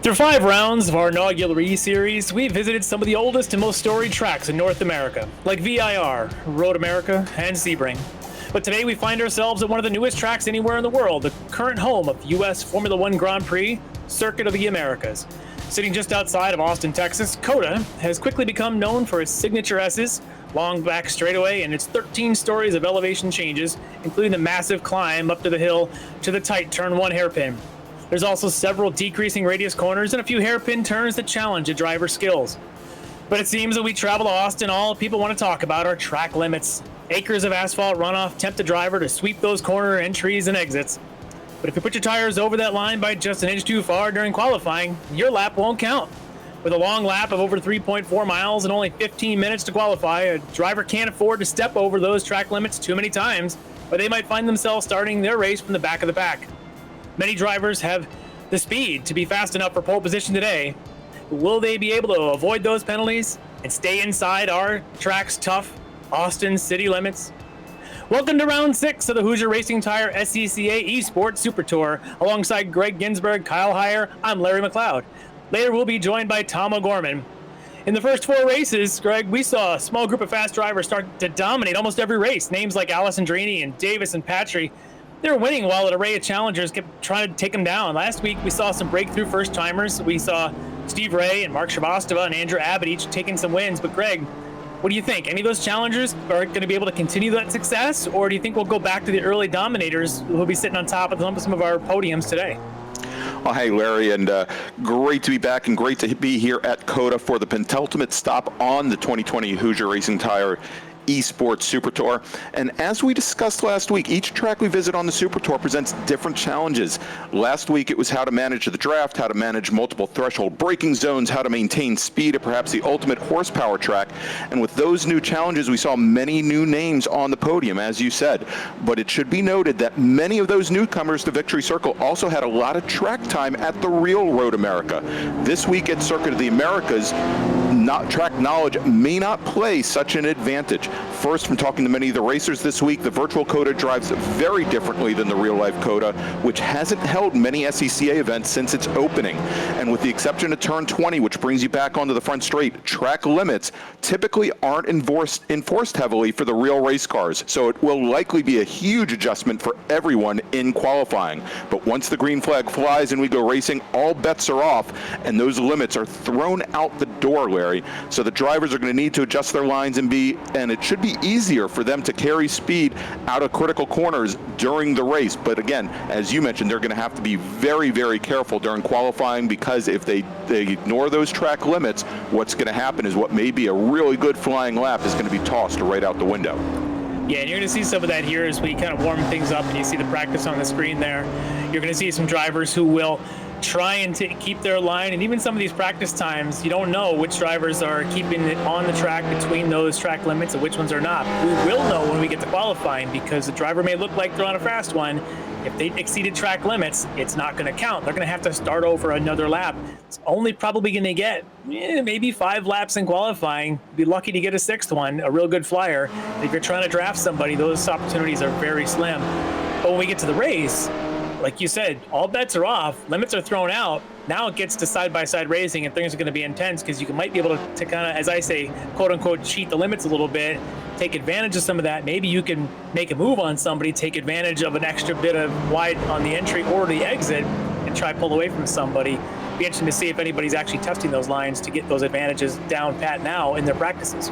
After 5 rounds of our inaugural E-Series, we visited some of the oldest and most storied tracks in North America, like VIR, Road America, and Sebring. But today we find ourselves at one of the newest tracks anywhere in the world, the current home of the U.S. Formula One Grand Prix, Circuit of the Americas. Sitting just outside of Austin, Texas, COTA has quickly become known for its signature S's, long back straightaway, and its 13 stories of elevation changes, including the massive climb up to the hill to the tight turn 1 hairpin. There's also several decreasing radius corners and a few hairpin turns that challenge a driver's skills. But it seems that we travel to Austin, all people want to talk about are track limits. Acres of asphalt runoff tempt the driver to sweep those corner entries and exits. But if you put your tires over that line by just an inch too far during qualifying, your lap won't count. With a long lap of over 3.4 miles and only 15 minutes to qualify, a driver can't afford to step over those track limits too many times, or they might find themselves starting their race from the back of the pack. Many drivers have the speed to be fast enough for pole position today. Will they be able to avoid those penalties and stay inside our track's tough Austin city limits? Welcome to round 6 of the Hoosier Racing Tire SCCA eSports Super Tour. Alongside Greg Ginsberg, Kyle Heyer, I'm Larry McLeod. Later, we'll be joined by Tom O'Gorman. In the first 4 races, Greg, we saw a small group of fast drivers start to dominate almost every race. Names like Allison Drini and Davis and Patry, they were winning while an array of challengers kept trying to take them down. Last week, we saw some breakthrough first-timers. We saw Steve Ray and Mark Shrivastava and Andrew Abbott each taking some wins. But Greg, what do you think? Any of those challengers are going to be able to continue that success? Or do you think we'll go back to the early dominators who will be sitting on top of some of our podiums today? Well, hey, Larry, and great to be back and great to be here at COTA for the penultimate stop on the 2020 Hoosier Racing Tire eSports Super Tour. And as we discussed last week, each track we visit on the Super Tour presents different challenges. Last week it was how to manage the draft, how to manage multiple threshold braking zones, how to maintain speed at perhaps the ultimate horsepower track. And with those new challenges, we saw many new names on the podium, as you said. But it should be noted that many of those newcomers to Victory Circle also had a lot of track time at the real Road America. This week at Circuit of the Americas, track knowledge may not play such an advantage. First, from talking to many of the racers this week, the virtual COTA drives very differently than the real-life COTA, which hasn't held many SCCA events since its opening. And with the exception of turn 20, which brings you back onto the front straight, track limits typically aren't enforced heavily for the real race cars, so it will likely be a huge adjustment for everyone in qualifying. But once the green flag flies and we go racing, all bets are off, and those limits are thrown out the door, Larry. So the drivers are going to need to adjust their lines and it should be easier for them to carry speed out of critical corners during the race. But again, as you mentioned, they're going to have to be very, very careful during qualifying, because if they ignore those track limits, what's going to happen is what may be a really good flying lap is going to be tossed right out the window. Yeah, and you're going to see some of that here as we kind of warm things up and you see the practice on the screen there. You're going to see some drivers who will try and keep their line, and even some of these practice times, you don't know which drivers are keeping it on the track between those track limits and which ones are not. We will know when we get to qualifying, because the driver may look like they're on a fast one. If they exceeded track limits, it's not going to count. They're going to have to start over another lap. It's only probably going to get maybe 5 laps in qualifying. Be lucky to get a 6th one, a real good flyer. If you're trying to draft somebody, those opportunities are very slim. But when we get to the race, like you said, all bets are off, limits are thrown out. Now it gets to side-by-side racing, and things are going to be intense, because you might be able to kind of, as I say, quote-unquote, cheat the limits a little bit, take advantage of some of that. Maybe you can make a move on somebody, take advantage of an extra bit of wide on the entry or the exit, and try to pull away from somebody. Be interesting to see if anybody's actually testing those lines to get those advantages down pat now in their practices.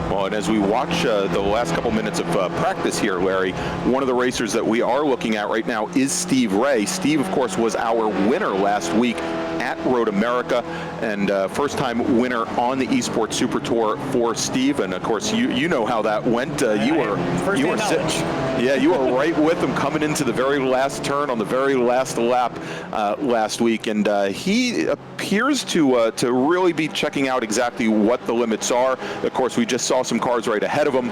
Well, and as we watch the last couple minutes of practice here, Larry, one of the racers that we are looking at right now is Steve Ray. Steve, of course, was our winner last week at Road America, and first-time winner on the eSports Super Tour for Steve. And of course, you know how that went. You were right with him coming into the very last turn on the very last lap last week, and he appears to really be checking out exactly what the limits are. Of course, we just saw some cars right ahead of him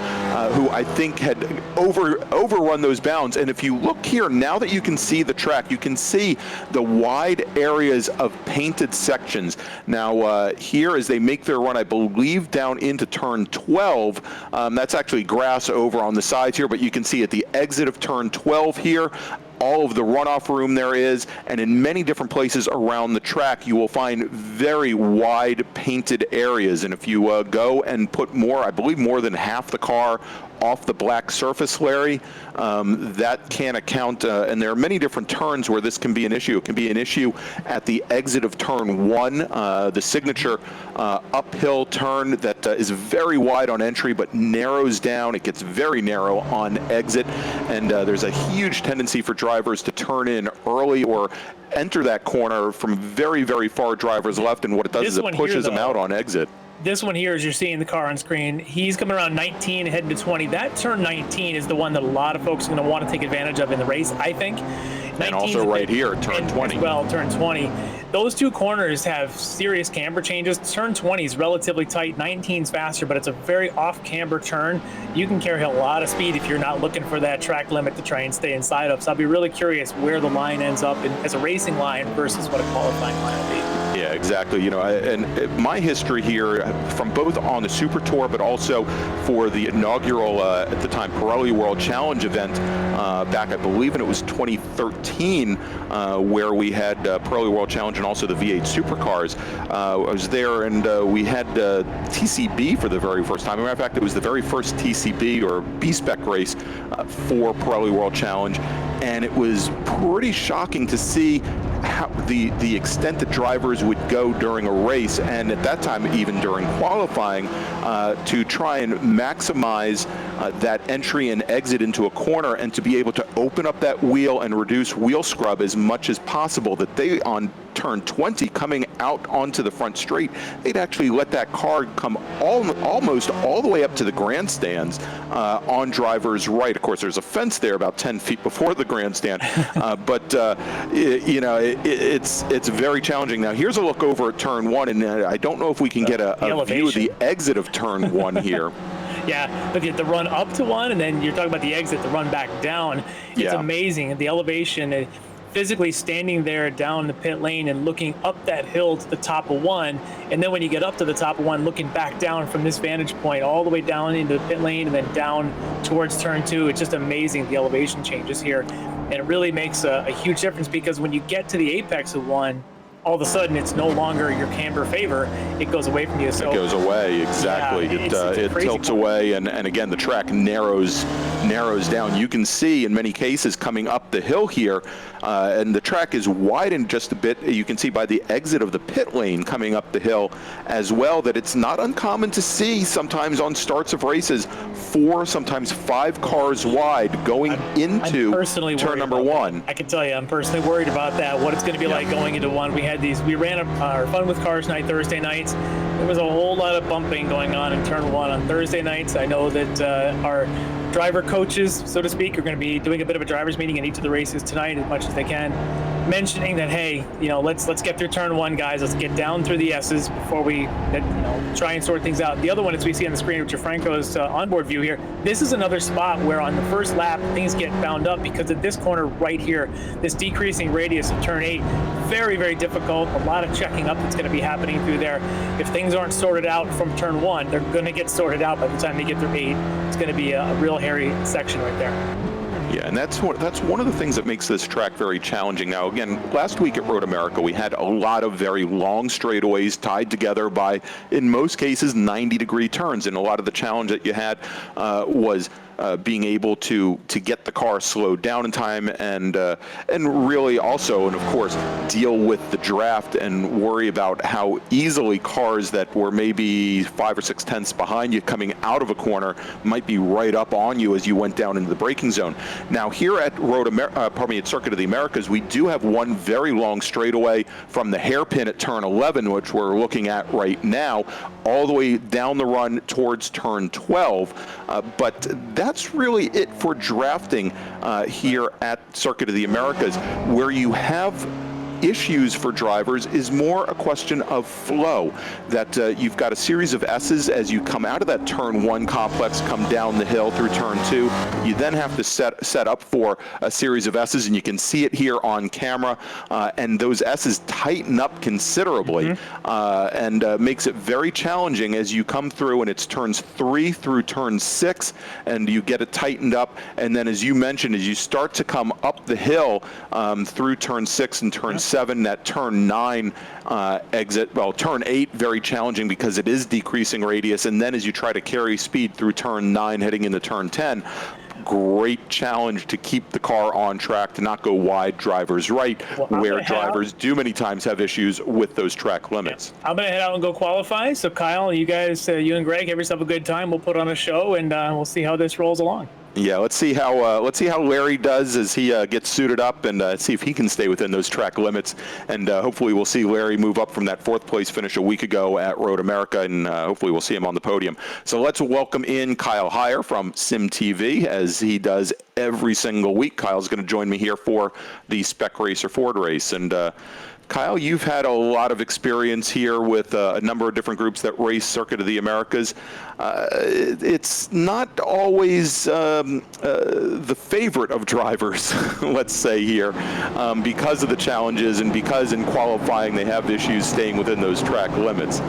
who I think had overrun those bounds. And if you look here, now that you can see the track, you can see the wide areas of painted sections. Now here, as they make their run, I believe down into turn 12, that's actually grass over on the sides here, but you can see at the exit of turn 12 here, all of the runoff room there is, and in many different places around the track, you will find very wide painted areas. And if you go and put more, I believe more than half the car off the black surface, Larry, that can account, and there are many different turns where this can be an issue. It can be an issue at the exit of turn 1, the signature uphill turn that is very wide on entry but narrows down. It gets very narrow on exit, and there's a huge tendency for drivers to turn in early or enter that corner from very, very far driver's left, and what it does is it pushes them out on exit. This one here, as you're seeing the car on screen, he's coming around 19, heading to 20. That turn 19 is the one that a lot of folks are going to want to take advantage of in the race, I think. And also right here, turn 20. Well, turn 20. Those two corners have serious camber changes. Turn 20 is relatively tight. 19 is faster, but it's a very off-camber turn. You can carry a lot of speed if you're not looking for that track limit to try and stay inside of. So I'll be really curious where the line ends up as a racing line versus what a qualifying line will be. Yeah, exactly. You know, and my history here, from both on the Super Tour, but also for the inaugural, at the time, Pirelli World Challenge event back, I believe, and it was 2013, where we had Pirelli World Challenge and also the V8 supercars. I was there, and we had TCB for the very first time. As a matter of fact, it was the very first TCB or B-Spec race for Pirelli World Challenge, and it was pretty shocking to see how the extent that drivers would go during a race, and at that time even during qualifying, to try and maximize that entry and exit into a corner, and to be able to open up that wheel and reduce wheel scrub as much as possible. That they, on turn 20, coming out onto the front straight, they'd actually let that car come almost all the way up to the grandstands on driver's right. Of course, there's a fence there about 10 feet before the grandstand, but you know, it's very challenging. Now, here's a look over at turn 1, and I don't know if we can get a view of the exit of turn 1 here. Yeah, but the run up to 1, and then you're talking about the exit, the run back down. It's amazing. The elevation, physically standing there down the pit lane and looking up that hill to the top of 1, and then when you get up to the top of 1, looking back down from this vantage point all the way down into the pit lane and then down towards turn 2. It's just amazing, the elevation changes here, and it really makes a huge difference, because when you get to the apex of 1, all of a sudden it's no longer your camber favor. It goes away from you. So it goes away, exactly. Yeah, it tilts away, and again, the track narrows down. You can see in many cases coming up the hill here, and the track is widened just a bit. You can see by the exit of the pit lane coming up the hill as well, that it's not uncommon to see sometimes on starts of races 4, sometimes 5 cars wide going into turn number 1. I can tell you, I'm personally worried about that, what it's going to be like going into 1. We ran our Fun with Cars night Thursday nights. There was a whole lot of bumping going on in turn 1 on Thursday nights. I know that our driver coaches, so to speak, are going to be doing a bit of a drivers meeting in each of the races tonight as much as they can, mentioning that, hey, you know, let's get through turn 1, guys. Let's get down through the S's before we try and sort things out. The other one, as we see on the screen, which is Franco's onboard view here, this is another spot where on the first lap things get bound up, because at this corner right here, this decreasing radius of turn 8, very, very difficult. A lot of checking up that's going to be happening through there. If things aren't sorted out from turn 1, they're going to get sorted out by the time they get through 8. It's going to be a real hairy section right there. Yeah, and that's one of the things that makes this track very challenging. Now, again, last week at Road America, we had a lot of very long straightaways tied together by, in most cases, 90-degree turns, and a lot of the challenge that you had was being able to get the car slowed down in time, and really also, and of course, deal with the draft and worry about how easily cars that were maybe 5 or 6 tenths behind you coming out of a corner might be right up on you as you went down into the braking zone. Now, here at at Circuit of the Americas, we do have one very long straightaway from the hairpin at turn 11, which we're looking at right now, all the way down the run towards turn 12. But that's really it for drafting here at Circuit of the Americas, where you have issues for drivers is more a question of flow, that you've got a series of S's as you come out of that turn 1 complex, come down the hill through turn 2. You then have to set up for a series of S's, and you can see it here on camera, and those S's tighten up considerably, and makes it very challenging as you come through, and it's turns 3 through turn 6, and you get it tightened up, and then as you mentioned, as you start to come up the hill through turn 6 and turn 7, that turn 9 exit, well, turn 8, very challenging because it is decreasing radius, and then as you try to carry speed through turn 9 heading into turn 10, great challenge to keep the car on track, to not go wide drivers right, where drivers do many times have issues with those track limits. Yeah. I'm going to head out and go qualify. So Kyle, you guys, you and Greg, have yourself a good time. We'll put on a show, and we'll see how this rolls along. Yeah, let's see how Larry does as he gets suited up, and see if he can stay within those track limits. And hopefully we'll see Larry move up from that 4th place finish a week ago at Road America, and hopefully we'll see him on the podium. So let's welcome in Kyle Heyer from Sim TV, as he does every single week. Kyle's going to join me here for the Spec Racer Ford race. And Kyle, you've had a lot of experience here with a number of different groups that race Circuit of the Americas. It's not always the favorite of drivers, let's say here, because of the challenges and because in qualifying they have issues staying within those track limits.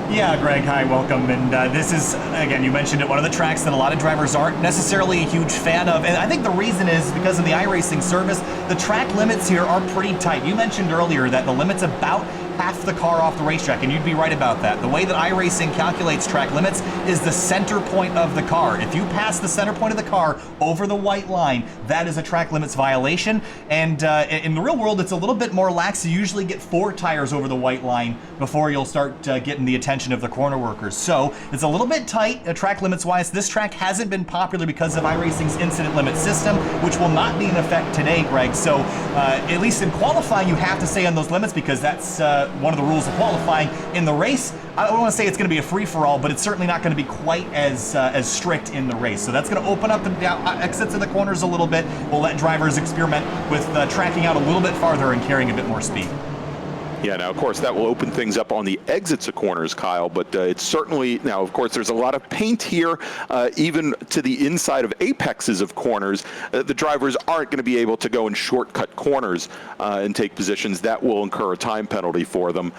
Yeah, Greg, hi, welcome. And this is, again, you mentioned it, one of the tracks that a lot of drivers aren't necessarily a huge fan of. And I think the reason is because of the iRacing service, the track limits here are pretty tight. You mentioned earlier that the limit's about half the car off the racetrack, and you'd be right about that. The way that iRacing calculates track limits is the center point of the car. If you pass the center point of the car over the white line, that is a track limits violation. And in the real world, it's a little bit more lax. You usually get 4 tires over the white line before you'll start getting the attention of the corner workers. So it's a little bit tight track limits wise. This track hasn't been popular because of iRacing's incident limit system, which will not be in effect today, Greg. So at least in qualifying, you have to stay on those limits because that's one of the rules of qualifying. In the race, I don't want to say it's going to be a free-for-all, but it's certainly not going to be quite as strict in the race. So that's going to open up the exits of the corners a little bit. We'll let drivers experiment with tracking out a little bit farther and carrying a bit more speed. Yeah, now, of course, that will open things up on the exits of corners, Kyle, but it's certainly, now, of course, there's a lot of paint here, even to the inside of apexes of corners. The drivers aren't going to be able to go and shortcut corners and take positions. That will incur a time penalty for them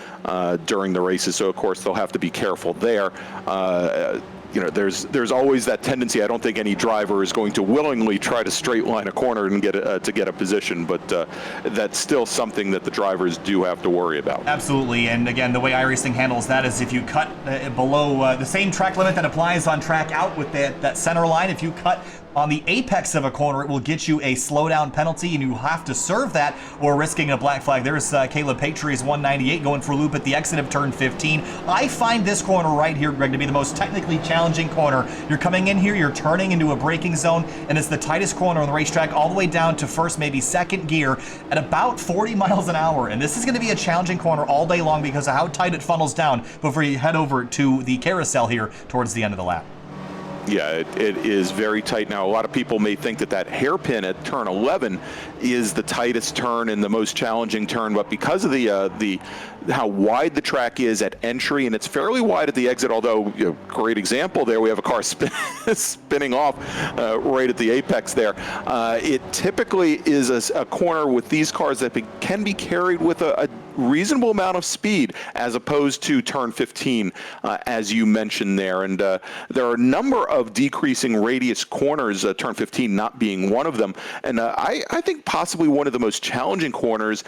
during the races, so, of course, they'll have to be careful there. You know, there's always that tendency. I don't think any driver is going to willingly try to straight line a corner and get a position, but that's still something that the drivers do have to worry about. Absolutely, and again, the way iRacing handles that is if you cut below the same track limit that applies on track out with that center line, if you cut on the apex of a corner, it will get you a slowdown penalty, and you have to serve that or risking a black flag. There's Caleb Patri's 198 going for a loop at the exit of turn 15. I find this corner right here, Greg, to be the most technically challenging corner. You're coming in here, you're turning into a braking zone, and it's the tightest corner on the racetrack all the way down to first, maybe second gear at about 40 miles an hour. And this is going to be a challenging corner all day long because of how tight it funnels down before you head over to the carousel here towards the end of the lap. Yeah, it is very tight. Now, a lot of people may think that hairpin at turn 11 is the tightest turn and the most challenging turn, but because of the how wide the track is at entry, and it's fairly wide at the exit, although, you know, great example there, we have a car spinning off right at the apex there. It typically is a corner with these cars that can be carried with a reasonable amount of speed, as opposed to turn 15, as you mentioned there. And there are a number of decreasing radius corners, turn 15 not being one of them. And I think possibly one of the most challenging corners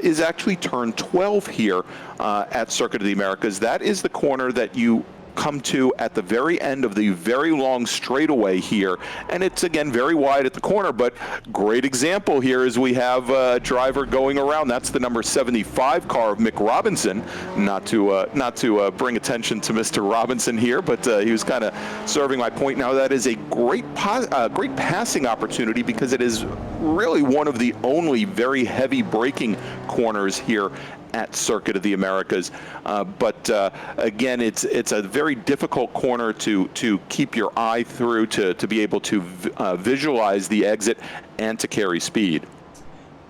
is actually turn 12 here at Circuit of the Americas. That is the corner that you come to at the very end of the very long straightaway here, and it's again very wide at the corner, but great example here is we have a driver going around. That's the number 75 car of Mick Robinson. Not to bring attention to Mr. Robinson here, but he was kind of serving my point. Now that is a great passing opportunity because it is really one of the only very heavy braking corners here at Circuit of the Americas, but again, it's a very difficult corner to keep your eye through, to be able to visualize the exit and to carry speed.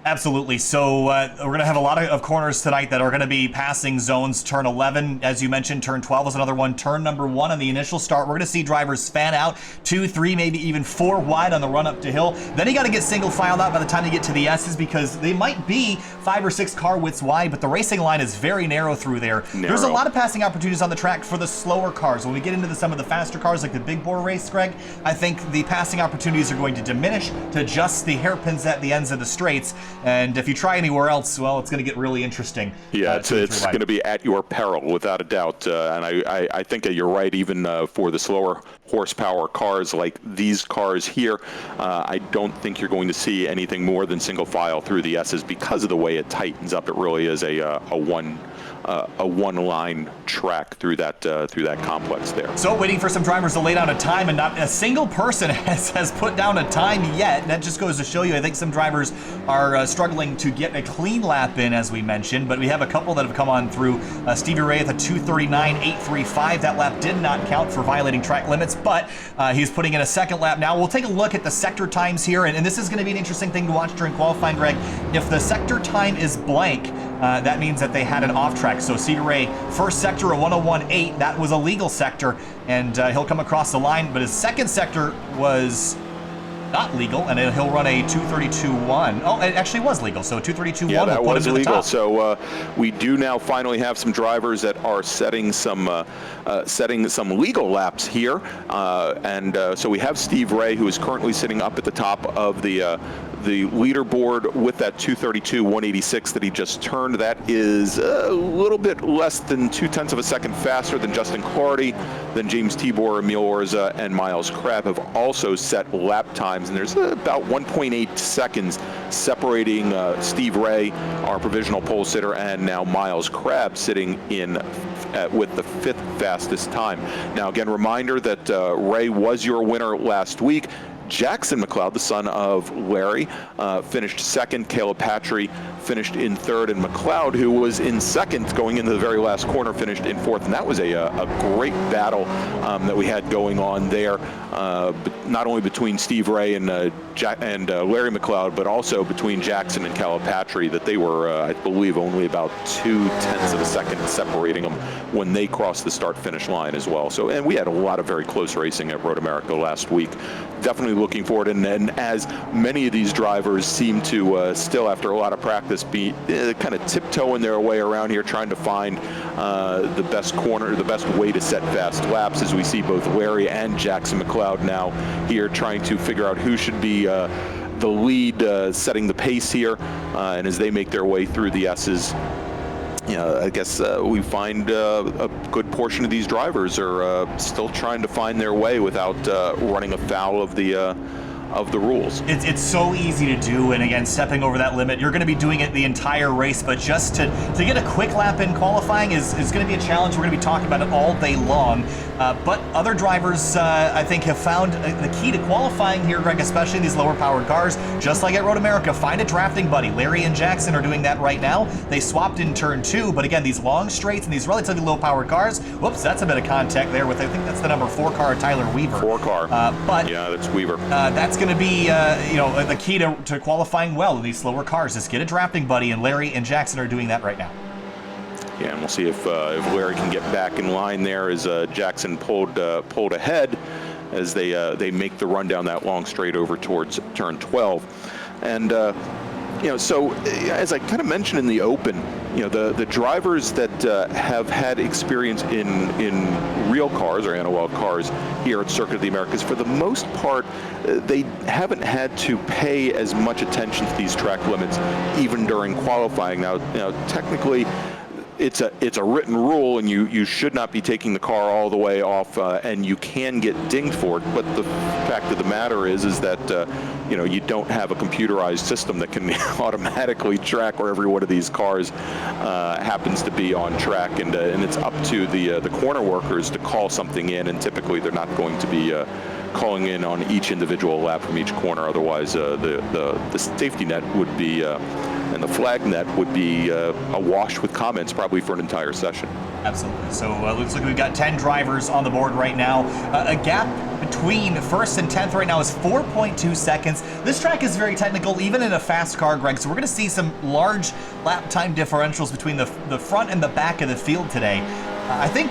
Absolutely. So we're going to have a lot of corners tonight that are going to be passing zones. Turn 11, as you mentioned, turn 12 is another one. Turn number 1 on the initial start. We're going to see drivers fan out 2, 3, maybe even 4 wide on the run up to hill. Then you got to get single filed out by the time you get to the S's, because they might be 5 or 6 car widths wide, but the racing line is very narrow through there. There's a lot of passing opportunities on the track for the slower cars. When we get into some of the faster cars, like the big bore race, Greg, I think the passing opportunities are going to diminish to just the hairpins at the ends of the straights. And if you try anywhere else, well, it's going to get really interesting. Yeah, it's going to be at your peril, without a doubt. And I think that you're right, even for the slower horsepower cars like these cars here, I don't think you're going to see anything more than single file through the S's because of the way it tightens up. It really is a one-line track through that complex there. So waiting for some drivers to lay down a time, and not a single person has put down a time yet. That just goes to show you, I think some drivers are struggling to get a clean lap in, as we mentioned, but we have a couple that have come on through. Stevie Ray with a 2:39.835. That lap did not count for violating track limits, but he's putting in a second lap now. We'll take a look at the sector times here, and this is going to be an interesting thing to watch during qualifying, Greg. If the sector time is blank, that means that they had an off track. So Cedar Ray, first sector, a 101.8, that was a legal sector, and he'll come across the line, but his second sector was not legal, and he'll run a 2:32.1. Oh, it actually was legal, so 2:32.1. Yeah, that was legal. top. So we do now finally have some drivers that are setting some legal laps here, and so we have Steve Ray, who is currently sitting up at the top of the leaderboard with that 2:32.186 that he just turned. That is a little bit less than 0.2 of a second faster than Justin Clardy, than James Tibor, Emil Orza, and Miles Crabb have also set lap times, and there's about 1.8 seconds separating Steve Ray, our provisional pole sitter, and now Miles Crabb sitting in with the 5th fastest time. Now again, reminder that Ray was your winner last week. Jackson McLeod, the son of Larry, finished second. Caleb Patry finished in third, and McLeod, who was in second going into the very last corner, finished in fourth. And that was a great battle that we had going on there, not only between Steve Ray and Larry McLeod, but also between Jackson and Caleb Patry, that they were, I believe, only about 0.2 of a second separating them when they crossed the start-finish line as well. So, and we had a lot of very close racing at Road America last week. Definitely looking forward, and as many of these drivers seem to still, after a lot of practice, be kind of tiptoeing their way around here, trying to find the best corner, the best way to set fast laps, as we see both Larry and Jackson McLeod now here trying to figure out who should be the lead, setting the pace here, and as they make their way through the S's. I guess we find a good portion of these drivers are still trying to find their way without running afoul of the rules. It's so easy to do, and again, stepping over that limit, you're going to be doing it the entire race, but just to get a quick lap in qualifying is going to be a challenge. We're going to be talking about it all day long, but other drivers, I think, have found the key to qualifying here, Greg, especially in these lower powered cars. Just like at Road America, find a drafting buddy. Larry and Jackson are doing that right now. They swapped in turn 2, but again, these long straights and these relatively low powered cars, whoops, that's a bit of contact there with, I think that's the number 4 car, Tyler Weaver. 4 car. But yeah, that's Weaver. That's going to be the key to qualifying well in these slower cars is get a drafting buddy, and Larry and Jackson are doing that right now. Yeah, and we'll see if Larry can get back in line there as Jackson pulled ahead as they make the run down that long straight over towards turn 12. And so as I kind of mentioned in the open, the drivers that have had experience in real cars or analog cars here at Circuit of the Americas, for the most part, they haven't had to pay as much attention to these track limits even during qualifying. Now, technically, it's a written rule, and you should not be taking the car all the way off, and you can get dinged for it. But the fact of the matter is that you don't have a computerized system that can automatically track where every one of these cars happens to be on track, and it's up to the corner workers to call something in, and typically they're not going to be calling in on each individual lap from each corner. Otherwise, the safety net would be and the flag net would be awash with comments probably for an entire session. Absolutely. So looks like we've got 10 drivers on the board right now. A gap between first and 10th right now is 4.2 seconds. This track is very technical, even in a fast car, Greg. So we're going to see some large lap time differentials between the front and the back of the field today. I think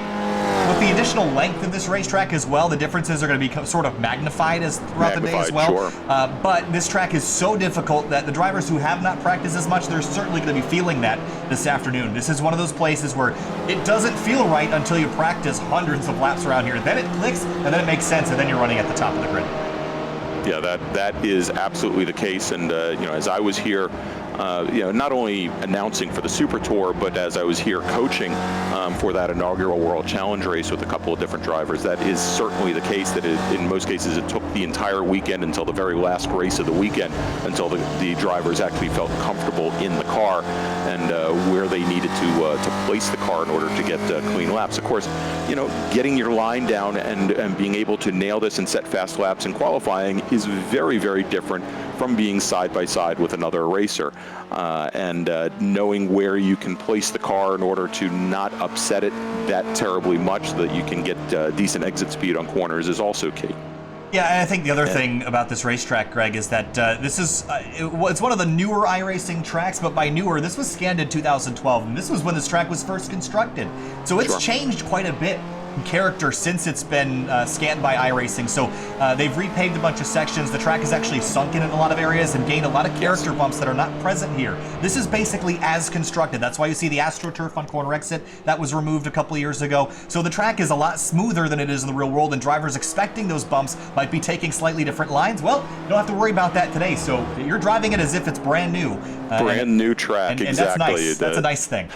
with the additional length of this racetrack as well, the differences are going to be sort of magnified throughout the day as well. Sure. But this track is so difficult that the drivers who have not practiced as much, they're certainly going to be feeling that this afternoon. This is one of those places where it doesn't feel right until you practice hundreds of laps around here. Then it clicks, and then it makes sense, and then you're running at the top of the grid. Yeah, that is absolutely the case. And as I was here, not only announcing for the Super Tour, but as I was here coaching for that inaugural World Challenge race with a couple of different drivers, that is certainly the case. That in most cases it took the entire weekend until the very last race of the weekend until the drivers actually felt comfortable in the car and where they needed to place the car in order to get clean laps. Of course, getting your line down and being able to nail this and set fast laps in qualifying is very, very different from being side by side with another racer. And knowing where you can place the car in order to not upset it that terribly much so that you can get decent exit speed on corners is also key. Yeah, and I think the other thing about this racetrack, Greg, is that this is it's one of the newer iRacing tracks, but by newer, this was scanned in 2012, and this was when this track was first constructed. So it's changed quite a bit in character since it's been scanned by iRacing. So they've repaved a bunch of sections. The track is actually sunken in a lot of areas and gained a lot of character bumps that are not present here. This is basically as constructed. That's why you see the AstroTurf on corner exit. That was removed a couple of years ago. So the track is a lot smoother than it is in the real world, and drivers expecting those bumps might be taking slightly different lines. Well, you don't have to worry about that today. So you're driving it as if it's brand new. Brand new track, and exactly. That's nice. That's a nice thing.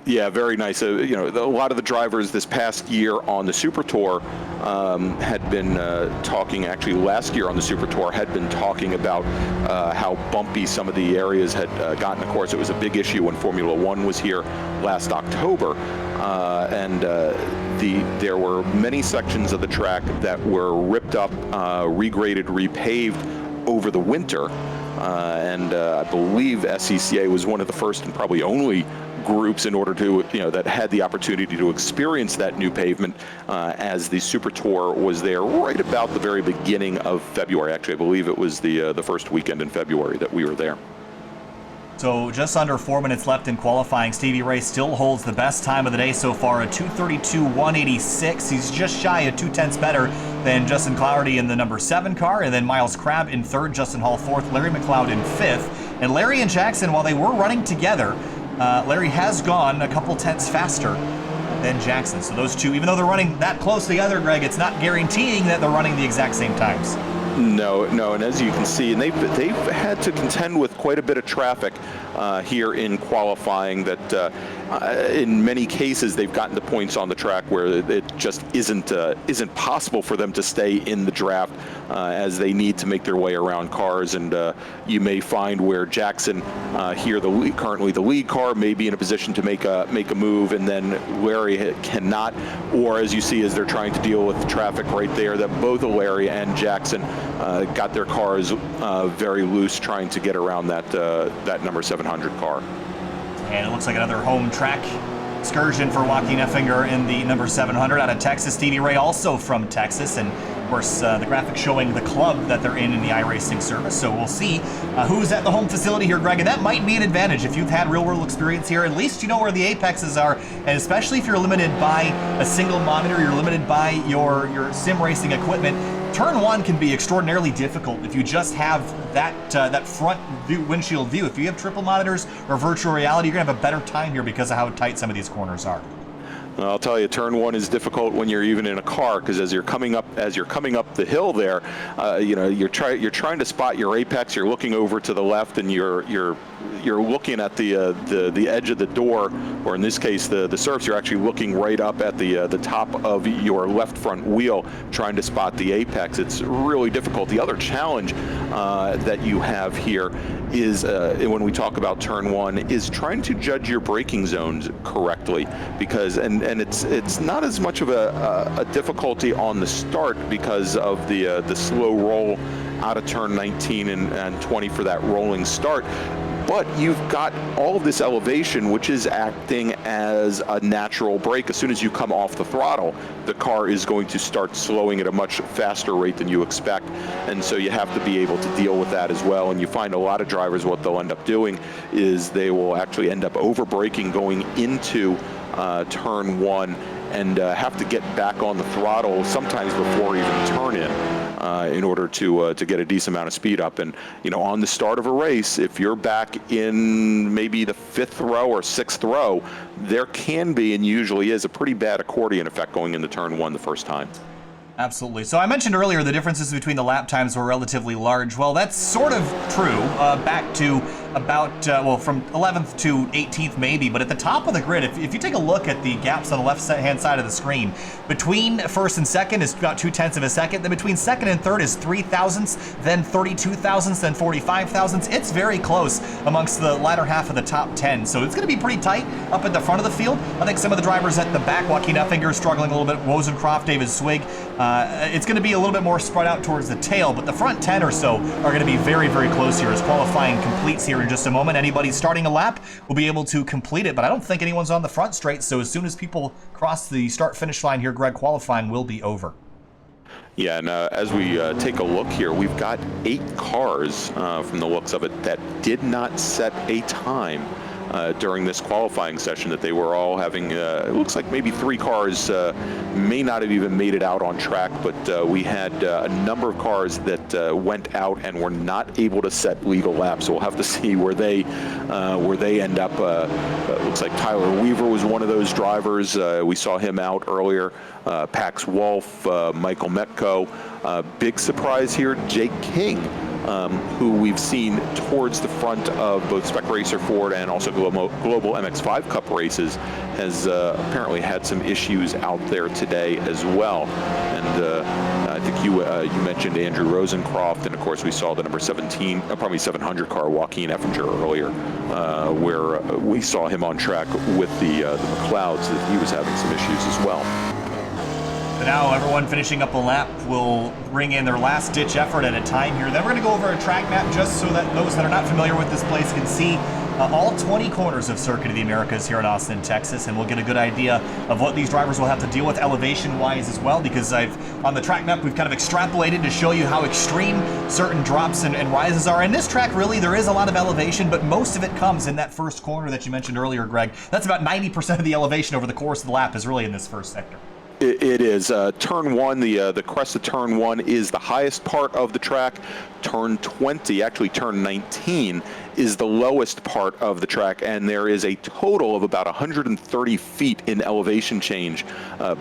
Yeah, very nice. A lot of the drivers this past year on the Super Tour had been talking, actually last year on the Super Tour, had been talking about how bumpy some of the areas had gotten. Of course, it was a big issue when Formula One was here last October. And there were many sections of the track that were ripped up, regraded, repaved over the winter. And I believe SCCA was one of the first and probably only groups in order to, that had the opportunity to experience that new pavement as the Super Tour was there right about the very beginning of February. Actually, I believe it was the first weekend in February that we were there. So just under 4 minutes left in qualifying. Stevie Ray still holds the best time of the day so far, a 2:32.186. He's just shy of 2/10 better than Justin Clougherty in the number 7 car, and then Miles Crabb in 3rd, Justin Hall 4th, Larry McLeod in 5th. And Larry and Jackson, while they were running together, Larry has gone a couple tenths faster than Jackson. So those two, even though they're running that close together, Greg, it's not guaranteeing that they're running the exact same times. No, and as you can see, and they've had to contend with quite a bit of traffic here in qualifying. That in many cases they've gotten to points on the track where it just isn't possible for them to stay in the draft as they need to make their way around cars. And you may find where Jackson here, currently the lead car, may be in a position to make a move, and then Larry cannot. Or as you see, as they're trying to deal with the traffic right there, that both Larry and Jackson got their cars very loose trying to get around that number 700 car. And it looks like another home track excursion for Joaquin Effinger in the number 700 out of Texas. Stevie Ray also from Texas, and of course the graphic showing the club that they're in the iRacing service. So we'll see who's at the home facility here, Greg, and that might be an advantage. If you've had real world experience here, at least you know where the apexes are, and especially if you're limited by a single monitor, you're limited by your sim racing equipment. Turn 1 can be extraordinarily difficult if you just have that front windshield view. If you have triple monitors or virtual reality, you're gonna have a better time here because of how tight some of these corners are. I'll tell you, turn 1 is difficult when you're even in a car, because as you're coming up the hill there, you're trying to spot your apex. You're looking over to the left, and you're looking at the edge of the door, or in this case the surface. You're actually looking right up at the top of your left front wheel, trying to spot the apex. It's really difficult. The other challenge that you have here is when we talk about turn 1 is trying to judge your braking zones correctly, because and it's not as much of a difficulty on the start because of the slow roll out of turn 19 and 20 for that rolling start. but you've got all of this elevation, which is acting as a natural brake. As soon as you come off the throttle, the car is going to start slowing at a much faster rate than you expect, and so you have to be able to deal with that as well. And you find a lot of drivers, what they'll end up doing is they will actually end up over braking going into turn one, and have to get back on the throttle sometimes before even turn in order to get a decent amount of speed up. And on the start of a race, if you're back in maybe the 5th row or 6th row, there can be, and usually is, a pretty bad accordion effect going into turn one the first time. Absolutely. So I mentioned earlier the differences between the lap times were relatively large. Well, that's sort of true back to about, from 11th to 18th maybe, but at the top of the grid, if you take a look at the gaps on the left-hand side of the screen, between first and second is about 0.2 of a second, then between second and third is 3 thousandths, then 32 thousandths, then 45 thousandths. It's very close amongst the latter half of the top 10, so it's going to be pretty tight up at the front of the field. I think some of the drivers at the back, Joaquin Effinger struggling a little bit, Wozencroft, David Swig, it's going to be a little bit more spread out towards the tail, but the front 10 or so are going to be very, very close here as qualifying completes here in just a moment. Anybody starting a lap will be able to complete it, but I don't think anyone's on the front straight, so as soon as people cross the start-finish line here, Greg, qualifying will be over. Yeah, and as we take a look here, we've got 8 cars from the looks of it that did not set a time during this qualifying session, that they were all having, it looks like maybe 3 cars may not have even made it out on track, but we had a number of cars that went out and were not able to set legal laps. So we'll have to see where they end up. Looks like Tyler Weaver was one of those drivers. We saw him out earlier. Pax Wolf, Michael Metko. Big surprise here, Jake King, who we've seen towards the front of both Spec Racer Ford and also Global MX5 Cup races, has apparently had some issues out there today as well. And I think you mentioned Andrew Rosencroft, and of course we saw the number 17, probably 700 car, Joaquin Effinger earlier, where we saw him on track with the McLeods, that he was having some issues as well. But now everyone finishing up a lap will bring in their last-ditch effort at a time here. Then we're going to go over a track map just so that those that are not familiar with this place can see all 20 corners of Circuit of the Americas here in Austin, Texas, and we'll get a good idea of what these drivers will have to deal with elevation-wise as well, because on the track map, we've kind of extrapolated to show you how extreme certain drops and rises are. And this track, really, there is a lot of elevation, but most of it comes in that first corner that you mentioned earlier, Greg. That's about 90% of the elevation over the course of the lap is really in this first sector. It is. Turn 1, the crest of turn 1 is the highest part of the track. Turn 20, actually turn 19, is the lowest part of the track, and there is a total of about 130 feet in elevation change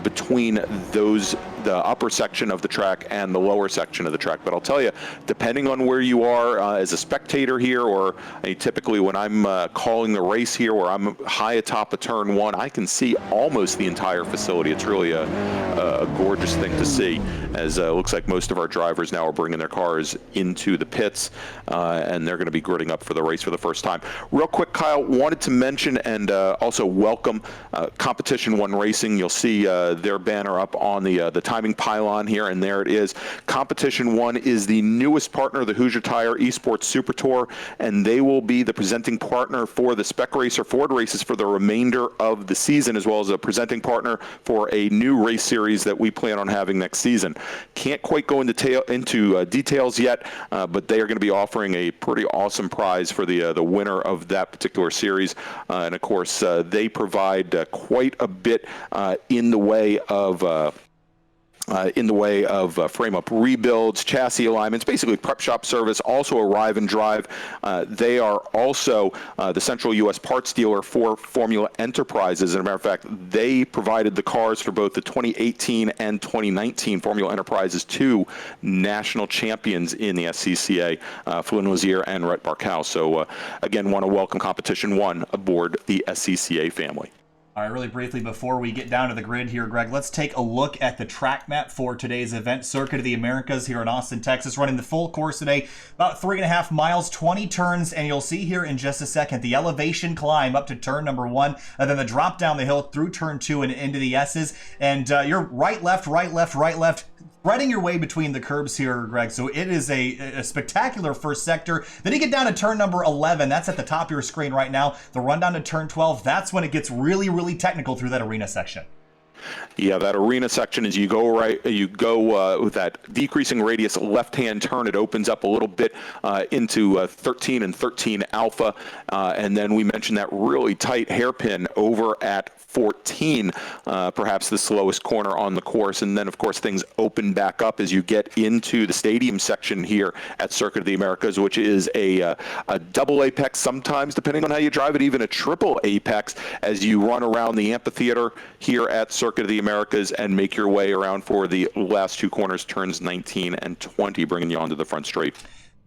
between the upper section of the track and the lower section of the track. But I'll tell you, depending on where you are as a spectator here, or typically when I'm calling the race here, where I'm high atop of turn 1, I can see almost the entire facility. It's really a gorgeous thing to see, as it looks like most of our drivers now are bringing their cars into the pits, and they're going to be gridding up for the race for the first time. Real quick, Kyle, wanted to mention and also welcome Competition 1 Racing. You'll see their banner up on the timing pylon here, and there it is. Competition 1 is the newest partner of the Hoosier eSports Super Tour, and they will be the presenting partner for the Spec Racer Ford races for the remainder of the season, as well as a presenting partner for a new race series that we plan on having next season. Can't quite go into details yet, but they are going to be offering a pretty awesome prize for the winner of that particular series. And of course, they provide quite a bit in the way of frame-up rebuilds, chassis alignments, basically prep shop service, also arrive and drive. They are also the Central U.S. parts dealer for Formula Enterprises. As a matter of fact, they provided the cars for both the 2018 and 2019 Formula Enterprises 2 national champions in the SCCA, Flynn Lazier and Rhett Barkow. So again, want to welcome Competition 1 aboard the SCCA family. All right, really briefly before we get down to the grid here, Greg, let's take a look at the track map for today's event. Circuit of the Americas here in Austin, Texas, running the full course today, about 3.5 miles, 20 turns, and you'll see here in just a second the elevation climb up to turn number 1, and then the drop down the hill through turn 2 and into the S's. And you're right, left, threading your way between the curbs here, Greg. So it is a spectacular first sector. Then you get down to turn number 11. That's at the top of your screen right now. The run down to turn 12. That's when it gets really, really technical through that arena section. Yeah, that arena section, as you go with that decreasing radius left-hand turn, it opens up a little bit into 13 and 13 alpha, and then we mentioned that really tight hairpin over at 14, perhaps the slowest corner on the course, and then of course things open back up as you get into the stadium section here at Circuit of the Americas, which is a double apex sometimes, depending on how you drive it, even a triple apex, as you run around the amphitheater here at Circuit of the Americas and make your way around for the last two corners, turns 19 and 20, bringing you onto the front straight.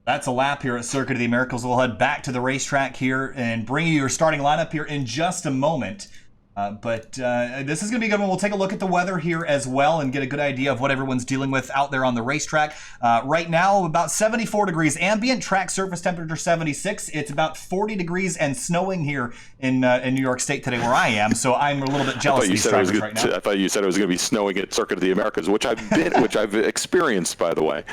That's a lap here at Circuit of the Americas. We'll head back to the racetrack here and bring you your starting lineup here in just a moment. But this is going to be a good one. We'll take a look at the weather here as well and get a good idea of what everyone's dealing with out there on the racetrack. Right now, about 74 degrees ambient, track surface temperature 76. It's about 40 degrees and snowing here in New York State today where I am, so I'm a little bit jealous of these drivers right now. I thought you said it was going to be snowing at Circuit of the Americas, which I've experienced, by the way.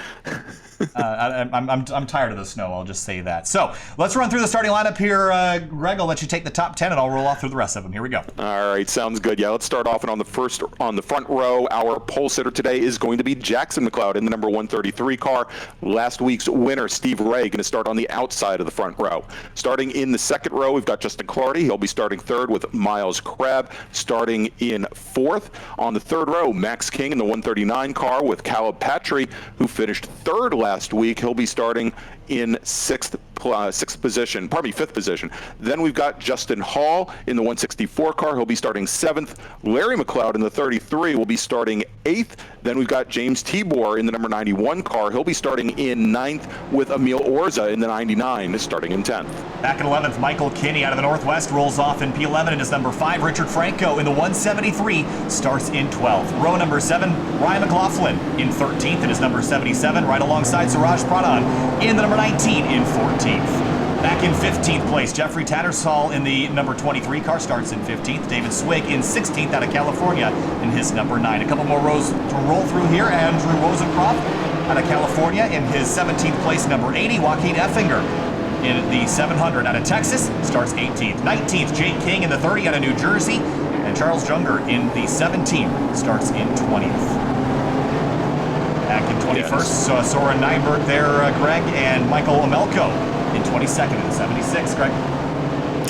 I'm tired of the snow, I'll just say that. So let's run through the starting lineup here. Greg, I'll let you take the top 10 and I'll roll off through the rest of them. Here we go. All right, sounds good. Yeah, let's start off, and on the front row, our pole sitter today is going to be Jackson McLeod in the number 133 car. Last week's winner, Steve Ray, going to start on the outside of the front row. Starting in the second row, we've got Justin Clardy. He'll be starting third with Miles Crabb starting in fourth. On the third row, Max King in the 139 car with Caleb Patry, who finished third last week. He'll be starting in fifth position. Then we've got Justin Hall in the 164 car. He'll be starting seventh. Larry McLeod in the 33 will be starting eighth. Then we've got James Tibor in the number 91 car. He'll be starting in ninth, with Emil Orza in the 99 starting in 10th. Back in 11th, Michael Kinney out of the Northwest rolls off in P11 in his number 5. Richard Franco in the 173 starts in 12th. Row number 7, Ryan McLaughlin in 13th in his number 77, right alongside Suraj Pradhan in the number 19 in 14th. Back in 15th place, Jeffrey Tattersall in the number 23 car starts in 15th. David Swig in 16th out of California in his number 9. A couple more rows to roll through here. Andrew Rosencroft out of California in his 17th place, number 80. Joaquin Effinger in the 700 out of Texas starts 18th. 19th, Jake King in the 30 out of New Jersey. And Charles Junger in the 17 starts in 20th. Back in 21st, so Soren Nyberg there, Greg, and Michael Omelko in 22nd and 76, Greg.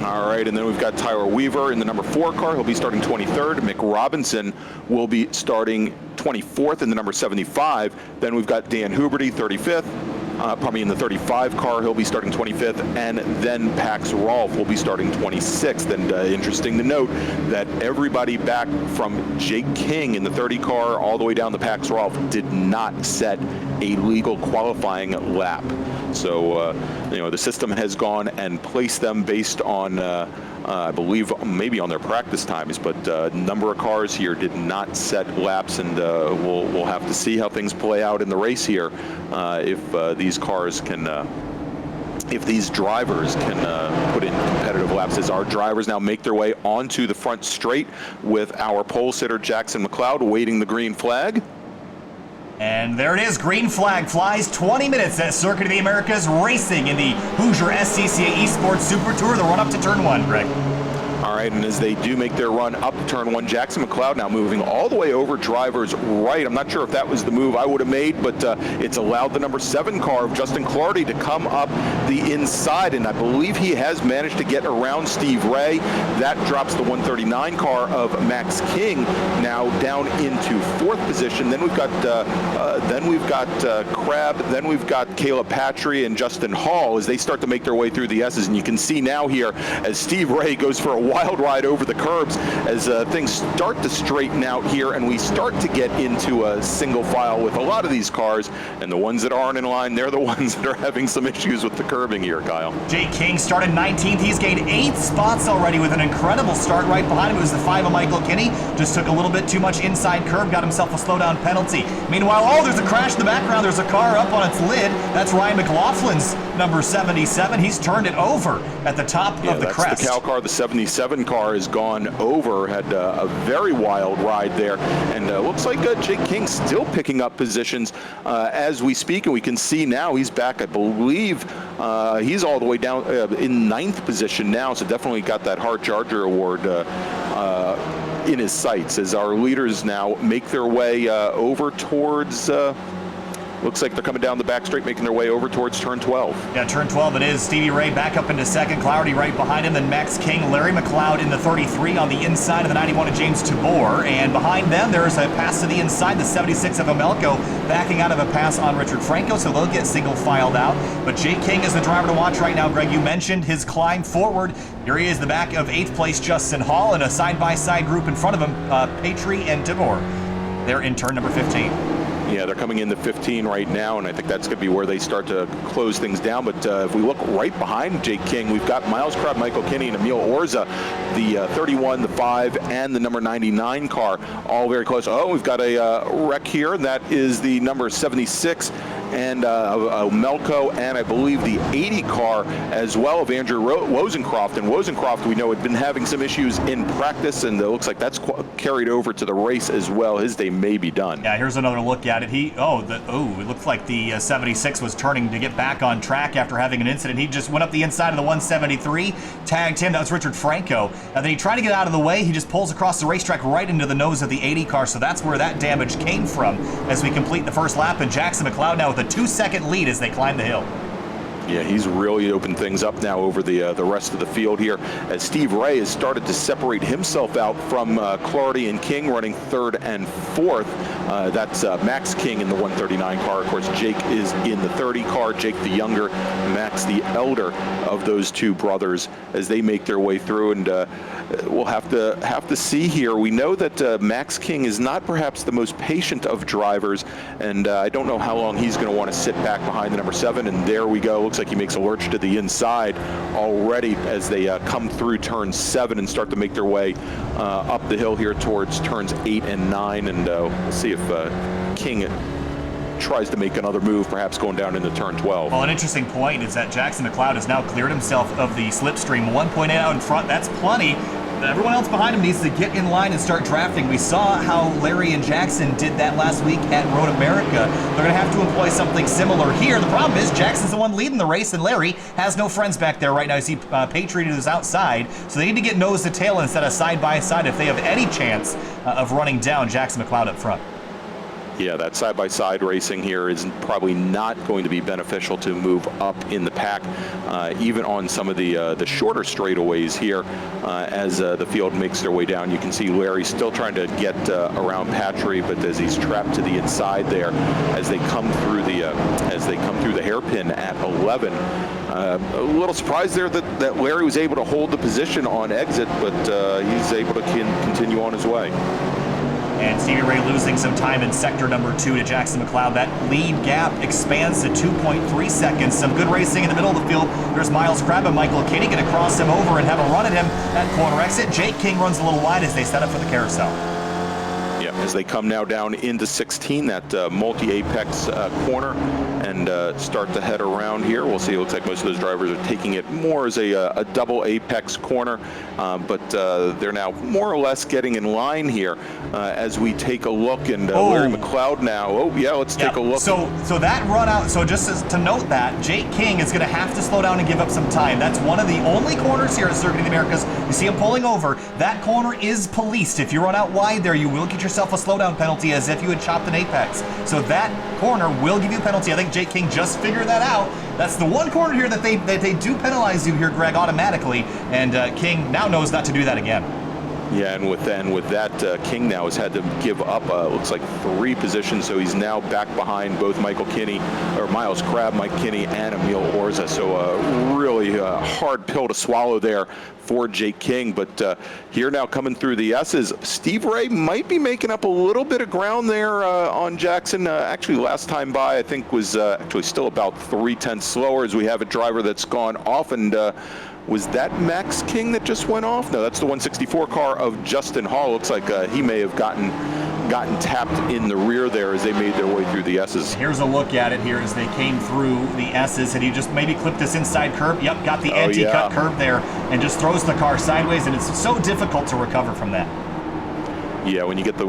All right, and then we've got Tyler Weaver in the number 4 car. He'll be starting 23rd. Mick Robinson will be starting 24th in the number 75. Then we've got Dan Huberty, 35th. Probably in the 35 car, he'll be starting 25th, and then Pax Rolfe will be starting 26th. And interesting to note that everybody back from Jake King in the 30 car all the way down to Pax Rolfe did not set a legal qualifying lap. So, the system has gone and placed them based on, I believe, maybe on their practice times, but number of cars here did not set laps, and we'll have to see how things play out in the race here if these cars can. If these drivers can put in competitive laps, as our drivers now make their way onto the front straight with our pole sitter Jackson McLeod waving the green flag. And there it is, green flag flies. 20 minutes at Circuit of the Americas, racing in the Hoosier SCCA eSports Super Tour, the run up to turn 1, Greg. All right, and as they do make their run up to turn 1, Jackson McLeod now moving all the way over driver's right. I'm not sure if that was the move I would have made, but it's allowed the number 7 car of Justin Clardy to come up the inside, and I believe he has managed to get around Steve Ray. That drops the 139 car of Max King now down into 4th position. Then we've got Crabb, then we've got Caleb Patry and Justin Hall as they start to make their way through the S's, and you can see now here as Steve Ray goes for a wild ride over the curbs as things start to straighten out here, and we start to get into a single file with a lot of these cars, and the ones that aren't in line, they're the ones that are having some issues with the curbing here, Kyle. Jake King started 19th. He's gained 8 spots already with an incredible start. Right behind him it was the 5 of Michael Kinney. Just took a little bit too much inside curb, got himself a slowdown penalty. Meanwhile, there's a crash in the background. There's a car up on its lid. That's Ryan McLaughlin's number 77. He's turned it over at the top of the crest. That's the Cal car, the 77. 7 car has gone over, had a very wild ride there, and looks like Jake King still picking up positions as we speak, and we can see now he's back, I believe, he's all the way down in 9th position now, so definitely got that Hard Charger Award in his sights as our leaders now make their way over towards looks like they're coming down the back straight, making their way over towards turn 12. Yeah, turn 12 it is. Stevie Ray back up into second. Cloudy right behind him. Then Max King, Larry McLeod in the 33 on the inside of the 91 of James Tabor. And behind them, there's a pass to the inside, the 76 of Amelko backing out of a pass on Richard Franco, so they'll get single filed out. But Jake King is the driver to watch right now. Greg, you mentioned his climb forward. Here he is, the back of 8th place Justin Hall, and a side-by-side group in front of him, Patry and Tabor. They're in turn number 15. Yeah, they're coming into 15 right now, and I think that's going to be where they start to close things down. But if we look right behind Jake King, we've got Miles Crabb, Michael Kinney, and Emil Orza, the 31, the 5, and the number 99 car, all very close. Oh, we've got a wreck here, and that is the number 76. And Melco, and I believe the 80 car as well of Andrew Wozencroft. And Wozencroft, we know, had been having some issues in practice, and it looks like that's carried over to the race as well. His day may be done. Yeah, here's another look at it. It looked like the 76 was turning to get back on track after having an incident. He just went up the inside of the 173, tagged him. That was Richard Franco. And then he tried to get out of the way. He just pulls across the racetrack right into the nose of the 80 car. So that's where that damage came from as we complete the first lap. And Jackson McLeod now with a 2-second lead as they climb the hill. Yeah, he's really opened things up now over the rest of the field here, as Steve Ray has started to separate himself out from Clardy and King running 3rd and 4th. That's Max King in the 139 car. Of course, Jake is in the 30 car. Jake the younger, Max the elder of those two brothers as they make their way through. And we'll have to see here. We know that Max King is not perhaps the most patient of drivers, and I don't know how long he's going to want to sit back behind the number 7. And there we go. Looks like he makes a lurch to the inside already as they come through turn 7 and start to make their way up the hill here towards turns 8 and 9. And we'll see if King tries to make another move, perhaps going down into turn 12. Well, an interesting point is that Jackson McLeod has now cleared himself of the slipstream. 1.8 out in front, that's plenty. Everyone else behind him needs to get in line and start drafting. We saw how Larry and Jackson did that last week at Road America. They're going to have to employ something similar here. The problem is Jackson's the one leading the race, and Larry has no friends back there right now. You see Patriot is outside, so they need to get nose to tail instead of side by side if they have any chance of running down Jackson McLeod up front. Yeah, that side-by-side racing here is probably not going to be beneficial to move up in the pack, even on some of the shorter straightaways here as the field makes their way down. You can see Larry still trying to get around Patry, but as he's trapped to the inside there, as they come through the hairpin at 11. A little surprised there that Larry was able to hold the position on exit, but he's able to continue on his way. And Stevie Ray losing some time in sector number 2 to Jackson McLeod. That lead gap expands to 2.3 seconds. Some good racing in the middle of the field. There's Miles Crabb and Michael Kinney going to cross him over and have a run at him at corner exit. Jake King runs a little wide as they set up for the carousel. Yeah, as they come now down into 16, that multi-apex corner, and start to head around here. We'll see. It looks like most of those drivers are taking it more as a double apex corner, but they're now more or less getting in line here as we take a look. And Larry McLeod now. Oh, yeah, let's take a look. So that run out, so just to note that, Jake King is going to have to slow down and give up some time. That's one of the only corners here at Circuit of the Americas. You see him pulling over. That corner is policed. If you run out wide there, you will get yourself a slowdown penalty as if you had chopped an apex. So that corner will give you a penalty. I think Jake King just figured that out. That's the one corner here that they do penalize you here, Greg, automatically. And King now knows not to do that again. Yeah, and with that, King now has had to give up, looks like 3 positions, so he's now back behind both Miles Crabb, Mike Kinney, and Emil Orza. So a really hard pill to swallow there for Jake King. But here now coming through the S's, Steve Ray might be making up a little bit of ground there on Jackson. Actually, last time by, I think, was actually still about 0.3 slower, as we have a driver that's gone off. And was that Max King that just went off? No, that's the 164 car of Justin Hall. Looks like he may have gotten gotten tapped in the rear there as they made their way through the S's. Here's a look at it here as they came through the S's, and he just maybe clipped this inside curb. Yep, got the anti-cut curb there, and just throws the car sideways, and it's so difficult to recover from that. Yeah, when you get the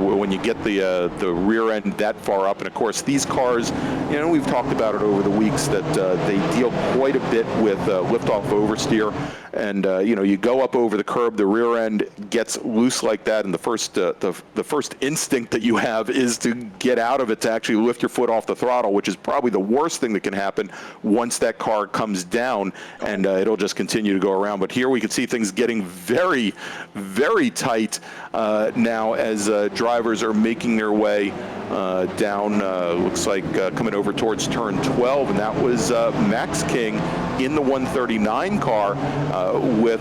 rear end that far up, and of course these cars, we've talked about it over the weeks that they deal quite a bit with lift-off oversteer, and you go up over the curb, the rear end gets loose like that, and the first instinct that you have is to get out of it, to actually lift your foot off the throttle, which is probably the worst thing that can happen once that car comes down, and it'll just continue to go around. But here we can see things getting very, very tight now as drivers are making their way down, looks like coming over towards turn 12, and that was Max King in the 139 car with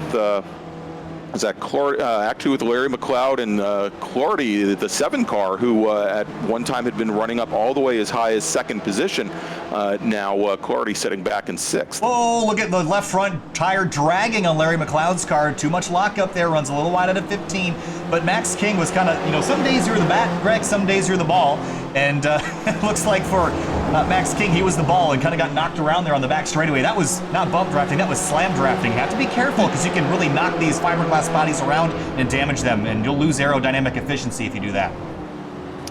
actually with Larry McLeod and Clardy, the 7 car, who at one time had been running up all the way as high as second position. Now Clardy sitting back in 6th. Oh, look at the left front tire dragging on Larry McLeod's car. Too much lockup there, runs a little wide out of 15. But Max King was kind of, some days you're the bat, Greg, some days you're the ball. And it looks like for Max King, he was the ball and kind of got knocked around there on the back straightaway. That was not bump drafting, that was slam drafting. You have to be careful because you can really knock these fiberglass bodies around and damage them, and you'll lose aerodynamic efficiency if you do that.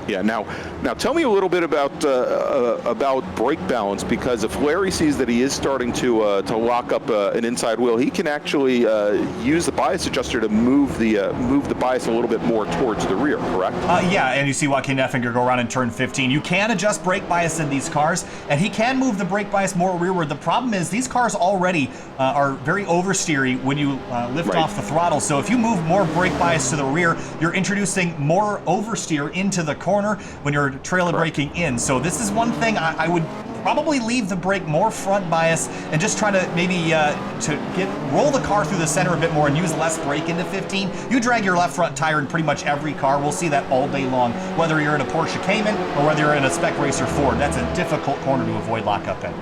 Yeah. Now tell me a little bit about brake balance, because if Larry sees that he is starting to lock up an inside wheel, he can actually use the bias adjuster to move the bias a little bit more towards the rear. Correct? Yeah. And you see Joaquin Effinger go around in turn 15. You can adjust brake bias in these cars, and he can move the brake bias more rearward. The problem is these cars already are very oversteery when you lift off the throttle. So if you move more brake bias to the rear, you're introducing more oversteer into the corner when you're trailer braking in. So this is one thing I would probably leave the brake more front bias and just try to maybe roll the car through the center a bit more and use less brake into 15. You drag your left front tire in pretty much every car. We'll see that all day long, whether you're in a Porsche Cayman or whether you're in a Spec Racer Ford. That's a difficult corner to avoid lockup in.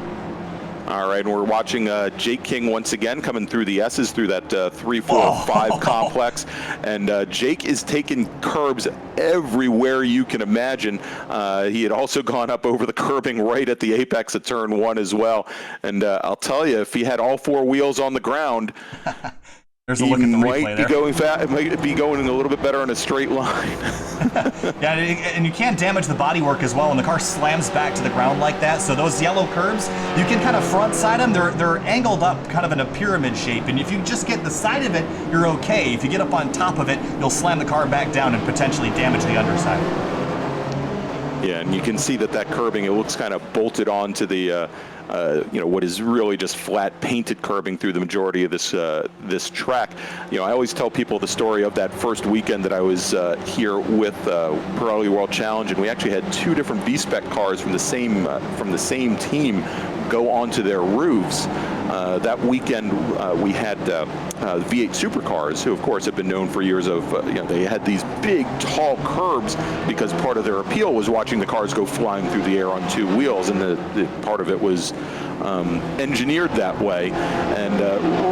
All right, and we're watching Jake King once again coming through the S's through that 3, 4, 5 complex, and Jake is taking curbs everywhere you can imagine. He had also gone up over the curbing right at the apex of turn 1 as well, and I'll tell you, if he had all 4 wheels on the ground, there's a look at the replay there. It might be going a little bit better in a straight line. Yeah, and you can't damage the bodywork as well when the car slams back to the ground like that. So those yellow curbs, you can kind of front side them. They're angled up kind of in a pyramid shape. And if you just get the side of it, you're okay. If you get up on top of it, you'll slam the car back down and potentially damage the underside. Yeah, and you can see that curbing, it looks kind of bolted onto the what is really just flat painted curbing through the majority of this track. I always tell people the story of that first weekend that I was here with Pirelli World Challenge, and we actually had 2 different V-Spec cars from the same team go onto their roofs. That weekend we had V8 supercars, who of course have been known for years of, they had these big tall curbs because part of their appeal was watching the cars go flying through the air on 2 wheels, and the part of it was engineered that way, and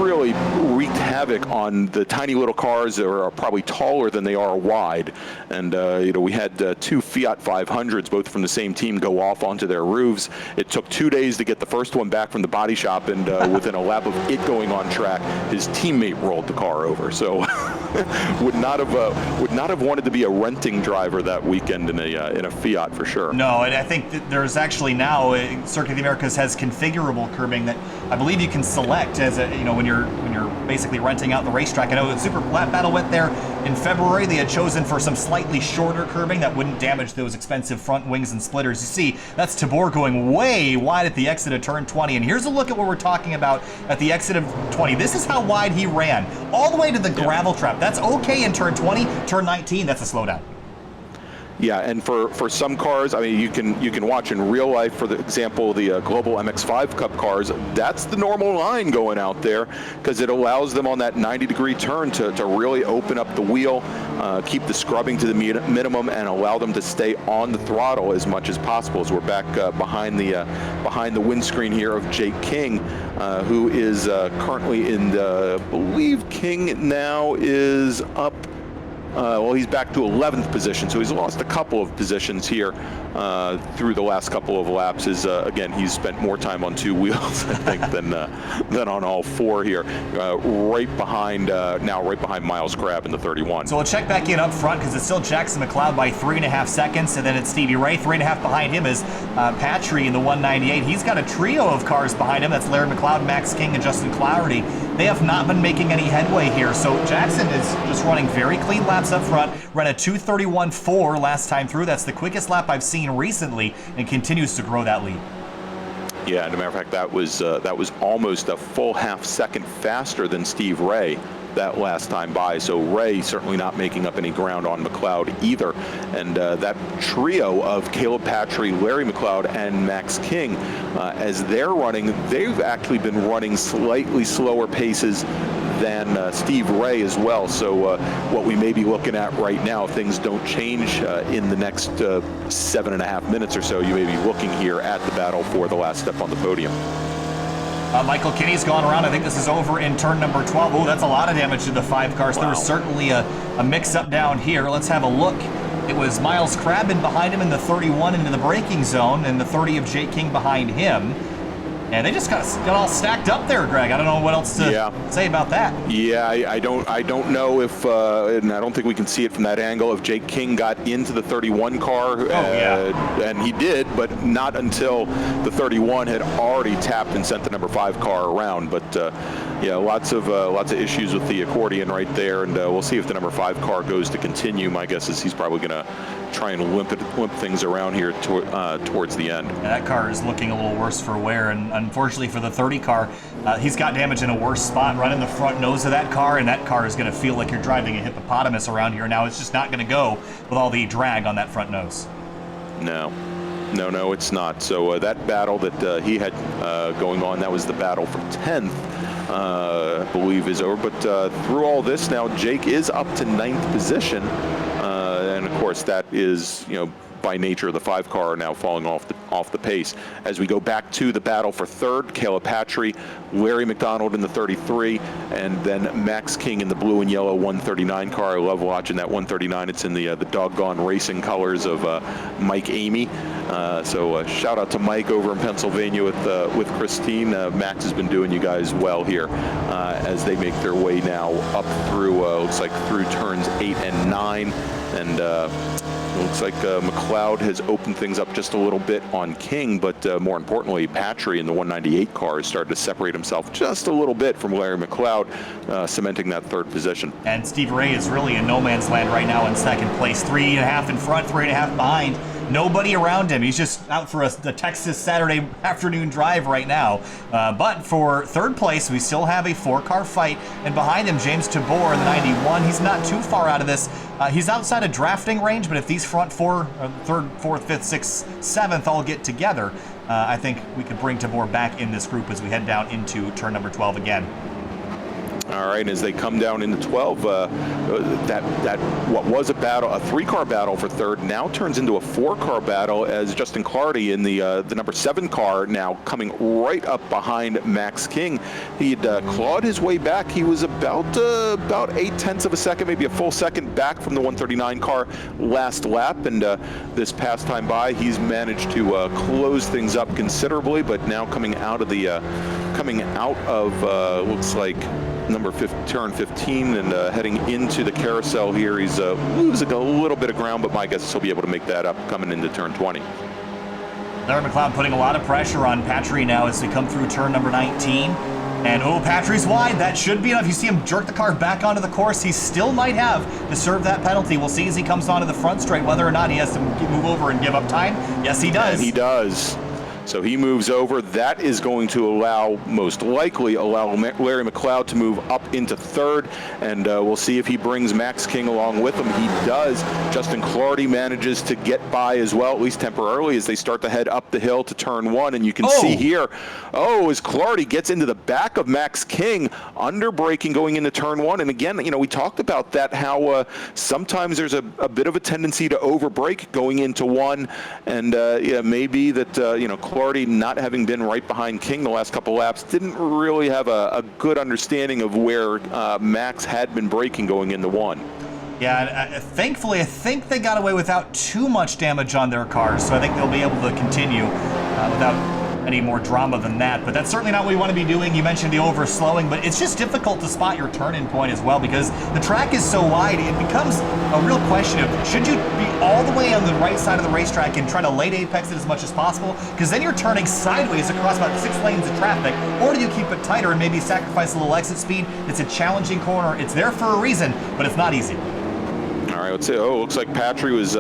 really wreaked havoc on the tiny little cars that are probably taller than they are wide. And we had 2 Fiat 500s, both from the same team, go off onto their roofs. It took 2 days to get the first one back from the body shop, and within a lap of it going on track, his teammate rolled the car over. So would not have wanted to be a renting driver that weekend in a Fiat for sure. No, and I think that there's actually now Circuit of the Americas has configurable curbing that I believe you can select as when you're basically renting out the racetrack. I know at Super Battle Wet there in February, they had chosen for some slightly shorter curbing that wouldn't damage those expensive front wings and splitters. You see, that's Tabor going way wide at the exit of turn 20. And here's a look at what we're talking about at the exit of 20. This is how wide he ran, all the way to the gravel trap. That's okay in turn 20. Turn 19, that's a slowdown. Yeah, and for some cars, I mean, you can watch in real life, for the example, the Global MX-5 Cup cars, that's the normal line going out there, because it allows them on that 90-degree turn to really open up the wheel, keep the scrubbing to the minimum, and allow them to stay on the throttle as much as possible. As we're back behind the windscreen here of Jake King, who is currently in the, I believe King now is up well, he's back to 11th position, so he's lost a couple of positions here through the last couple of laps. Again, he's spent more time on two wheels, I think, than on all four here. Right behind Miles Crabb in the 31. So we'll check back in up front because it's still Jackson McLeod by 3.5 seconds, and then it's Stevie Ray. 3.5 behind him is Patry in the 198. He's got a trio of cars behind him. That's Larry McLeod, Max King, and Justin Clougherty. They have not been making any headway here, so Jackson is just running very clean laps up front. Ran a 2:31.4 last time through. That's the quickest lap I've seen recently, and continues to grow that lead. Yeah, and as a matter of fact, that was almost a full half second faster than Steve Ray that last time by. So Ray certainly not making up any ground on McLeod either. And that trio of Caleb Patry, Larry McLeod, and Max King, as they're running, they've actually been running slightly slower paces than Steve Ray as well. So what we may be looking at right now, if things don't change in the next 7.5 minutes or so, you may be looking here at the battle for the last step on the podium. Michael Kinney's gone around. I think this is over in turn number 12. Oh, that's a lot of damage to the 5 cars. Wow. There was certainly a mix-up down here. Let's have a look. It was Miles Crabb in behind him in the 31 into the braking zone, and the 30 of Jake King behind him. And they just got all stacked up there, Greg. I don't know what else to say about that. Yeah, I don't know if, and I don't think we can see it from that angle, if Jake King got into the 31 car. And he did, but not until the 31 had already tapped and sent the number 5 car around. But yeah, lots of issues with the accordion right there, and we'll see if the number 5 car goes to continue. My guess is he's probably going to try and limp things around here towards the end. Yeah, that car is looking a little worse for wear, and unfortunately for the 30 car, he's got damage in a worse spot right in the front nose of that car, and that car is going to feel like you're driving a hippopotamus around here. Now it's just not going to go with all the drag on that front nose. No, it's not. So that battle that he had going on, that was the battle for 10th, I believe, is over. But through all this now, Jake is up to 9th position. And of course, that is, by nature of the 5 car now falling off the pace. As we go back to the battle for 3rd, Caleb Patry, Larry McDonald in the 33, and then Max King in the blue and yellow 139 car. I love watching that 139. It's in the doggone racing colors of Mike Amy. So shout out to Mike over in Pennsylvania with Christine. Max has been doing you guys well here as they make their way now up through, looks like through turns 8 and 9. And looks like McLeod has opened things up just a little bit on King, but more importantly, Patry in the 198 car has started to separate himself just a little bit from Larry McLeod, cementing that 3rd position. And Steve Ray is really in no man's land right now in 2nd place. 3.5 in front, 3.5 behind. Nobody around him. He's just out for the Texas Saturday afternoon drive right now. But for 3rd place, we still have a 4-car fight. And behind him, James Tabor in the 91. He's not too far out of this. He's outside of drafting range, but if these front 4, 3rd, 4th, 5th, 6th, 7th all get together, I think we could bring Tabor back in this group as we head down into turn number 12 again. All right, as they come down into 12, that what was a battle, a 3-car battle for 3rd, now turns into a 4-car battle as Justin Clougherty in the number 7 car now coming right up behind Max King. He had clawed his way back. He was about 0.8 of a second, maybe a full second back from the 139 car last lap, and this past time by, he's managed to close things up considerably. But now coming out of looks like turn 15 and heading into the carousel here, he's losing a little bit of ground, but my guess is he'll be able to make that up coming into turn 20. Larry McLeod putting a lot of pressure on Patry now as they come through turn number 19. And Patry's wide. That should be enough. You see him jerk the car back onto the course. He still might have to serve that penalty. We'll see as he comes onto the front straight whether or not he has to move over and give up time. Yes, he does. And he does. So he moves over. That is going to most likely allow Larry McLeod to move up into 3rd, and we'll see if he brings Max King along with him. He does. Justin Clougherty manages to get by as well, at least temporarily, as they start to head up the hill to turn 1, and you can see here, as Clougherty gets into the back of Max King, under braking going into turn 1, and again, we talked about that, how sometimes there's a bit of a tendency to over brake going into 1, and maybe that, Clougherty, not having been right behind King the last couple laps, didn't really have a good understanding of where Max had been braking going into 1. Yeah, and, thankfully, I think they got away without too much damage on their cars, so I think they'll be able to continue without any more drama than that. But that's certainly not what we want to be doing. You mentioned the overslowing, but it's just difficult to spot your turn-in point as well because the track is so wide. It becomes a real question of should you be all the way on the right side of the racetrack and try to late apex it as much as possible, because then you're turning sideways across about 6 lanes of traffic, or do you keep it tighter and maybe sacrifice a little exit speed? It's a challenging corner. It's there for a reason, but it's not easy. All right, let's see. Oh, looks like Patry was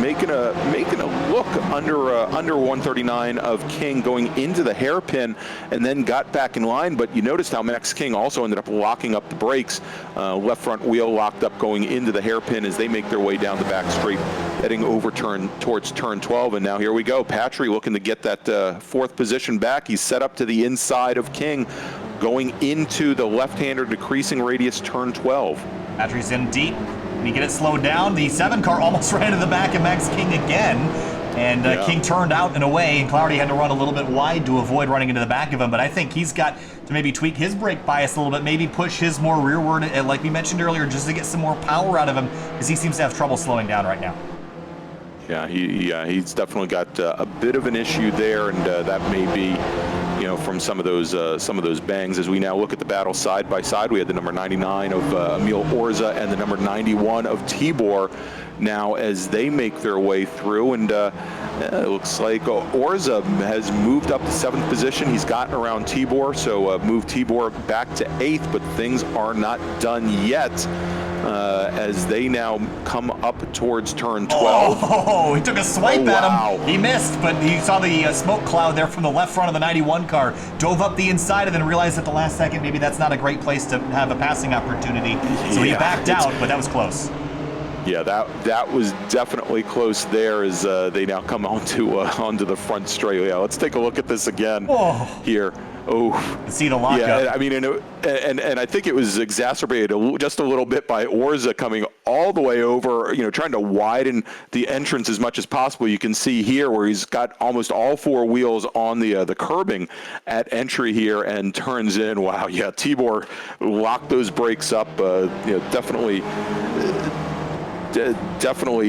making a look under 139 of King going into the hairpin, and then got back in line. But you noticed how Max King also ended up locking up the brakes. Left front wheel locked up going into the hairpin as they make their way down the back straight, heading towards turn 12. And now here we go. Patry looking to get that fourth position back. He's set up to the inside of King, going into the left-hander decreasing radius turn 12. Patry's in deep. He get it slowed down. The 7 car almost ran into the back of Max King again, and King turned out and away, and Cloudy had to run a little bit wide to avoid running into the back of him. But I think he's got to maybe tweak his brake bias a little bit, maybe push his more rearward, like we mentioned earlier, just to get some more power out of him, because he seems to have trouble slowing down right now. Yeah, he's definitely got a bit of an issue there, and that may be, from some of those bangs. As we now look at the battle side by side, we had the number 99 of Emil Orza and the number 91 of Tibor now as they make their way through, and it looks like Orza has moved up to 7th position. He's gotten around Tibor, so moved Tibor back to 8th, but things are not done yet. As they now come up towards turn 12. Oh, he took a swipe at him. He missed, but you saw the smoke cloud there from the left front of the 91 car. Dove up the inside and then realized at the last second maybe that's not a great place to have a passing opportunity. So he backed out, but that was close. Yeah, that was definitely close there as they now come onto the front straight. Yeah, let's take a look at this again here. Oh, see the lockup. Yeah, I mean, and I think it was exacerbated just a little bit by Orza coming all the way over, trying to widen the entrance as much as possible. You can see here where he's got almost all 4 wheels on the curbing at entry here and turns in. Wow, yeah, Tibor locked those brakes up. Definitely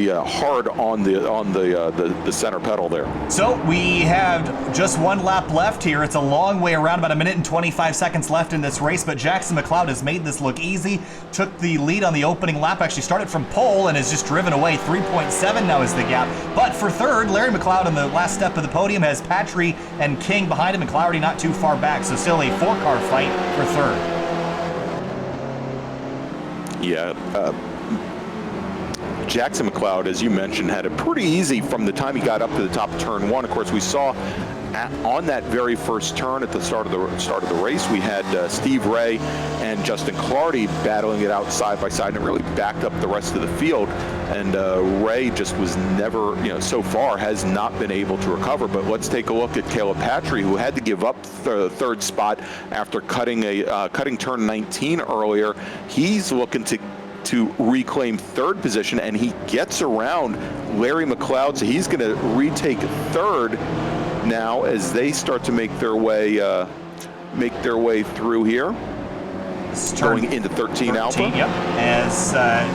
hard on the center pedal there. So we have just 1 lap left here. It's a long way around, about 1 minute and 25 seconds left in this race, but Jackson McLeod has made this look easy. Took the lead on the opening lap, actually started from pole and has just driven away. 3.7 now is the gap. But for third, Larry McLeod on the last step of the podium has Patry and King behind him, and Cloudy not too far back, so still a 4-car fight for third. Yeah, Jackson McLeod, as you mentioned, had it pretty easy from the time he got up to the top of turn 1. Of course, we saw on that very first turn at the start of the race, we had Steve Ray and Justin Clardy battling it out side by side, and it really backed up the rest of the field. And Ray just was never, so far has not been able to recover. But let's take a look at Caleb Patry, who had to give up the 3rd spot after cutting turn 19 earlier. He's looking to reclaim 3rd position, and he gets around Larry McLeod, so he's going to retake 3rd now as they start to make their way through here. Going into 13 Alpha. Yep. As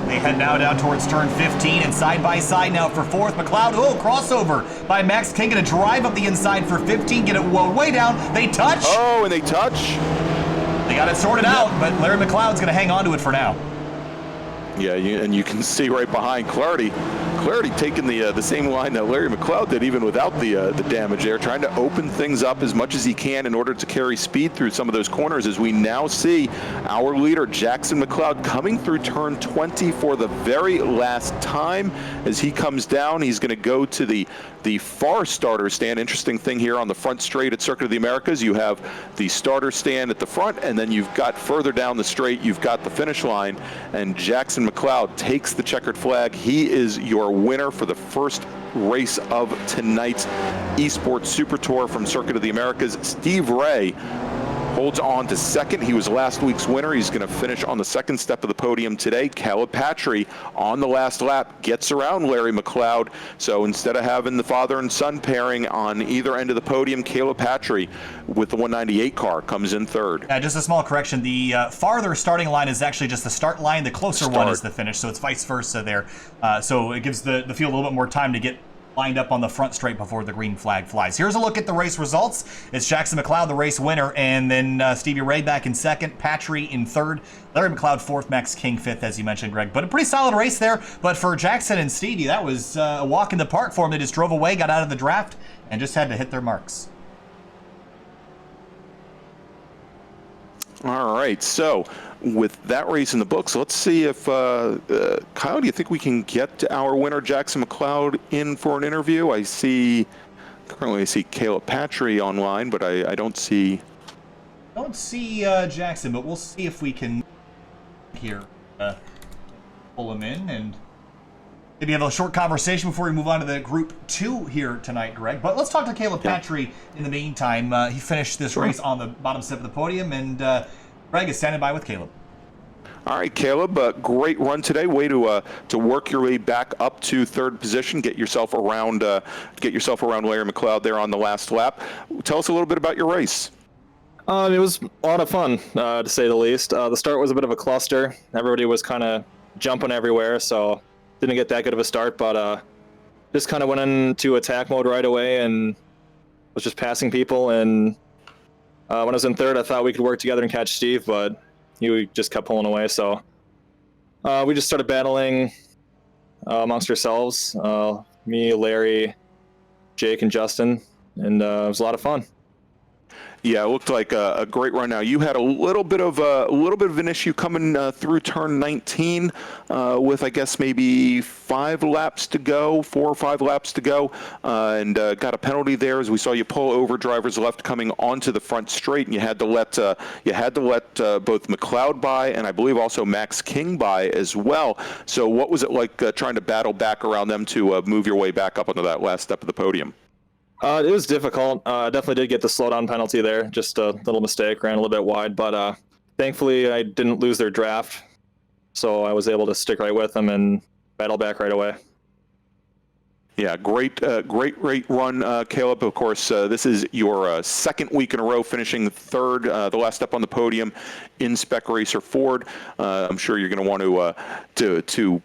they head now down towards turn 15, and side by side now for 4th. McLeod, crossover by Max King, going to drive up the inside for 15, get it way down. They touch. Oh, and they touch. They got it sorted out, but Larry McLeod's going to hang on to it for now. Yeah, and you can see right behind Clardy taking the same line that Larry McLeod did, even without the damage there, trying to open things up as much as he can in order to carry speed through some of those corners, as we now see our leader, Jackson McLeod, coming through turn 20 for the very last time. As he comes down, he's going to go to the far starter stand. Interesting thing here on the front straight at Circuit of the Americas, you have the starter stand at the front, and then you've got further down the straight, you've got the finish line, and Jackson McLeod takes the checkered flag. He is your winner for the first race of tonight's eSports Super Tour from Circuit of the Americas. Steve Ray holds on to second. He was last week's winner. He's going to finish on the second step of the podium today. Caleb Patry on the last lap gets around Larry McLeod. So instead of having the father and son pairing on either end of the podium, Caleb Patry with the 198 car comes in third. Yeah, just a small correction. The farther starting line is actually just the start line. The closer one is the finish, so it's vice versa there. So it gives the field a little bit more time to get lined up on the front straight before the green flag flies. Here's a look at the race results. It's Jackson McLeod, the race winner, and then Stevie Ray back in second, Patry in third, Larry McLeod fourth, Max King fifth, as you mentioned, Greg. But a pretty solid race there. But for Jackson and Stevie, that was a walk in the park for them. They just drove away, got out of the draft, and just had to hit their marks. All right, so with that race in the books, let's see if, Kyle, do you think we can get our winner, Jackson McLeod, in for an interview? Currently I see Caleb Patry online, but I don't see... Jackson, but we'll see if we can here pull him in and maybe have a short conversation before we move on to the Group 2 here tonight, Greg. But let's talk to Caleb Patry in the meantime. He finished this race on the bottom step of the podium, and Greg is standing by with Caleb. All right, Caleb, great run today. Way to work your way back up to third position, get yourself around Larry McLeod there on the last lap. Tell us a little bit about your race. It was a lot of fun, to say the least. The start was a bit of a cluster. Everybody was kind of jumping everywhere, so didn't get that good of a start, but just kind of went into attack mode right away and was just passing people. And when I was in third, I thought we could work together and catch Steve, but he just kept pulling away. So we just started battling amongst ourselves, me, Larry, Jake, and Justin, and it was a lot of fun. Yeah, it looked like a great run. Now you had a little bit of an issue coming through turn 19 with, I guess, maybe 4 or 5 laps to go, and got a penalty there as we saw you pull over drivers left coming onto the front straight, and you had to let both McLeod by and I believe also Max King by as well. So what was it like trying to battle back around them to move your way back up onto that last step of the podium? It was difficult. I definitely did get the slowdown penalty there. Just a little mistake, ran a little bit wide, but thankfully I didn't lose their draft, so I was able to stick right with them and battle back right away. Yeah, great run, Caleb. Of course, this is your second week in a row finishing third, the last step on the podium in Spec Racer Ford. I'm sure you're going to want to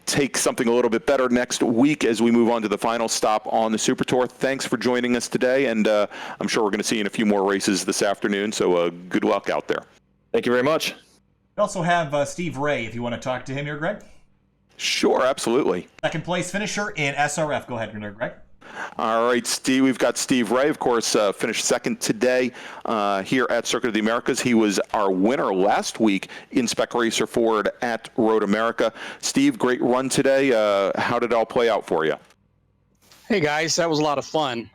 take something a little bit better next week as we move on to the final stop on the Super Tour. Thanks for joining us today, and I'm sure we're going to see you in a few more races this afternoon, so good luck out there. Thank you very much. We also have Steve Ray, if you want to talk to him here, Greg. Sure, absolutely. Second place finisher in SRF. Go ahead, Greg. All right, Steve. We've got Steve Ray, of course, finished second today here at Circuit of the Americas. He was our winner last week in Spec Racer Ford at Road America. Steve, great run today. How did it all play out for you? Hey guys, that was a lot of fun.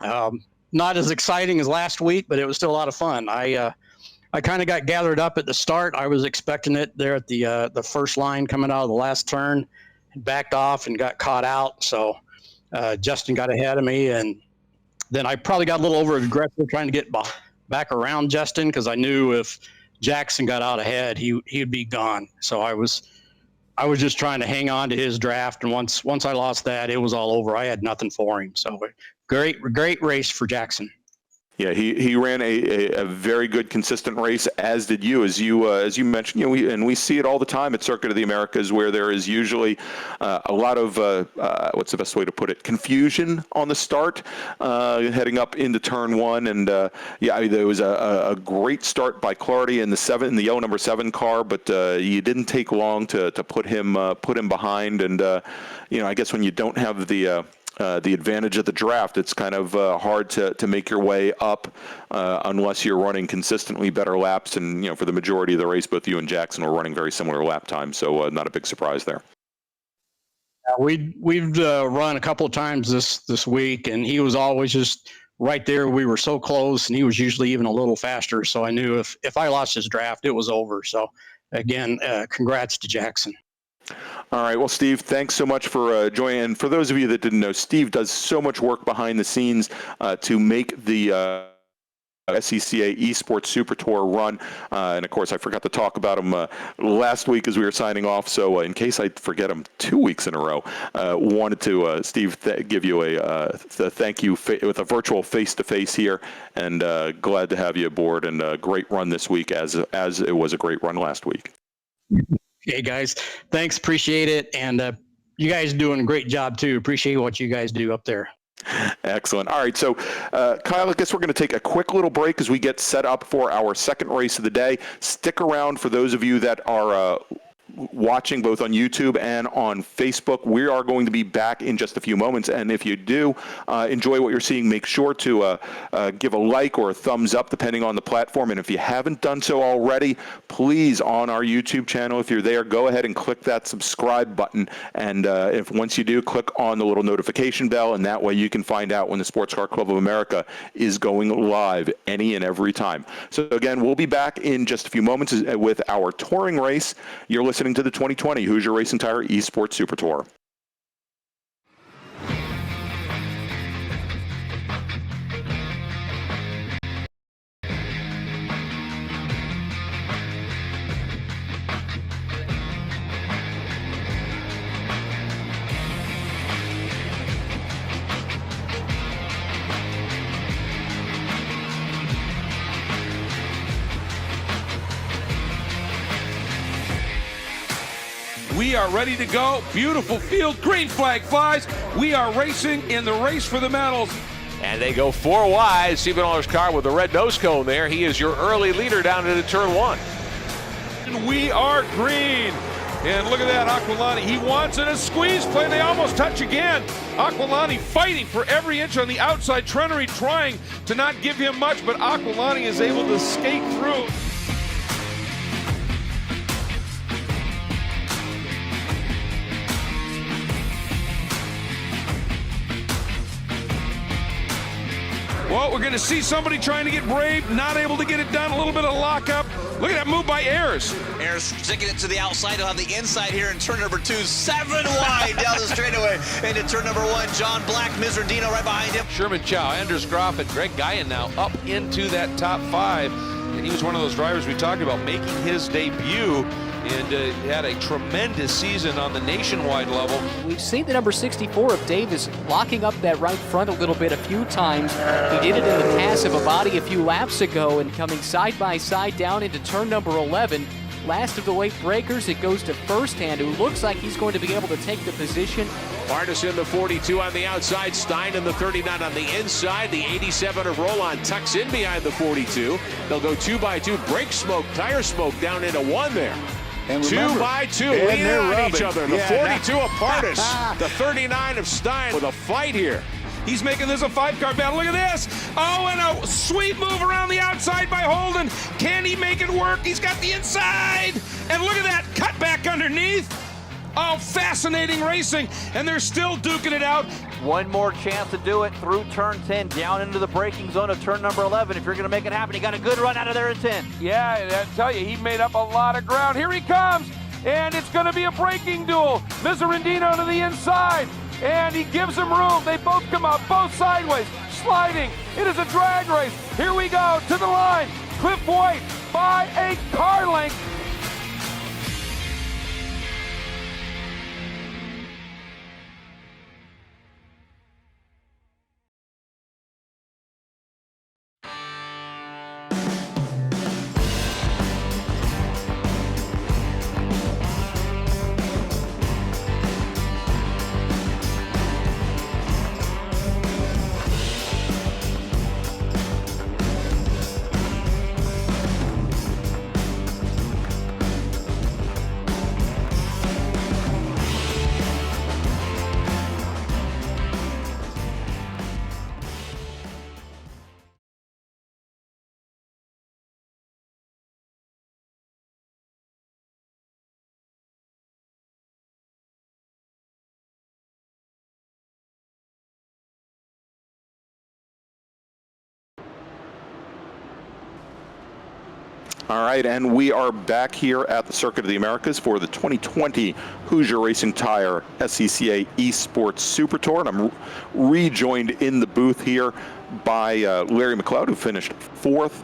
Not as exciting as last week, but it was still a lot of fun. I kind of got gathered up at the start. I was expecting it there at the first line coming out of the last turn, backed off and got caught out. So Justin got ahead of me, and then I probably got a little over aggressive trying to get back around Justin because I knew if Jackson got out ahead, he'd be gone. So I was just trying to hang on to his draft, and once I lost that, it was all over. I had nothing for him. So great race for Jackson. Yeah, he ran a very good, consistent race, as did you. As you mentioned, we see it all the time at Circuit of the Americas, where there is usually a lot of what's the best way to put it? Confusion on the start, heading up into turn 1, and there was a great start by Clardy in the yellow number 7 car, but you didn't take long to put him behind, and I guess when you don't have the advantage of the draft, it's kind of hard to make your way up unless you're running consistently better laps. And for the majority of the race, both you and Jackson were running very similar lap times, so not a big surprise there. We've run a couple of times this week, and he was always just right there. We were so close, and he was usually even a little faster. So I knew if I lost his draft, it was over. So again, congrats to Jackson. All right. Well, Steve, thanks so much for joining. And for those of you that didn't know, Steve does so much work behind the scenes to make the SCCA eSports Super Tour run. And of course, I forgot to talk about them last week as we were signing off. So in case I forget them 2 weeks in a row, wanted to, Steve, give you a thank you with a virtual face-to-face here. And glad to have you aboard, and a great run this week as it was a great run last week. Hey, guys. Thanks. Appreciate it. And you guys doing a great job, too. Appreciate what you guys do up there. Excellent. All right, so Kyle, I guess we're going to take a quick little break as we get set up for our second race of the day. Stick around for those of you that are watching both on YouTube and on Facebook. We are going to be back in just a few moments, and if you do enjoy what you're seeing, make sure to give a like or a thumbs up depending on the platform. And if you haven't done so already, please, on our YouTube channel, if you're there, go ahead and click that subscribe button, and if once you do, click on the little notification bell, and that way you can find out when the Sports Car Club of America is going live any and every time. So again, we'll be back in just a few moments with our touring race. You're listening to the 2020 Hoosier Racing Tire eSports Super Tour. We are ready to go. Beautiful field. Green flag flies. We are racing in the race for the medals. And they go 4 wide. Stephen Aller's car with the red nose cone there. He is your early leader down into turn 1. And we are green. And look at that, Aquilani. He wants it, a squeeze play. They almost touch again. Aquilani fighting for every inch on the outside. Trenery trying to not give him much, but Aquilani is able to skate through. Well, we're going to see somebody trying to get brave, not able to get it done. A little bit of lockup. Look at that move by Ayers. Ayers sticking it to the outside. He'll have the inside here in turn number 2. 7 wide down the straightaway into turn number 1. John Black, Mizrandino right behind him. Sherman Chow, Anders Groff, and Greg Guyan now up into that top 5. And he was one of those drivers we talked about making his debut, and had a tremendous season on the nationwide level. We've seen the number 64 of Davis locking up that right front a little bit a few times. He did it in the pass of a body a few laps ago, and coming side by side down into turn number 11. Last of the late breakers, it goes to First Hand, who looks like he's going to be able to take the position. Barnes in the 42 on the outside, Stein in the 39 on the inside. The 87 of Roland tucks in behind the 42. They'll go 2 by 2, brake smoke, tire smoke down into 1 there. And 2 by 2, leaning on each other. The 42 of Partis, the 39 of Stein with a fight here. He's making this a 5-car battle. Look at this. Oh, and a sweet move around the outside by Holden. Can he make it work? He's got the inside. And look at that cut back underneath. Oh, fascinating racing. And they're still duking it out. One more chance to do it through turn 10, down into the braking zone of turn number 11. If you're going to make it happen, you got a good run out of there at 10. Yeah, and I tell you, he made up a lot of ground. Here he comes, and it's going to be a braking duel. Mizrandino to the inside, and he gives him room. They both come out, both sideways, sliding. It is a drag race. Here we go, to the line. Cliff White by a car length. All right, and we are back here at the Circuit of the Americas for the 2020 Hoosier Racing Tire SCCA eSports Super Tour, and I'm rejoined in the booth here by Larry McLeod, who finished 4th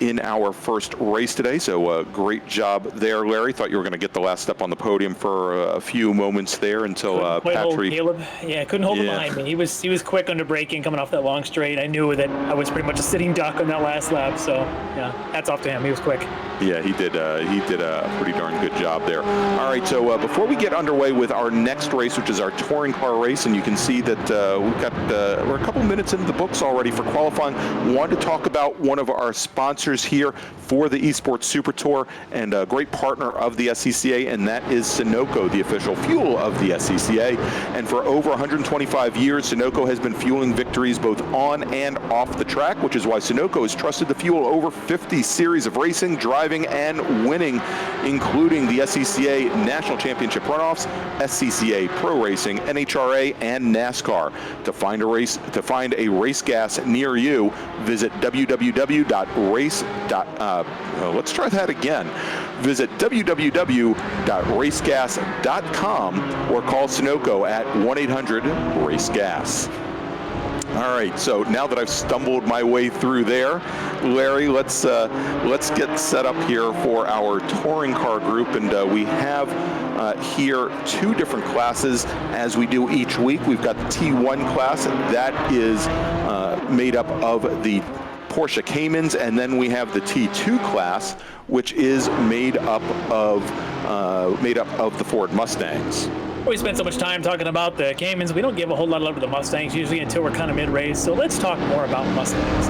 in our first race today. So great job there, Larry. Thought you were going to get the last step on the podium for a few moments there until Patrick. Yeah, couldn't hold him behind me. He was quick under braking coming off that long straight. I knew that I was pretty much a sitting duck on that last lap. So yeah, hats off to him. He was quick. Yeah, he did a pretty darn good job there. All right, so before we get underway with our next race, which is our touring car race, and you can see that we're a couple minutes into the books already for qualifying. Wanted to talk about one of our sponsors here for the eSports Super Tour and a great partner of the SCCA, and that is Sunoco, the official fuel of the SCCA. And for over 125 years, Sunoco has been fueling victories both on and off the track, which is why Sunoco has trusted the fuel over 50 series of racing, driving, and winning, including the SCCA National Championship runoffs, SCCA Pro Racing, NHRA, and NASCAR. To find a race gas near you, visit let's try that again. Visit www.racegas.com or call Sunoco at 1-800-RACE-GAS. All right, so now that I've stumbled my way through there, Larry, let's get set up here for our touring car group, and we have here 2 different classes as we do each week. We've got the T1 class that is made up of the Porsche Caymans, and then we have the T2 class, which is made up of the Ford Mustangs. We spent so much time talking about the Caymans. We don't give a whole lot of love to the Mustangs usually until we're kind of mid-race. So let's talk more about Mustangs.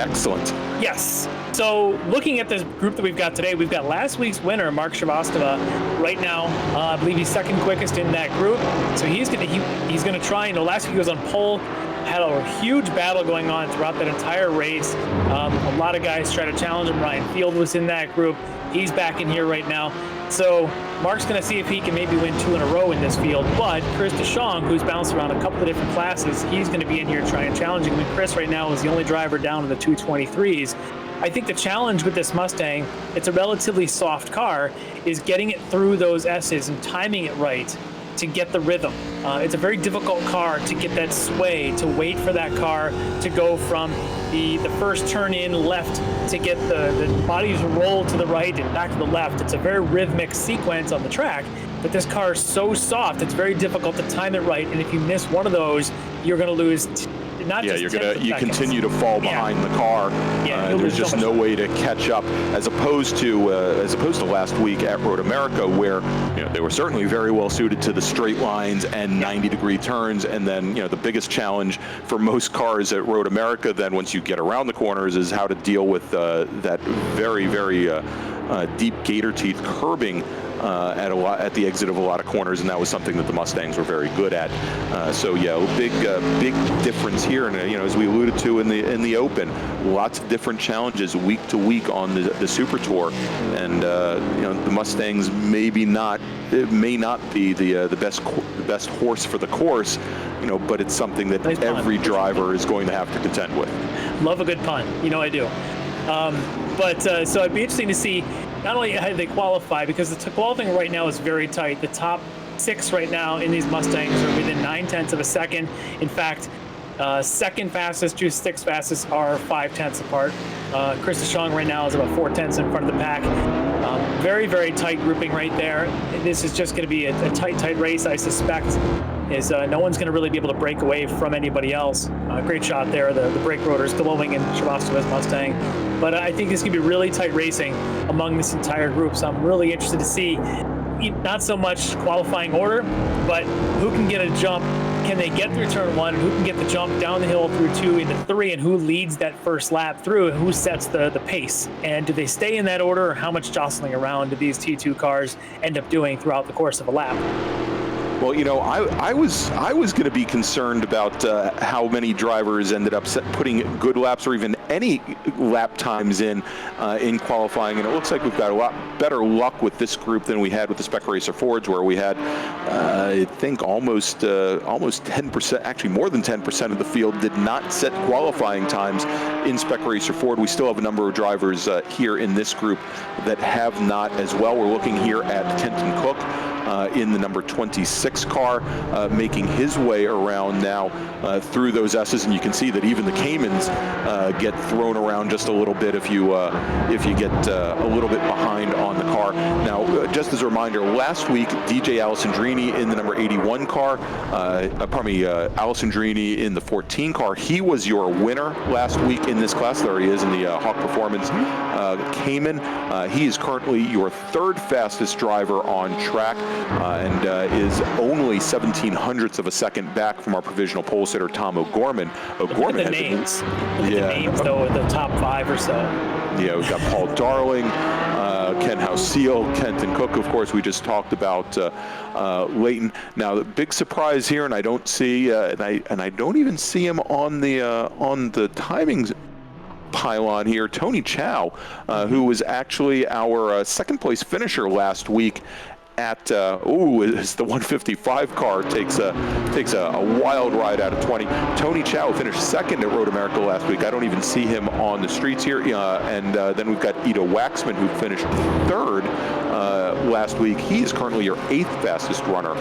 Excellent. Yes. So looking at this group that we've got today, we've got last week's winner, Mark Shrivastava. Right now, I believe he's second quickest in that group. So he's gonna try. Last week he was on pole. Had a huge battle going on throughout that entire race. A lot of guys try to challenge him. Ryan Field was in that group. He's back in here right now. So Mark's going to see if he can maybe win 2 in a row in this field. But Chris DeShong, who's bounced around a couple of different classes, he's going to be in here trying challenging him. And Chris right now is the only driver down in the 223s. I think the challenge with this Mustang, it's a relatively soft car, is getting it through those S's and timing it right to get the rhythm. It's a very difficult car to get that sway, to wait for that car to go from the first turn in left to get the bodies roll to the right and back to the left. It's a very rhythmic sequence on the track, but this car is so soft, it's very difficult to time it right. And if you miss one of those, you're going to lose you continue to fall behind the car. There's just no way to catch up, as opposed to last week at Road America, where they were certainly very well suited to the straight lines and 90-degree turns. And then the biggest challenge for most cars at Road America then once you get around the corners is how to deal with that very, very deep gator teeth curbing at the exit of a lot of corners, and that was something that the Mustangs were very good at. So yeah, big difference here, and as we alluded to in the Open, lots of different challenges week to week on the Super Tour, and the Mustangs may not be the best horse for the course, but it's something that every driver is going to have to contend with. Love a good pun, I do. So it'd be interesting to see not only how they qualify, because the qualifying right now is very tight. The top 6 right now in these Mustangs are within 0.9 of a second. In fact, second fastest to 6th fastest are 0.5 apart. Chris DeShong right now is about 0.4 in front of the pack. Very, very tight grouping right there. This is just going to be a tight race, I suspect. No one's going to really be able to break away from anybody else. Great shot there, the brake rotors glowing in Shrivastava's Mustang. But I think this could be really tight racing among this entire group. So I'm really interested to see, not so much qualifying order, but who can get a jump. Can they get through turn 1? Who can get the jump down the hill through 2 into 3? And who leads that first lap through? And who sets the pace? And do they stay in that order? Or how much jostling around do these T2 cars end up doing throughout the course of a lap? Well, I was going to be concerned about how many drivers ended up putting good laps or even any lap times in qualifying, and it looks like we've got a lot better luck with this group than we had with the Spec Racer Fords, where we had, I think, almost 10%, actually more than 10% of the field did not set qualifying times in Spec Racer Ford. We still have a number of drivers here in this group that have not as well. We're looking here at Kenton Cook, in the number 26 car, making his way around now through those S's, and you can see that even the Caymans get thrown around just a little bit if you get a little bit behind on the car. Now, just as a reminder, last week DJ Alessandrini in the number 81 car, Alessandrini in the 14 car, he was your winner last week in this class. There he is in the Hawk Performance Cayman. He is currently your third fastest driver on track and is only 0.17 of a second back from our provisional pole sitter Tom O'Gorman. Look at the names. Look at the names, though, of the top 5 or so. Yeah, we've got Paul Darling, Ken Houseel, Kenton Cook, of course, we just talked about Leighton. Now, the big surprise here, and I don't see, and I don't even see him on the timings pylon here, Tony Chow, who was actually our second place finisher last week at as the 155 car takes a wild ride out of 20. Tony Chow finished second at Road America last week. I don't even see him on the streets here. And then we've got Ido Waxman, who finished third last week. He is currently your 8th fastest runner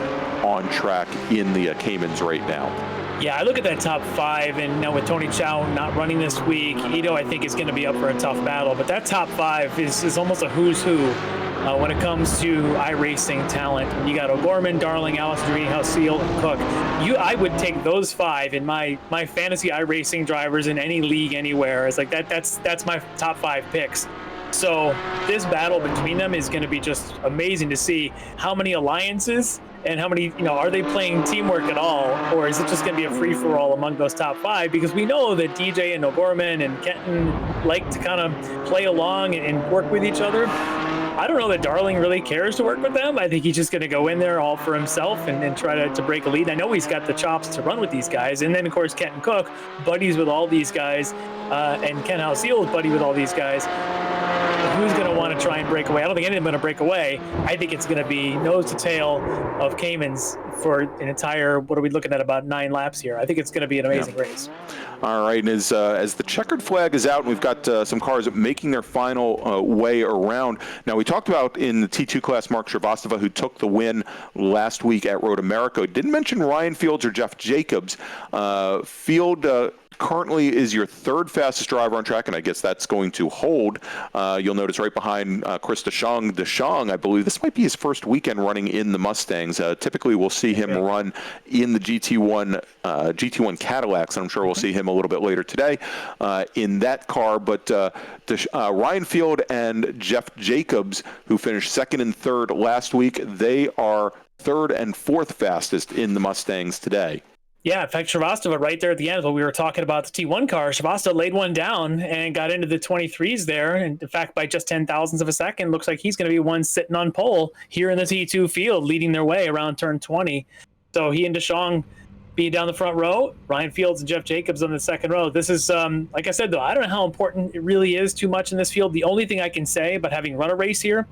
on track in the Caymans right now. Yeah, I look at that top 5, and now with Tony Chow not running this week, Ido, I think, is going to be up for a tough battle. But that top 5 is almost a who's who when it comes to iRacing talent. You got O'Gorman, Darling, Alessandrini, Houseel, and Cook. I would take those 5 in my fantasy iRacing drivers in any league anywhere. It's like that's my top 5 picks. So this battle between them is going to be just amazing to see how many alliances and how many, are they playing teamwork at all, or is it just going to be a free-for-all among those top 5? Because we know that DJ and O'Gorman and Kenton like to kind of play along and work with each other. I don't know that Darling really cares to work with them. I think he's just going to go in there all for himself and try to break a lead. I know he's got the chops to run with these guys. And then, of course, Kenton Cook, buddies with all these guys, and Ken Houseel is buddy with all these guys. Who's going to want to try and break away? I don't think anybody's going to break away. I think it's going to be nose to tail of Caymans for an entire, what are we looking at, about 9 laps here. I think it's going to be an amazing race. All right, and as the checkered flag is out, and we've got some cars making their final way around. Now, we talked about in the T2 class Mark Shrivastava, who took the win last week at Road America. Didn't mention Ryan Fields or Jeff Jacobs. Field currently is your 3rd fastest driver on track, and I guess that's going to hold. You'll notice right behind Chris DeShong. DeShong, I believe this might be his first weekend running in the Mustangs. Typically, we'll see him run in the GT1 Cadillacs, and I'm sure we'll see him a little bit later today in that car. But Ryan Field and Jeff Jacobs, who finished 2nd and 3rd last week, they are 3rd and 4th fastest in the Mustangs today. Yeah, in fact, Shrivastava right there at the end, when we were talking about the T1 car, Shrivastava laid one down and got into the 23s there. And in fact, by just 0.10 of a second, looks like he's going to be one sitting on pole here in the T2 field, leading their way around turn 20. So he and DeShong being down the front row, Ryan Fields and Jeff Jacobs on the second row. This is, like I said, though, I don't know how important it really is too much in this field. The only thing I can say about having run a race here,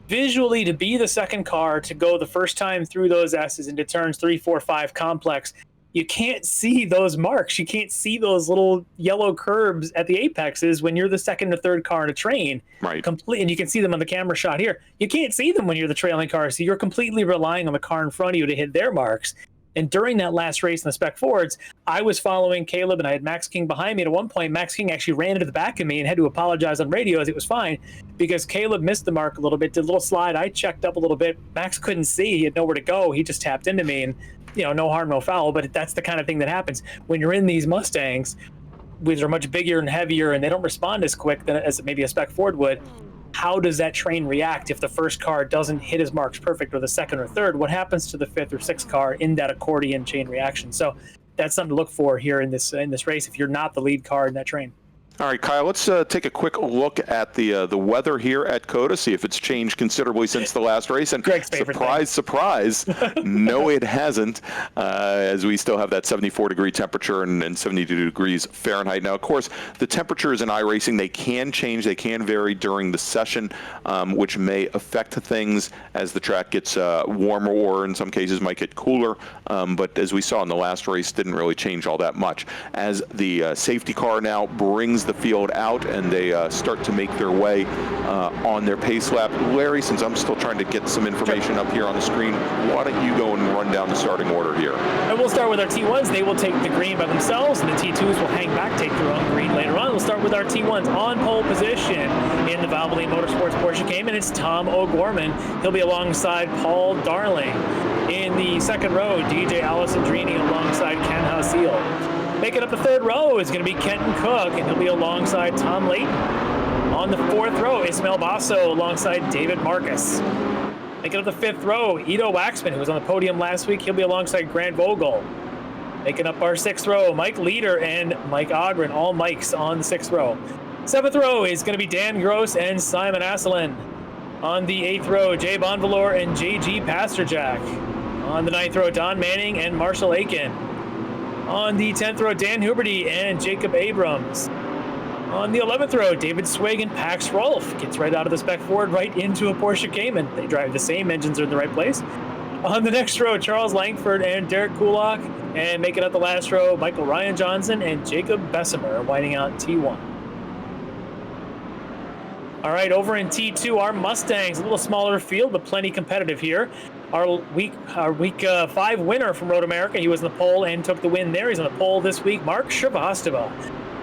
visually, to be the second car to go the first time through those S's into turns 3, 4, 5 complex, you can't see those marks. You can't see those little yellow curbs at the apexes when you're the 2nd or 3rd car in a train. Right. And you can see them on the camera shot here. You can't see them when you're the trailing car, so you're completely relying on the car in front of you to hit their marks. And during that last race in the Spec Fords, I was following Caleb, and I had Max King behind me. And at one point, Max King actually ran into the back of me and had to apologize on radio, as it was fine, because Caleb missed the mark a little bit, did a little slide. I checked up a little bit. Max couldn't see. He had nowhere to go. He just tapped into me, and no harm, no foul. But that's the kind of thing that happens when you're in these Mustangs, which are much bigger and heavier, and they don't respond as quick as maybe a Spec Ford would. How does that train react if the first car doesn't hit his marks perfect, or the 2nd or 3rd? What happens to the 5th or 6th car in that accordion chain reaction? So that's something to look for here in this race if you're not the lead car in that train. All right, Kyle, let's take a quick look at the weather here at COTA, see if it's changed considerably since the last race. And Greg's favorite surprise, no, it hasn't, as we still have that 74-degree temperature and 72 degrees Fahrenheit. Now, of course, the temperatures in iRacing, they can change, they can vary during the session, which may affect things as the track gets warmer, or in some cases might get cooler. But as we saw in the last race, didn't really change all that much. As the safety car now brings closes the field out, and they start to make their way on their pace lap. Larry, since I'm still trying to get some information up here on the screen, why don't you go and run down the starting order here? And we'll start with our T1s. They will take the green by themselves, and the T2s will hang back, take their own green later on. We'll start with our T1s on pole position in the Valvoline Motorsports Porsche Cayman. It's Tom O'Gorman. He'll be alongside Paul Darling. In the second row, DJ Alessandrini alongside Ken Hausiel. Making up the third row is going to be Kenton Cook, and he'll be alongside Tom Layton. On the fourth row, Ismael Basso alongside David Marcus. Making up the fifth row, Ido Waxman, who was on the podium last week. He'll be alongside Grant Vogel. Making up our sixth row, Mike Leader and Mike Ogren, all Mikes on the sixth row. Seventh row is going to be Dan Gross and Simon Asselin. On the eighth row, Jay Bonvalor and JG Pasterjack. On the ninth row, Don Manning and Marshall Aiken. On the 10th row, Dan Huberty and Jacob Abrams. On the 11th row, David Swig and Pax Rolf gets right out of the spec Ford right into a Porsche Cayman. They drive the same, engines are in the right place. On the next row, Charles Langford and Derek Kulak. And making out the last row, Michael Ryan Johnson and Jacob Bessemer winding out T1. All right, over in T2, our Mustangs, a little smaller field, but plenty competitive here. Our week 5 winner from Road America, he was in the pole and took the win there. He's on the pole this week, Mark Shrivastava.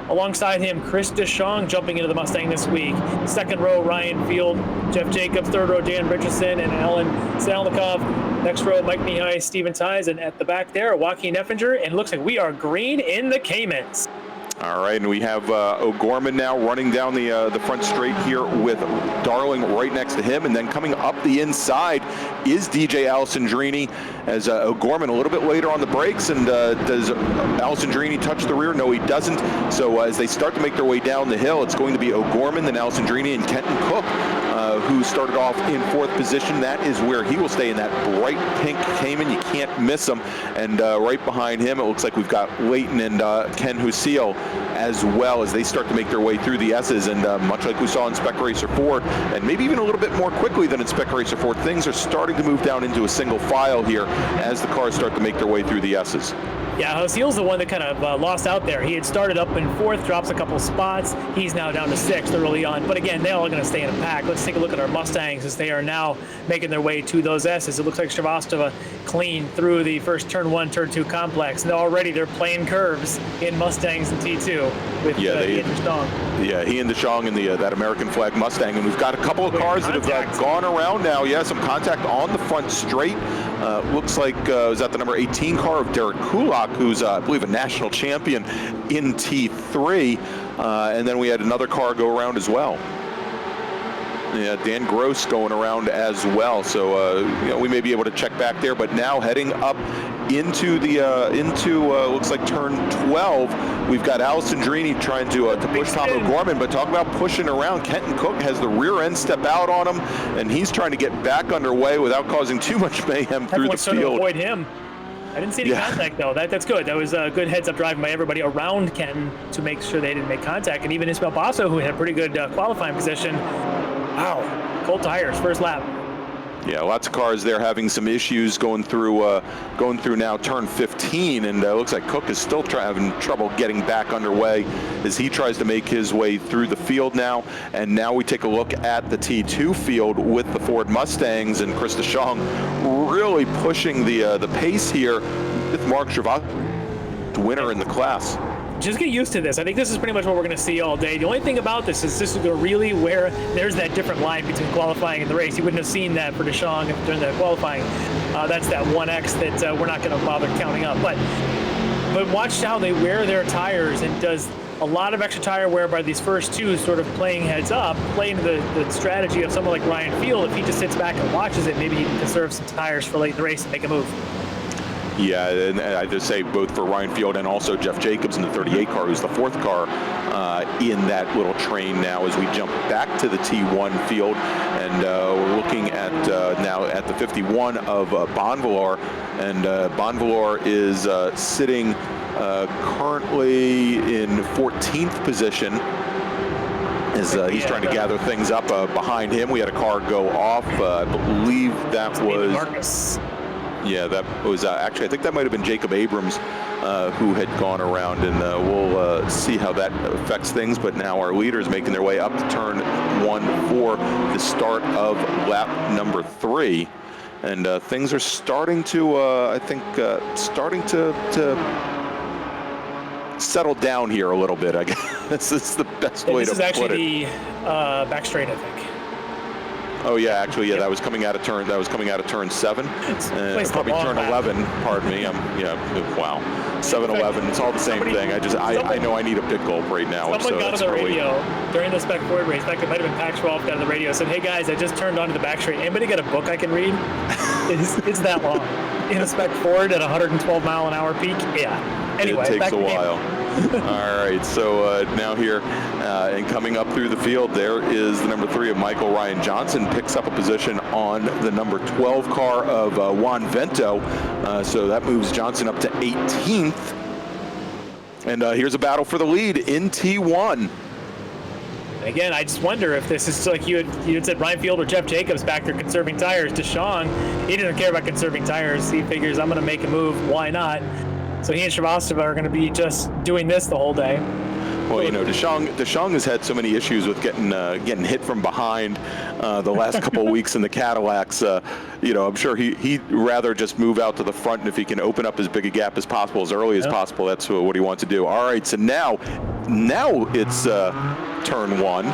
Alongside him, Chris DeShong jumping into the Mustang this week. Second row, Ryan Field, Jeff Jacobs. Third row, Dan Richardson and Alan Salnikov. Next row, Mike Mihai, Steven Ties, and at the back there, Joaquin Effinger. And it looks like we are green in the Caymans. All right, and we have O'Gorman now running down the front straight here with Darling right next to him, and then coming up the inside is DJ Alessandrini as O'Gorman a little bit later on the brakes. And does Alessandrini touch the rear? No, he doesn't. So as they start to make their way down the hill, it's going to be O'Gorman, then Alessandrini, and Kenton Cook, who started off in fourth position. That is where he will stay in that bright pink Cayman. You can't miss him. And right behind him, it looks like we've got Leighton and Ken Hausiel as well, as they start to make their way through the S's. And much like we saw in Spec Racer Ford, and maybe even a little bit more quickly than in Spec Racer Ford, things are starting to move down into a single file here as the cars start to make their way through the S's. Yeah, Hausiel's the one that kind of lost out there. He had started up in fourth, drops a couple spots. He's now down to sixth early on. But again, they're all going to stay in a pack. Let's take a look at our Mustangs as they are now making their way to those S's. It looks like Shrivastava clean through the first turn 1, turn 2 complex. And already they're playing curves in Mustangs and T2 with he and DeShong. Yeah, he and DeShong in that American flag Mustang. And we've got a couple of cars that have gone around now. Yeah, some contact on the front straight. Looks like is that the number 18 car of Derek Kulak, who's I believe a national champion in T3, and then we had another car go around as well. Yeah, Dan Gross going around as well. So we may be able to check back there. But now heading up into the looks like turn 12, we've got Alessandrini trying to push Tom O'Gorman. But talk about pushing around. Kenton Cook has the rear end step out on him, and he's trying to get back underway without causing too much mayhem through the field. To avoid him. I didn't see any contact, though. That's good. That was a good heads-up driving by everybody around Kenton to make sure they didn't make contact. And even Ismael Basso, who had a pretty good qualifying position. Wow, cold tires, first lap. Yeah, lots of cars there having some issues going through now turn 15, and looks like Cook is still having trouble getting back underway as he tries to make his way through the field now. And now we take a look at the T2 field with the Ford Mustangs, and Chris DeShong really pushing the pace here with Mark Shrivastava, winner in the class. Just get used to this. I think this is pretty much what we're going to see all day. The only thing about this is really where there's that different line between qualifying and the race. You wouldn't have seen that for DeShong during the qualifying. That's that 1X that we're not going to bother counting up. But watch how they wear their tires, and does a lot of extra tire wear by these first two, sort of playing heads up, playing the strategy of someone like Ryan Field. If he just sits back and watches it, maybe he can conserve some tires for late in the race and make a move. Yeah, and I just say both for Ryan Field and also Jeff Jacobs in the 38 car, who's the fourth car in that little train now, as we jump back to the T1 field. And we're looking at now at the 51 of Bonvalor. And Bonvalor is sitting currently in 14th position, as he's trying to gather things up behind him. We had a car go off. I believe that was Marcus. Yeah, that was actually, I think that might have been Jacob Abrams who had gone around, and we'll see how that affects things. But now our leaders making their way up to turn 1 for the start of lap number 3. And things are starting to, I think, starting to settle down here a little bit, I guess. This is the best way to put it. This is actually the back straight, I think. Oh yeah, actually, yeah, that was coming out of turn 7, probably turn 11. Pardon me. Wow, 7-11. It's all the same thing. I know I need a pit gulp right now. Someone got on the radio during the Spec Ford race. In fact, it might have been Pac 12 got on the radio and said, "Hey guys, I just turned onto the back straight. Anybody got a book I can read?" It's that long. In a Spec Ford at 112 mile an hour peak. Yeah. Anyway, it takes a while. All right, so now here and coming up through the field, there is the number 3 of Michael Ryan Johnson, picks up a position on the number 12 car of Juan Vento. So that moves Johnson up to 18th. And here's a battle for the lead in T1. Again, I just wonder if this is like you had said, Ryan Field or Jeff Jacobs back there conserving tires. Deshaun, he doesn't care about conserving tires. He figures, I'm going to make a move. Why not? So he and Shrivastava are going to be just doing this the whole day. Well, you know, Deshaun has had so many issues with getting hit from behind the last couple of weeks in the Cadillacs. You know, I'm sure he'd rather just move out to the front, and if he can open up as big a gap as possible, as early as possible, that's what he wants to do. All right, so now it's turn 1.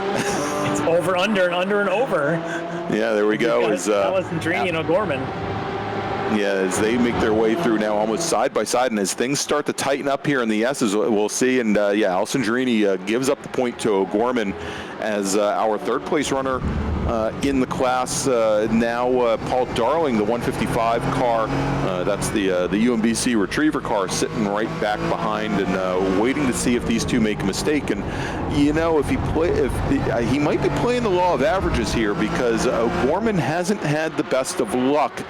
It's over, under, and under, and over. Yeah, there we go. Alessandrini and O'Gorman. Yeah, as they make their way through now almost side by side, and as things start to tighten up here in the S's, we'll see. And yeah, Alessandrini gives up the point to O'Gorman as our third place runner in the class. Now Paul Darling, the 155 car, that's the UMBC Retriever car, sitting right back behind and waiting to see if these two make a mistake. And you know, if he might be playing the law of averages here, because O'Gorman hasn't had the best of luck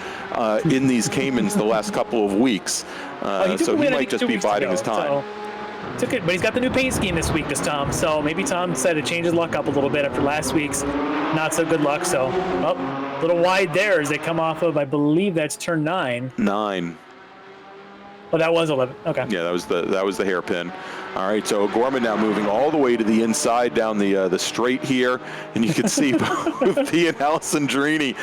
in these Caymans the last couple of weeks, so he might just be biding his time. Took it, but he's got the new paint scheme this week, does Tom. So maybe Tom decided to change his luck up a little bit after last week's not so good luck. So, a little wide there as they come off of, I believe that's turn 9. 9. Oh, that was 11. Okay. Yeah, that was the hairpin. All right, so O'Gorman now moving all the way to the inside down the straight here, and you can see both he and Alessandrini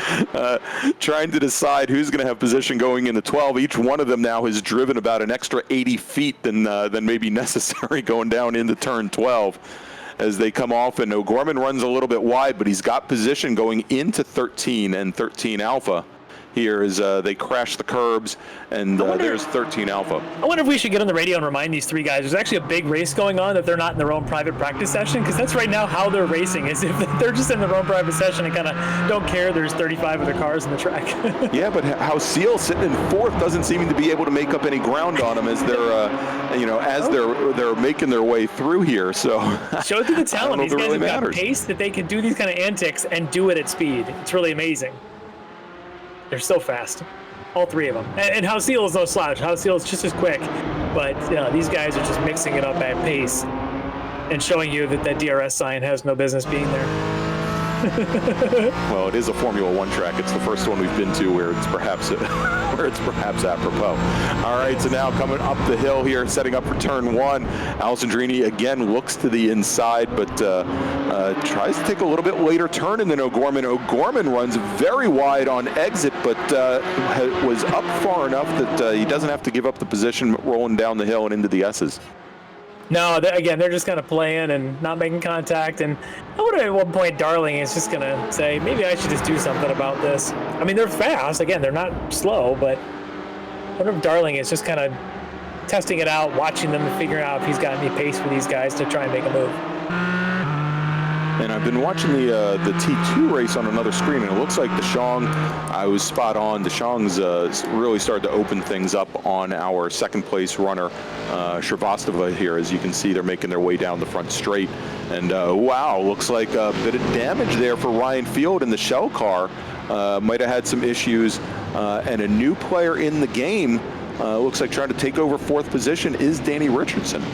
trying to decide who's going to have position going into 12. Each one of them now has driven about an extra 80 feet than maybe necessary going down into turn 12 as they come off, and O'Gorman runs a little bit wide, but he's got position going into 13 and 13 Alpha. Here is they crash the curbs, and there's 13 Alpha. I wonder if we should get on the radio and remind these three guys there's actually a big race going on, that they're not in their own private practice session, because that's right now how they're racing, is if they're just in their own private session and kind of don't care there's 35 other cars in the track. Yeah, but how Seal sitting in 4th doesn't seem to be able to make up any ground on them as they're they're making their way through here. So shows you the talent. These guys really have got pace that they can do these kind of antics and do it at speed. It's really amazing. They're so fast, all three of them. And Houseel is no slouch. Houseel is just as quick, but these guys are just mixing it up at pace and showing you that that DRS sign has no business being there. Well, it is a Formula 1 track. It's the first one we've been to where it's perhaps apropos. All right, so now coming up the hill here, setting up for turn 1. Alessandrini again looks to the inside, but tries to take a little bit later turn, and then O'Gorman. O'Gorman runs very wide on exit, but was up far enough that he doesn't have to give up the position rolling down the hill and into the S's. No, again, they're just kind of playing and not making contact. And I wonder at one point Darling is just going to say, maybe I should just do something about this. I mean, they're fast. Again, they're not slow, but I wonder if Darling is just kind of testing it out, watching them and figuring out if he's got any pace for these guys to try and make a move. And I've been watching the T2 race on another screen, and it looks like Deshang, I was spot on. Deshang's really started to open things up on our second place runner, Shrivastava here. As you can see, they're making their way down the front straight. And wow, looks like a bit of damage there for Ryan Field in the shell car. Might have had some issues. And a new player in the game, looks like trying to take over 4th position, is Danny Richardson.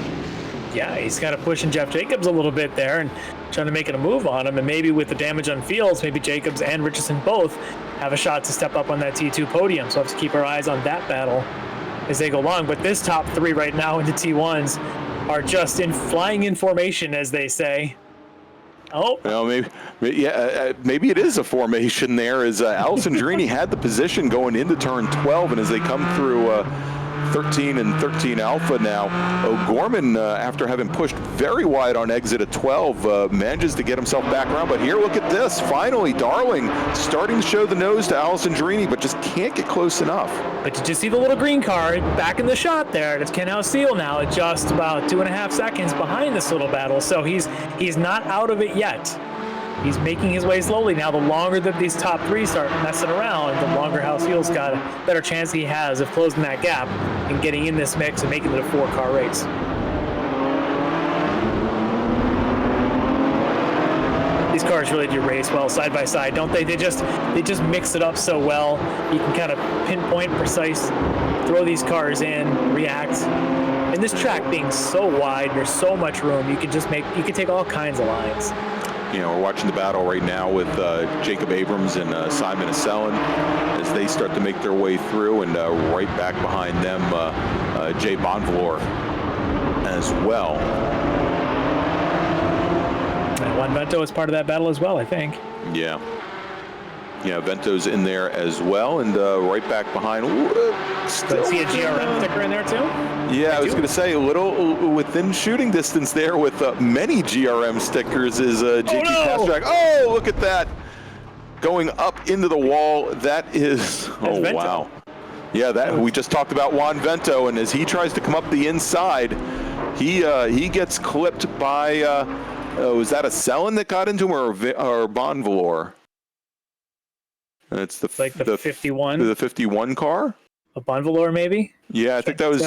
Yeah, he's kind of pushing Jeff Jacobs a little bit there and trying to make it a move on him. And maybe with the damage on Fields, maybe Jacobs and Richardson both have a shot to step up on that T2 podium. So we'll have to keep our eyes on that battle as they go along. But this top three right now into T1s are just flying in formation, as they say. Oh, well, maybe it is a formation there, as Alessandrini had the position going into turn 12, and as they come through 13 and 13 Alpha now, O'Gorman, after having pushed very wide on exit at 12, manages to get himself back around. But here, look at this. Finally, Darling starting to show the nose to Alessandrini, but just can't get close enough. But did you see the little green car back in the shot there? That's Ken House-Seal now, just about 2.5 seconds behind this little battle. So he's not out of it yet. He's making his way slowly. Now, the longer that these top three start messing around, the longer House-Seal's got a better chance he has of closing that gap and getting in this mix and making it a 4-car race. These cars really do race well side by side, don't they? They just mix it up so well. You can kind of pinpoint, precise, throw these cars in, react. And this track being so wide, there's so much room. You can take all kinds of lines. You know, we're watching the battle right now with Jacob Abrams and Simon Asselin as they start to make their way through, and right back behind them, Jay Bonvalor as well. And Juan Vento is part of that battle as well, I think. Yeah. Yeah, Vento's in there as well, and right back behind. Still see a GRM sticker in there too? Yeah, I was going to say, a little within shooting distance there with many GRM stickers is JT Pasternak. Oh, look at that. Going up into the wall. That is, oh, Vento. Wow. Yeah, that we just talked about Juan Vento, and as he tries to come up the inside, he gets clipped by, was that Asselin that got into him or Bonvalor? It's the 51. The 51 car? A Bonvalor, maybe? Yeah, I think that was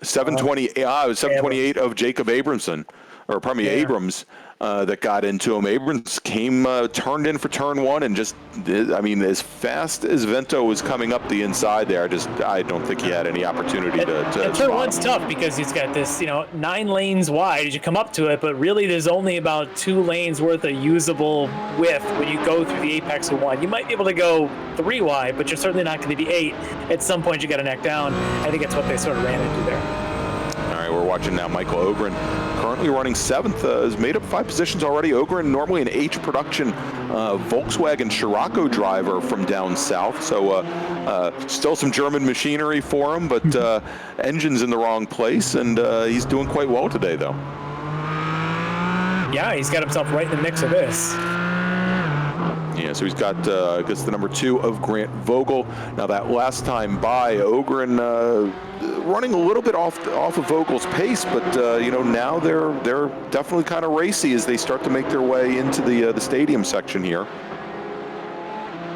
728. It was 728 of Jacob Abramson, or pardon me, Abrams, that got into him. Abrams came, turned in for turn one, and just, I mean, as fast as Vento was coming up the inside there, I don't think he had any opportunity to turn one's tough because he's got this, 9 lanes wide as you come up to it, but really there's only about 2 lanes worth of usable width when you go through the apex of one. You might be able to go 3 wide, but you're certainly not going to be 8. At some point you got to neck down. I think that's what they sort of ran into there. All right, we're watching now Michael Ogren, currently running 7th, has made up 5 positions already. Ogren, normally an H production Volkswagen Scirocco driver from down south, so still some German machinery for him, but engine's in the wrong place, and he's doing quite well today, though. Yeah, he's got himself right in the mix of this. Yeah, so he's got, I guess, the number 2 of Grant Vogel. Now, that last time by, Ogren running a little bit off of Vogel's pace, but now they're definitely kind of racy as they start to make their way into the stadium section here.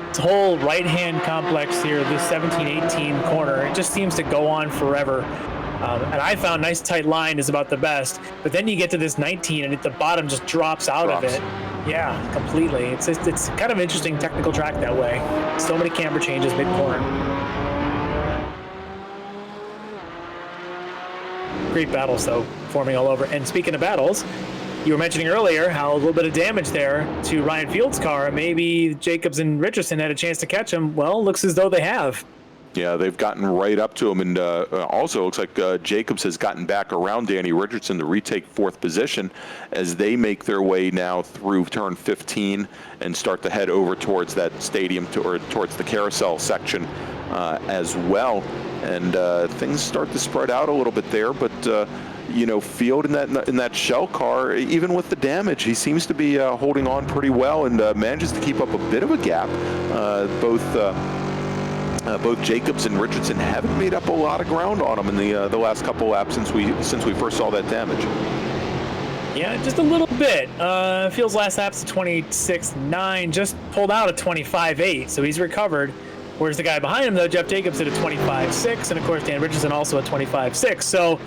This whole right-hand complex here, this 17-18 corner, it just seems to go on forever. And I found nice tight line is about the best, but then you get to this 19 and the bottom just drops out of it. Yeah, completely. It's kind of an interesting technical track that way. So many camber changes mid-corner. Great battles, though, forming all over. And speaking of battles, you were mentioning earlier how a little bit of damage there to Ryan Fields' car. Maybe Jacobs and Richardson had a chance to catch him. Well, looks as though they have. Yeah, they've gotten right up to him, and also looks like Jacobs has gotten back around Danny Richardson to retake 4th position as they make their way now through turn 15 and start to head over towards that stadium or towards the carousel section as well. And things start to spread out a little bit there, but Field in that shell car, even with the damage, he seems to be holding on pretty well and manages to keep up a bit of a gap. Both Jacobs and Richardson haven't made up a lot of ground on him in the last couple laps since we first saw that damage. Yeah, just a little bit. Fields' last lap's a 26.9, just pulled out a 25.8, so he's recovered. Whereas the guy behind him, though, Jeff Jacobs, at a 25.6, and of course Dan Richardson also a 25.6. So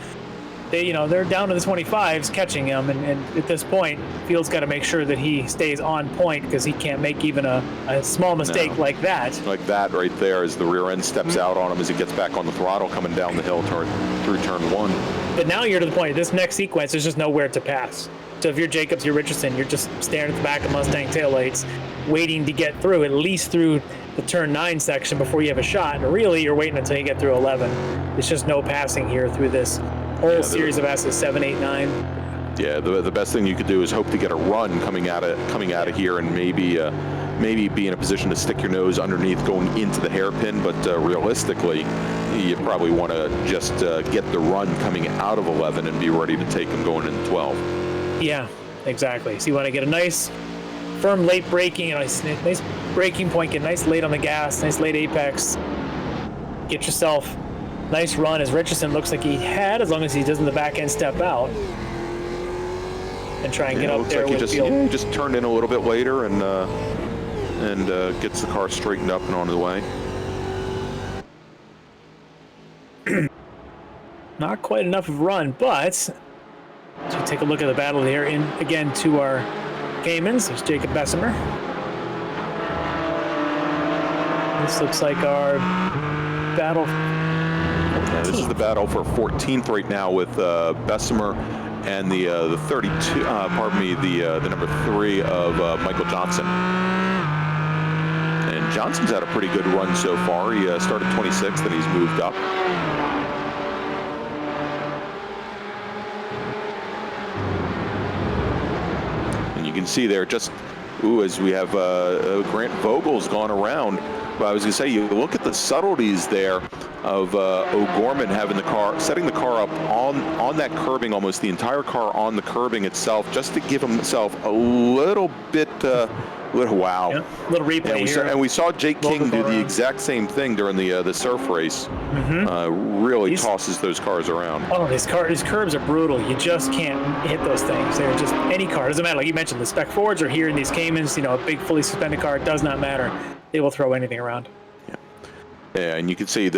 they're down to the 25s catching him, and at this point, Field's got to make sure that he stays on point because he can't make even a small mistake like that. Like that right there as the rear end steps out on him as he gets back on the throttle coming down the hill through turn 1. But now you're to the point, this next sequence, there's just nowhere to pass. So if you're Jacobs, you're Richardson, you're just staring at the back of Mustang taillights, waiting to get through, at least through the turn 9 section before you have a shot. And really, you're waiting until you get through 11. There's just no passing here through this whole series of S's, 7, 8, 9. Yeah, the best thing you could do is hope to get a run coming out of here, and maybe be in a position to stick your nose underneath going into the hairpin. But realistically, you probably want to just get the run coming out of 11 and be ready to take him going into 12. Yeah, exactly. So you want to get a nice, firm late braking, nice braking point, get nice late on the gas, nice late apex. Get yourself a nice run, as Richardson looks like he had, as long as he doesn't the back end step out. And try and get up there with Field. He just turned in a little bit later and gets the car straightened up and on the way. Not quite enough of a run, but so take a look at the battle here. In again to our Caymans. There's Jacob Bessemer. This looks like our battle. Yeah, this is the battle for 14th right now with Bessemer and the 32. The number 3 of Michael Johnson. And Johnson's had a pretty good run so far. He started 26th and he's moved up. You can see there just, as we have Grant Vogel's gone around. But I was going to say, you look at the subtleties there of O'Gorman having the car, setting the car up on that curbing, almost the entire car on the curbing itself, just to give himself a little bit, wow. Yeah, little replay here. And we saw Jake King do the exact same thing during the surf race. Really tosses those cars around. Oh, his curbs are brutal. You just can't hit those things. They're just any car. Doesn't matter. Like you mentioned, the Spec Fords are here in these Caymans. A big fully suspended car. It does not matter. They will throw anything around. Yeah, and you can see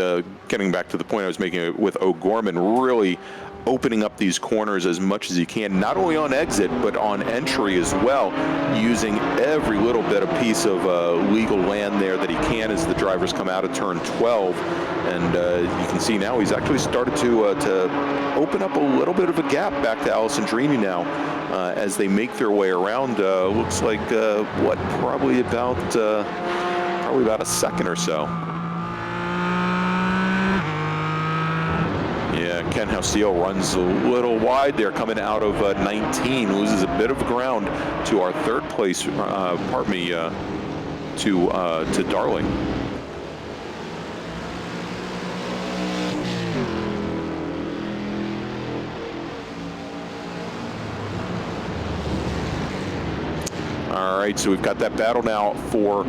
getting back to the point I was making with O'Gorman, really opening up these corners as much as he can, not only on exit, but on entry as well, using every little bit of piece of legal land there that he can as the drivers come out of turn 12. And you can see now he's actually started to open up a little bit of a gap back to Alessandrini now as they make their way around. Looks like, probably about a second or so. Yeah, Ken Hausiel runs a little wide there coming out of 19, loses a bit of ground to our third place, to Darling. All right, so we've got that battle now for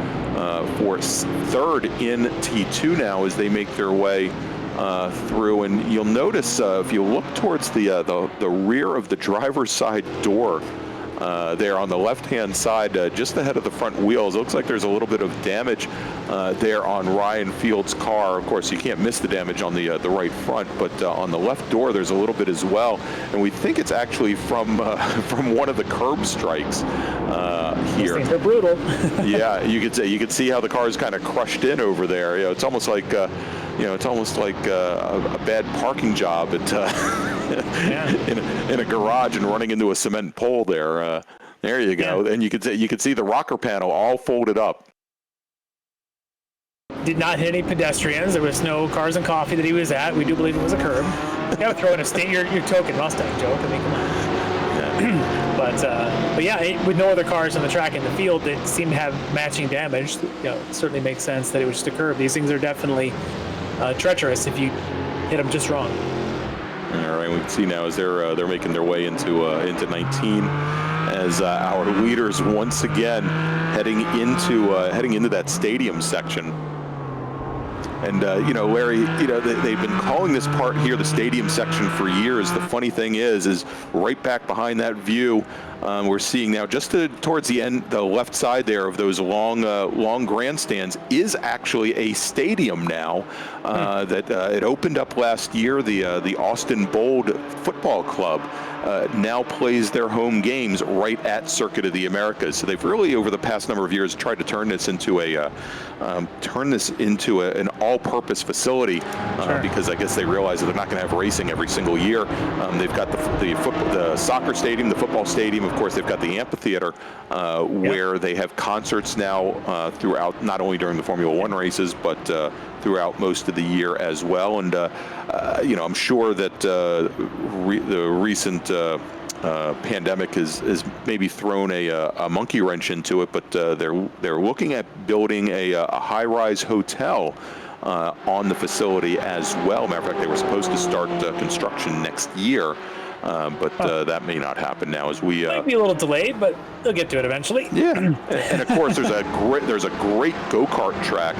third in T2 now as they make their way through, and you'll notice if you look towards the rear of the driver's side door there on the left-hand side, just ahead of the front wheels, it looks like there's a little bit of damage there on Ryan Field's car. Of course, you can't miss the damage on the right front, but on the left door there's a little bit as well, and we think it's actually from one of the curb strikes here. These things are brutal. Yeah, you could see how the car is kind of crushed in over there. It's almost like it's almost like a bad parking job at in a garage and running into a cement pole there. There you go. And you could see the rocker panel all folded up. Did not hit any pedestrians. There was no Cars and Coffee that he was at. We do believe it was a curb. You gotta throw in your token Mustang joke. I mean, come on. But yeah, with no other cars on the track in the field that seemed to have matching damage, it certainly makes sense that it was just a curb. These things are definitely treacherous if you hit them just wrong. All right, we can see now as they're making their way into 19, as our leaders once again heading into that stadium section. And Larry, they've been calling this part here the stadium section for years. The funny thing is right back behind that view we're seeing now just towards the end, the left side there of those long grandstands is actually a stadium now that it opened up last year. The Austin Bold Football Club now plays their home games right at Circuit of the Americas. So they've really, over the past number of years, tried to turn this into an all-purpose facility because I guess they realize that they're not going to have racing every single year. They've got the soccer stadium, the football stadium. Of course, they've got the amphitheater where they have concerts now throughout, not only during the Formula One races, but throughout most of the year as well. And I'm sure that the recent pandemic has maybe thrown a monkey wrench into it, but they're looking at building a high-rise hotel on the facility as well. Matter of fact, they were supposed to start construction next year, but that may not happen now. As we might be a little delayed, but they'll get to it eventually. Yeah, and of course there's a great go-kart track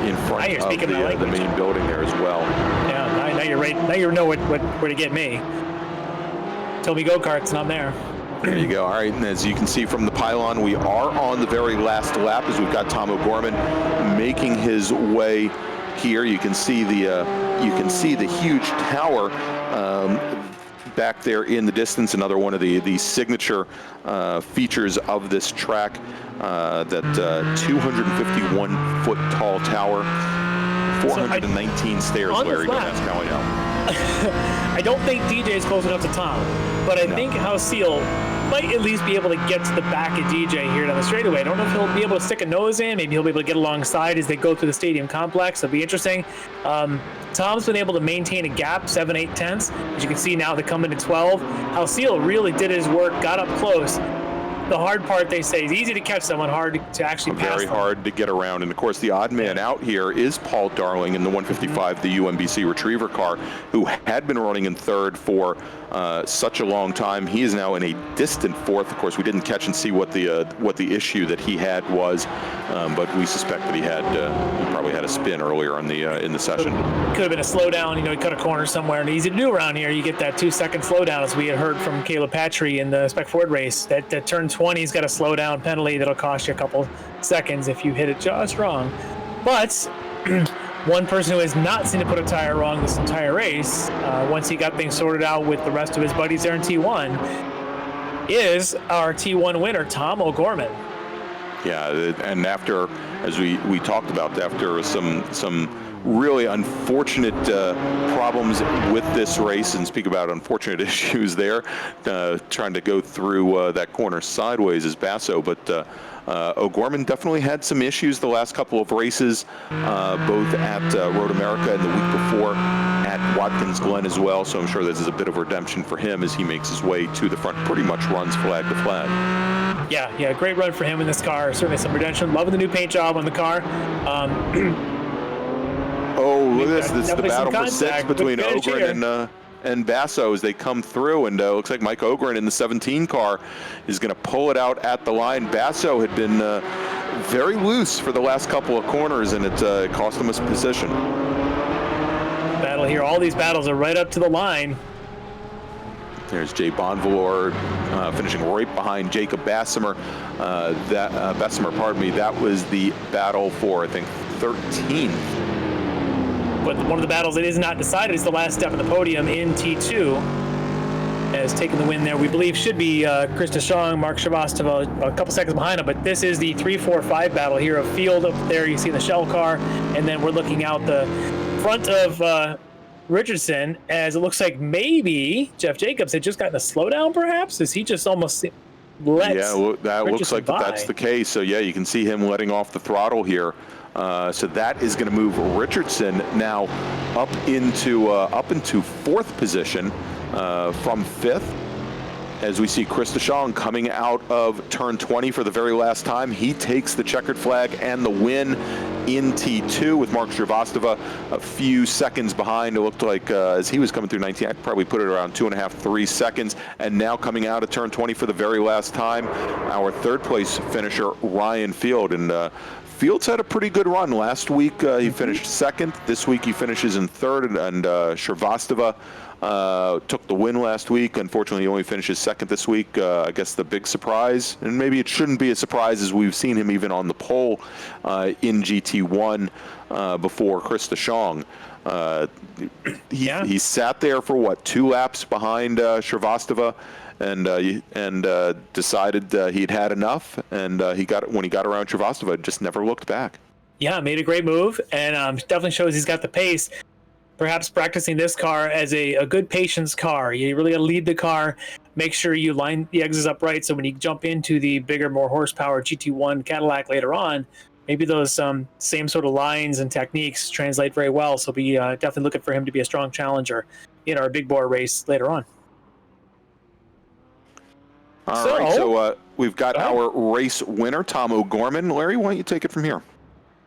in front of the main building there as well. Yeah, now you're right. Now you know where to get me. Tell me go-karts, and I'm there. There you go. All right, and as you can see from the pylon, we are on the very last lap as we've got Tom O'Gorman making his way here. You can see the huge tower back there in the distance. Another one of the signature features of this track. That 251-foot tall tower, 419 stairs. Larry, don't ask how I know. I don't think DJ is close enough to Tom, but I think Seal might at least be able to get to the back of DJ here down the straightaway. I don't know if he'll be able to stick a nose in. Maybe he'll be able to get alongside as they go through the stadium complex. It'll be interesting. Tom's been able to maintain a gap, 7/8 tenths. As you can see now, they come into 12. Seal really did his work, got up close. The hard part, they say, is easy to catch someone, hard to actually pass Very them. hard to get around. And, of course, the odd man out here is Paul Darling in the 155, the UMBC Retriever car, who had been running in third for such a long time. He is now in a distant fourth. Of course, we didn't catch and see what the issue that he had was, but we suspect that he probably had a spin earlier in the session. Could have been a slowdown. He cut a corner somewhere, and easy to do around here. You get that 2-second slowdown, as we had heard from Caleb Patry in the Spec Ford race. That turn 20's got a slowdown penalty that'll cost you a couple seconds if you hit it just wrong. But one person who has not seen to put a tire wrong this entire race, once he got things sorted out with the rest of his buddies there in T1, is our T1 winner, Tom O'Gorman. Yeah, and after, as we talked about, after some really unfortunate problems with this race, and speak about unfortunate issues there, trying to go through that corner sideways is Basso, but O'Gorman definitely had some issues the last couple of races, both at Road America and the week before at Watkins Glen as well, so I'm sure this is a bit of redemption for him as he makes his way to the front, pretty much runs flag to flag. Yeah, great run for him in this car. Certainly some redemption. Loving the new paint job on the car. Oh, look at this. This is the battle for six between Ogren and Basso as they come through. And looks like Mike Ogren in the 17 car is going to pull it out at the line. Basso had been very loose for the last couple of corners, and it cost him his position. Battle here. All these battles are right up to the line. There's Jay Bonvalor finishing right behind Jacob Bessemer. Bessemer, pardon me. That was the battle for, I think, 13th. But one of the battles that is not decided is the last step of the podium in T2. Has taken the win there. We believe should be Chris DeShong, Mark Shrivastava a couple seconds behind him. But this is the 3-4-5 battle here of field up there. You see the shell car, and then we're looking out the front of Richardson, as it looks like maybe Jeff Jacobs had just gotten a slowdown, perhaps? As he just almost lets that Richardson looks like by. that's the case. So, yeah, you can see him letting off the throttle here. So that is going to move Richardson now up into fourth position from fifth. As we see Chris DeShong coming out of turn 20 for the very last time. He takes the checkered flag and the win in T2 with Mark Shrivastava a few seconds behind. It looked like as he was coming through 19, I'd probably put it around 2.5-3 seconds. And now coming out of turn 20 for the very last time, our third place finisher, Ryan Field. And Fields had a pretty good run. Last week he finished second. This week he finishes in third, and Shrivastava took the win last week. Unfortunately, he only finishes second this week. I guess the big surprise, and maybe it shouldn't be a surprise, as we've seen him even on the pole in GT1 before Chris DeShong. He sat there for what, 2 laps behind Shrivastava, and decided he'd had enough, and when he got around Shrivastava, just never looked back. Yeah, made a great move, and definitely shows he's got the pace. Perhaps practicing this car as a good patience car. You really got to lead the car, make sure you line the exits up right, so when you jump into the bigger, more horsepower GT1 Cadillac later on, maybe those same sort of lines and techniques translate very well. So be definitely looking for him to be a strong challenger in our big bore race later on. All right, so we've got our race winner, Tom O'Gorman. Larry, why don't you take it from here?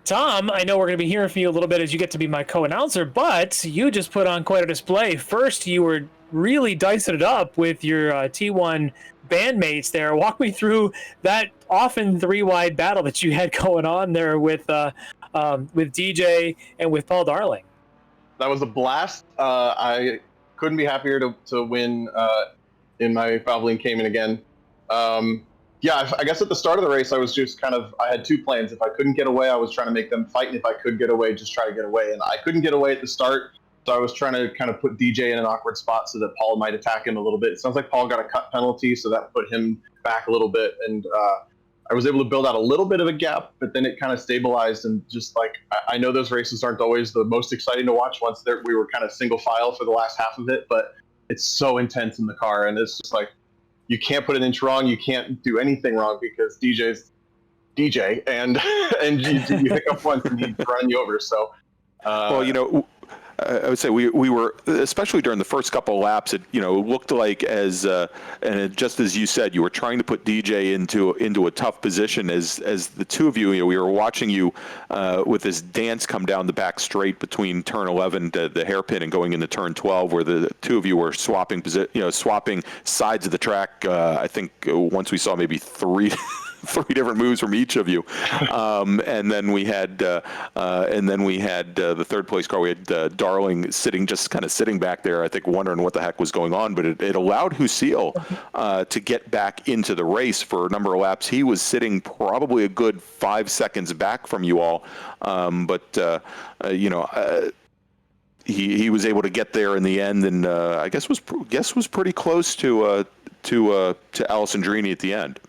Tom, I know we're going to be hearing from you a little bit as you get to be my co-announcer, but you just put on quite a display. First, you were really dicing it up with your T1 bandmates there. Walk me through that often 3-wide battle that you had going on there with DJ and with Paul Darling. That was a blast. I couldn't be happier to win in my Valvoline Cayman again. Yeah, I guess at the start of the race, I was just I had 2 plans. If I couldn't get away, I was trying to make them fight. And if I could get away, just try to get away. And I couldn't get away at the start. So I was trying to kind of put DJ in an awkward spot so that Paul might attack him a little bit. It sounds like Paul got a cut penalty, so that put him back a little bit. And I was able to build out a little bit of a gap, but then it kind of stabilized. And just I know those races aren't always the most exciting to watch once we were kind of single file for the last half of it, but it's so intense in the car. And it's just you can't put an inch wrong. You can't do anything wrong because DJ's DJ, and you hiccup once and he'd run you over. So, well, I would say we were, especially during the first couple of laps, it looked like just as you said, you were trying to put DJ into a tough position as the two of you, we were watching you with this dance come down the back straight between turn 11 to the hairpin and going into turn 12, where the two of you were swapping sides of the track. I think once we saw maybe 3 different moves from each of you, and then we had the third place car. We had Darling sitting back there, I think wondering what the heck was going on. But it allowed Husil to get back into the race for a number of laps. He was sitting probably a good 5 seconds back from you all, but he was able to get there in the end, and I guess was pretty close to Alessandrini at the end.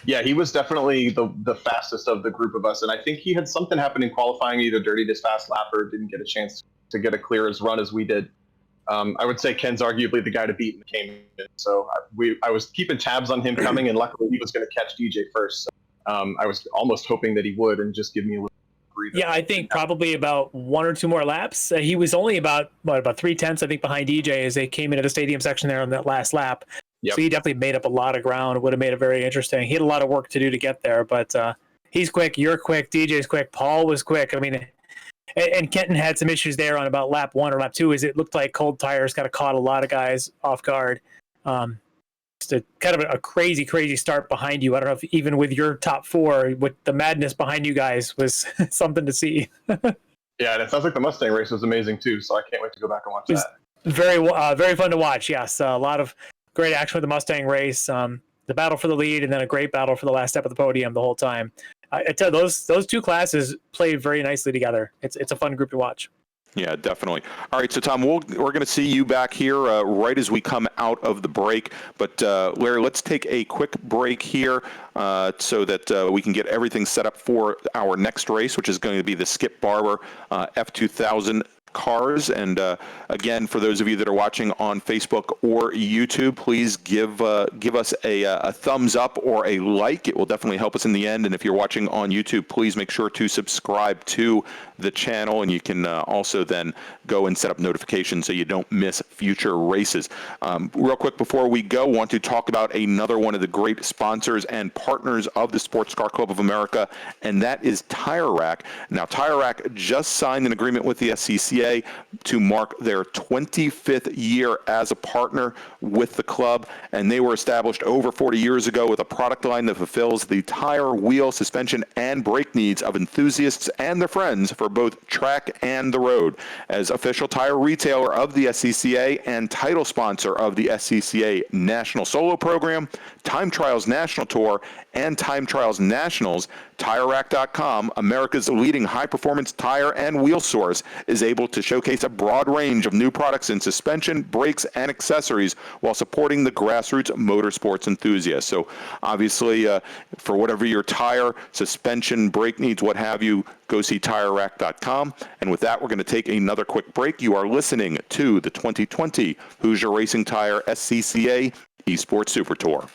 Yeah, he was definitely the fastest of the group of us, and I think he had something happen in qualifying, either dirtied his fast lap or didn't get a chance to get a clear as run as we did. I would say Ken's arguably the guy to beat in the Cayman, so I was keeping tabs on him coming, and luckily he was going to catch DJ first. So, I was almost hoping that he would and just give me a little breather. Yeah, I think probably about 1 or 2 more laps. He was only about 3/10, I think, behind DJ as they came into the stadium section there on that last lap. Yep. So he definitely made up a lot of ground. Would have made it very interesting. He had a lot of work to do to get there, but he's quick. You're quick. DJ's quick. Paul was quick. I mean, and Kenton had some issues there on about lap 1 or lap 2, as it looked like cold tires kind of caught a lot of guys off guard. Just a kind of a crazy, crazy start behind you. I don't know if even with your top 4, with the madness behind you guys was something to see. Yeah, and it sounds like the Mustang race was amazing too. So I can't wait to go back and watch that. Very fun to watch. Yes, a lot of great action with the Mustang race, the battle for the lead, and then a great battle for the last step of the podium the whole time. I tell you, those 2 classes play very nicely together. It's a fun group to watch. Yeah, definitely. All right, so Tom, we're going to see you back here right as we come out of the break. But Larry, let's take a quick break here so that we can get everything set up for our next race, which is going to be the Skip Barber F2000 cars. And again, for those of you that are watching on Facebook or YouTube, please give us a thumbs up or a like. It will definitely help us in the end. And if you're watching on YouTube, please make sure to subscribe to the channel, and you can also then go and set up notifications so you don't miss future races. Real quick before we go, want to talk about another one of the great sponsors and partners of the Sports Car Club of America, and that is Tire Rack. Now, Tire Rack just signed an agreement with the SCCA SCCA to mark their 25th year as a partner with the club, and they were established over 40 years ago with a product line that fulfills the tire, wheel, suspension, and brake needs of enthusiasts and their friends for both track and the road. As official tire retailer of the SCCA and title sponsor of the SCCA National Solo Program, Time Trials National Tour, and Time Trials Nationals, TireRack.com, America's leading high-performance tire and wheel source, is able to showcase a broad range of new products in suspension, brakes, and accessories while supporting the grassroots motorsports enthusiasts. So obviously, for whatever your tire, suspension, brake needs, what have you, go see TireRack.com. And with that, we're going to take another quick break. You are listening to the 2020 Hoosier Racing Tire SCCA eSports Super Tour.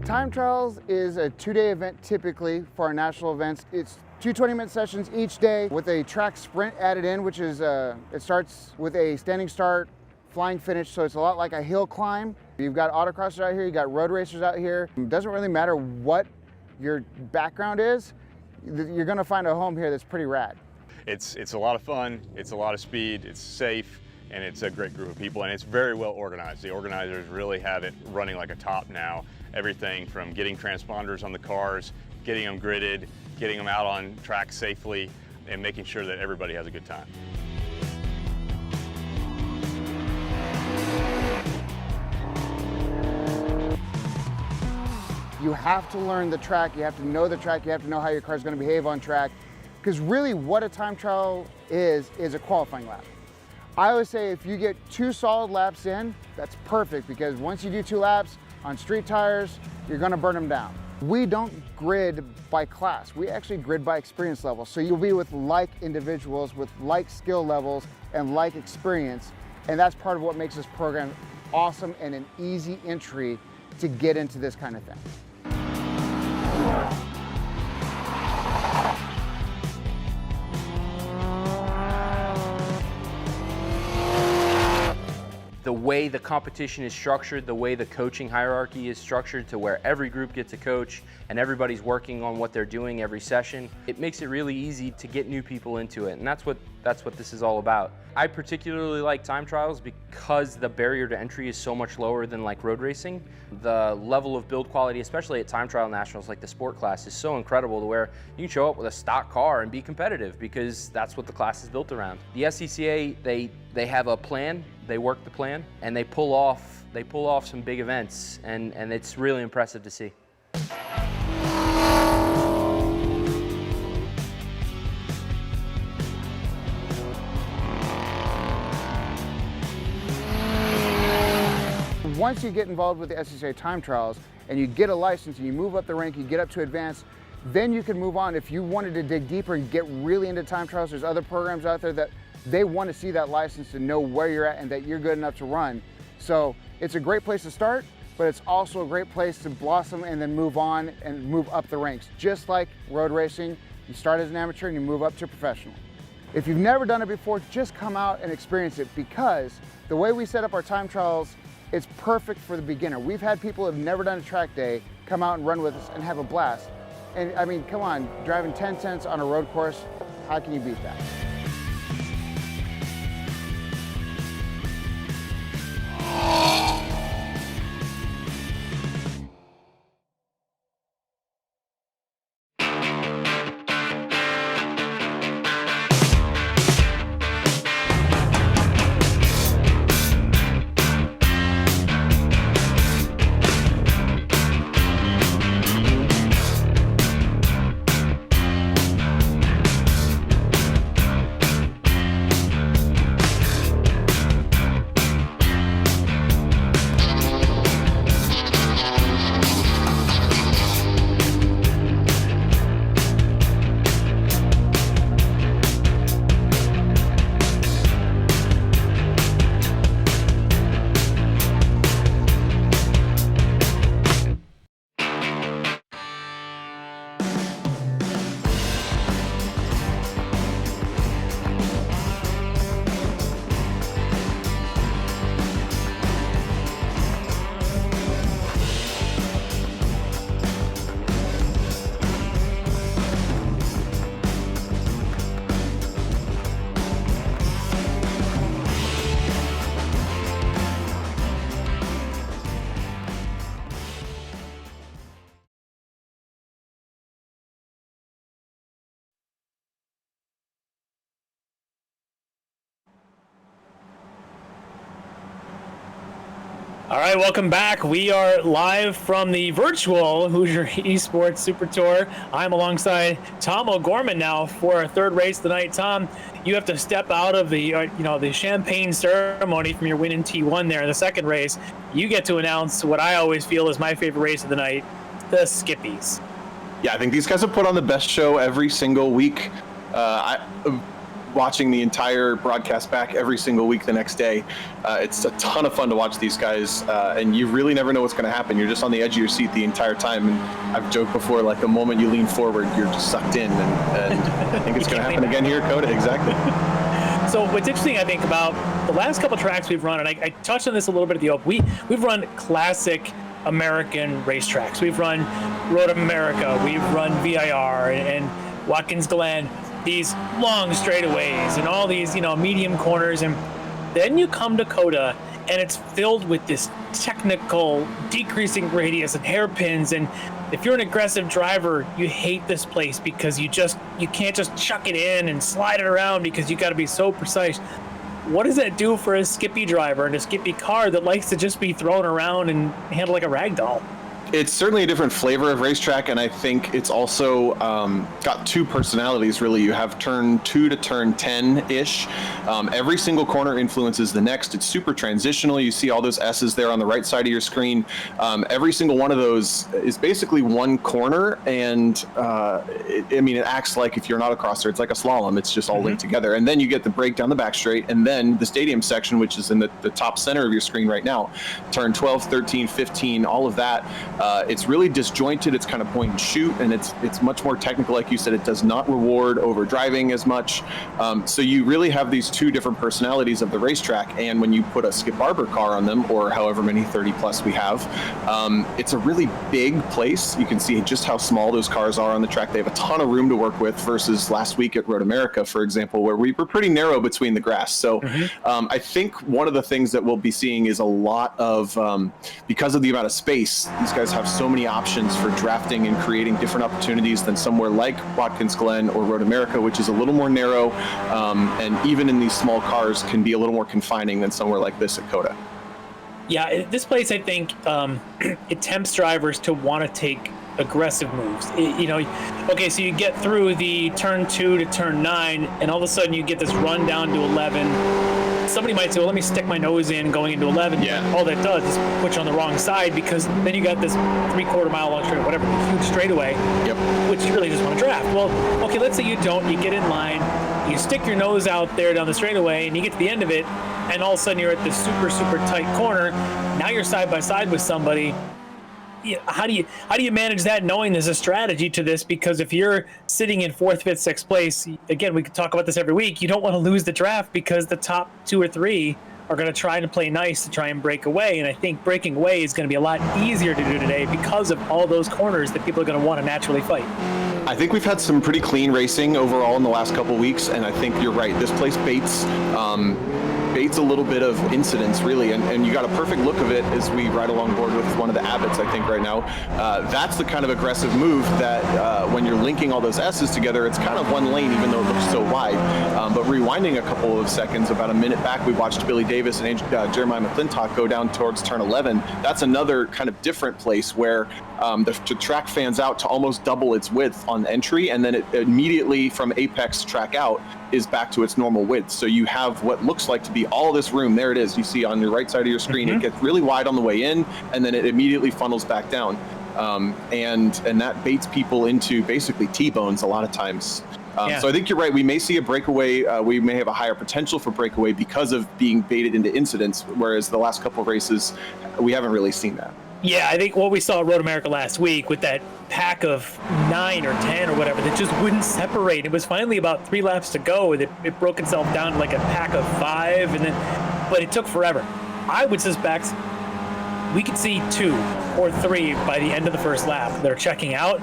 Time Trials is a 2-day event typically for our national events. It's 2 20-minute sessions each day with a track sprint added in, which is, it starts with a standing start, flying finish, so it's a lot like a hill climb. You've got autocrossers out here, you've got road racers out here. It doesn't really matter what your background is, you're gonna find a home here that's pretty rad. It's a lot of fun, it's a lot of speed, it's safe, and it's a great group of people, and it's very well organized. The organizers really have it running like a top now. Everything from getting transponders on the cars, getting them gridded, getting them out on track safely, and making sure that everybody has a good time. You have to learn the track, you have to know the track, you have to know how your car's gonna behave on track, because really what a time trial is a qualifying lap. I always say if you get 2 solid laps in, that's perfect, because once you do 2 laps on street tires, you're gonna burn them down. We don't grid by class, we actually grid by experience level. So you'll be with like individuals with like skill levels and like experience, and that's part of what makes this program awesome and an easy entry to get into this kind of thing. The way the competition is structured, the way the coaching hierarchy is structured to where every group gets a coach and everybody's working on what they're doing every session, it makes it really easy to get new people into it, and that's what this is all about. I particularly like time trials because the barrier to entry is so much lower than like road racing. The level of build quality, especially at time trial nationals like the sport class, is so incredible to where you can show up with a stock car and be competitive because that's what the class is built around. The SCCA, they have a plan, they work the plan, and they pull off some big events, and it's really impressive to see. Once you get involved with the SCCA time trials and you get a license and you move up the rank, you get up to advanced, then you can move on. If you wanted to dig deeper and get really into time trials, there's other programs out there that they want to see that license to know where you're at and that you're good enough to run. So it's a great place to start, but it's also a great place to blossom and then move on and move up the ranks. Just like road racing, you start as an amateur and you move up to professional. If you've never done it before, just come out and experience it, because the way we set up our time trials, it's perfect for the beginner. We've had people who have never done a track day come out and run with us and have a blast. And I mean, come on, driving 10/10ths on a road course, how can you beat that? All right, welcome back. We are live from the virtual Hoosier eSports Super Tour. I'm alongside Tom O'Gorman now for our third race tonight. Tom, you have to step out of the the champagne ceremony from your win in T1 there in the second race. You get to announce what I always feel is my favorite race of the night, the Skippies. Yeah, I think these guys have put on the best show every single week. Watching the entire broadcast back every single week the next day. It's a ton of fun to watch these guys, and you really never know what's going to happen. You're just on the edge of your seat the entire time, and I've joked before, like the moment you lean forward, you're just sucked in, and I think it's going to happen again here at COTA, exactly. So what's interesting, I think, about the last couple tracks we've run, and I touched on this a little bit at the open, we've run classic American racetracks. We've run Road America, we've run VIR, and Watkins Glen, these long straightaways and all these, medium corners. And then you come to COTA and it's filled with this technical decreasing radius and hairpins. And if you're an aggressive driver, you hate this place because you can't just chuck it in and slide it around because you got to be so precise. What does that do for a Skippy driver and a Skippy car that likes to just be thrown around and handled like a rag doll? It's certainly a different flavor of racetrack, and I think it's also got two personalities, really. You have turn 2 to turn 10-ish. Every single corner influences the next. It's super transitional. You see all those S's there on the right side of your screen. Every single one of those is basically one corner, and it acts like, if you're an autocrosser, it's like a slalom. It's just all linked together. And then you get the break down the back straight, and then the stadium section, which is in the top center of your screen right now. Turn 12, 13, 15, all of that. It's really disjointed. It's kind of point and shoot, and it's much more technical. Like you said, it does not reward over driving as much. So you really have these two different personalities of the racetrack. And when you put a Skip Barber car on them, or however many 30 plus we have, it's a really big place. You can see just how small those cars are on the track. They have a ton of room to work with versus last week at Road America, for example, where we were pretty narrow between the grass. So I think one of the things that we'll be seeing is a lot of, because of the amount of space, these guys have so many options for drafting and creating different opportunities than somewhere like Watkins Glen or Road America, which is a little more narrow, and even in these small cars can be a little more confining than somewhere like this at COTA. Yeah, this place, I think, it tempts drivers to want to take aggressive moves. Okay, so you get through the turn 2 to turn 9, and all of a sudden you get this run down to 11. Somebody might say, well, let me stick my nose in going into 11. Yeah. All that does is put you on the wrong side, because then you got this 3/4 mile long straight, whatever, huge straightaway, which you really just want to draft. Well, okay, let's say you don't. You get in line, you stick your nose out there down the straightaway, and you get to the end of it, and all of a sudden you're at this super, super tight corner. Now you're side by side with somebody. How do you manage that, knowing there's a strategy to this? Because if you're sitting in 4th, 5th, 6th place, again, we could talk about this every week, you don't want to lose the draft because the top 2 or 3 are going to try to play nice to try and break away. And I think breaking away is going to be a lot easier to do today because of all those corners that people are going to want to naturally fight. I think we've had some pretty clean racing overall in the last couple of weeks, and I think you're right. This place baits a little bit of incidents, really, and you got a perfect look of it as we ride along board with one of the Abbotts, I think, right now. That's the kind of aggressive move that when you're linking all those S's together, it's kind of one lane, even though it looks so wide. But rewinding a couple of seconds, about a minute back, we watched Billy Davis and Jeremiah McClintock go down towards turn 11. That's another kind of different place where the track fans out to almost double its width on entry, and then it immediately from apex track out is back to its normal width. So you have what looks like to be all this room. There it is. You see on your right side of your screen, it gets really wide on the way in, and then it immediately funnels back down. And that baits people into basically T-bones a lot of times. So I think you're right. We may see a breakaway. We may have a higher potential for breakaway because of being baited into incidents, whereas the last couple of races, we haven't really seen that. Yeah, I think what we saw at Road America last week with that pack of 9 or 10 or whatever that just wouldn't separate. It was finally about 3 laps to go, and it broke itself down to like a pack of 5, but it took forever. I would suspect we could see 2 or 3 by the end of the first lap that are checking out.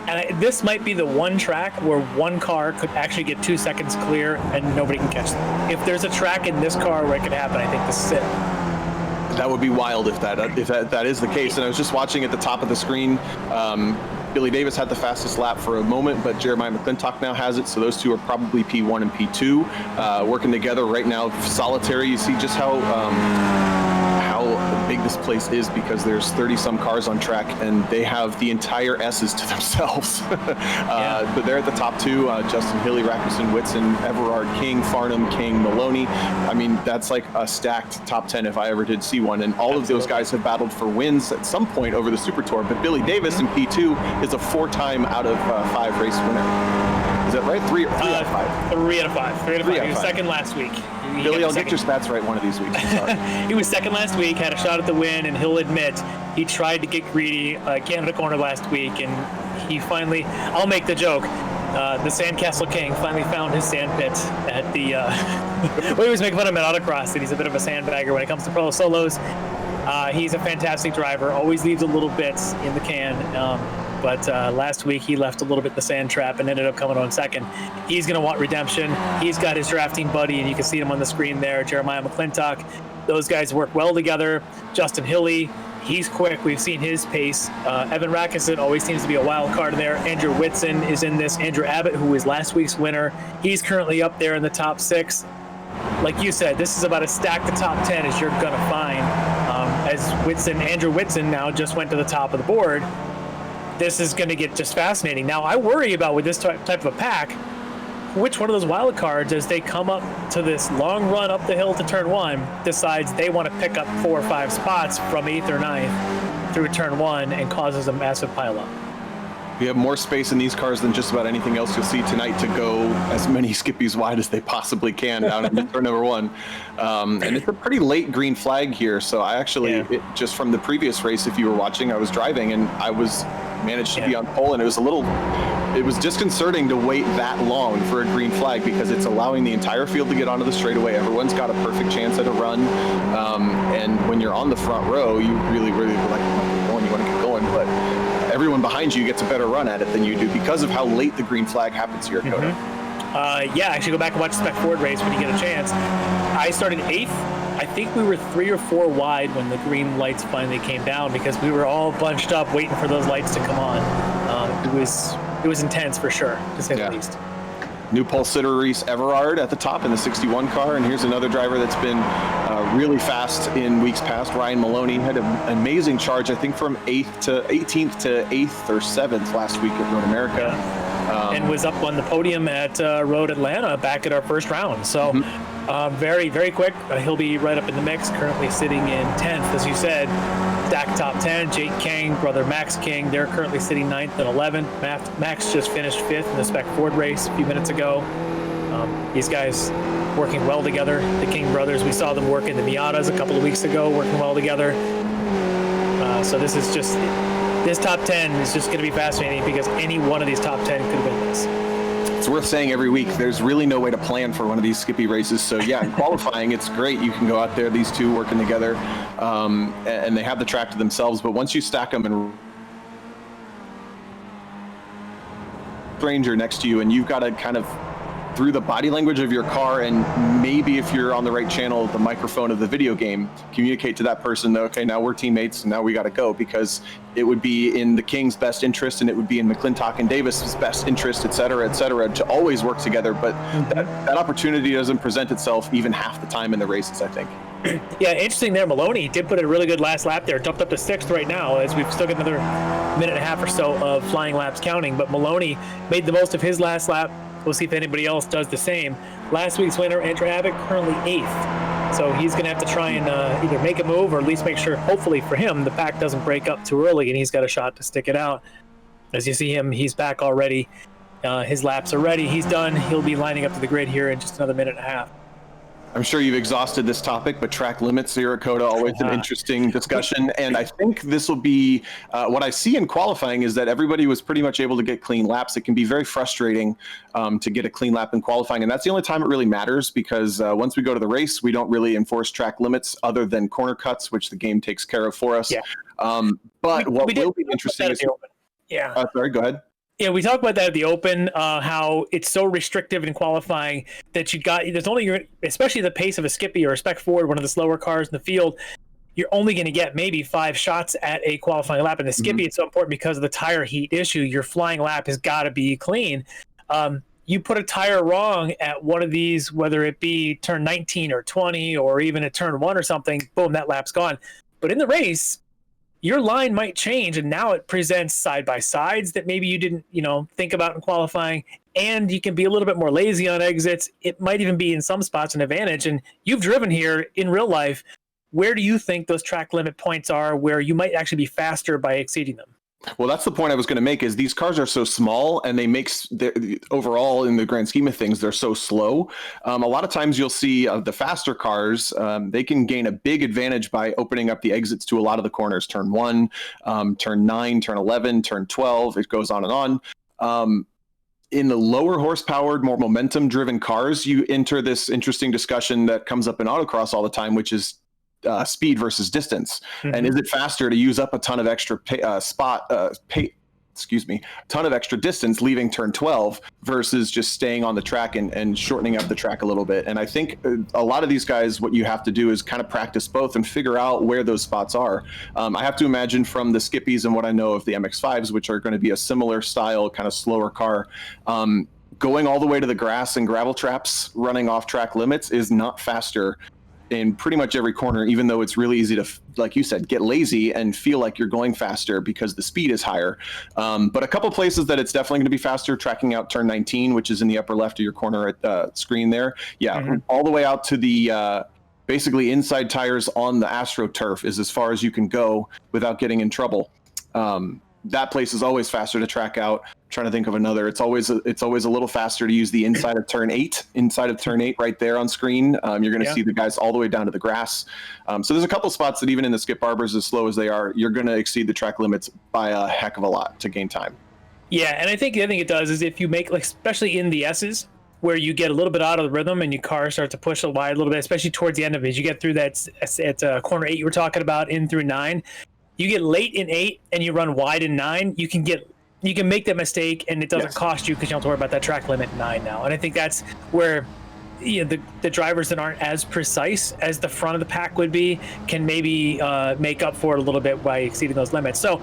And this might be the one track where one car could actually get 2 seconds clear and nobody can catch them. If there's a track in this car where it could happen, I think this is it. That would be wild if that is the case. And I was just watching at the top of the screen. Billy Davis had the fastest lap for a moment, but Jeremiah McClintock now has it. So those two are probably P1 and P2 working together right now. Solitary, you see just how big this place is because there's 30 some cars on track and they have the entire S's to themselves. But they're at the top 2, Justin Hilly, Rasmussen, Whitson, Everard, King, Farnham, King, Maloney. I mean, that's like a stacked top 10 if I ever did see one. And all of those guys have battled for wins at some point over the Super Tour. But Billy Davis in P2 is a 4-time out of 5 race winner. Is that right? 3 out of 5. 3 out of 5. 3 out of 5. He was second last week. Billy, I'll get your stats right one of these weeks. I'm sorry. He was second last week, had a shot at the win, and he'll admit he tried to get greedy. Canada Corner last week, and he finally, I'll make the joke, the Sandcastle King finally found his sand pit at the, we always make fun of him at autocross, that he's a bit of a sandbagger when it comes to pro solos. He's a fantastic driver, always leaves a little bits in the can. But last week he left a little bit the sand trap and ended up coming on second. He's going to want redemption. He's got his drafting buddy, and you can see him on the screen there, Jeremiah McClintock. Those guys work well together. Justin Hilly, he's quick. We've seen his pace. Evan Rackison always seems to be a wild card there. Andrew Whitson is in this. Andrew Abbott, who was last week's winner, he's currently up there in the top 6. Like you said, this is about as stacked the top 10 as you're going to find. As Andrew Whitson now just went to the top of the board. This is going to get just fascinating. Now, I worry about with this type of a pack, which one of those wild cards, as they come up to this long run up the hill to turn 1, decides they want to pick up 4 or 5 spots from 8th or 9th through turn 1 and causes a massive pileup. We have more space in these cars than just about anything else you'll see tonight to go as many skippies wide as they possibly can down into turn number 1. And it's a pretty late green flag here. So I actually, just from the previous race, if you were watching, I was driving and I managed to be on pole, and it was disconcerting to wait that long for a green flag because it's allowing the entire field to get onto the straightaway. Everyone's got a perfect chance at a run. And when you're on the front row, you really, really like, you want to get going, but everyone behind you gets a better run at it than you do because of how late the green flag happens here at COTA. Actually go back and watch the Spec Ford race when you get a chance. I started 8th. I think we were 3 or 4 wide when the green lights finally came down because we were all bunched up waiting for those lights to come on. It was intense for sure, to say the least. New pole sitter Reese Everard at the top in the 61 car, and here's another driver that's been really fast in weeks past. Ryan Maloney had an amazing charge, I think from 18th to 8th or 7th last week at Road America. And was up on the podium at Road Atlanta back at our first round. So very, very quick. He'll be right up in the mix, currently sitting in 10th, as you said. Stacked top 10. Jake King, brother Max King, they're currently sitting 9th and 11th. Max just finished 5th in the Spec Ford race a few minutes ago. These guys working well together. The King brothers, we saw them work in the Miatas a couple of weeks ago, working well together. So this top 10 is just going to be fascinating because any one of these top 10 could win this. It's worth saying every week, there's really no way to plan for one of these Skippy races. So yeah, in qualifying, it's great. You can go out there, these two working together, and they have the track to themselves. But once you stack them and stranger next to you, and you've got to kind of, through the body language of your car, and maybe if you're on the right channel, the microphone of the video game, communicate to that person that, okay, now we're teammates, and now we got to go, because it would be in the King's best interest, and it would be in McClintock and Davis's best interest, et cetera, to always work together. But that opportunity doesn't present itself even half the time in the races, I think. Yeah, interesting there. Maloney did put in a really good last lap there, jumped up to 6th right now, as we've still got another minute and a half or so of flying laps counting. But Maloney made the most of his last lap. We'll see if anybody else does the same. Last week's winner, Andrew Abbott, currently 8th. So he's going to have to try and either make a move or at least make sure, hopefully for him, the pack doesn't break up too early and he's got a shot to stick it out. As you see him, he's back already. His laps are ready. He's done. He'll be lining up to the grid here in just another minute and a half. I'm sure you've exhausted this topic, but track limits here at COTA, always an interesting discussion. And I think this will be, what I see in qualifying is that everybody was pretty much able to get clean laps. It can be very frustrating to get a clean lap in qualifying. And that's the only time it really matters, because once we go to the race, we don't really enforce track limits other than corner cuts, which the game takes care of for us. Yeah. But what will be interesting is... Yeah. Sorry, go ahead. Yeah, we talked about that at the Open, how it's so restrictive in qualifying that there's only, especially the pace of a Skippy or a Spec Ford, one of the slower cars in the field, you're only going to get maybe 5 shots at a qualifying lap. And the Skippy, it's so important because of the tire heat issue. Your flying lap has got to be clean. You put a tire wrong at one of these, whether it be turn 19 or 20 or even at turn 1 or something, boom, that lap's gone. But in the race, your line might change, and now it presents side-by-sides that maybe you didn't, think about in qualifying, and you can be a little bit more lazy on exits. It might even be in some spots an advantage, and you've driven here in real life. Where do you think those track limit points are where you might actually be faster by exceeding them? Well, that's the point I was going to make, is these cars are so small, and they make overall, in the grand scheme of things, they're so slow. A lot of times you'll see the faster cars, they can gain a big advantage by opening up the exits to a lot of the corners. Turn 1, turn 9, turn 11, turn 12, it goes on and on. In the lower horsepowered, more momentum driven cars, you enter this interesting discussion that comes up in autocross all the time, which is speed versus distance. And is it faster to use up a ton of extra ton of extra distance leaving turn 12 versus just staying on the track and shortening up the track a little bit? And I think a lot of these guys, what you have to do is kind of practice both and figure out where those spots are. I have to imagine from the Skippies and what I know of the MX-5s, which are going to be a similar style, kind of slower car, going all the way to the grass and gravel traps, running off track limits is not faster in pretty much every corner, even though it's really easy to, like you said, get lazy and feel like you're going faster because the speed is higher. But a couple places that it's definitely going to be faster, tracking out turn 19, which is in the upper left of your corner at screen there. Yeah, all the way out to the basically inside tires on the AstroTurf is as far as you can go without getting in trouble. That place is always faster to track out. I'm trying to think of another. It's always a little faster to use the inside of turn 8. Inside of turn 8, right there on screen, you're going to see the guys all the way down to the grass. So there's a couple spots that even in the skip arbors, as slow as they are, you're going to exceed the track limits by a heck of a lot to gain time. Yeah, and I think the other thing it does is if you make, like, especially in the S's, where you get a little bit out of the rhythm and your car starts to push it wide a little bit, especially towards the end of it. As you get through that at corner 8 you were talking about, in through 9. You get late in 8 and you run wide in 9, you can make that mistake and it doesn't cost you because you don't have to worry about that track limit in 9 now. And I think that's where the drivers that aren't as precise as the front of the pack would be can maybe make up for it a little bit by exceeding those limits. So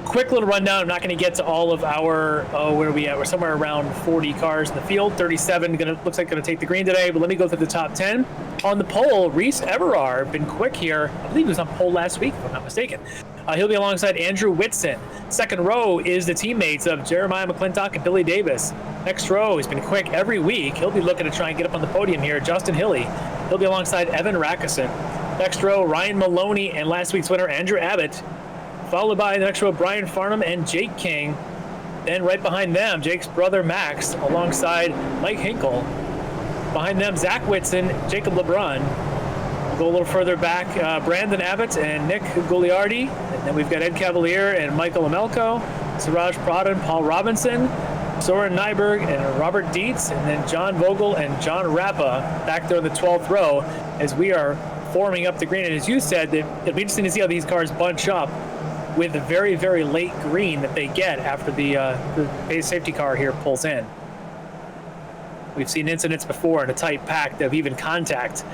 quick little rundown. I'm not going to get to all of our, where are we at? We're somewhere around 40 cars in the field. 37 looks like going to take the green today, but let me go through the top 10. On the pole, Reese Everard, been quick here. I believe he was on pole last week, if I'm not mistaken. He'll be alongside Andrew Whitson. Second row is the teammates of Jeremiah McClintock and Billy Davis. Next row, he's been quick every week. He'll be looking to try and get up on the podium here. Justin Hilly. He'll be alongside Evan Rackison. Next row, Ryan Maloney and last week's winner, Andrew Abbott. Followed by the next row, Brian Farnham and Jake King. Then right behind them, Jake's brother Max alongside Mike Hinkle. Behind them, Zach Whitson, Jacob LeBrun. We'll go a little further back, Brandon Abbott and Nick Gouliardi. And then we've got Ed Cavalier and Michael Amelko, Siraj Pradhan, Paul Robinson, Soren Nyberg and Robert Dietz, and then John Vogel and John Rappa back there in the 12th row as we are forming up the green. And as you said, it'll be interesting to see how these cars bunch up with the very, very late green that they get after the base safety car here pulls in. We've seen incidents before in a tight pack of even contact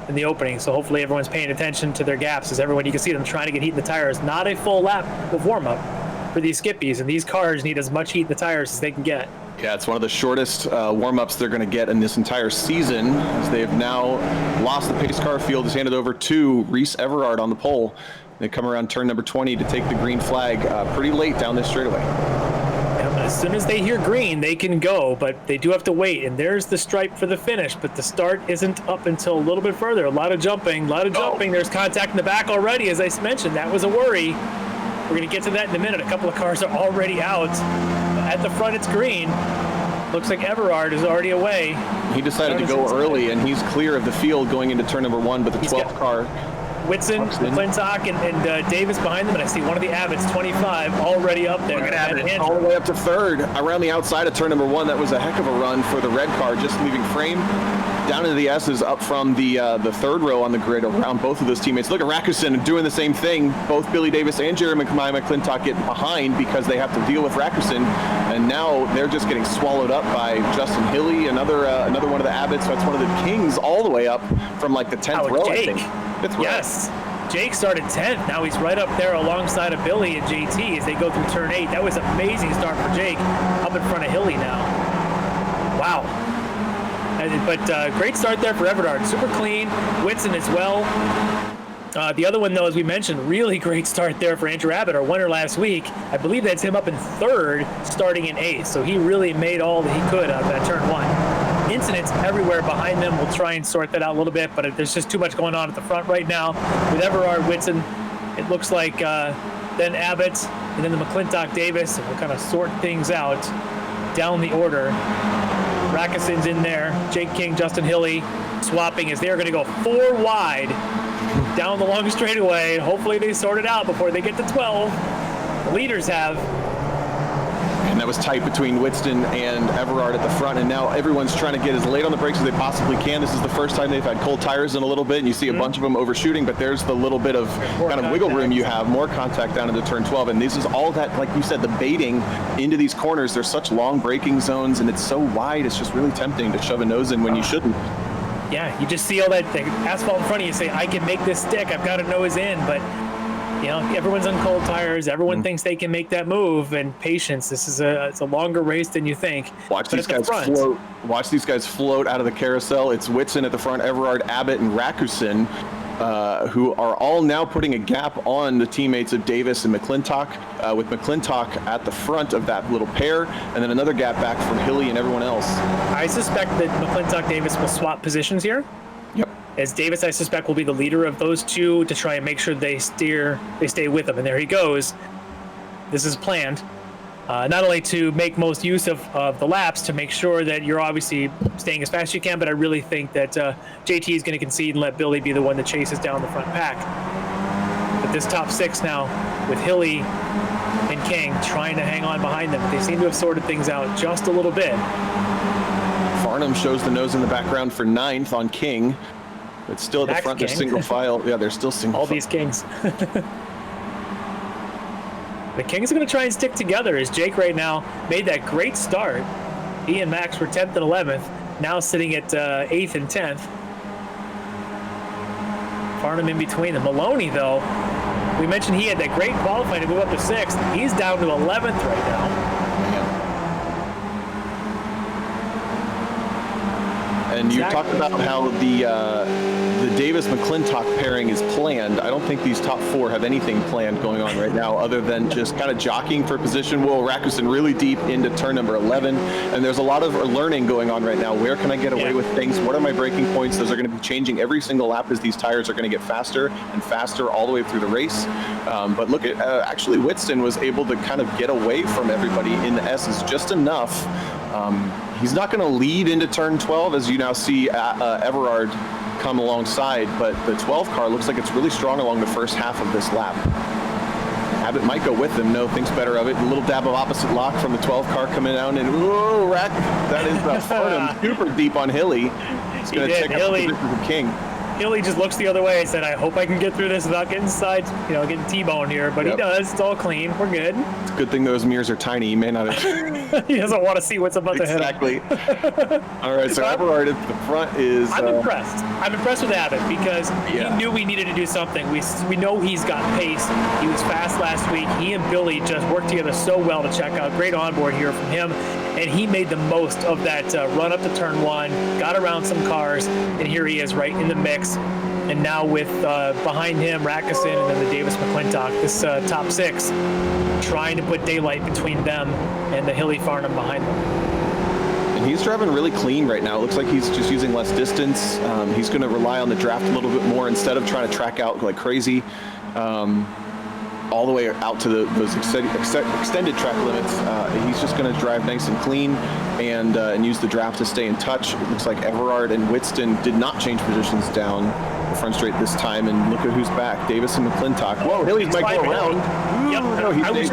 in the opening, so hopefully everyone's paying attention to their gaps as everyone, you can see them trying to get heat in the tires. Not a full lap of warm-up for these skippies, and these cars need as much heat in the tires as they can get. Yeah, it's one of the shortest warm-ups they're going to get in this entire season, as they have now lost the pace car field. Is handed over to Reese Everard on the pole. They come around turn number 20 to take the green flag pretty late down this straightaway. As soon as they hear green, they can go, but they do have to wait. And there's the stripe for the finish, but the start isn't up until a little bit further. A lot of jumping. There's contact in the back already, as I mentioned. That was a worry. We're going to get to that in a minute. A couple of cars are already out. At the front, it's green. Looks like Everard is already away. He decided to go early, and he's clear of the field going into turn number 1, but the 12th car... Whitson, McClintock, and Davis behind them, and I see one of the Abbotts, 25, already up there. Look at Abbott, all the way up to 3rd. Around the outside of turn number 1, that was a heck of a run for the red car, just leaving frame. Down into the S's, up from the 3rd row on the grid around both of those teammates. Look at Rakusin doing the same thing. Both Billy Davis and Jeremiah McClintock get behind because they have to deal with Rakusin, and now they're just getting swallowed up by Justin Hilly, another one of the Abbotts. So that's one of the Kings all the way up from like the 10th row, Jake. I think. Yes. Jake started 10th. Now he's right up there alongside of Billy and JT as they go through turn 8. That was an amazing start for Jake, up in front of Hilly now. Wow. But great start there for Everard. Super clean. Whitson as well. The other one, though, as we mentioned, really great start there for Andrew Abbott, our winner last week. I believe that's him up in 3rd, starting in 8th. So he really made all that he could out of that turn 1. Incidents everywhere behind them. We'll try and sort that out a little bit, but there's just too much going on at the front right now. With Everard, Whitson, it looks like then Abbott, and then the McClintock Davis, and we'll kind of sort things out down the order. Rackeson's in there. Jake King, Justin Hilly swapping as they're going to go 4 wide down the long straightaway. Hopefully they sort it out before they get to 12. The leaders have. And that was tight between Whitston and Everard at the front, and now everyone's trying to get as late on the brakes as they possibly can. This is the first time they've had cold tires in a little bit, and you see a bunch of them overshooting, but there's the little bit of kind of wiggle room you have, more contact down into turn 12, and this is all that, like you said, the baiting into these corners. There's such long braking zones, and it's so wide, it's just really tempting to shove a nose in when you shouldn't. Yeah, you just see all that asphalt in front of you, say, I can make this stick, I've got to nose in, but you know, everyone's on cold tires. Everyone thinks they can make that move, and patience. This is it's a longer race than you think. Watch these guys float. Watch these guys float out of the carousel. It's Whitson at the front, Everard, Abbott, and Rakusin, who are all now putting a gap on the teammates of Davis and McClintock, with McClintock at the front of that little pair, and then another gap back from Hilly and everyone else. I suspect that McClintock Davis will swap positions here. Yep. As Davis, I suspect, will be the leader of those two to try and make sure they stay with him. And there he goes. This is planned. Not only to make most use of the laps, to make sure that you're obviously staying as fast as you can, but I really think that JT is going to concede and let Billy be the one that chases down the front pack. But this top 6 now, with Hilly and King trying to hang on behind them, they seem to have sorted things out just a little bit. Farnham shows the nose in the background for 9th on King. It's still at the front. They're single file. Yeah, they're still single. All these Kings. The Kings are going to try and stick together as Jake right now made that great start. He and Max were 10th and 11th, now sitting at 8th and 10th. Farnham in between them. Maloney, though, we mentioned he had that great qualifying to move up to 6th. He's down to 11th right now. And you talked about how the Davis-McClintock pairing is planned. I don't think these top 4 have anything planned going on right now other than just kind of jockeying for position. Will Rakusin really deep into turn number 11, and there's a lot of learning going on right now. Where can I get away with things? What are my braking points? Those are going to be changing every single lap as these tires are going to get faster and faster all the way through the race. But look at actually Whitson was able to kind of get away from everybody in the S's just enough. He's not going to lead into turn 12 as you now see Everard come alongside, but the 12 car looks like it's really strong along the first half of this lap. Abbott might go with him. No, thinks better of it. A little dab of opposite lock from the 12 car coming down, and whoa, rack. That is Farnham super deep on Hilly. He's going to take up the position of King. Hilly just looks the other way and said, I hope I can get through this without getting getting T-boned here. But he does. It's all clean. We're good. It's a good thing those mirrors are tiny. He may not have... He doesn't want to see what's about to hit him. Exactly. All right, so Everard at the front is... I'm impressed. I'm impressed with Abbott because he knew we needed to do something. We know he's got pace. He was fast last week. He and Billy just worked together so well to check out. Great onboard here from him. And he made the most of that run up to turn 1, got around some cars, and here he is right in the mix. And now with behind him, Rakusin and then the Davis-McClintock, this top 6, trying to put daylight between them and the Hilly Farnham behind them. And he's driving really clean right now. It looks like he's just using less distance. He's going to rely on the draft a little bit more instead of trying to track out like crazy. All the way out to those extended track limits. He's just going to drive nice and clean and use the draft to stay in touch. It looks like Everard and Whitson did not change positions down the front straight this time, and look at who's back. Davis and McClintock. Whoa, Hilly's might go around. Yep. No, I was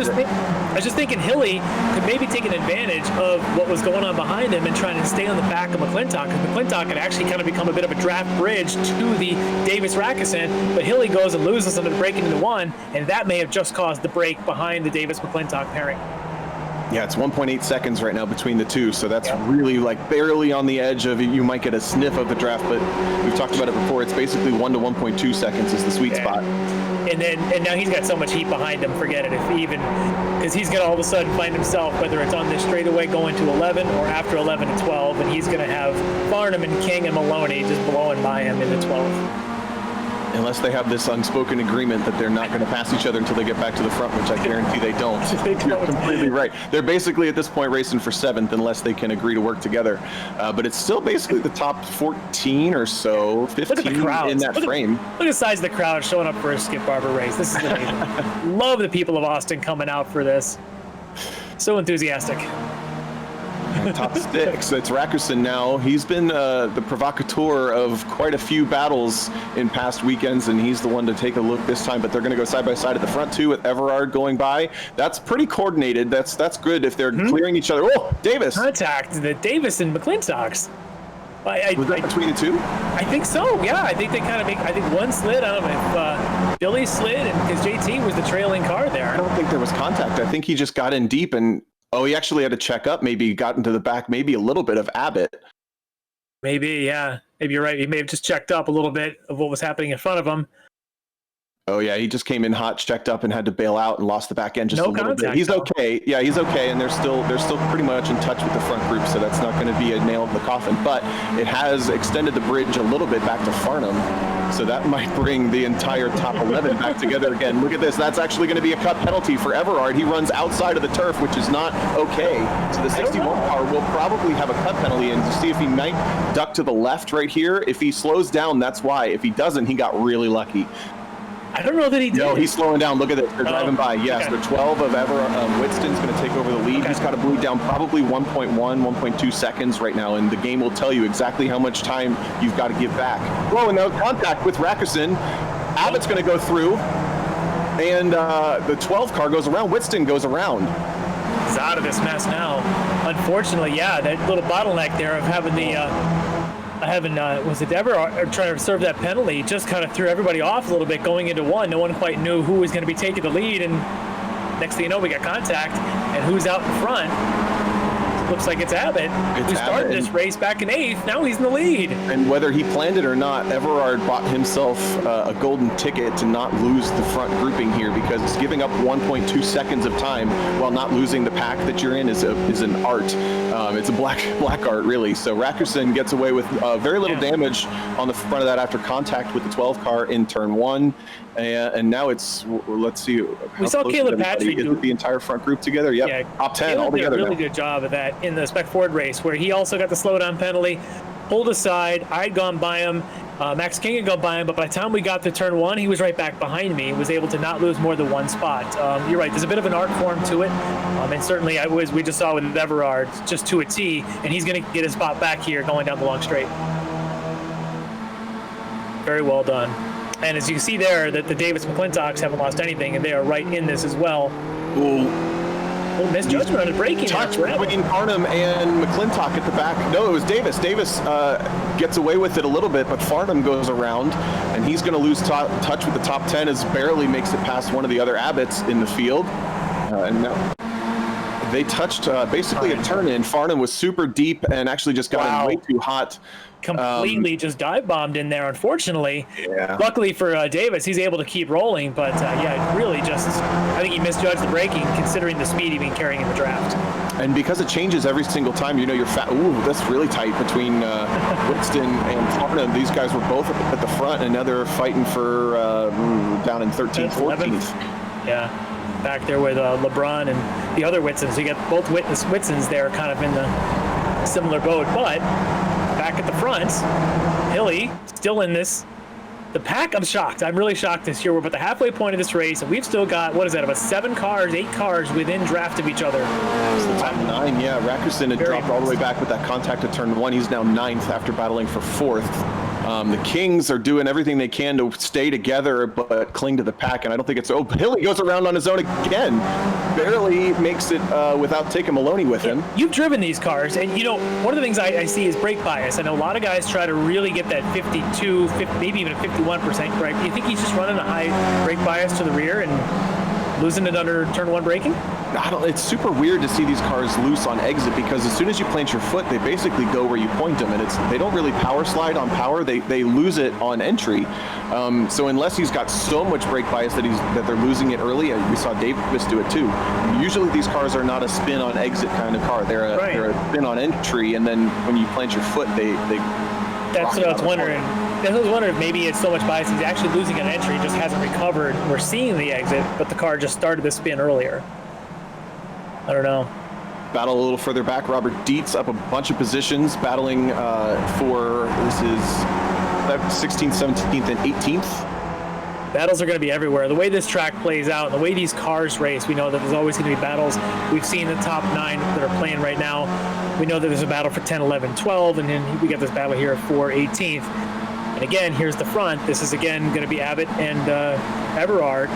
just thinking Hilly could maybe take an advantage of what was going on behind him and trying to stay on the back of McClintock, because McClintock had actually kind of become a bit of a draft bridge to the Davis-Rakusin, but Hilly goes and loses under the breaking into 1, and that may have just caused the break behind the Davis-McClintock pairing. Yeah, it's 1.8 seconds right now between the two, so that's really like barely on the edge of you might get a sniff of the draft, but we've talked about it before. It's basically 1 to 1.2 seconds is the sweet spot. And now he's got so much heat behind him, forget it. If even, because he's going to all of a sudden find himself, whether it's on this straightaway going to 11 or after 11 to 12, and he's going to have Farnham and King and Maloney just blowing by him into 12. Unless they have this unspoken agreement that they're not going to pass each other until they get back to the front, which I guarantee they don't. You're completely right. They're basically at this point racing for 7th unless they can agree to work together. But it's still basically the top 14 or so, 15 in that frame. Look at the size of the crowd showing up for a Skip Barber race. This is amazing. Love the people of Austin coming out for this. So enthusiastic. Top 6. It's Rackerson now. He's been the provocateur of quite a few battles in past weekends, and he's the one to take a look this time. But they're going to go side by side at the front too, with Everard going by. That's pretty coordinated. That's good if they're clearing each other. Oh, Davis! Contact the Davis and McClintocks. Was that between the two? I think so. Yeah, I think they kind of make. I think one slid. I don't know if Billy slid, and because JT was the trailing car there. I don't think there was contact. I think he just got in deep and. Oh, he actually had to check up, maybe got into the back, maybe a little bit of Abbott. Maybe, yeah. Maybe you're right. He may have just checked up a little bit of what was happening in front of him. Oh, yeah, he just came in hot, checked up, and had to bail out and lost the back end just a little bit. He's okay. Yeah, he's okay, and they're still pretty much in touch with the front group, so that's not going to be a nail in the coffin. But it has extended the bridge a little bit back to Farnham, so that might bring the entire top 11 back together again. Look at this. That's actually going to be a cut penalty for Everard. He runs outside of the turf, which is not okay. So the 61 car will probably have a cut penalty, and to see if he might duck to the left right here. If he slows down, that's why. If he doesn't, he got really lucky. I don't know that he did. No, he's slowing down. Look at this. They're driving by. Yes, the 12 of Whitston's going to take over the lead. He's got to bleed down probably 1.1, 1.2 seconds right now, and the game will tell you exactly how much time you've got to give back. Whoa, and now contact with Rackerson. Abbott's going to go through, and the 12 car goes around. Whitston goes around. He's out of this mess now. Unfortunately, yeah, that little bottleneck there of having the... was it Everard trying to serve that penalty just kind of threw everybody off a little bit going into one. No one quite knew who was going to be taking the lead, and next thing you know, we got contact, and who's out in front? Looks like it's Abbott, who started this race back in 8th. Now he's in the lead. And whether he planned it or not, Everard bought himself a golden ticket to not lose the front grouping here, because giving up 1.2 seconds of time while not losing the pack that you're in is an art. It's a black art, really. So Rackerson gets away with very little damage on the front of that after contact with the 12 car in turn 1. And now it's, let's see. We saw Caleb Patrick do the entire front group together. Yep. Yeah, top 10 Caleb altogether. Did a really good job of that in the Spec Ford race, where he also got the slowdown penalty, pulled aside. I'd gone by him. Max King had gone by him, but by the time we got to turn 1, he was right back behind me. Was able to not lose more than one spot. You're right. There's a bit of an art form to it, and certainly we just saw with Everard just to a T, and he's going to get his spot back here going down the long straight. Very well done. And as you can see there, that the Davis McClintocks haven't lost anything, and they are right in this as well. Ooh. Oh, misjudgment on the braking. Touch between Farnham and McClintock at the back. No, it was Davis. Davis gets away with it a little bit, but Farnham goes around, and he's going to lose touch with the top 10 as barely makes it past one of the other Abbotts in the field. And now they touched basically a turn in. Farnham was super deep and actually just got in way too hot. Completely just dive bombed in there, unfortunately. Yeah. Luckily for Davis, he's able to keep rolling, but yeah, really just, I think he misjudged the braking considering the speed he'd been carrying in the draft. And because it changes every single time, you know, you're fat. Ooh, that's really tight between Whitston and Farnham. These guys were both at the front, and now they're fighting for down in 13th, 14th. Yeah, back there with LeBron and the other Whitsons. So you got both Whitsons there kind of in the similar boat, but back at the front, Hilly still in this. The pack, I'm shocked. I'm really shocked this year. We're at the halfway point of this race, and we've still got, what is that, about 8 cars within draft of each other. It's the top 9, yeah. Rackerson had dropped all the way back with that contact at turn 1. He's now 9th after battling for 4th. The Kings are doing everything they can to stay together but cling to the pack, and I don't think it's... Oh, Hilly goes around on his own again. Barely makes it without taking Maloney with him. You've driven these cars, and you know, one of the things I see is brake bias. I know a lot of guys try to really get that 52, 50, maybe even a 51% correct. You think he's just running a high brake bias to the rear and losing it under turn 1 braking? It's super weird to see these cars loose on exit, because as soon as you plant your foot, they basically go where you point them, and they don't really power slide on power. They lose it on entry. So unless he's got so much brake bias that they're losing it early, and we saw Davis do it too. Usually these cars are not a spin on exit kind of car. They're a spin on entry, and then when you plant your foot, they That's what I was wondering. I was wondering if maybe it's so much bias he's actually losing an entry, just hasn't recovered. We're seeing the exit, but the car just started the spin earlier. I don't know. Battle a little further back. Robert Dietz up a bunch of positions, battling for, this is 16th, 17th, and 18th. Battles are going to be everywhere. The way this track plays out, the way these cars race, we know that there's always going to be battles. We've seen the top 9 that are playing right now. We know that there's a battle for 10, 11, 12, and then we got this battle here for 18th. And again, here's the front. This is again going to be Abbott and Everard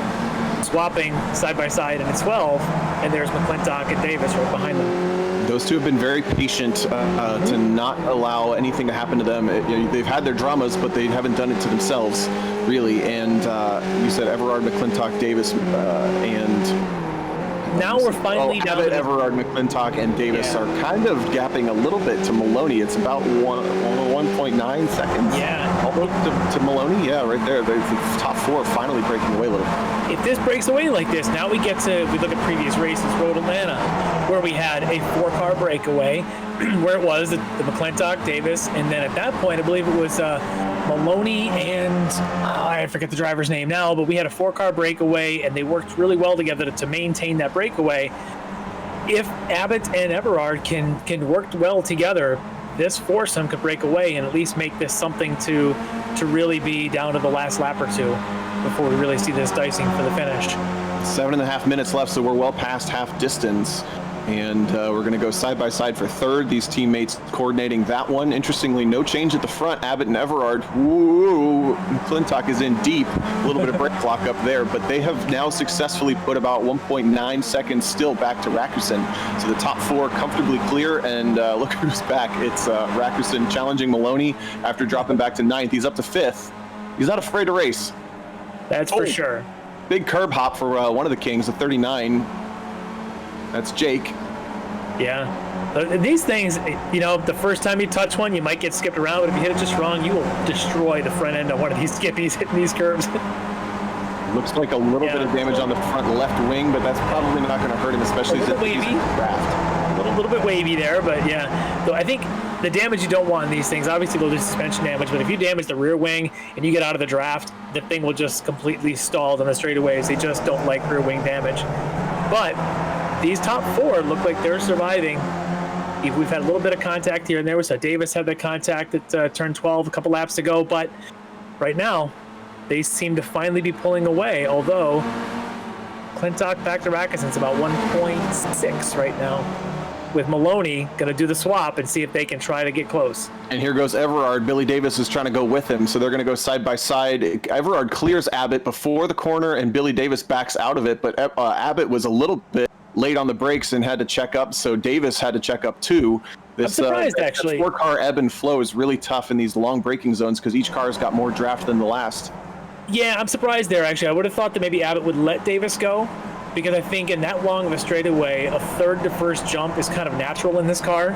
swapping side by side in the 12, and there's McClintock and Davis right behind them. Those two have been very patient to not allow anything to happen to them. They've had their dramas, but they haven't done it to themselves, really. And you said Everard, McClintock, Davis, and... Now we're finally down Abbott, to Everard, McClintock, and Davis are kind of gapping a little bit to Maloney. It's about 1.9 seconds. Yeah. Almost to Maloney. Yeah, right there. The top 4 finally breaking away a little. If this breaks away like this, now we look at previous races, Road Atlanta, where we had a 4-car breakaway, where it was the McClintock, Davis, and then at that point, I believe it was Maloney and I forget the driver's name now, but we had a 4-car breakaway, and they worked really well together to maintain that breakaway. If Abbott and Everard can work well together, this foursome could break away and at least make this something to really be down to the last lap or two before we really see this dicing for the finish. 7.5 minutes left, so we're well past half distance. And we're going to go side by side for third. These teammates coordinating that one. Interestingly, no change at the front. Abbott and Everard. Woo! McClintock is in deep. A little bit of brake lock up there, but they have now successfully put about 1.9 seconds still back to Rakusen. So the top 4 comfortably clear, and look who's back. It's Rakusen challenging Maloney after dropping back to 9th. He's up to 5th. He's not afraid to race. That's for sure. Big curb hop for one of the Kings, a 39. That's Jake. Yeah. These things, the first time you touch one, you might get skipped around, but if you hit it just wrong, you will destroy the front end of one of these skippies hitting these curves. Looks like a little bit of damage on the front left wing, but that's probably not going to hurt him, especially as he's in draft. A little bit wavy there, but yeah. So I think the damage you don't want in these things, obviously there'll be suspension damage, but if you damage the rear wing and you get out of the draft, the thing will just completely stall on the straightaways. They just don't like rear wing damage. But these top 4 look like they're surviving. We've had a little bit of contact here and there. So Davis had the contact at turn 12 a couple laps ago, but right now they seem to finally be pulling away, although McClintock back to Rakusen's about 1.6 right now, with Maloney going to do the swap and see if they can try to get close. And here goes Everard. Billy Davis is trying to go with him, so they're going to go side by side. Everard clears Abbott before the corner, and Billy Davis backs out of it, but Abbott was a little bit late on the brakes and had to check up, so Davis had to check up too. I'm surprised, actually. 4-car ebb and flow is really tough in these long braking zones because each car's got more draft than the last. Yeah, I'm surprised there, actually. I would have thought that maybe Abbott would let Davis go, because I think in that long of a straightaway, a third to first jump is kind of natural in this car,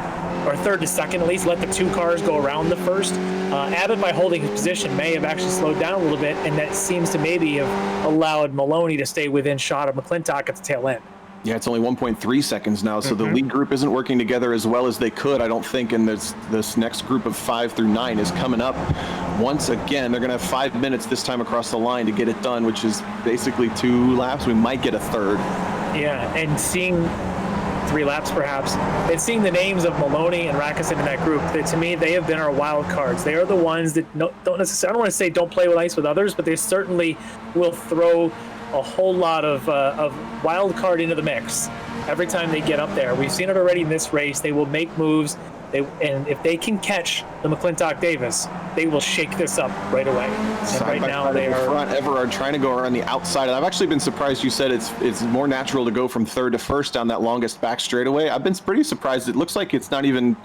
or third to second at least. Let the 2 cars go around the first. Abbott, by holding his position, may have actually slowed down a little bit, and that seems to maybe have allowed Maloney to stay within shot of McClintock at the tail end. Yeah, it's only 1.3 seconds now, so the lead group isn't working together as well as they could, I don't think, and this next group of 5 through 9 is coming up. Once again, they're going to have 5 minutes this time across the line to get it done, which is basically 2 laps. We might get a third. Yeah, and seeing 3 laps perhaps, and seeing the names of Maloney and Rakusen in that group, to me, they have been our wild cards. They are the ones that don't necessarily, I don't want to say don't play with ice with others, but they certainly will throw a whole lot of wild card into the mix every time they get up there. We've seen it already in this race. They will make moves. And if they can catch the McClintock Davis, they will shake this up right away. And right now they are front. Everard trying to go around the outside. And I've actually been surprised. You said it's more natural to go from third to first down that longest back straightaway. I've been pretty surprised. It looks like it's not even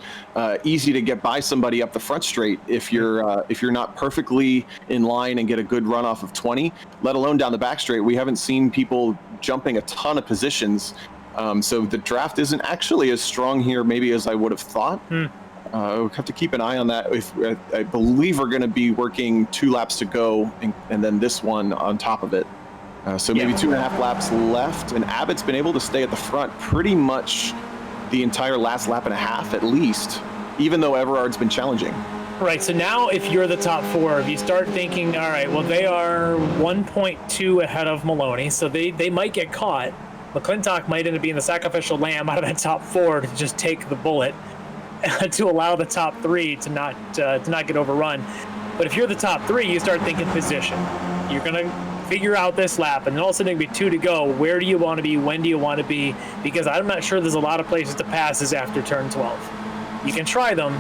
easy to get by somebody up the front straight if you're not perfectly in line and get a good run off of 20, let alone down the back straight. We haven't seen people jumping a ton of positions. So the draft isn't actually as strong here maybe as I would have thought. We'll have to keep an eye on that. I believe we're going to be working 2 laps to go and then this one on top of it. So maybe 2.5 laps left, and Abbott's been able to stay at the front pretty much the entire last lap and a half at least, even though Everard's been challenging. Right, so now if you're the top 4, if you start thinking, all right, well, they are 1.2 ahead of Maloney, so they might get caught. McClintock might end up being the sacrificial lamb out of that top 4 to just take the bullet to allow the top 3 to not get overrun. But if you're the top 3, you start thinking position. You're going to figure out this lap, and then all of a sudden it'll be 2 to go. Where do you want to be? When do you want to be? Because I'm not sure there's a lot of places to pass is after turn 12. You can try them,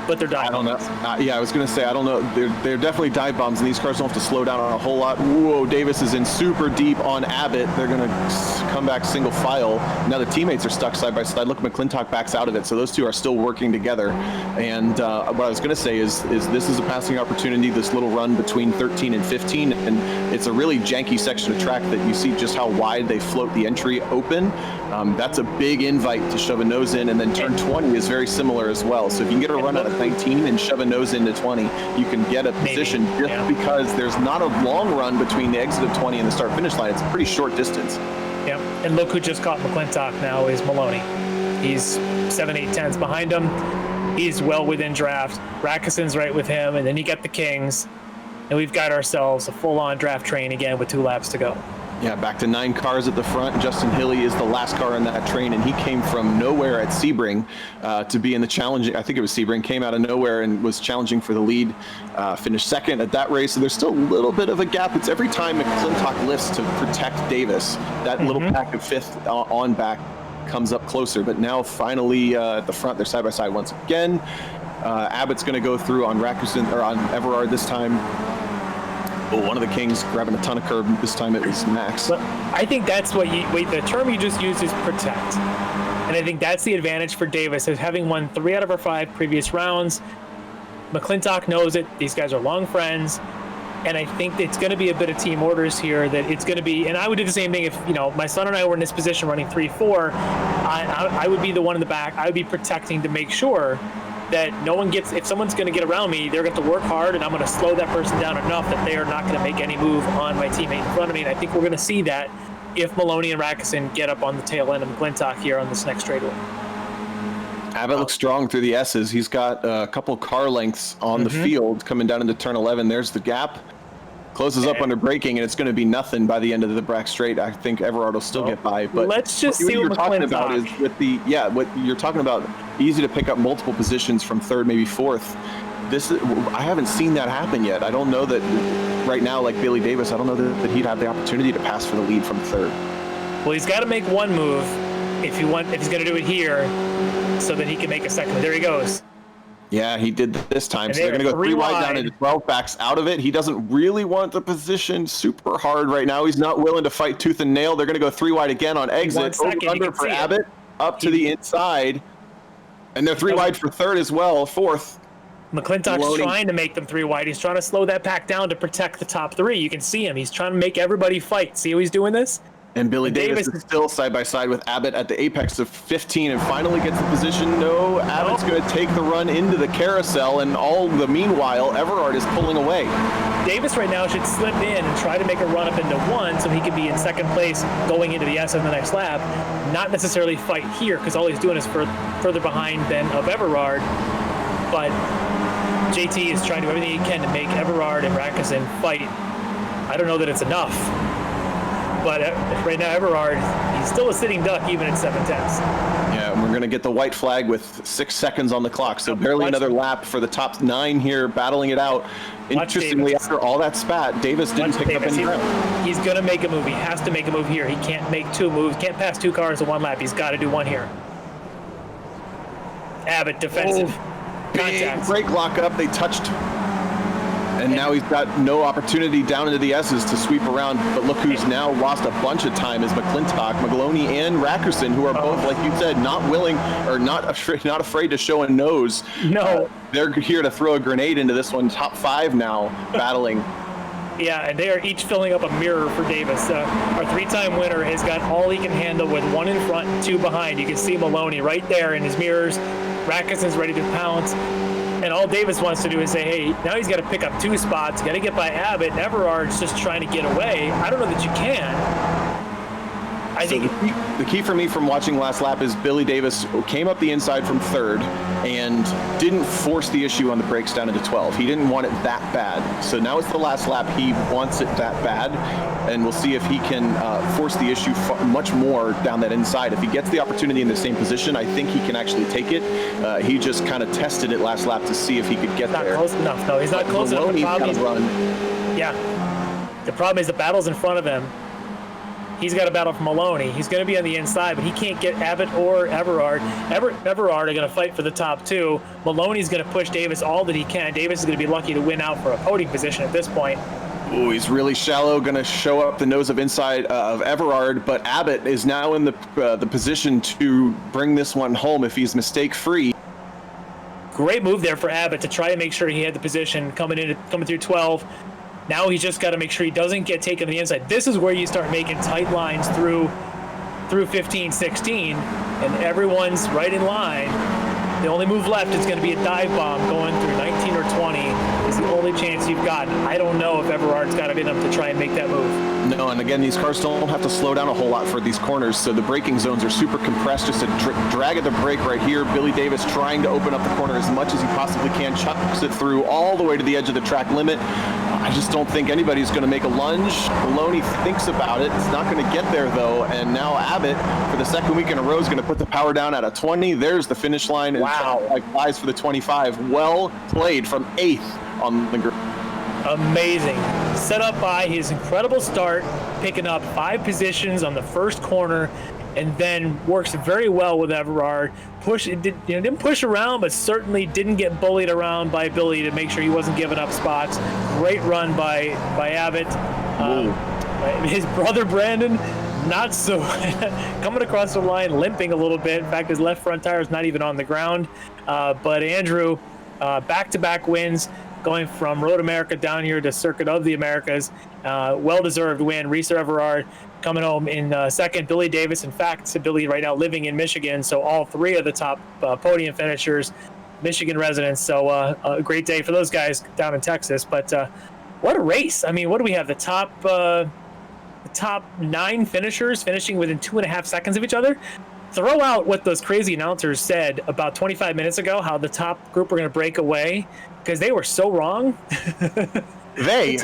but they're dive bombs. I don't know. Yeah, I was going to say, I don't know. They're definitely dive bombs, and these cars don't have to slow down on a whole lot. Whoa, Davis is in super deep on Abbott. They're going to come back single file. Now the teammates are stuck side by side. Look, McClintock backs out of it, so those two are still working together. And what I was going to say is this is a passing opportunity, this little run between 13 and 15, and it's a really janky section of track that you see just how wide they float the entry open. That's a big invite to shove a nose in, and then turn 20 is very similar as well. So if you can get a run out of 19 and shove a nose into 20, you can get a position because there's not a long run between the exit of 20 and the start finish line. It's a pretty short distance. Yep, and look who just caught McClintock now is Maloney. He's 7, 8 tenths behind him. He's well within draft. Rackeson's right with him, and then you get the Kings, and we've got ourselves a full-on draft train again with 2 laps to go. Yeah, back to 9 cars at the front. Justin Hilly is the last car in that train, and he came from nowhere at Sebring to be in the challenging. I think it was Sebring, came out of nowhere and was challenging for the lead. Finished second at that race, so there's still a little bit of a gap. It's every time McClintock lifts to protect Davis, that little pack of 5th on back comes up closer. But now finally at the front, they're side by side once again. Abbott's going to go through on Rackerson or on Everard this time. One of the Kings grabbing a ton of curb. This time it was Max. But I think that's what the term you just used is protect. And I think that's the advantage for Davis, is having won 3 out of our 5 previous rounds. McClintock knows it. These guys are long friends. And I think it's going to be a bit of team orders here, that it's going to be, and I would do the same thing if, my son and I were in this position running 3-4, I would be the one in the back. I would be protecting to make sure that no one gets, if someone's going to get around me, they're going to work hard, and I'm going to slow that person down enough that they are not going to make any move on my teammate in front of me. And I think we're going to see that if Maloney and Rackeson get up on the tail end of McClintock here on this next straightaway. Abbott looks strong through the S's. He's got a couple car lengths on the field coming down into turn 11. There's the gap. Closes up under braking, and it's going to be nothing by the end of the Brack straight. I think Everard will still get by. But let's just see what you're talking about is with the what you're talking about, easy to pick up multiple positions from 3rd, maybe 4th. I haven't seen that happen yet. I don't know that right now, like Billy Davis, I don't know that he'd have the opportunity to pass for the lead from 3rd. Well, he's got to make one move if he's going to do it here, so that he can make a second. There he goes. Yeah, he did this time. So they're going to go 3 wide down into 12, backs out of it. He doesn't really want the position super hard right now. He's not willing to fight tooth and nail. They're going to go 3 wide again on exit. Over under for Abbott, up to the inside. And they're 3 wide for 3rd as well, 4th. McClintock's trying to make them 3 wide. He's trying to slow that pack down to protect the top 3. You can see him. He's trying to make everybody fight. See how he's doing this? And Billy Davis is still side by side with Abbott at the apex of 15 and finally gets the position. No, Abbott's going to take the run into the carousel, and all the meanwhile, Everard is pulling away. Davis right now should slip in and try to make a run up into 1 so he can be in 2nd place going into the S in the next lap. Not necessarily fight here, because all he's doing is further behind than of Everard. But JT is trying to do everything he can to make Everard and Rackeson fight. I don't know that it's enough. But right now, Everard, he's still a sitting duck even at 7 tenths. Yeah, and we're going to get the white flag with 6 seconds on the clock. So barely another lap for the top 9 here, battling it out. Interestingly, after all that spat, Davis didn't pick up any ground. He's going to make a move. He has to make a move here. He can't make 2 moves. Can't pass 2 cars in 1 lap. He's got to do 1 here. Abbott, defensive. Big brake lock up. They touched. And now he's got no opportunity down into the S's to sweep around. But look who's now lost a bunch of time is McClintock, Maloney, and Rackerson, who are both, like you said, not willing or not afraid to show a nose. No. They're here to throw a grenade into this one. Top 5 now, battling. Yeah, and they are each filling up a mirror for Davis. Our 3-time winner has got all he can handle with 1 in front, 2 behind. You can see Maloney right there in his mirrors. Rackeson's ready to pounce. And all Davis wants to do is say, hey, now he's got to pick up 2 spots, got to get by Abbott, and Everard's just trying to get away. I don't know that you can. The key for me from watching last lap is Billy Davis came up the inside from third and didn't force the issue on the brakes down into 12. He didn't want it that bad. So now it's the last lap. He wants it that bad, and we'll see if he can force the issue much more down that inside. If he gets the opportunity in the same position, I think he can actually take it. He just kind of tested it last lap to see if he could get there. Not close enough. No, he's not close enough. The problem run. Yeah. The problem is the battle's in front of him. He's got a battle for Maloney. He's going to be on the inside, but he can't get Abbott or Everard. Everard are going to fight for the top two. Maloney's going to push Davis all that he can. Davis is going to be lucky to win out for a podium position at this point. Ooh, he's really shallow, going to show up the nose of inside of Everard, but Abbott is now in the position to bring this one home if he's mistake-free. Great move there for Abbott to try to make sure he had the position coming through 12. Now he's just got to make sure he doesn't get taken to the inside. This is where you start making tight lines through 15, 16, and everyone's right in line. The only move left is going to be a dive bomb going through 19 or 20 is the only chance you've got. I don't know if Everard's got it in him to try and make that move. No, and again, these cars don't have to slow down a whole lot for these corners, so the braking zones are super compressed. Just a drag of the brake right here. Billy Davis trying to open up the corner as much as he possibly can, chucks it through all the way to the edge of the track limit. I just don't think anybody's going to make a lunge. Maloney thinks about it. It's not going to get there, though, and now Abbott, for the second week in a row, is going to put the power down at a 20. There's the finish line. Wow. And flies for the 25. Well played from 8th on the group. Amazing. Set up by his incredible start, picking up 5 positions on the first corner, and then works very well with Everard. Didn't push around, but certainly didn't get bullied around by Billy to make sure he wasn't giving up spots. Great run by Abbott. His brother Brandon, not so coming across the line, limping a little bit. In fact, his left front tire is not even on the ground. But Andrew, back-to-back wins, going from Road America down here to Circuit of the Americas. Well-deserved win. Reese Everard coming home in second. Billy Davis, in fact, Billy right now living in Michigan, so all 3 of the top podium finishers, Michigan residents. So a great day for those guys down in Texas. But what a race. I mean, what do we have? The top 9 finishers finishing within 2.5 seconds of each other. Throw out what those crazy announcers said about 25 minutes ago, how the top group were going to break away, because they were so wrong. They.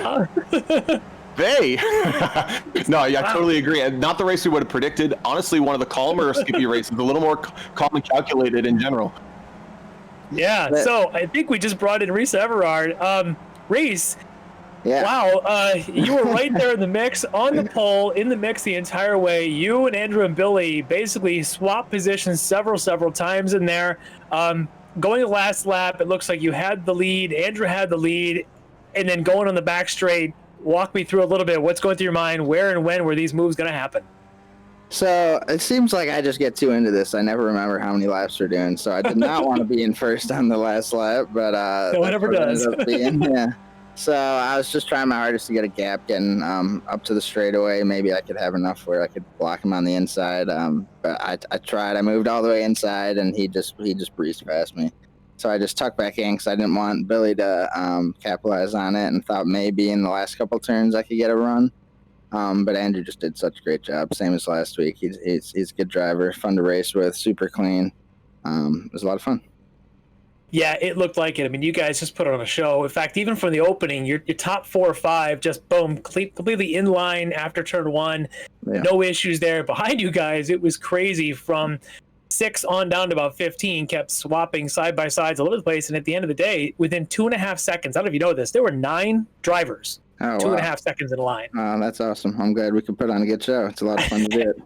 No, yeah, I totally agree. Not the race we would have predicted. Honestly, one of the calmer Skippy races, a little more calm and calculated in general. Yeah, so I think we just brought in Reese Everard. Reese, yeah. Wow, you were right there in the mix, on the pole, in the mix the entire way. You and Andrew and Billy basically swapped positions several times in there. Going the last lap, it looks like you had the lead, Andrew had the lead, and then going on the back straight. Walk me through a little bit. What's going through your mind? Where and when were these moves going to happen? So it seems like I just get too into this. I never remember how many laps we're doing. So I did not want to be in first on the last lap, but no one ever does. Yeah. So I was just trying my hardest to get a gap, getting up to the straightaway. Maybe I could have enough where I could block him on the inside. But I tried. I moved all the way inside, and he just breezed past me. So I just tucked back in because I didn't want Billy to capitalize on it, and thought maybe in the last couple turns I could get a run. But Andrew just did such a great job, same as last week. He's a good driver, fun to race with, super clean. It was a lot of fun. Yeah, it looked like it. I mean, you guys just put on a show. In fact, even from the opening, your top 4 or 5 just boom, completely in line after turn 1. Yeah. No issues there. Behind you guys, it was crazy from 6 on down to about 15, kept swapping side by sides all over the place. And at the end of the day, within 2.5 seconds, I don't know if you know this, there were 9 drivers, 2.5 seconds in a line. Oh, that's awesome. I'm glad we could put on a good show. It's a lot of fun to do it.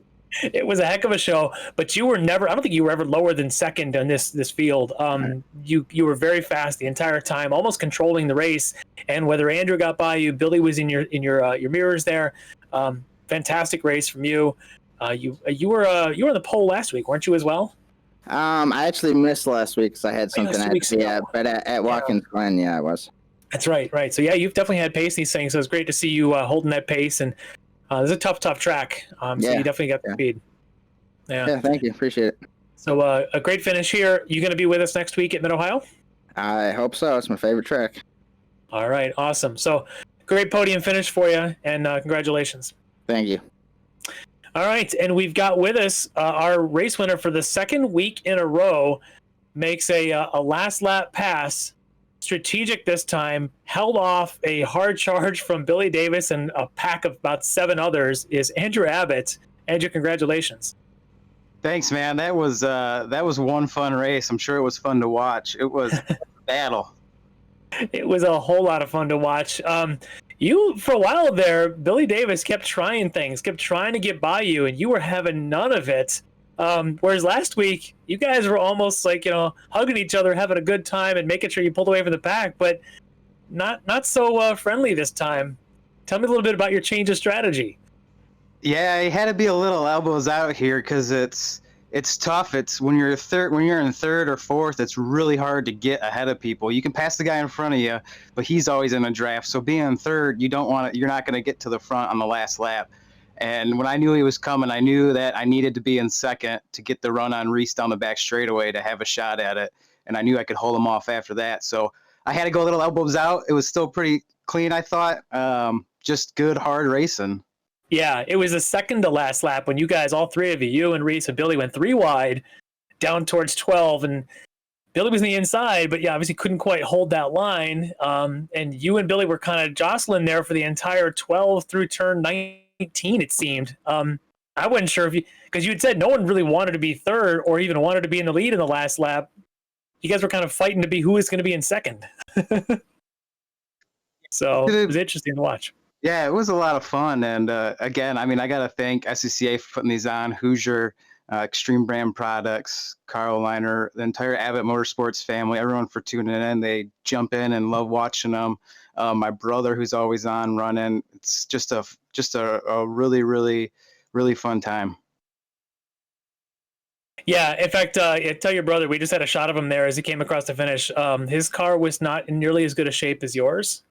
It was a heck of a show, but you were never, I don't think you were ever lower than second in this field. You were very fast the entire time, almost controlling the race. And whether Andrew got by you, Billy was in your mirrors there. Fantastic race from you. You were on the pole last week, weren't you as well? I actually missed last week because I had something I had to be at, but at Watkins Glen, yeah, I was. That's right. So yeah, you've definitely had pace in these things. So it's great to see you holding that pace. And this is a tough track. So you definitely got the speed. Yeah, thank you. Appreciate it. So a great finish here. You going to be with us next week at Mid-Ohio? I hope so. It's my favorite track. All right, awesome. So great podium finish for you, and congratulations. Thank you. All right, and we've got with us our race winner for the second week in a row. Makes a last lap pass, strategic this time, held off a hard charge from Billy Davis and a pack of about 7 others, is Andrew Abbott. Andrew, congratulations. Thanks, man. That was one fun race. I'm sure it was fun to watch. It was a battle. It was a whole lot of fun to watch. You, for a while there, Billy Davis kept trying things, kept trying to get by you, and you were having none of it. Whereas last week, you guys were almost like, hugging each other, having a good time, and making sure you pulled away from the pack, but not so friendly this time. Tell me a little bit about your change of strategy. Yeah, I had to be a little elbows out here because it's tough. It's when you're in third or fourth, it's really hard to get ahead of people. You can pass the guy in front of you, but he's always in a draft. So being in third, you're not going to get to the front on the last lap. And when I knew he was coming, I knew that I needed to be in second to get the run on Reese down the back straightaway to have a shot at it. And I knew I could hold him off after that. So I had to go a little elbows out. It was still pretty clean, I thought. Just good, hard racing. Yeah, it was the second to last lap when you guys, all three of you and Reese and Billy, went 3 wide down towards 12. And Billy was on the inside, but yeah, obviously couldn't quite hold that line. And you and Billy were kind of jostling there for the entire 12 through turn 19, it seemed. I wasn't sure because you had said no one really wanted to be third or even wanted to be in the lead in the last lap. You guys were kind of fighting to be who was going to be in second. So it was interesting to watch. Yeah, it was a lot of fun. And again, I mean, I got to thank SCCA for putting these on, Hoosier, Extreme Brand Products, Carl Liner, the entire Abbott Motorsports family, everyone for tuning in. They jump in and love watching them. My brother, who's always on running. It's just a really, really, really fun time. Yeah, in fact, tell your brother, we just had a shot of him there as he came across the finish. His car was not in nearly as good a shape as yours.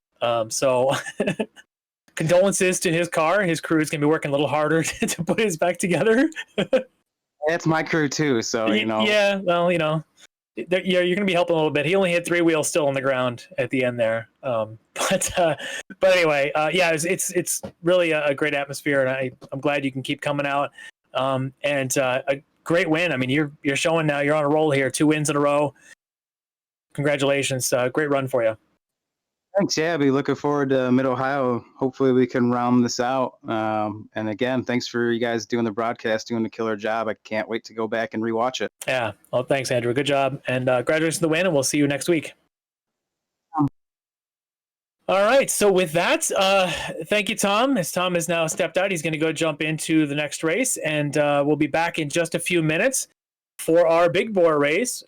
So condolences to his car. His crew is going to be working a little harder to put his back together. That's my crew too, so Yeah, well, you're going to be helping a little bit. He only had 3 wheels still on the ground at the end there. But anyway, yeah, it's really a great atmosphere, and I'm glad you can keep coming out. And a great win. I mean, you're showing now you're on a roll here. 2 wins in a row. Congratulations. Great run for you. Thanks. Yeah, I'll be looking forward to Mid-Ohio. Hopefully we can round this out. And again, thanks for you guys doing the broadcast, doing the killer job. I can't wait to go back and rewatch it. Yeah. Well, thanks, Andrew. Good job. And congratulations on the win, and we'll see you next week. All right. So with that, thank you, Tom. As Tom has now stepped out, he's going to go jump into the next race. And we'll be back in just a few minutes for our big bore race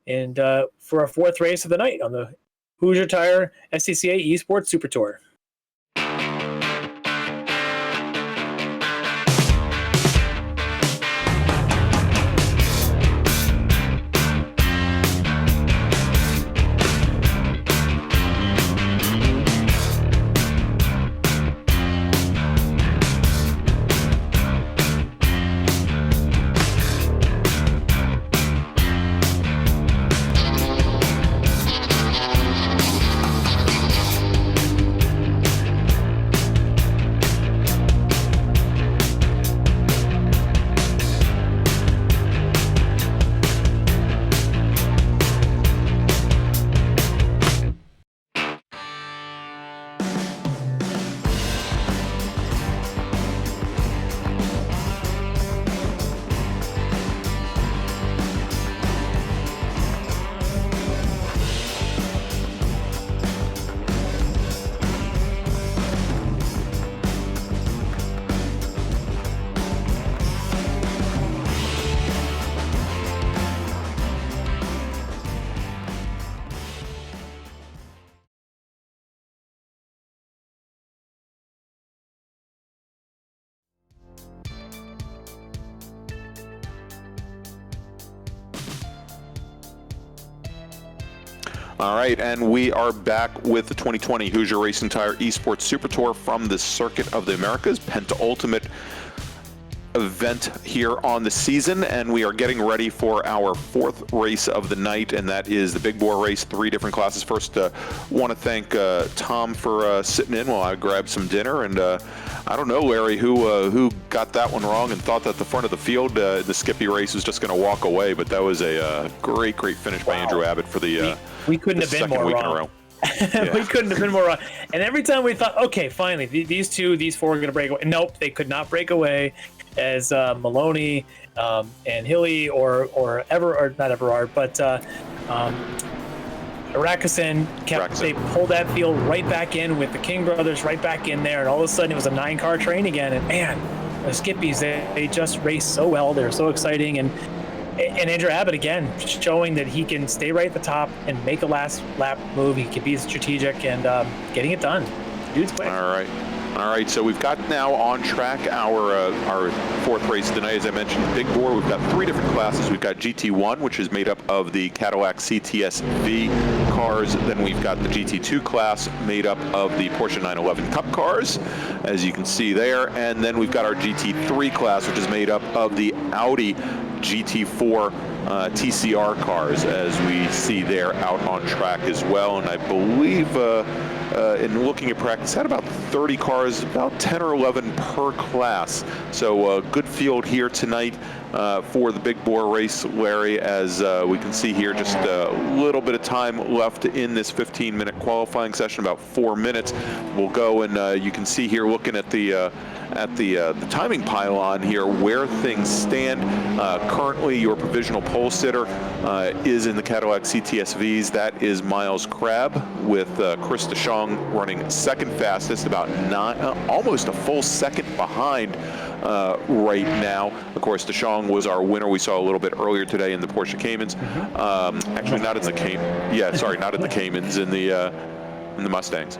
and for our 4th race of the night on the Hoosier Tire SCCA eSports Super Tour. All right, and we are back with the 2020 Hoosier Racing Tire eSports Super Tour from the Circuit of the Americas, Penultimate event here on the season, and we are getting ready for our 4th race of the night, and that is the big bore race, 3 different classes. First, want to thank Tom for sitting in while I grabbed some dinner, and I don't know, Larry, who got that one wrong and thought that the front of the field, the Skippy race, was just going to walk away, but that was a great finish by Andrew Abbott for the we couldn't have been more wrong. We couldn't have been more wrong. And every time we thought, okay, finally, these 4 are going to break away. Nope, they could not break away, as Maloney and Hilly or not Everard, but Rakusen they pulled that field right back in with the King brothers right back in there, and all of a sudden it was a 9-car train again. And man, the Skippies, they just race so well. They're so exciting, and Andrew Abbott again showing that he can stay right at the top and make a last lap move. He can be strategic and getting it done. Dude's quick. All right, so we've got now on track our 4th race tonight. As I mentioned, big bore, we've got 3 different classes. We've got GT1, which is made up of the Cadillac CTS-V cars. Then we've got the GT2 class made up of the Porsche 911 Cup cars, as you can see there. And then we've got our GT3 class, which is made up of the Audi GT4 TCR cars, as we see there out on track as well. And I believe in looking at practice, had about 30 cars, about 10 or 11 per class. So good field here tonight for the big bore race, Larry, as we can see here, just a little bit of time left in this 15-minute qualifying session, about 4 minutes. We'll go, and you can see here, looking at the timing pylon here, where things stand. Currently, your provisional pole sitter is in the Cadillac CTS-Vs. That is Miles Crabb, with Chris DeShong running 2nd fastest, about almost a full second behind right now. Of course, DeShong was our winner. We saw a little bit earlier today in the Porsche Caymans. Actually, not in the not in the Caymans, in the Mustangs.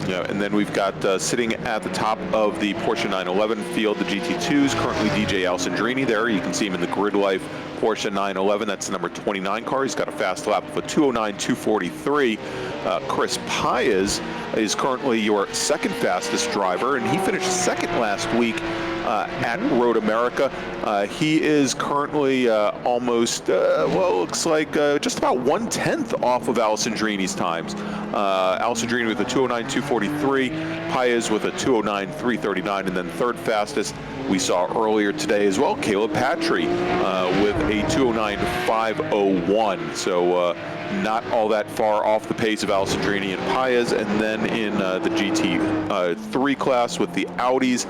Yeah, and then we've got sitting at the top of the Porsche 911 field, the GT2s, currently DJ Alessandrini there. You can see him in the Grid Life Porsche 911. That's the number 29 car. He's got a fast lap of a 209.243. Chris Paez is currently your 2nd fastest driver, and he finished 2nd last week at Road America. He is currently almost, looks like just about 1/10 off of Alessandrini's times. Alessandrini with a 209.243, Paez with a 209.339, and then 3rd fastest we saw earlier today as well, Caleb Patry with a 209.501. So not all that far off the pace of Alessandrini and Paez. And then in the GT3 class with the Audis,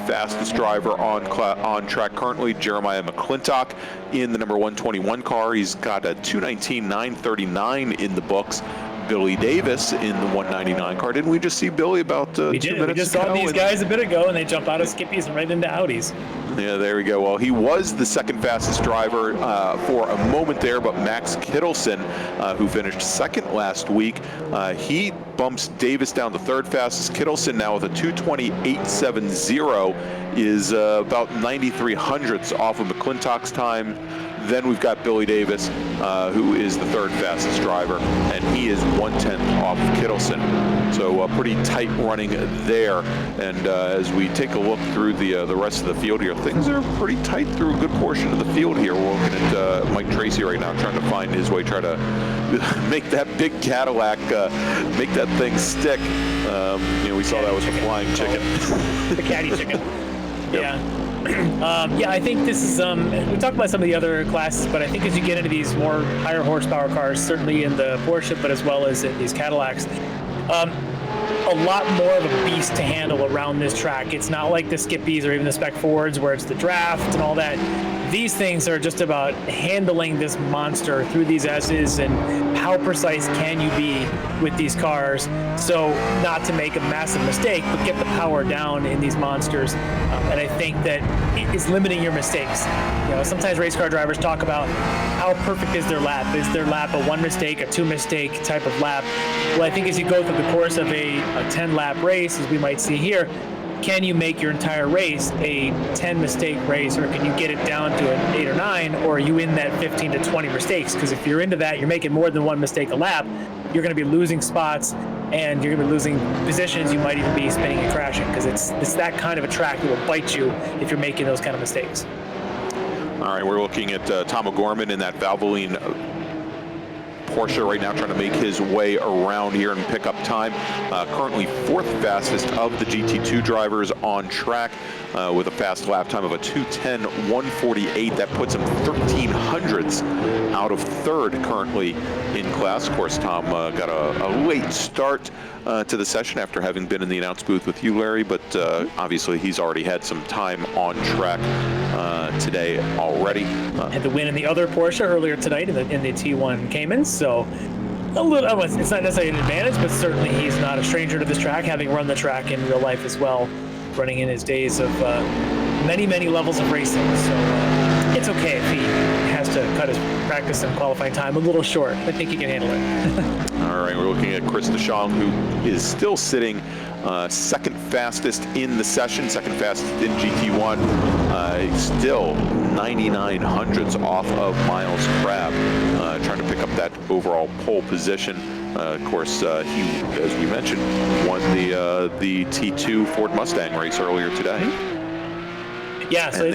fastest driver on track currently, Jeremiah McClintock in the number 121 car. He's got a 219.939 in the books. Billy Davis in the 199 car. Didn't we just see Billy about 2 minutes ago? We just saw these guys a bit ago, and they jump out of Skippies and right into Audis. Yeah, there we go. Well, he was the 2nd fastest driver for a moment there, but Max Kittleson, who finished 2nd last week, he bumps Davis down to 3rd fastest. Kittleson now with a 228.70 is about 93 hundredths off of McClintock's time. Then we've got Billy Davis, who is the 3rd fastest driver, and he is 1/10 off of Kittleson. So pretty tight running there. And as we take a look through the rest of the field here, things are pretty tight through a good portion of the field here. We're looking at Mike Tracy right now, trying to find his way, try to make that big Cadillac, make that thing stick. We saw that was a flying chicken. The caddy chicken. Yeah. I think this is, we talked about some of the other classes, but I think as you get into these more higher horsepower cars, certainly in the Porsche, but as well as in these Cadillacs, a lot more of a beast to handle around this track. It's not like the Skippies or even the Spec Fords where it's the draft and all that. These things are just about handling this monster through these S's and how precise can you be with these cars, so not to make a massive mistake, but get the power down in these monsters. And I think that it is limiting your mistakes. Sometimes race car drivers talk about how perfect is their lap. Is their lap a 1 mistake, a 2 mistake type of lap? Well, I think as you go through the course of a 10-lap race, as we might see here, can you make your entire race a 10 mistake race, or can you get it down to an 8 or 9, or are you in that 15 to 20 mistakes? Because if you're into that, you're making more than 1 mistake a lap, you're going to be losing spots and you're going to be losing positions. You might even be spinning and crashing because it's that kind of a track that will bite you if you're making those kind of mistakes. All right, we're looking at Tom O'Gorman in that Valvoline Porsche right now, trying to make his way around here and pick up time. Currently fourth fastest of the GT2 drivers on track with a fast lap time of a 2:10.148. That puts him 1300ths out of third currently in class. Of course, Tom got a late start to the session after having been in the announce booth with you, Larry, but obviously he's already had some time on track today already. Had the win in the other Porsche earlier tonight in the T1 Caymans, so a little, it's not necessarily an advantage, but certainly he's not a stranger to this track, having run the track in real life as well, running in his days of many levels of racing. So it's okay if he has to cut his practice and qualifying time a little short. I think he can handle it. All right, we're looking at Chris DeShong, who is still sitting second fastest in the session, second fastest in GT1, still 9900ths off of Miles Crabb, trying to pick up that overall pole position. Of course, he, as we mentioned, won the T2 Ford Mustang race earlier today. Yeah, so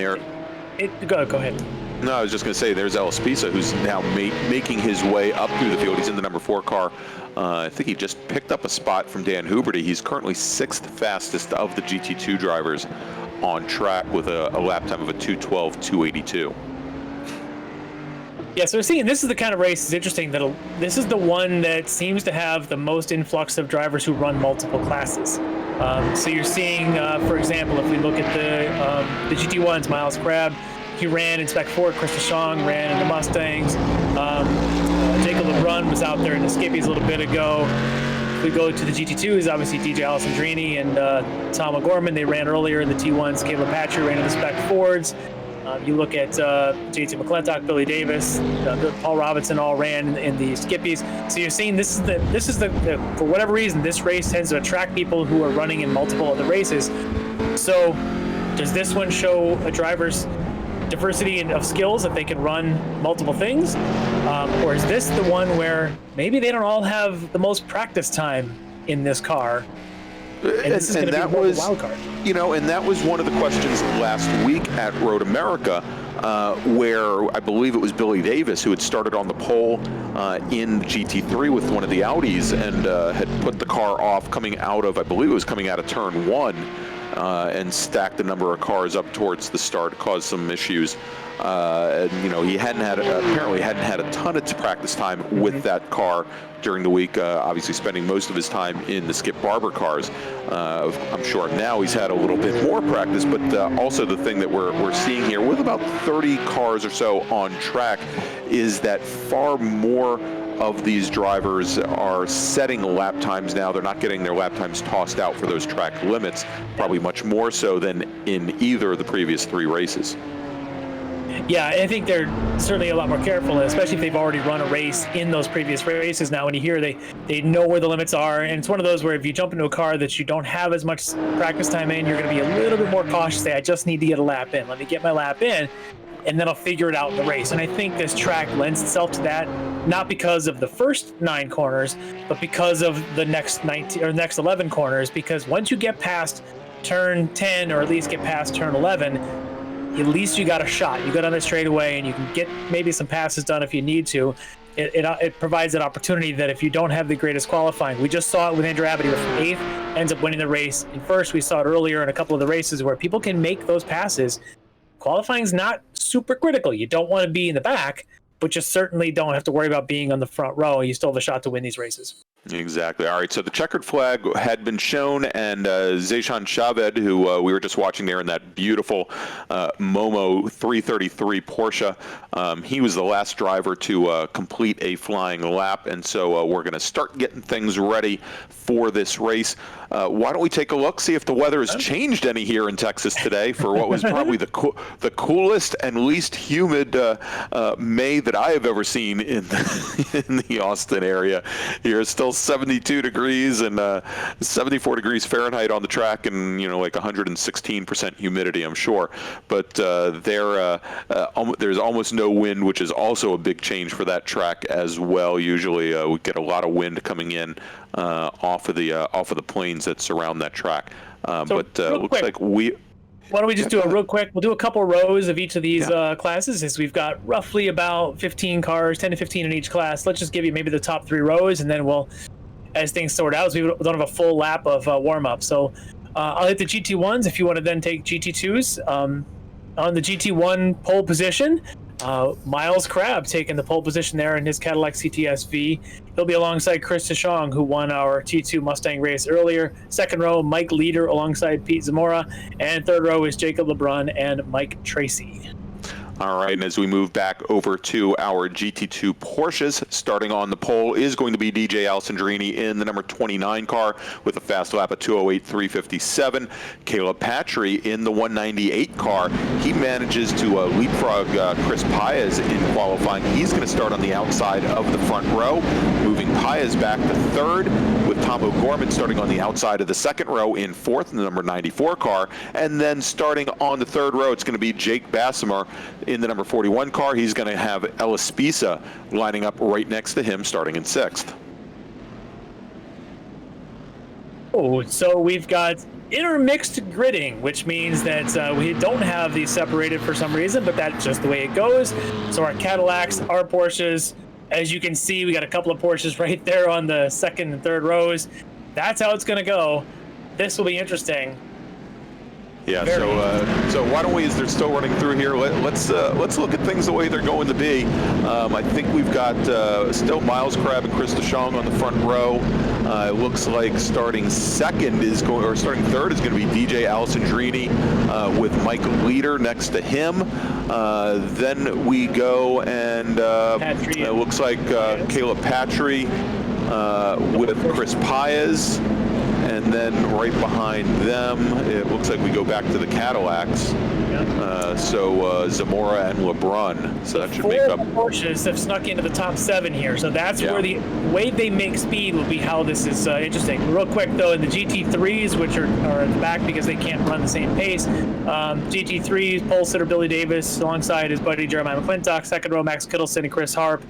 go ahead. No, I was just going to say, there's El Espisa, who's now making his way up through the field. He's in the number 4 car. I think he just picked up a spot from Dan Huberty. He's currently 6th fastest of the GT2 drivers on track with a lap time of a 2:12.282. Yeah, so we're seeing this is the kind of race, it's interesting that this is the one that seems to have the most influx of drivers who run multiple classes. So you're seeing, for example, if we look at the GT1s, Miles Crabb, he ran in Spec 4. Chris DeShong ran in the Mustangs. Jacob LeBrun was out there in the Skippies a little bit ago. If we go to the GT2s, obviously DJ Alessandrini and Tom O'Gorman, they ran earlier in the T1s. Caleb Patcher ran in the Spec Fords. You look at JT McClintock, Billy Davis, Paul Robinson all ran in the Skippies. So you're seeing this is the for whatever reason, this race tends to attract people who are running in multiple other races. So does this one show a driver's diversity of skills that they can run multiple things, or is this the one where maybe they don't all have the most practice time in this car, and this is going to be more of a wild card? You know, and that was one of the questions last week at Road America, where I believe it was Billy Davis who had started on the pole in GT3 with one of the Audis and had put the car off coming out of, I believe it was coming out of turn 1. And stacked a number of cars up towards the start, caused some issues. And, you know, he apparently hadn't had a ton of practice time with that car during the week, obviously spending most of his time in the Skip Barber cars. I'm sure now he's had a little bit more practice, but also the thing that we're seeing here with about 30 cars or so on track is that far more of these drivers are setting lap times now. They're not getting their lap times tossed out for those track limits, probably much more so than in either of the previous 3 races. Yeah, I think they're certainly a lot more careful, especially if they've already run a race in those previous races. Now, when you hear they know where the limits are, and it's one of those where if you jump into a car that you don't have as much practice time in, you're going to be a little bit more cautious. Say, I just need to get a lap in. Let me get my lap in, and then I'll figure it out in the race. And I think this track lends itself to that, not because of the first 9 corners, but because of the next 19 or next 11 corners. Because once you get past turn 10, or at least get past turn 11, at least you got a shot. You go down the straightaway and you can get maybe some passes done if you need to. It provides that opportunity that if you don't have the greatest qualifying, we just saw it with Andrew Abbott. He was from 8th, ends up winning the race in first. We saw it earlier in a couple of the races where people can make those passes. Qualifying's not super critical. You don't want to be in the back, but you certainly don't have to worry about being on the front row. You still have a shot to win these races. Exactly. All right, so the checkered flag had been shown, and Zeshan Chaved, who we were just watching there in that beautiful Momo 333 Porsche, he was the last driver to complete a flying lap, and so we're going to start getting things ready for this race. Why don't we take a look, see if the weather has changed any here in Texas today for what was probably the coolest and least humid May that I have ever seen in the Austin area. Here, it's still 72 degrees and 74 degrees Fahrenheit on the track, and like 116% humidity, I'm sure. But there's almost no wind, which is also a big change for that track as well. Usually we get a lot of wind coming in off of the plains that surround that track. But looks like why don't we just do a real quick? We'll do a couple rows of each of these classes, as we've got roughly about 15 cars, 10 to 15 in each class. Let's just give you maybe the top 3 rows, and then we'll, as things sort out, so we don't have a full lap of warm-up. So I'll hit the GT1s if you want to then take GT2s. On the GT1 pole position, Miles Crabb taking the pole position there in his Cadillac CTS-V. He'll be alongside Chris DeShong, who won our T2 Mustang race earlier. Second row, Mike Leader alongside Pete Zamora. And third row is Jacob LeBrun and Mike Tracy. All right, and as we move back over to our GT2 Porsches, starting on the pole is going to be DJ Alessandrini in the number 29 car with a fast lap of 2:08.357. Caleb Patry in the 198 car. He manages to leapfrog Chris Paez in qualifying. He's going to start on the outside of the front row, moving Paez back to third, with Tom O'Gorman starting on the outside of the second row in fourth in the number 94 car. And then starting on the third row, it's going to be Jake Bassimer in the number 41 car. He's going to have Ellis Spisa lining up right next to him, starting in sixth. Oh, so we've got intermixed gridding, which means that we don't have these separated for some reason, but that's just the way it goes. So our Cadillacs, our Porsches, as you can see, we got a couple of Porsches right there on the second and third rows. That's how it's going to go. This will be interesting. Yeah, so why don't we, as they're still running through here, let's look at things the way they're going to be. I think we've got still Miles Crabb and Chris DeShong on the front row. It looks like starting third is going to be DJ Alessandrini with Mike Leader next to him. Then we go and it looks like Caleb Patry with Chris Paez. And then right behind them, it looks like we go back to the Cadillacs. So Zamora and LeBrun. So that should make up. 4 Porsches have snuck into the top 7 here. So that's where the way they make speed will be how this is interesting. Real quick, though, in the GT3s, which are at the back because they can't run the same pace, GT3s, pole sitter Billy Davis alongside his buddy Jeremiah McClintock, second row Max Kittleson and Chris Harp,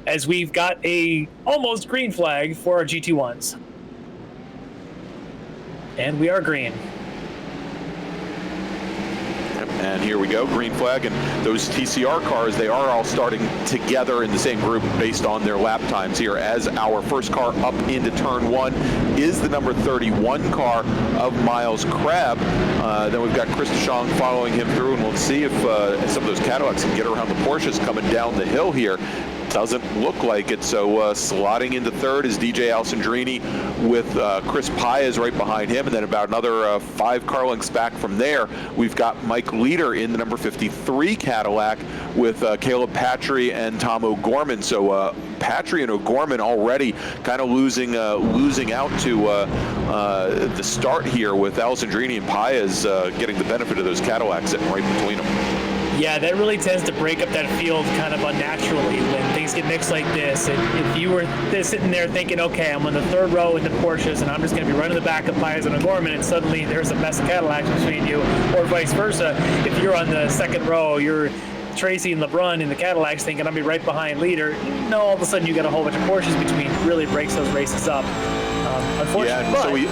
as we've got a almost green flag for our GT1s. And we are green. And here we go, green flag. And those TCR cars, they are all starting together in the same group based on their lap times here, as our first car up into turn 1 is the number 31 car of Miles Crabb. Then we've got Chris DeShong following him through, and we'll see if some of those Cadillacs can get around the Porsches coming down the hill here. Doesn't look like it, so slotting into third is DJ Alessandrini with Chris Paez right behind him, and then about another 5 car lengths back from there, we've got Mike Leader in the number 53 Cadillac with Caleb Patry and Tom O'Gorman. So Patry and O'Gorman already kind of losing out to the start here, with Alessandrini and Paez getting the benefit of those Cadillacs sitting right between them. Yeah, that really tends to break up that field kind of unnaturally when things get mixed like this. If you were sitting there thinking, okay, I'm on the third row in the Porsches and I'm just going to be running the back of Paez and O'Gorman, and suddenly there's a mess of Cadillacs between you, or vice versa. If you're on the second row, you're Tracy and LeBrun in the Cadillacs thinking I'll be right behind Leader. No, all of a sudden you got a whole bunch of Porsches between. It really breaks those races up. Unfortunately,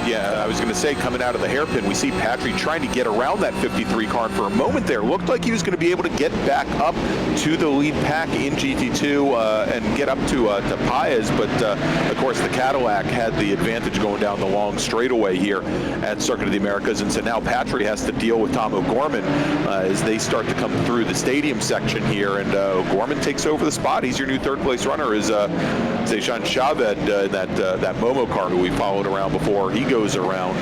I was going to say, coming out of the hairpin, we see Patry trying to get around that 53 car, and for a moment there, looked like he was going to be able to get back up to the lead pack in GT2 and get up to Paez, but of course the Cadillac had the advantage going down the long straightaway here at Circuit of the Americas, and so now Patry has to deal with Tom O'Gorman as they start to come through the stadium section here, and O'Gorman takes over the spot. He's your new third-place runner, is Zayshan Shaved in that Momo car who we followed around before. He goes around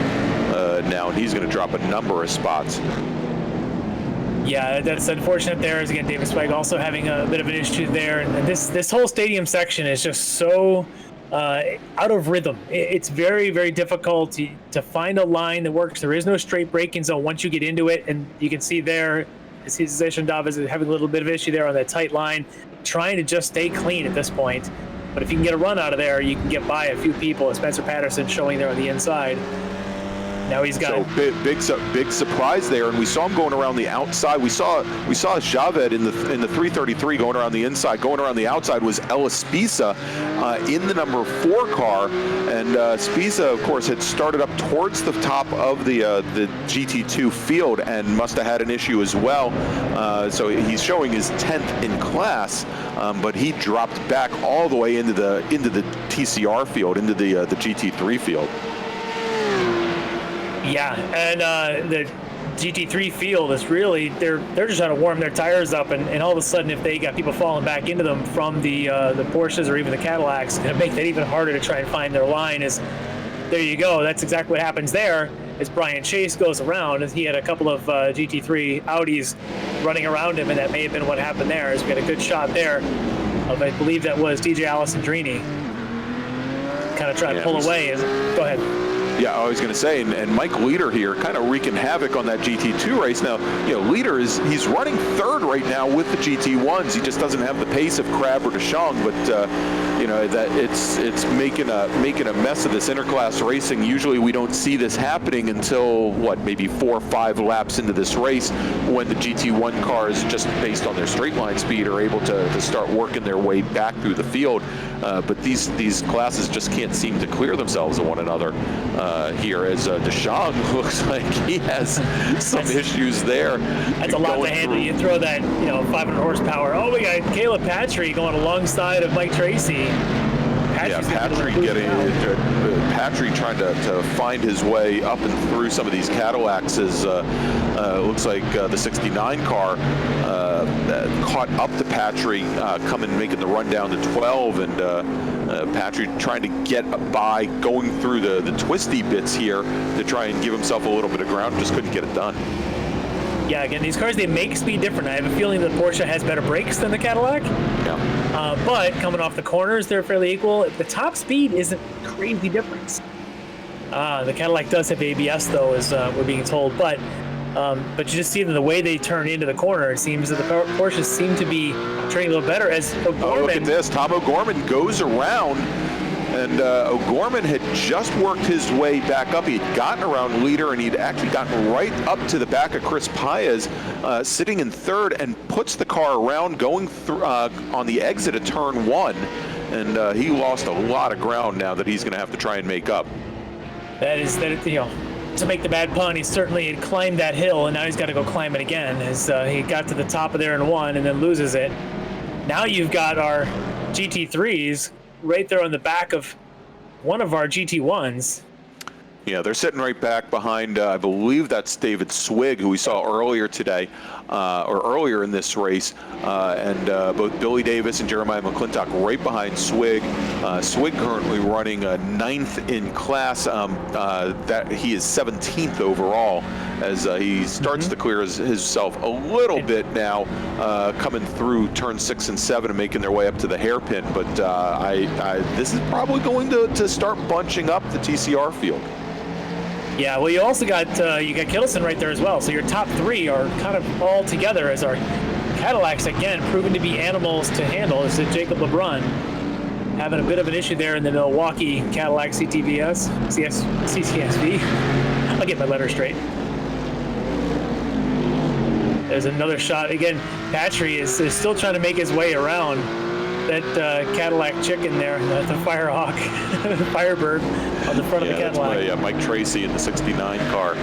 now, and he's going to drop a number of spots. Yeah, that's unfortunate there. As again, David Sprague also having a bit of an issue there, and this whole stadium section is just so out of rhythm. It's very, very difficult to find a line that works. There is no straight braking zone once you get into it, and you can see there, Zayshan Davis is having a little bit of issue there on that tight line, trying to just stay clean at this point. But if you can get a run out of there, you can get by a few people. Spencer Patterson showing there on the inside. Now he's got big surprise there, and we saw him going around the outside. We saw Javed in the 333 going around the inside. Going around the outside was Ellis Spiza in the number 4 car, and Spiza, of course, had started up towards the top of the GT2 field and must have had an issue as well. So he's showing his 10th in class, but he dropped back all the way into the TCR field, into the GT3 field. Yeah, and the GT3 field is really, they're just trying to warm their tires up, and all of a sudden, if they got people falling back into them from the Porsches or even the Cadillacs, it's going to make that even harder to try and find their line. There you go. That's exactly what happens there. As Brian Chase goes around, and he had a couple of GT3 Audis running around him, and that may have been what happened there. As we got a good shot there of, I believe that was DJ Alessandrini, kind of trying to pull away. And go ahead. Yeah, I was going to say, and Mike Leader here kind of wreaking havoc on that GT2 race. Now, Leader he's running 3rd right now with the GT1s. He just doesn't have the pace of Crab or DeShong, but that it's making a mess of this interclass racing. Usually we don't see this happening until maybe 4 or 5 laps into this race, when the GT1 cars, just based on their straight line speed, are able to start working their way back through the field. But these classes just can't seem to clear themselves of one another. Here, as DeShong looks like he has some issues there. That's a lot to handle. You throw that 500 horsepower. Oh, we got Caleb Patry going alongside of Mike Tracy. Patry trying to find his way up and through some of these Cadillacs. As looks like the 69 car caught up to Patry, making the run down to 12, and Patry trying to get by, going through the twisty bits here to try and give himself a little bit of ground. Just couldn't get it done. Yeah, again, these cars, they make speed different. I have a feeling that Porsche has better brakes than the Cadillac. Yeah. But coming off the corners, they're fairly equal. The top speed isn't crazy difference. The Cadillac does have ABS, though, as we're being told. But you just see the way they turn into the corner. It seems that the Porsches seem to be turning a little better. As O'Gorman, look at this. Tom O'Gorman goes around. And O'Gorman had just worked his way back up. He had gotten around Leader, and he'd actually gotten right up to the back of Chris Paez, sitting in 3rd, and puts the car around, going through on the exit of turn 1. And he lost a lot of ground now that he's going to have to try and make up. To make the bad pun, he certainly had climbed that hill, and now he's got to go climb it again. As he got to the top of there in 1 and then loses it. Now you've got our GT3s right there on the back of one of our GT1s. Yeah, they're sitting right back behind, I believe that's David Swig, who we saw earlier today, or earlier in this race, and both Billy Davis and Jeremiah McClintock right behind Swig. Swig currently running 9th in class. That he is 17th overall, as he starts to clear himself a little bit now, coming through turn 6 and 7 and making their way up to the hairpin. But this is probably going to start bunching up the TCR field. Yeah, well, you also got Kittleson right there as well. So your top 3 are kind of all together, as our Cadillacs, again, proven to be animals to handle. This is Jacob LeBrun having a bit of an issue there in the Milwaukee Cadillac CCSV. I'll get my letters straight. There's another shot. Again, Patry is still trying to make his way around that Cadillac chicken there, the Firehawk, Firebird on the front of the Cadillac. That's Mike Tracy in the 69 car,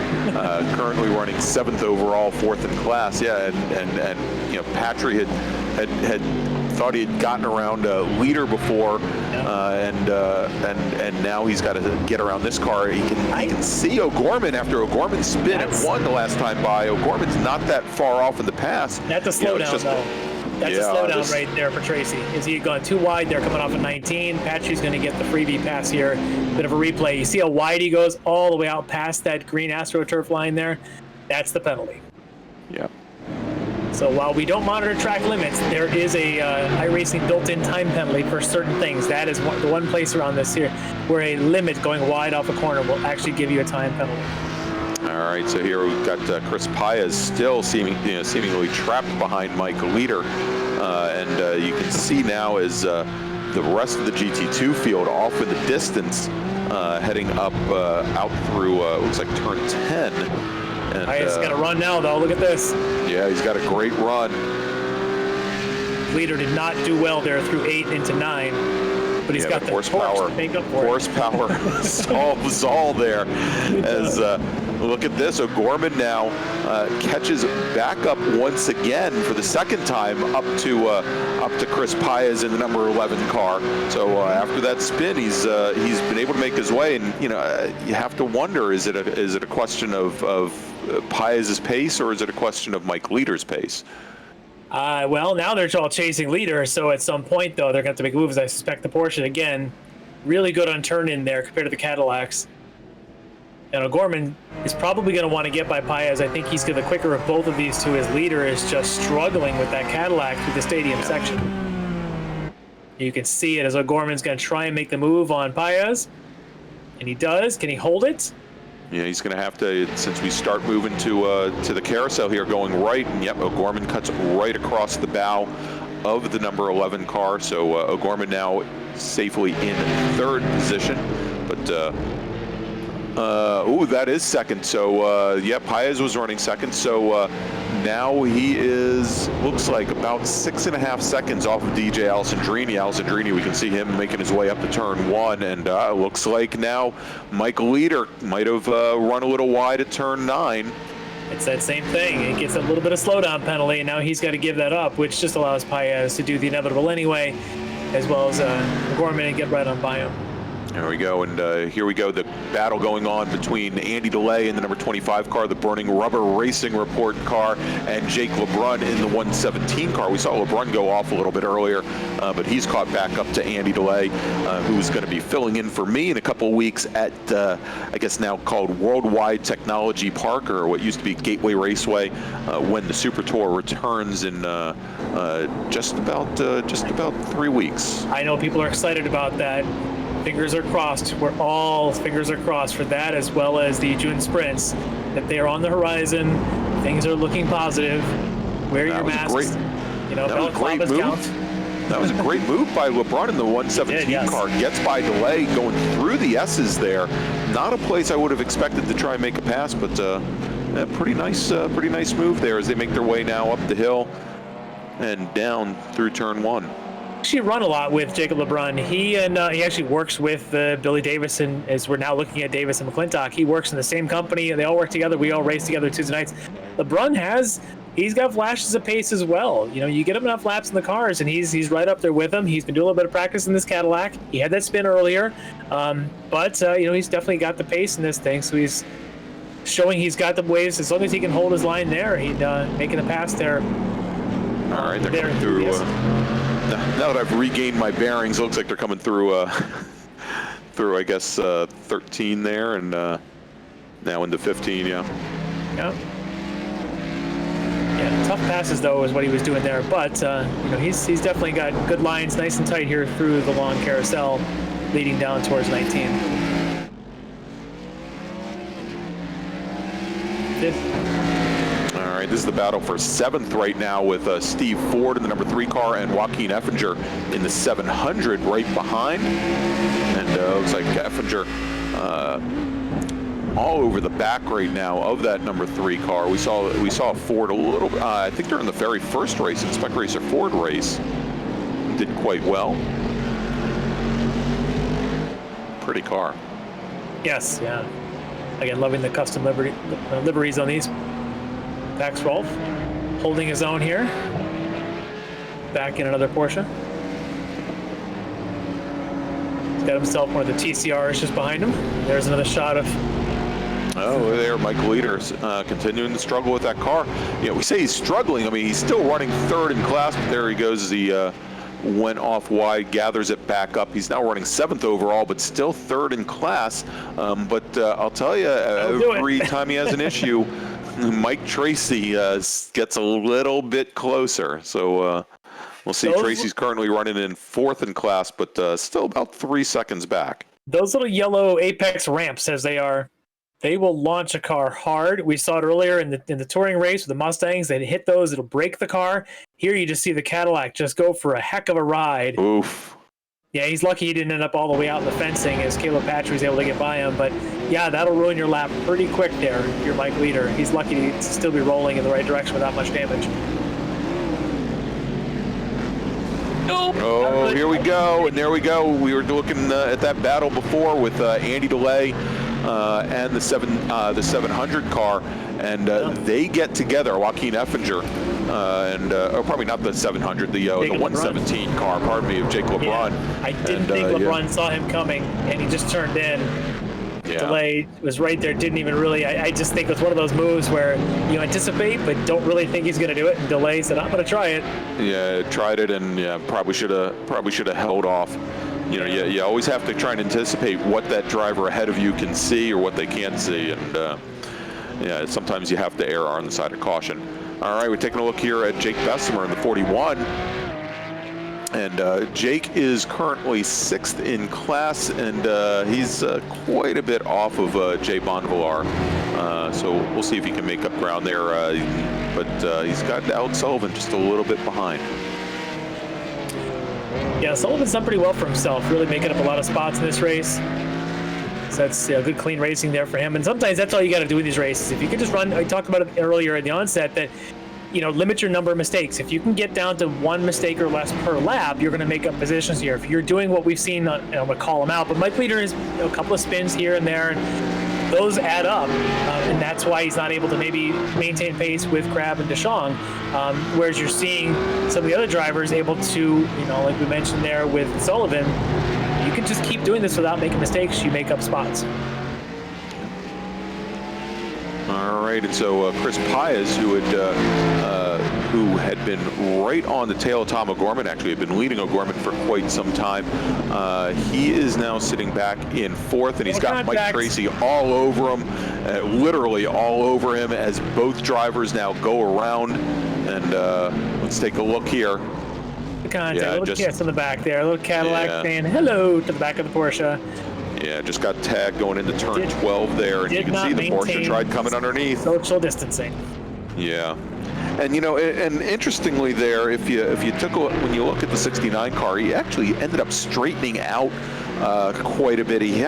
currently running 7th overall, 4th in class. Yeah, and Patry had thought he had gotten around Leader before, and now he's got to get around this car. He can see O'Gorman after O'Gorman's spin at 1 the last time by. O'Gorman's not that far off in the pass. That's a slowdown, though. That's a slowdown right there for Tracy. Is he gone too wide there, coming off of 19? Patry's going to get the freebie pass here. Bit of a replay. You see how wide he goes all the way out past that green AstroTurf line there? That's the penalty. Yeah. So while we don't monitor track limits, there is a iRacing built-in time penalty for certain things. That is the one place around this here where a limit going wide off a corner will actually give you a time penalty. All right, so here we've got Chris Paez still seemingly trapped behind Mike Leader, and you can see now as the rest of the GT2 field off in the distance, heading up out through looks like turn 10. And He's got a run now, though. Look at this. Yeah, he's got a great run. Leader did not do well there through 8 into 9, but he's got the horsepower to make up for it. Horsepower solves all there. As look at this, O'Gorman now catches back up once again for the second time up to Chris Paez in the number 11 car. So after that spin, he's been able to make his way, and you have to wonder: is it a question of Paez's pace, or is it a question of Mike Leader's pace? Well, now they're all chasing Leader, so at some point, though, they're going to have to make moves. I suspect the Porsche, again, really good on turn-in there compared to the Cadillacs. And O'Gorman is probably going to want to get by Paez. I think he's the quicker of both of these two. His Leader is just struggling with that Cadillac through the stadium section. You can see it as O'Gorman's going to try and make the move on Paez. And he does. Can he hold it? Yeah, he's going to have to, since we start moving to the carousel here, going right, and yep, O'Gorman cuts right across the bow of the number 11 car. So O'Gorman now safely in third position, but that is second. So yeah, Paez was running second. So now he looks like about 6.5 seconds off of DJ Alessandrini. Alessandrini, we can see him making his way up to turn 1, and looks like now Mike Leader might have run a little wide at turn 9. It's that same thing. He gets a little bit of slowdown penalty, and now he's got to give that up, which just allows Paez to do the inevitable anyway, as well as O'Gorman and get right on by him. There we go, and here we go, the battle going on between Andy DeLay in the number 25 car, the Burning Rubber Racing Report car, and Jake LeBrun in the 117 car. We saw LeBrun go off a little bit earlier, but he's caught back up to Andy DeLay, who's going to be filling in for me in a couple of weeks at, I guess now called Worldwide Technology Park, or what used to be Gateway Raceway, when the Super Tour returns in just about 3 weeks. I know people are excited about that. Fingers are crossed. We're all fingers are crossed for that, as well as the June sprints, that they are on the horizon. Things are looking positive. Wear your masks. Balaclavas count. That was a great move by LeBrun in the 117 car. Gets by DeLay, going through the S's there. Not a place I would have expected to try and make a pass, but pretty nice move there as they make their way now up the hill and down through turn 1. Actually run a lot with Jacob LeBrun. He actually works with Billy Davison, as we're now looking at Davis and McClintock. He works in the same company. They all work together. We all race together Tuesday nights. LeBrun he's got flashes of pace as well. You get him enough laps in the cars, and he's right up there with him. He's been doing a little bit of practice in this Cadillac. He had that spin earlier, but he's definitely got the pace in this thing. So he's showing he's got the ways. As long as he can hold his line there, he's making a pass there. All right, they're coming through. Now that I've regained my bearings, it looks like they're coming through, I guess, 13 there, and now into 15, yeah. Yeah, tough passes, though, is what he was doing there. But, he's definitely got good lines, nice and tight here through the long carousel, leading down towards 19. Fifth. All right, this is the battle for 7th right now with Steve Ford in the number 3 car and Joaquin Effinger in the 700 right behind. And looks like Effinger all over the back right now of that number 3 car. We saw Ford a little. I think during the very first race, in Spec Racer Ford race, did quite well. Pretty car. Yes, yeah. Again, loving the custom liveries on these. Max Rolfe holding his own here. Back in another Porsche. He's got himself one of the TCRs just behind him. There's another shot of... Oh, there, Mike Leader's continuing to struggle with that car. We say he's struggling. I mean, he's still running 3rd in class, but there he goes as he went off wide, gathers it back up. He's now running 7th overall, but still 3rd in class. But I'll tell you, every time he has an issue, Mike Tracy gets a little bit closer. So we'll see. Tracy's currently running in 4th in class, but still about 3 seconds back. Those little yellow apex ramps, as they are, they will launch a car hard. We saw it earlier in the touring race with the Mustangs. They hit those, it'll break the car. Here you just see the Cadillac just go for a heck of a ride. Oof. Yeah, he's lucky he didn't end up all the way out in the fencing as Caleb Patch was able to get by him. But yeah, that'll ruin your lap pretty quick there if you're Mike Leader. He's lucky to still be rolling in the right direction without much damage. Oh, here we go, and there we go. We were looking at that battle before with Andy DeLay and the 700 car, and they get together. Joaquin Effinger or probably not the 700, the 117 car. Pardon me, of Jake LeBron. Yeah, I didn't think LeBron saw him coming, and he just turned in. Yeah. Delay was right there, didn't even really, I just think it's one of those moves where you anticipate but don't really think he's going to do it, and Delay said, I'm going to try it. Yeah, tried it, and yeah, probably should have held off. You know, you always have to try and anticipate what that driver ahead of you can see or what they can't see, and yeah, sometimes you have to err on the side of caution. All right, we're taking a look here at Jake Bessemer in the 41. And Jake is currently 6th in class, and he's quite a bit off of Jay Bonvillar. So we'll see if he can make up ground there. But he's got Alex Sullivan just a little bit behind. Yeah, Sullivan's done pretty well for himself, really making up a lot of spots in this race. So that's good, clean racing there for him. And sometimes that's all you got to do in these races. If you can just run, I talked about it earlier at the onset, that limit your number of mistakes. If you can get down to 1 mistake or less per lap, you're going to make up positions here. If you're doing what we've seen, I'm going to call him out, but Mike Leader has a couple of spins here and there, and those add up, and that's why he's not able to maybe maintain pace with Crab and DeShong, whereas you're seeing some of the other drivers able to, like we mentioned there with Sullivan, you can just keep doing this without making mistakes. You make up spots. All right, and so Chris Paez, who had been right on the tail of Tom O'Gorman, actually had been leading O'Gorman for quite some time. He is now sitting back in 4th, and he's got Mike Tracy all over him, literally all over him, as both drivers now go around. And let's take a look here. The contact, a little kiss in the back there, a little Cadillac saying hello to the back of the Porsche. Yeah, just got tagged going into turn 12 there, and you can see the Porsche tried coming underneath. Social distancing. Yeah, and and interestingly there, if you took a look, when you look at the 69 car, he actually ended up straightening out quite a bit. He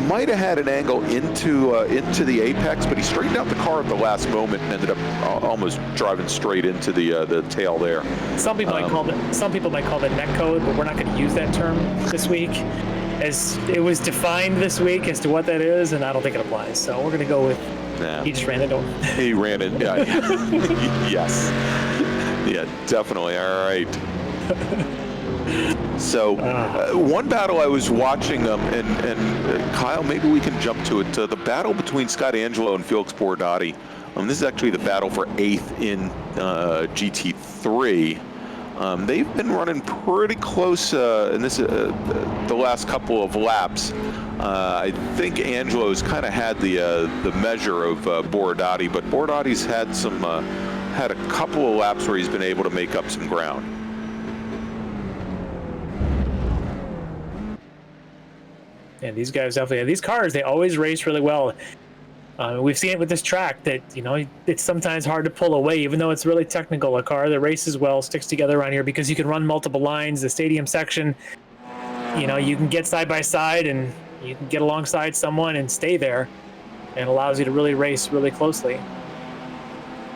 might have had an angle into the apex, but he straightened out the car at the last moment and ended up almost driving straight into the tail there. Some people might call it net code, but we're not going to use that term this week, as it was defined this week as to what that is, and I don't think it applies. So we're going to go with he just ran it over. He ran it, yeah. Yes. Yeah, definitely. All right. So one battle I was watching, and Kyle, maybe we can jump to it, the battle between Scott Angelo and Felix Bordati. This is actually the battle for 8th in GT3. They've been running pretty close in the last couple of laps. I think Angelo's kind of had the measure of Bordati, but Bordati's had a couple of laps where he's been able to make up some ground. And these guys definitely, these cars, they always race really well. We've seen it with this track that, it's sometimes hard to pull away, even though it's really technical. A car that races well sticks together around here because you can run multiple lines. The stadium section, you can get side by side and you can get alongside someone and stay there, and allows you to really race really closely.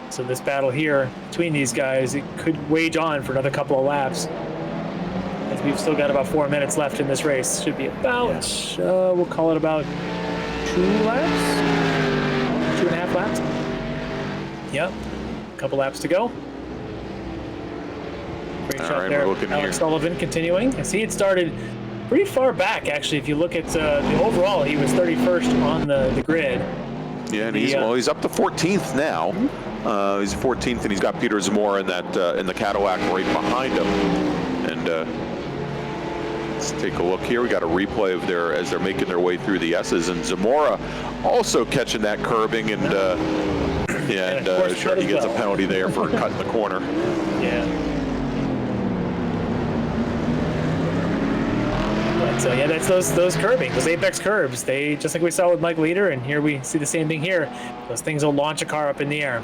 So this battle here between these guys, it could wage on for another couple of laps, as we've still got about 4 minutes left in this race. Should be about, we'll call it about 2 laps. 2.5 laps. Yep, a couple laps to go. Great shot there. Alex Sullivan continuing. I see it started pretty far back, actually. If you look at the overall, he was 31st on the grid. Yeah, and he's up to 14th now. He's 14th, and he's got Peter Zamora in the Cadillac right behind him. And let's take a look here. We got a replay of as they're making their way through the S's, and Zamora also catching that curbing, and sure, he gets a penalty there for cutting the corner. Yeah. So yeah, that's those curbing, those apex curbs. They, just like we saw with Mike Leader, and here we see the same thing here. Those things will launch a car up in the air.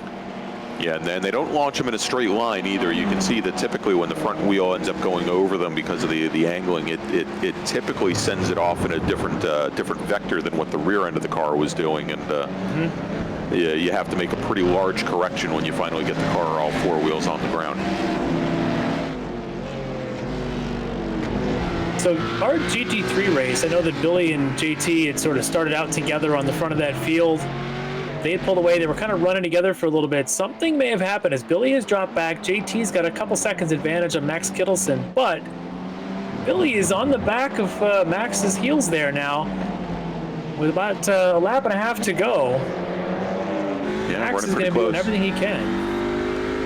Yeah, and then they don't launch them in a straight line either. You can see that typically when the front wheel ends up going over them because of the angling, it typically sends it off in a different vector than what the rear end of the car was doing, and yeah, you have to make a pretty large correction when you finally get the car all four wheels on the ground. So our GT3 race, I know that Billy and JT had sort of started out together on the front of that field. They had pulled away. They were kind of running together for a little bit. Something may have happened as Billy has dropped back. JT's got a couple seconds advantage on Max Kittleson, but Billy is on the back of Max's heels there now with about a lap and a half to go. Yeah, Max is going to be doing everything he can.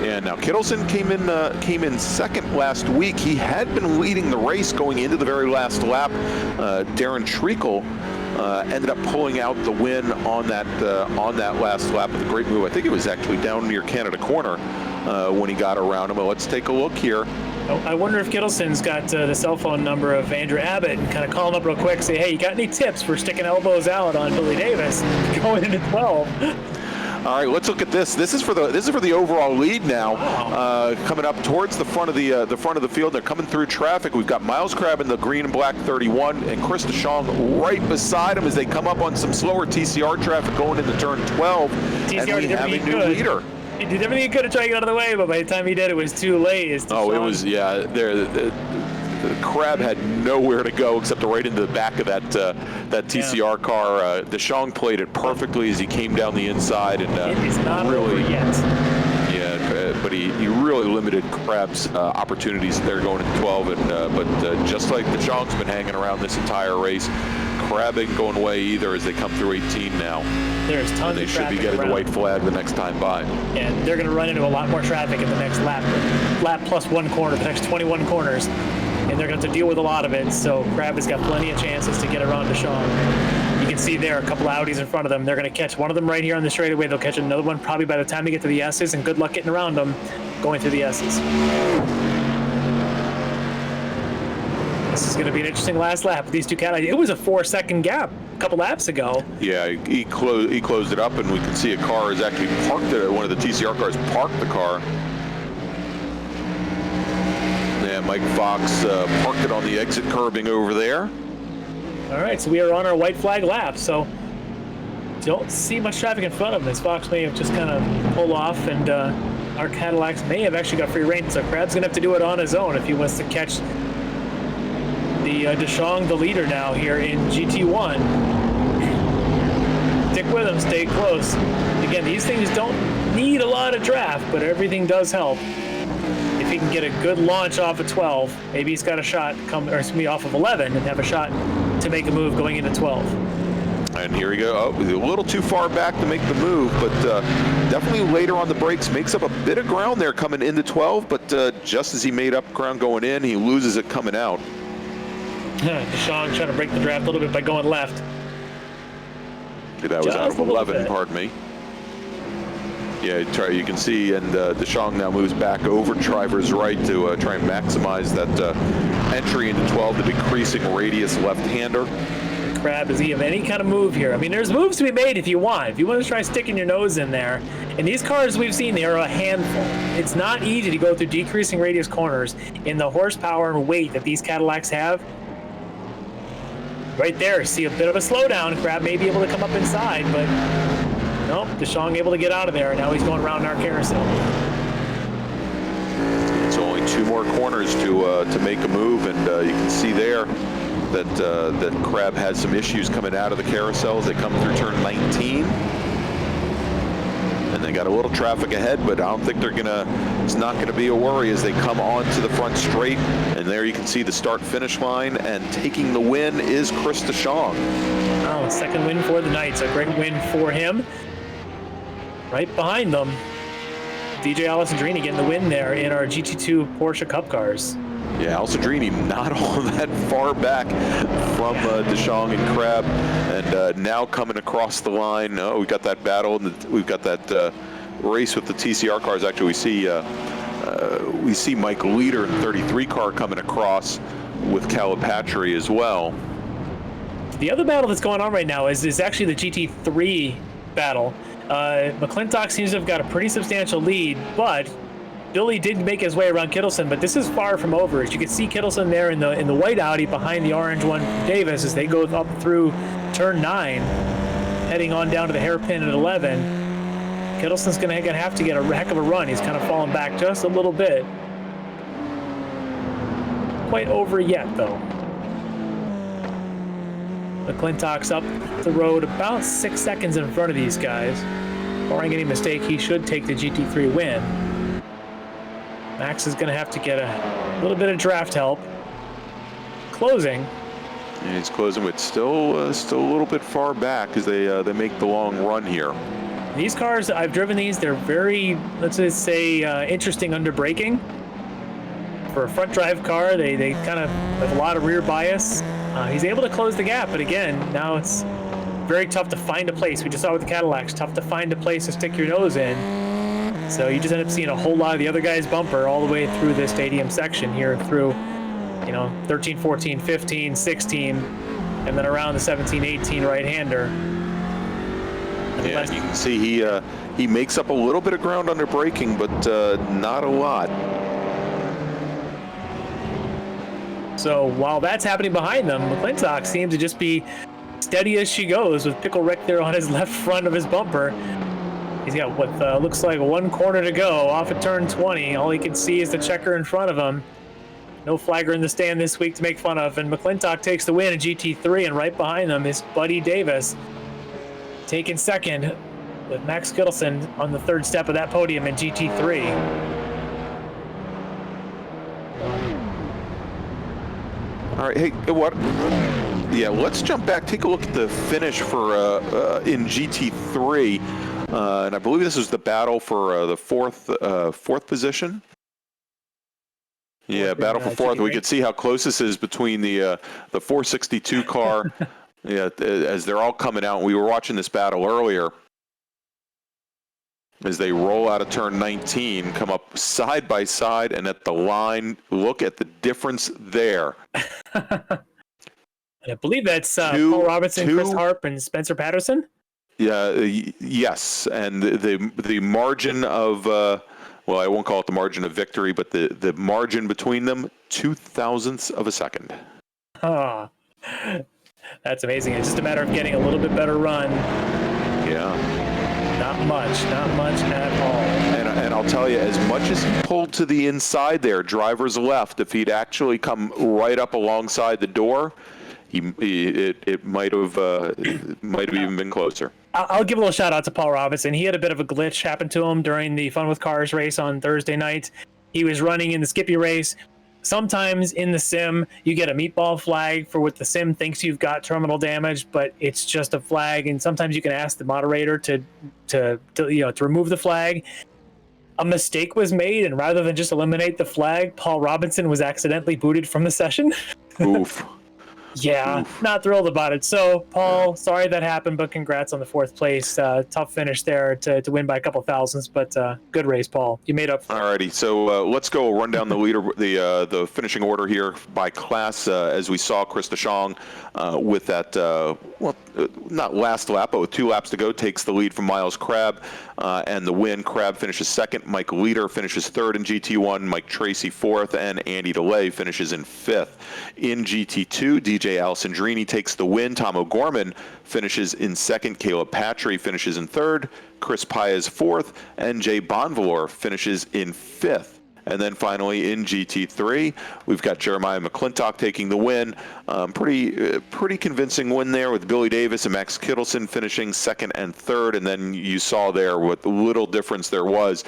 Yeah, now Kittleson came in second last week. He had been leading the race going into the very last lap. Darren Treacle ended up pulling out the win on that last lap with a great move. I think it was actually down near Canada Corner when he got around him. But let's take a look here. I wonder if Kittleson's got the cell phone number of Andrew Abbott and kind of call him up real quick, say, hey, you got any tips for sticking elbows out on Billy Davis going into 12? All right, let's look at this. This is for the overall lead now. Coming up towards the front of the field. They're coming through traffic. We've got Miles Crabb in the green and black 31, and Chris DeShong right beside him as they come up on some slower TCR traffic going into turn 12. TCR and we have a new leader. He did everything he could to try to get out of the way, but by the time he did, it was too late. Oh, it was, yeah. The Crab had nowhere to go except right into the back of that TCR car. DeShong played it perfectly as he came down the inside, and it is not really, over yet. Yeah, but he really limited Crab's opportunities there going into 12. And but just like DeShong's been hanging around this entire race, Crab ain't going away either as they come through 18 now. There's tons they of should traffic be getting around. the white flag the next time by. And they're going to run into a lot more traffic in the next lap plus one corner, the next 21 corners. And they're going to have to deal with a lot of it. So Crab has got plenty of chances to get around DeShong. You can see there a couple Audis in front of them. They're going to catch one of them right here on the straightaway. They'll catch another one probably by the time they get to the S's, and good luck getting around them going through the S's. This is going to be an interesting last lap with these two Cadillacs. It was a 4-second gap a couple laps ago. Yeah, he closed it up, and we can see a car is actually parked it. One of the TCR cars parked the car. Yeah, Mike Fox parked it on the exit curbing over there. All right, so we are on our white flag lap. So don't see much traffic in front of them. As Fox may have just kind of pulled off, and our Cadillacs may have actually got free reign. So Crab's going to have to do it on his own if he wants to catch the DeShong, the leader now here in GT1. Stick with him, stay close. Again, these things don't need a lot of draft, but everything does help. If he can get a good launch off of 12, maybe he's got a shot off of 11 and have a shot to make a move going into 12. And here we go. Oh, a little too far back to make the move, but definitely later on the brakes makes up a bit of ground there coming into 12, but just as he made up ground going in, he loses it coming out. DeShong trying to break the draft a little bit by going left. That was out of 11, pardon me. Yeah, you can see, and DeShong now moves back over driver's right to try and maximize that entry into 12, the decreasing radius left-hander. Crab, does he have any kind of move here? I mean, there's moves to be made if you want. If you want to try sticking your nose in there. And these cars we've seen, they are a handful. It's not easy to go through decreasing radius corners in the horsepower and weight that these Cadillacs have. Right there, see a bit of a slowdown. Crab may be able to come up inside, but nope, DeShong able to get out of there. Now he's going around our carousel. It's only 2 more corners to make a move, and you can see there that Crab has some issues coming out of the carousel as they come through turn 19. And they got a little traffic ahead, but I don't think it's not gonna be a worry as they come onto the front straight. And there you can see the start-finish line, and taking the win is Chris DeShong. Oh, second win for the Knights, a great win for him. Right behind them, DJ Alessandrini getting the win there in our GT2 Porsche Cup cars. Yeah, Alessandrini not all that far back from DeShong and Crab, and now coming across the line. Oh, we've got that battle, and we've got that race with the TCR cars. Actually, we see Mike Leader in 33 car coming across with Calipatri as well. The other battle that's going on right now is actually the GT3 battle. McClintock seems to have got a pretty substantial lead, but Billy did make his way around Kittleson, but this is far from over. As you can see Kittleson there in the white Audi behind the orange one from Davis as they go up through turn 9, heading on down to the hairpin at 11. Kittleson's going to have to get a heck of a run. He's kind of fallen back just a little bit. Quite over yet, though. McClintock's up the road about 6 seconds in front of these guys. Barring any mistake, he should take the GT3 win. Max is going to have to get a little bit of draft help. Closing. And he's closing, but still a little bit far back as they make the long run here. These cars, I've driven these. They're very, let's just say, interesting under braking. For a front drive car, they kind of have a lot of rear bias. He's able to close the gap, but again, now it's very tough to find a place. We just saw with the Cadillacs, tough to find a place to stick your nose in. So you just end up seeing a whole lot of the other guy's bumper all the way through this stadium section here through, 13, 14, 15, 16, and then around the 17, 18 right-hander. Yeah, you can see he makes up a little bit of ground under braking, but not a lot. So while that's happening behind them, McClintock seems to just be steady as she goes with Pickle Rick there on his left front of his bumper. He's got what looks like one corner to go off at turn 20. All he can see is the checker in front of him. No flagger in the stand this week to make fun of. And McClintock takes the win in GT3, and right behind them is Buddy Davis taking second with Max Kittleson on the third step of that podium in GT3. All right, hey, what? Yeah, let's jump back. Take a look at the finish for in GT3, and I believe this is the battle for the fourth position. Yeah, battle for fourth. We could see how close this is between the 462 car. Yeah, as they're all coming out. We were watching this battle earlier. As they roll out of turn 19, come up side by side, and at the line, look at the difference there. I believe that's Paul Robinson, Chris Harp, and Spencer Patterson. Yeah, yes, and the margin of well, I won't call it the margin of victory, but the margin between them, 0.02 of a second. Oh, that's amazing. It's just a matter of getting a little bit better run. Yeah. Not much at all. And I'll tell you, as much as he pulled to the inside there, driver's left, if he'd actually come right up alongside the door, it might have even been closer. I'll give a little shout out to Paul Robinson. He had a bit of a glitch happen to him during the Fun with Cars race on Thursday night. He was running in the Skippy race. Sometimes in the sim, you get a meatball flag for what the sim thinks you've got terminal damage, but it's just a flag. And sometimes you can ask the moderator to remove the flag. A mistake was made, and rather than just eliminate the flag, Paul Robinson was accidentally booted from the session. Oof. Yeah, not thrilled about it. So, Paul, sorry that happened, but congrats on the fourth place. Tough finish there to win by a couple thousands, but good race, Paul. You made up for it. Alrighty, so let's go run down the finishing order here by class. As we saw, Chris DeShong with that, not last lap, but with 2 laps to go, takes the lead from Miles Crabb, and the win. Crabb finishes second. Mike Leader finishes third in GT1. Mike Tracy fourth, and Andy DeLay finishes in fifth. In GT2, DJ Alessandrini takes the win. Tom O'Gorman finishes in second. Caleb Patry finishes in third. Chris Paez fourth, and Jay Bonvalor finishes in fifth. And then finally in GT3, we've got Jeremiah McClintock taking the win. Pretty convincing win there with Billy Davis and Max Kittleson finishing second and third. And then you saw there what little difference there was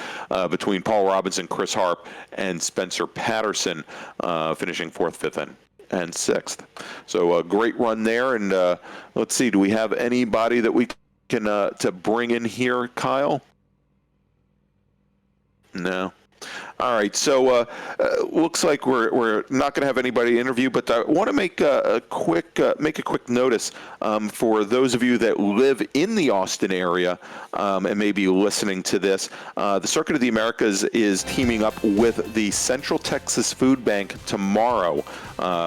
between Paul Robinson, Chris Harp, and Spencer Patterson finishing fourth, fifth, and sixth. So a great run there. And let's see, do we have anybody that we can to bring in here, Kyle? No. All right, so looks like we're not going to have anybody interview, but I want to make a quick notice for those of you that live in the Austin area and may be listening to this. The Circuit of the Americas is teaming up with the Central Texas Food Bank tomorrow,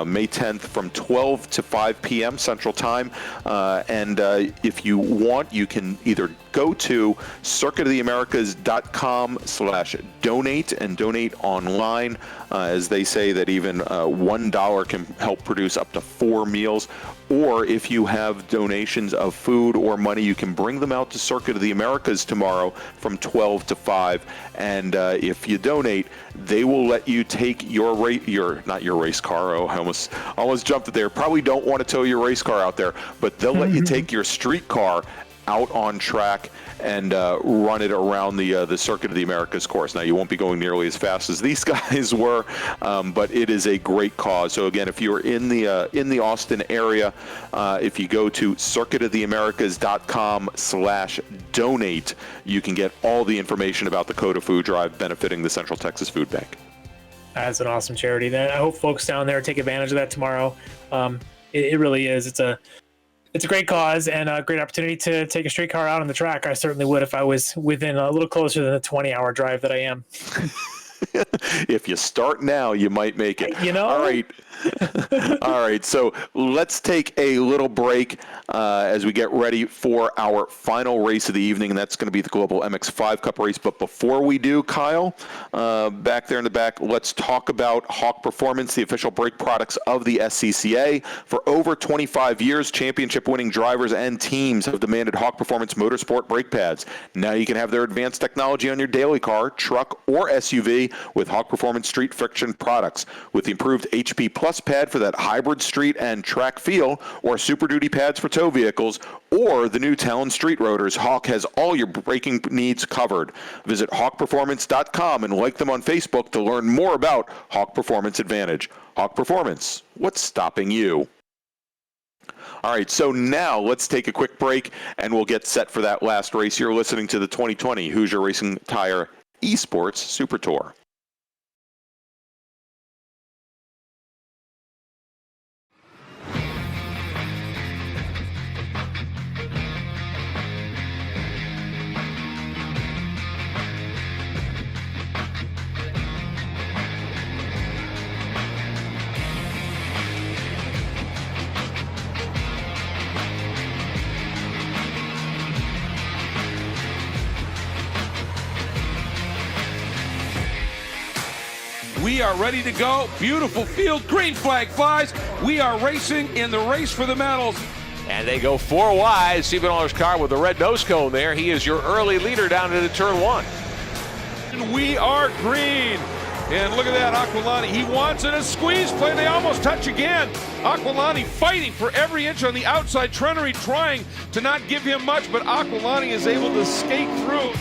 May 10th, from 12 to 5 p.m. Central Time. And if you want, you can either go to circuitoftheamericas.com/donate and donate online, as they say that even $1 can help produce up to 4 meals. Or if you have donations of food or money, you can bring them out to Circuit of the Americas tomorrow from 12 to 5. And if you donate, they will let you take not your race car. Oh, I almost jumped it there. Probably don't want to tow your race car out there, but they'll let you take your street car out on track and run it around the Circuit of the Americas course. Now, you won't be going nearly as fast as these guys were, but it is a great cause. So again, if you're in the Austin area, if you go to circuitoftheamericas.com/donate, you can get all the information about the COTA Food Drive benefiting the Central Texas Food Bank. That's an awesome charity. I hope folks down there take advantage of that tomorrow. It really is. It's a great cause and a great opportunity to take a street car out on the track. I certainly would if I was within a little closer than the 20-hour drive that I am. If you start now, you might make it. All right. All right. So let's take a little break as we get ready for our final race of the evening, and that's going to be the Global MX5 Cup race. But before we do, Kyle, back there in the back, let's talk about Hawk Performance, the official brake products of the SCCA. For over 25 years, championship-winning drivers and teams have demanded Hawk Performance Motorsport brake pads. Now you can have their advanced technology on your daily car, truck, or SUV with Hawk Performance Street Friction products. With the improved HP Plus pad for that hybrid street and track feel, or Super Duty pads for tow vehicles, or the new Talon Street Rotors, Hawk has all your braking needs covered. Visit hawkperformance.com and like them on Facebook to learn more about Hawk Performance Advantage. Hawk Performance, what's stopping you? All right, so now let's take a quick break and we'll get set for that last race. You're listening to the 2020 Hoosier Racing Tire eSports Super Tour. We are ready to go. Beautiful field. Green flag flies. We are racing in the race for the medals. And they go 4 wide. Stephen Allers' car with the red nose cone there. He is your early leader down into turn 1. And we are green. And look at that, Aquilani. He wants it a squeeze play. They almost touch again. Aquilani fighting for every inch on the outside. Trenery trying to not give him much, but Aquilani is able to skate through.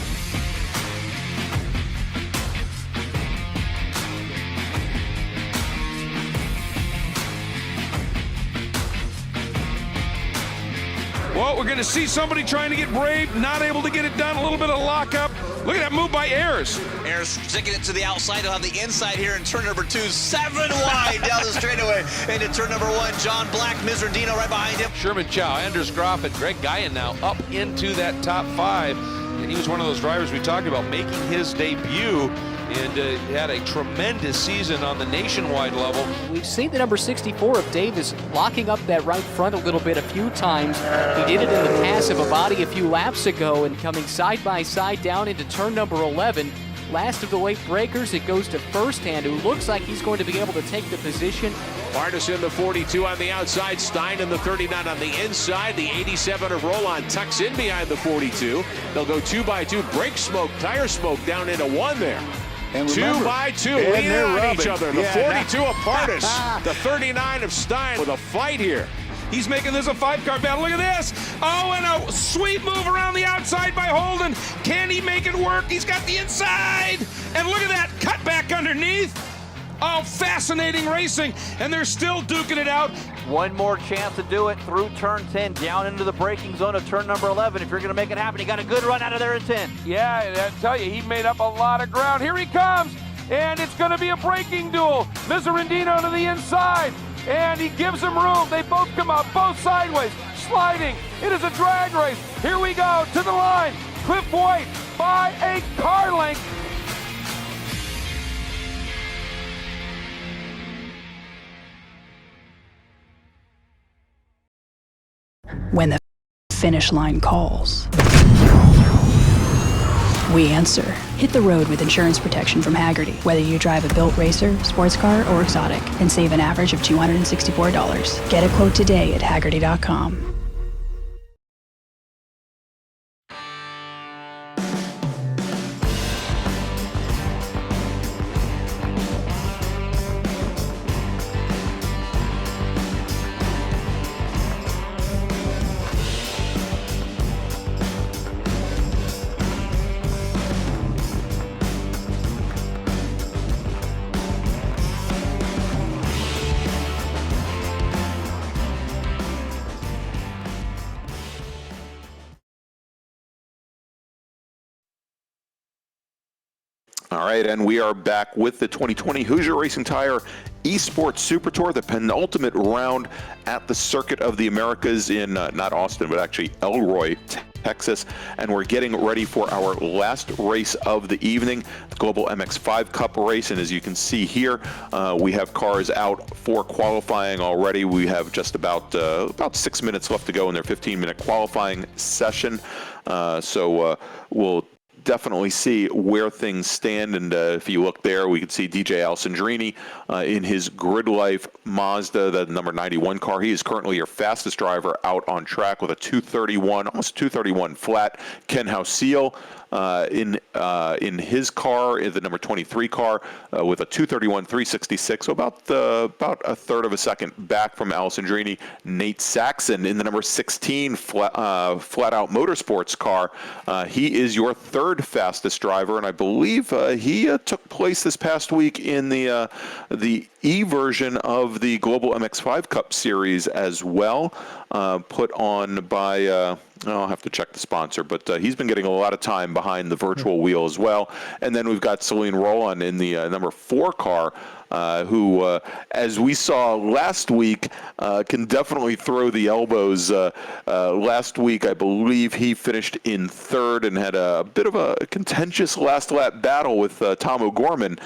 Well, we're going to see somebody trying to get brave, not able to get it done. A little bit of lockup. Look at that move by Ayers. Ayers sticking it to the outside. He'll have the inside here in turn number 2. 7 wide down the straightaway into turn number 1. John Black, Mizardino right behind him. Sherman Chow, Anders Groff, and Greg Guyan now up into that top 5. And he was one of those drivers we talked about making his debut and had a tremendous season on the nationwide level. We've seen the number 64 of Davis locking up that right front a little bit a few times. He did it in the pass of a body a few laps ago and coming side by side down into turn number 11. Last of the weight breakers, it goes to First Hand, who looks like he's going to be able to take the position. Martis in the 42 on the outside, Stein in the 39 on the inside. The 87 of Roland tucks in behind the 42. They'll go 2 by 2, brake smoke, tire smoke down into 1 there. And 2 by 2, leaning on each other. The 42 of Partis, the 39 of Stein with a fight here. He's making this a 5-car battle. Look at this. Oh, and a sweet move around the outside by Holden. Can he make it work? He's got the inside. And look at that cut back underneath. Oh, fascinating racing. And they're still duking it out. One more chance to do it through turn 10, down into the braking zone of turn number 11. If you're going to make it happen, he got a good run out of there in 10. Yeah, and I tell you, he made up a lot of ground. Here he comes. and it's going to be a braking duel. Miserandino to the inside, and he gives him room. They both come up, both sideways, sliding. It is a drag race. Here we go to the line. Cliff White by a car length. When the finish line calls, we answer. Hit the road with insurance protection from Haggerty. Whether you drive a built racer, sports car, or exotic, and save an average of $264. Get a quote today at Haggerty.com. All right, and we are back with the 2020 Hoosier Racing Tire eSports Super Tour, the penultimate round at the Circuit of the Americas in not Austin, but actually Elroy, Texas. And we're getting ready for our last race of the evening, the Global MX5 Cup race. And as you can see here, we have cars out for qualifying already. We have just about 6 minutes left to go in their 15-minute qualifying session. So we'll definitely see where things stand, and if you look there, we can see DJ Alessandrini in his Grid Life Mazda, the number 91 car. He is currently your fastest driver out on track with a 231, almost 231 flat. Ken Hausiel in his car, in the number 23 car, with a 231 366, so about a third of a second back from Alessandrini. Nate Saxon in the number 16 Flat Out Motorsports car. He is your third fastest driver, and I believe he took place this past week in the E version of the Global MX5 Cup Series as well, put on by I'll have to check the sponsor, but he's been getting a lot of time behind the virtual wheel as well. And then we've got Celine Roland in the number 4 car, who, as we saw last week, can definitely throw the elbows. Last week, I believe he finished in third and had a bit of a contentious last lap battle with Tom O'Gorman.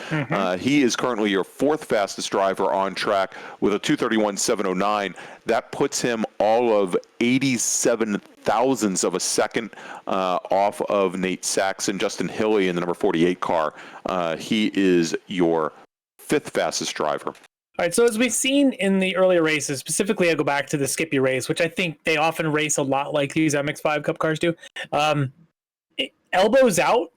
He is currently your fourth fastest driver on track with a 231.709. That puts him all of 87 thousandths of a second off of Nate Saxon. Justin Hilley in the number 48 car. He is your fifth fastest driver. All right, so as we've seen in the earlier races, specifically I go back to the Skippy race, which I think they often race a lot like these MX5 Cup cars do. Elbows out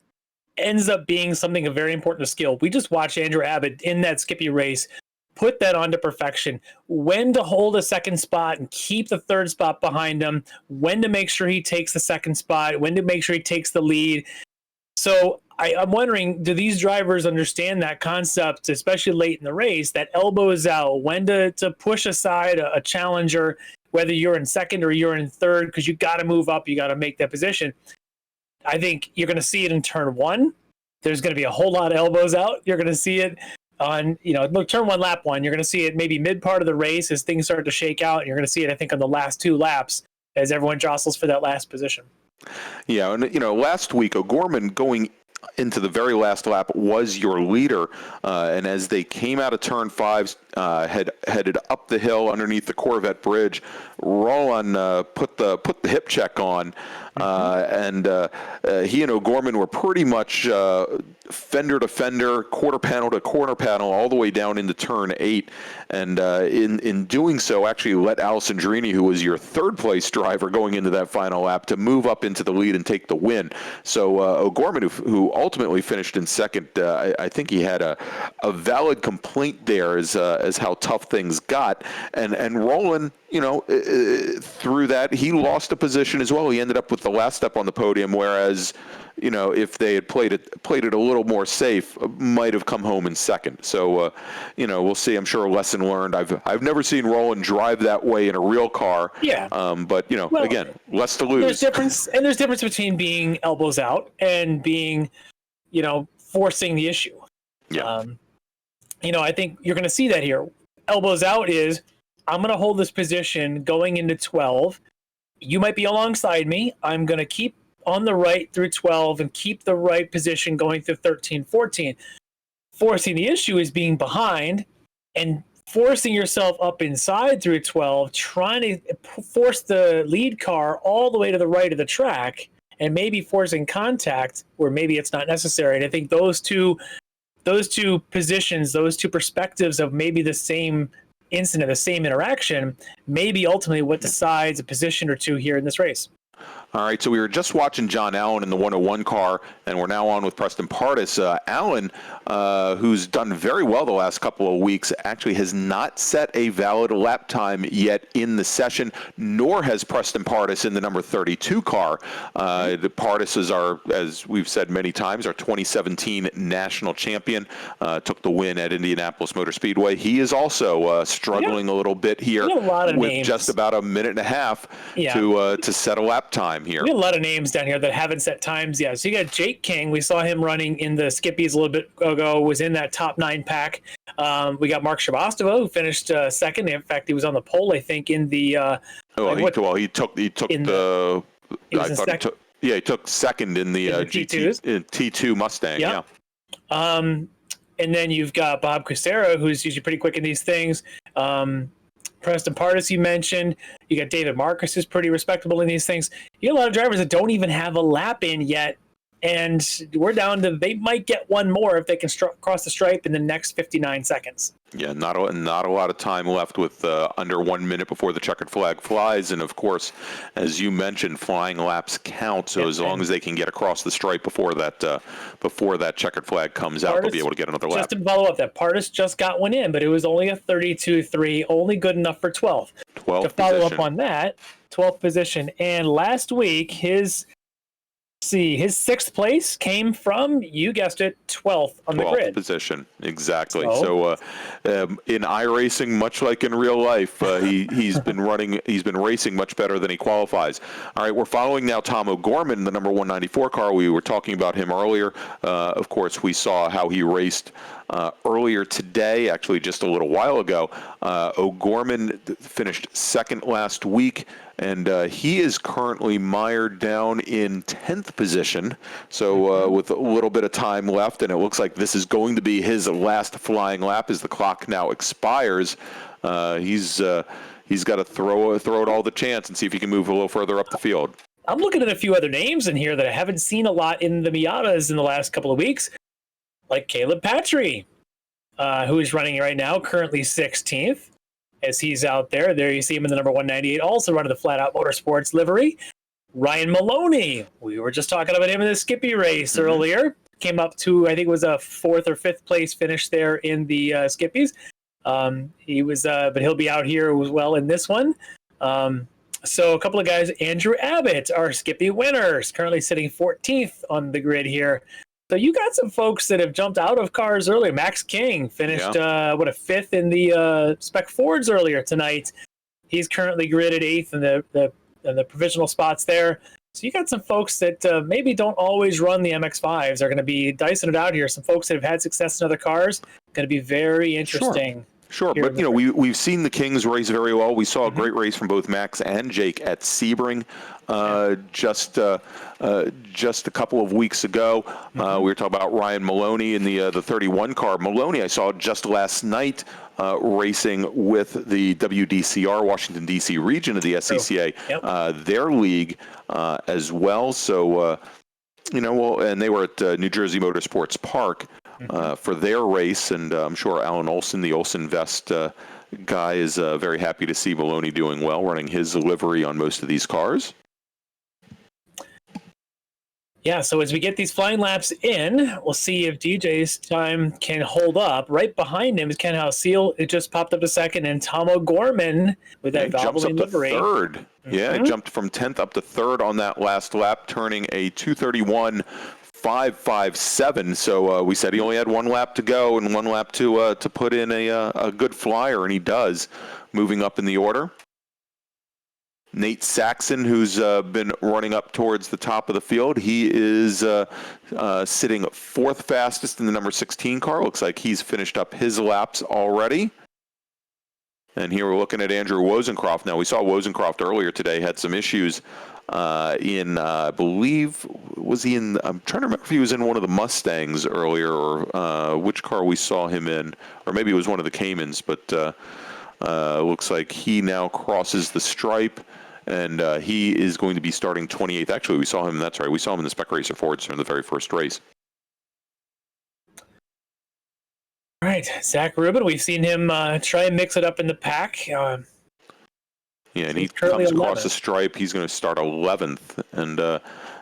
ends up being something very important to skill. We just watched Andrew Abbott in that Skippy race put that on to perfection. When to hold a second spot and keep the third spot behind him, when to make sure he takes the second spot, when to make sure he takes the lead. So I'm wondering, do these drivers understand that concept, especially late in the race, that elbows out, when to push aside a challenger, whether you're in second or you're in third, because you got to move up, you got to make that position. I think you're going to see it in turn one. There's going to be a whole lot of elbows out. You're going to see it on, turn one, lap one. You're going to see it maybe mid part of the race as things start to shake out. And you're going to see it, I think, on the last two laps as everyone jostles for that last position. Yeah, and last week O'Gorman going into the very last lap was your leader, and as they came out of turn 5, headed up the hill underneath the Corvette bridge, Roland put the hip check on, and he and O'Gorman were pretty much fender to fender, quarter panel to corner panel, all the way down into turn 8, and in doing so, actually let Alessandrini, who was your third place driver going into that final lap, to move up into the lead and take the win. So O'Gorman, who ultimately finished in second, I think he had a valid complaint there as how tough things got, and Roland, through that, he lost a position as well. He ended up with the last step on the podium, whereas, if they had played it a little more safe, might have come home in second. So, we'll see. I'm sure a lesson learned. I've never seen Roland drive that way in a real car. Yeah. But again, less to lose. There's difference between being elbows out and being, forcing the issue. Yeah. I think you're going to see that here. Elbows out is, I'm going to hold this position going into 12. You might be alongside me. I'm going to keep on the right through 12 and keep the right position going through 13, 14. Forcing the issue is being behind and forcing yourself up inside through 12, trying to force the lead car all the way to the right of the track and maybe forcing contact where maybe it's not necessary. And I think those two positions, those two perspectives of maybe the same incident, the same interaction, maybe ultimately what decides a position or two here in this race. All right, so we were just watching John Allen in the 101 car, and we're now on with Preston Pardis. Allen, who's done very well the last couple of weeks, actually has not set a valid lap time yet in the session, nor has Preston Pardis in the number 32 car. The Pardis is as we've said many times, our 2017 national champion, took the win at Indianapolis Motor Speedway. He is also struggling a little bit here with names. Just about a minute and a half to set a lap time here. We have a lot of names down here that haven't set times yet. So you got Jake King. We saw him running in the Skippies a little bit ago, was in that top 9 pack. We got Mark Shabastova, who finished second. In fact, he was on the pole, I think, in the he took second in the T2 Mustang. Yep. Yeah. And then you've got Bob Cusero, who's usually pretty quick in these things. Preston Pardis, you mentioned. You got David Marcus, who's pretty respectable in these things. You got a lot of drivers that don't even have a lap in yet, and we're down to they might get one more if they can cross the stripe in the next 59 seconds. Yeah, not a lot of time left with under 1 minute before the checkered flag flies, and of course, as you mentioned, flying laps count. So as long as they can get across the stripe before that checkered flag comes out, they'll be able to get another lap. Just to follow up, that Pardis just got one in, but it was only a 32.3, only good enough for 12. To follow up on that, 12th position, and last week his 6th place came from, you guessed it, 12th on the grid. 12th position, exactly. So in iRacing, much like in real life, he's been racing much better than he qualifies. All right, we're following now Tom O'Gorman, the number 194 car. We were talking about him earlier. Of course, we saw how he raced earlier today, actually just a little while ago. O'Gorman finished second last week, and he is currently mired down in 10th position. So with a little bit of time left, and it looks like this is going to be his last flying lap as the clock now expires. He's got to throw it all the chance and see if he can move a little further up the field. I'm looking at a few other names in here that I haven't seen a lot in the Miatas in the last couple of weeks, like Caleb Patry, who is running right now, currently 16th. As he's out there. There you see him in the number 198, also running the Flat Out Motorsports livery. Ryan Maloney, we were just talking about him in the Skippy race earlier. Came up to, I think it was a 4th or 5th place finish there in the Skippies. He was, but he'll be out here as well in this one. So a couple of guys, Andrew Abbott, our Skippy winners, currently sitting 14th on the grid here. So you got some folks that have jumped out of cars earlier. Max King finished, a 5th in the Spec Fords earlier tonight. He's currently gridded 8th in the provisional spots there. So you got some folks that maybe don't always run the MX-5s are going to be dicing it out here. Some folks that have had success in other cars, going to be very interesting. Sure, but we've seen the Kings race very well. We saw a great race from both Max and Jake at Sebring just a couple of weeks ago. We were talking about Ryan Maloney in the 31 car. Maloney, I saw just last night racing with the WDCR, Washington, D.C. region of the SCCA, their league as well. So, and they were at New Jersey Motorsports Park for their race, and I'm sure Alan Olson, the Olson Vest guy, is very happy to see Maloney doing well, running his livery on most of these cars. Yeah, so as we get these flying laps in, we'll see if DJ's time can hold up. Right behind him is Ken House-Seal. It just popped up a second, and Tom O'Gorman with that Valvoline livery. Third. Yeah, it jumped from 10th up to 3rd on that last lap, turning a 2:31.557. So we said he only had 1 lap to go and 1 lap to put in a good flyer, and he does, moving up in the order. Nate Saxon, who's been running up towards the top of the field. He is sitting fourth fastest in the number 16 car. Looks like he's finished up his laps already. And here we're looking at Andrew Wozencroft. Now, we saw Wozencroft earlier today, had some issues I believe, was he in, I'm trying to remember if he was in one of the Mustangs earlier, or which car we saw him in, or maybe it was one of the Caymans, but looks like he now crosses the stripe, and he is going to be starting 28th. Actually, we saw him, that's right, we saw him in the Spec Racer Fords in the very first race. All right, Zach Rubin, we've seen him try and mix it up in the pack. Yeah, and he comes across the stripe. He's going to start 11th, and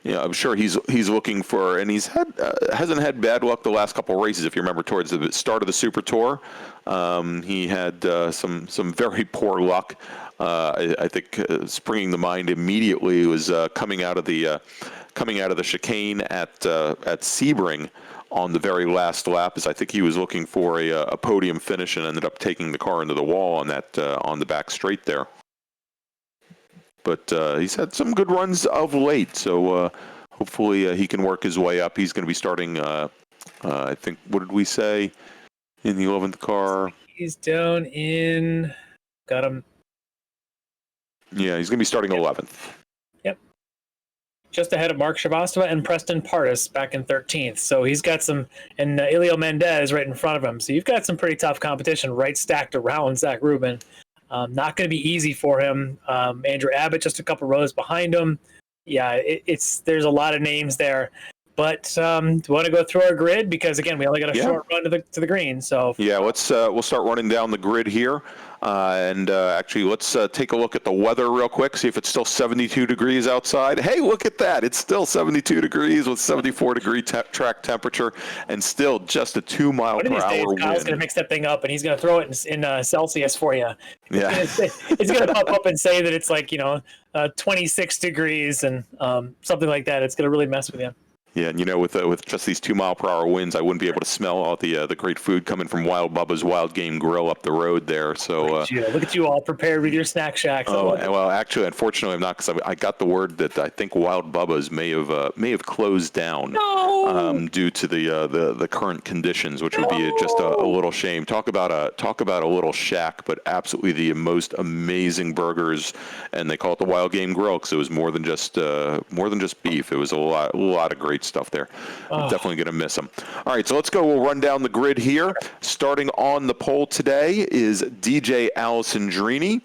yeah, I'm sure he's looking for, and he's had hasn't had bad luck the last couple of races. If you remember, towards the start of the Super Tour, he had some very poor luck. I think springing to mind immediately was coming out of the chicane at Sebring on the very last lap, as I think he was looking for a podium finish and ended up taking the car into the wall on that on the back straight there. But he's had some good runs of late, so hopefully he can work his way up. He's going to be starting, I think, what did we say, in the 11th car? He's down in, got him. Yeah, he's going to be starting 11th. Yep. Just ahead of Mark Shrivastava and Preston Pardis back in 13th. So he's got some, and Elio Mendez right in front of him. So you've got some pretty tough competition right stacked around Zach Rubin. Not going to be easy for him. Andrew Abbott just a couple rows behind him. Yeah, there's a lot of names there. But do you want to go through our grid? Because again, we only got a short run to the green. So yeah, let's we'll start running down the grid here, and actually let's take a look at the weather real quick. See if it's still 72 degrees outside. Hey, look at that! It's still 72 degrees with 74-degree track temperature, and still just a 2 mile per hour wind. Kyle's going to mix that thing up, and he's going to throw it in Celsius for you. Yeah, it's going to pop up and say that it's like 26 degrees and something like that. It's going to really mess with you. Yeah, and with just these 2 mile per hour winds, I wouldn't be able to smell all the great food coming from Wild Bubba's Wild Game Grill up the road there. So look at you all prepared with your snack shacks. Oh, well, actually, unfortunately, I'm not, because I got the word that I think Wild Bubba's may have closed down due to the current conditions, which would be just a little shame. Talk about a little shack, but absolutely the most amazing burgers, and they call it the Wild Game Grill because it was more than just beef. It was a lot of great stuff there. I'm definitely going to miss them. All right, so let's go. We'll run down the grid here. Starting on the pole today is DJ Alessandrini.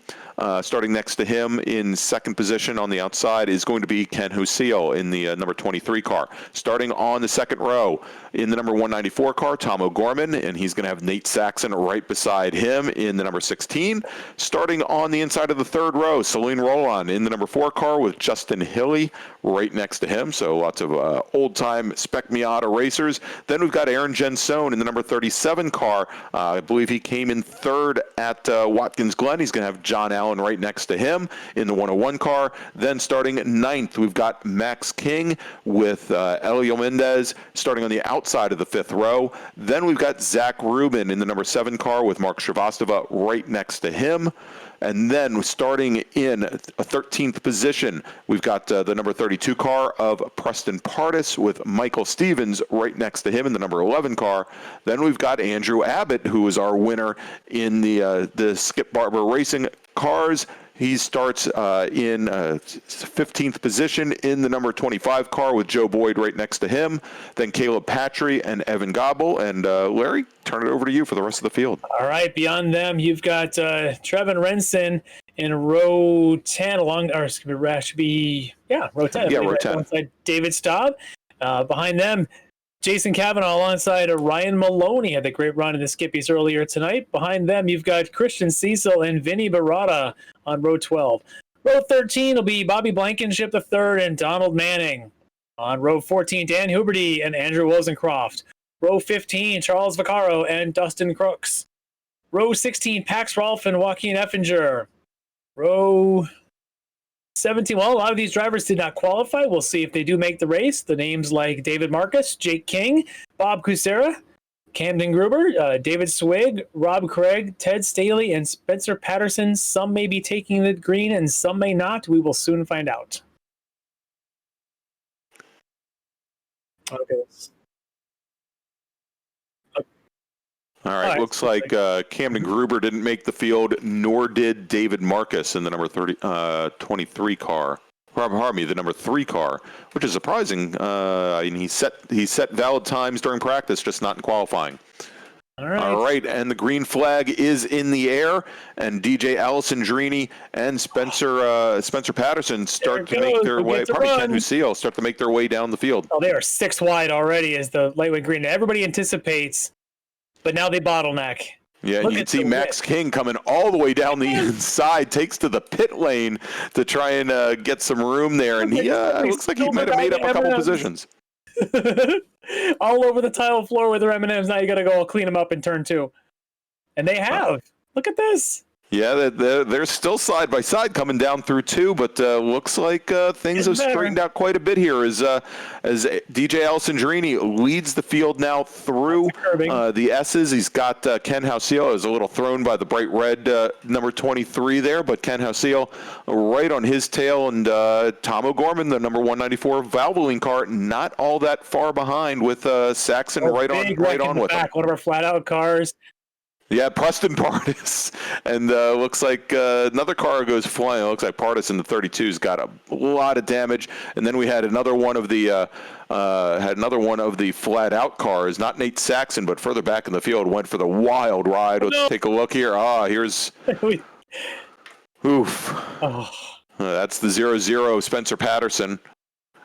Starting next to him in second position on the outside is going to be Ken Husil in the number 23 car. Starting on the second row in the number 194 car, Tom O'Gorman, and he's going to have Nate Saxon right beside him in the number 16. Starting on the inside of the third row, Celine Roland in the number 4 car with Justin Hilly right next to him. So lots of old-time Spec Miata racers. Then we've got Aaron Jensone in the number 37 car. I believe he came in third at Watkins Glen. He's going to have John Allen right next to him in the 101 car. Then starting ninth, we've got Max King with Elio Mendez starting on the outside of the fifth row. Then we've got Zach Rubin in the number 7 car with Mark Shrivastava right next to him. And then starting in a 13th position, we've got the number 32 car of Preston Pardis with Michael Stevens right next to him in the number 11 car. Then we've got Andrew Abbott, who is our winner in the Skip Barber Racing cars. He starts in 15th position in the number 25 car with Joe Boyd right next to him. Then Caleb Patry and Evan Gobble. And Larry, turn it over to you for the rest of the field. All right, beyond them, you've got Trevin Renson in row 10 along, or row 10. Yeah, row 10. Alongside David Staub. Behind them, Jason Cavanaugh alongside Ryan Maloney had the great run in the Skippies earlier tonight. Behind them, you've got Christian Cecil and Vinny Barada on row 12. Row 13 will be Bobby Blankenship III and Donald Manning. On row 14, Dan Huberty and Andrew Wozencroft. Row 15, Charles Vaccaro and Dustin Crooks. Row 16, Pax Rolfe and Joaquin Effinger. Row 17, well, a lot of these drivers did not qualify. We'll see if they do make the race. The names like David Marcus, Jake King, Bob Kucera, Camden Gruber, David Swig, Rob Craig, Ted Staley, and Spencer Patterson. Some may be taking the green and some may not. We will soon find out. Okay. All right, looks like Camden Gruber didn't make the field, nor did David Marcus in the number 23 car. Pardon me, the number 3 car, which is surprising. He set valid times during practice, just not in qualifying. All right, and the green flag is in the air, and DJ Alessandrini and Spencer Patterson start to make their way. Probably Ken Husil start to make their way down the field. Oh, they are 6 wide already as the lightweight green. Everybody anticipates, but now they bottleneck. Yeah, and you can see Max King coming all the way down the inside, takes to the pit lane to try and get some room there, and he looks like he might have made up a couple positions. All over the tile floor with their M&Ms. Now you got to go clean them up in turn 2. And they have. Look at this. Yeah, they're still side by side coming down through 2, but looks like things have straightened out quite a bit here as DJ Alessandrini leads the field now through the S's. He's got Ken Husil is a little thrown by the bright red number 23 there, but Ken Husil right on his tail, and Tom O'Gorman, the number 194 Valvoline car, not all that far behind with Saxon right on with him. One of our flat out cars. Yeah, Preston Pardis, and looks like another car goes flying. It looks like Pardis in the 32's got a lot of damage, and then we had another one of the flat out cars. Not Nate Saxon, but further back in the field, went for the wild ride. Let's take a look here. Here's oof. That's the 00 Spencer Patterson,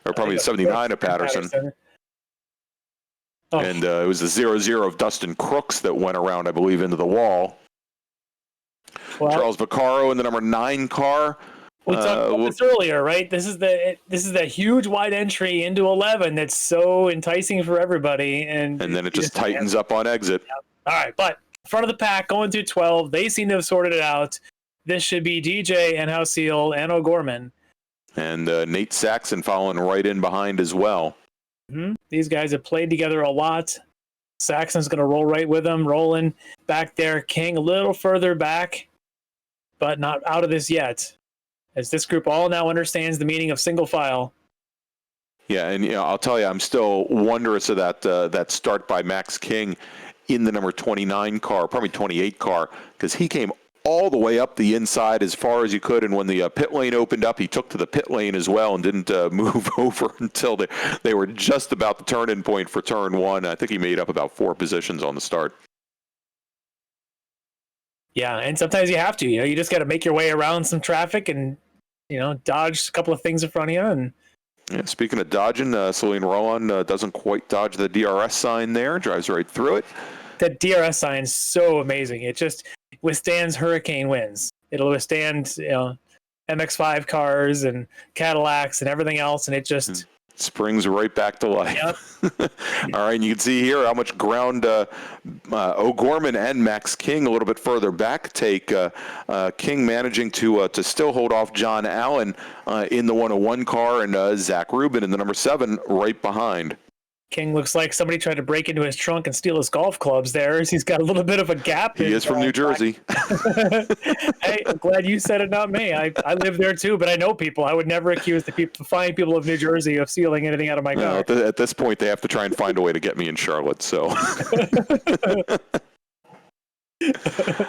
or probably the 79 of Patterson. And it was the 00 of Dustin Crooks that went around, I believe, into the wall. Well, Charles Vaccaro in the number 9 car. We talked about this earlier, right? This is that huge wide entry into 11 that's so enticing for everybody, and then it just tightens up on exit. All right, but front of the pack going through 12, they seem to have sorted it out. This should be DJ and Husil and O'Gorman, and Nate Saxon following right in behind as well. These guys have played together a lot. Saxon's going to roll right with them, rolling back there. King a little further back, but not out of this yet, as this group all now understands the meaning of single file. Yeah, and I'll tell you, I'm still wondrous of that start by Max King in the number 29 car, probably 28 car, because he came all the way up the inside as far as he could, and when the pit lane opened up, he took to the pit lane as well and didn't move over until they were just about the turn-in point for turn 1. I think he made up about 4 positions on the start. Yeah, and sometimes you have to. You just got to make your way around some traffic and dodge a couple of things in front of you. And yeah, speaking of dodging, Celine Rowan doesn't quite dodge the DRS sign there, drives right through it. That DRS sign is so amazing. It just withstands hurricane winds. It'll withstand MX-5 cars and Cadillacs and everything else, and it just springs right back to life. Yep. All right, and you can see here how much ground O'Gorman and Max King a little bit further back take. King managing to still hold off John Allen in the 101 car, and Zach Rubin in the number 7 right behind. King looks like somebody tried to break into his trunk and steal his golf clubs there. He's got a little bit of a gap. He is from New Jersey. Hey, I'm glad you said it, not me. I live there too, but I know people. I would never accuse the fine people of New Jersey of stealing anything out of my car. At this point, they have to try and find a way to get me in Charlotte, so.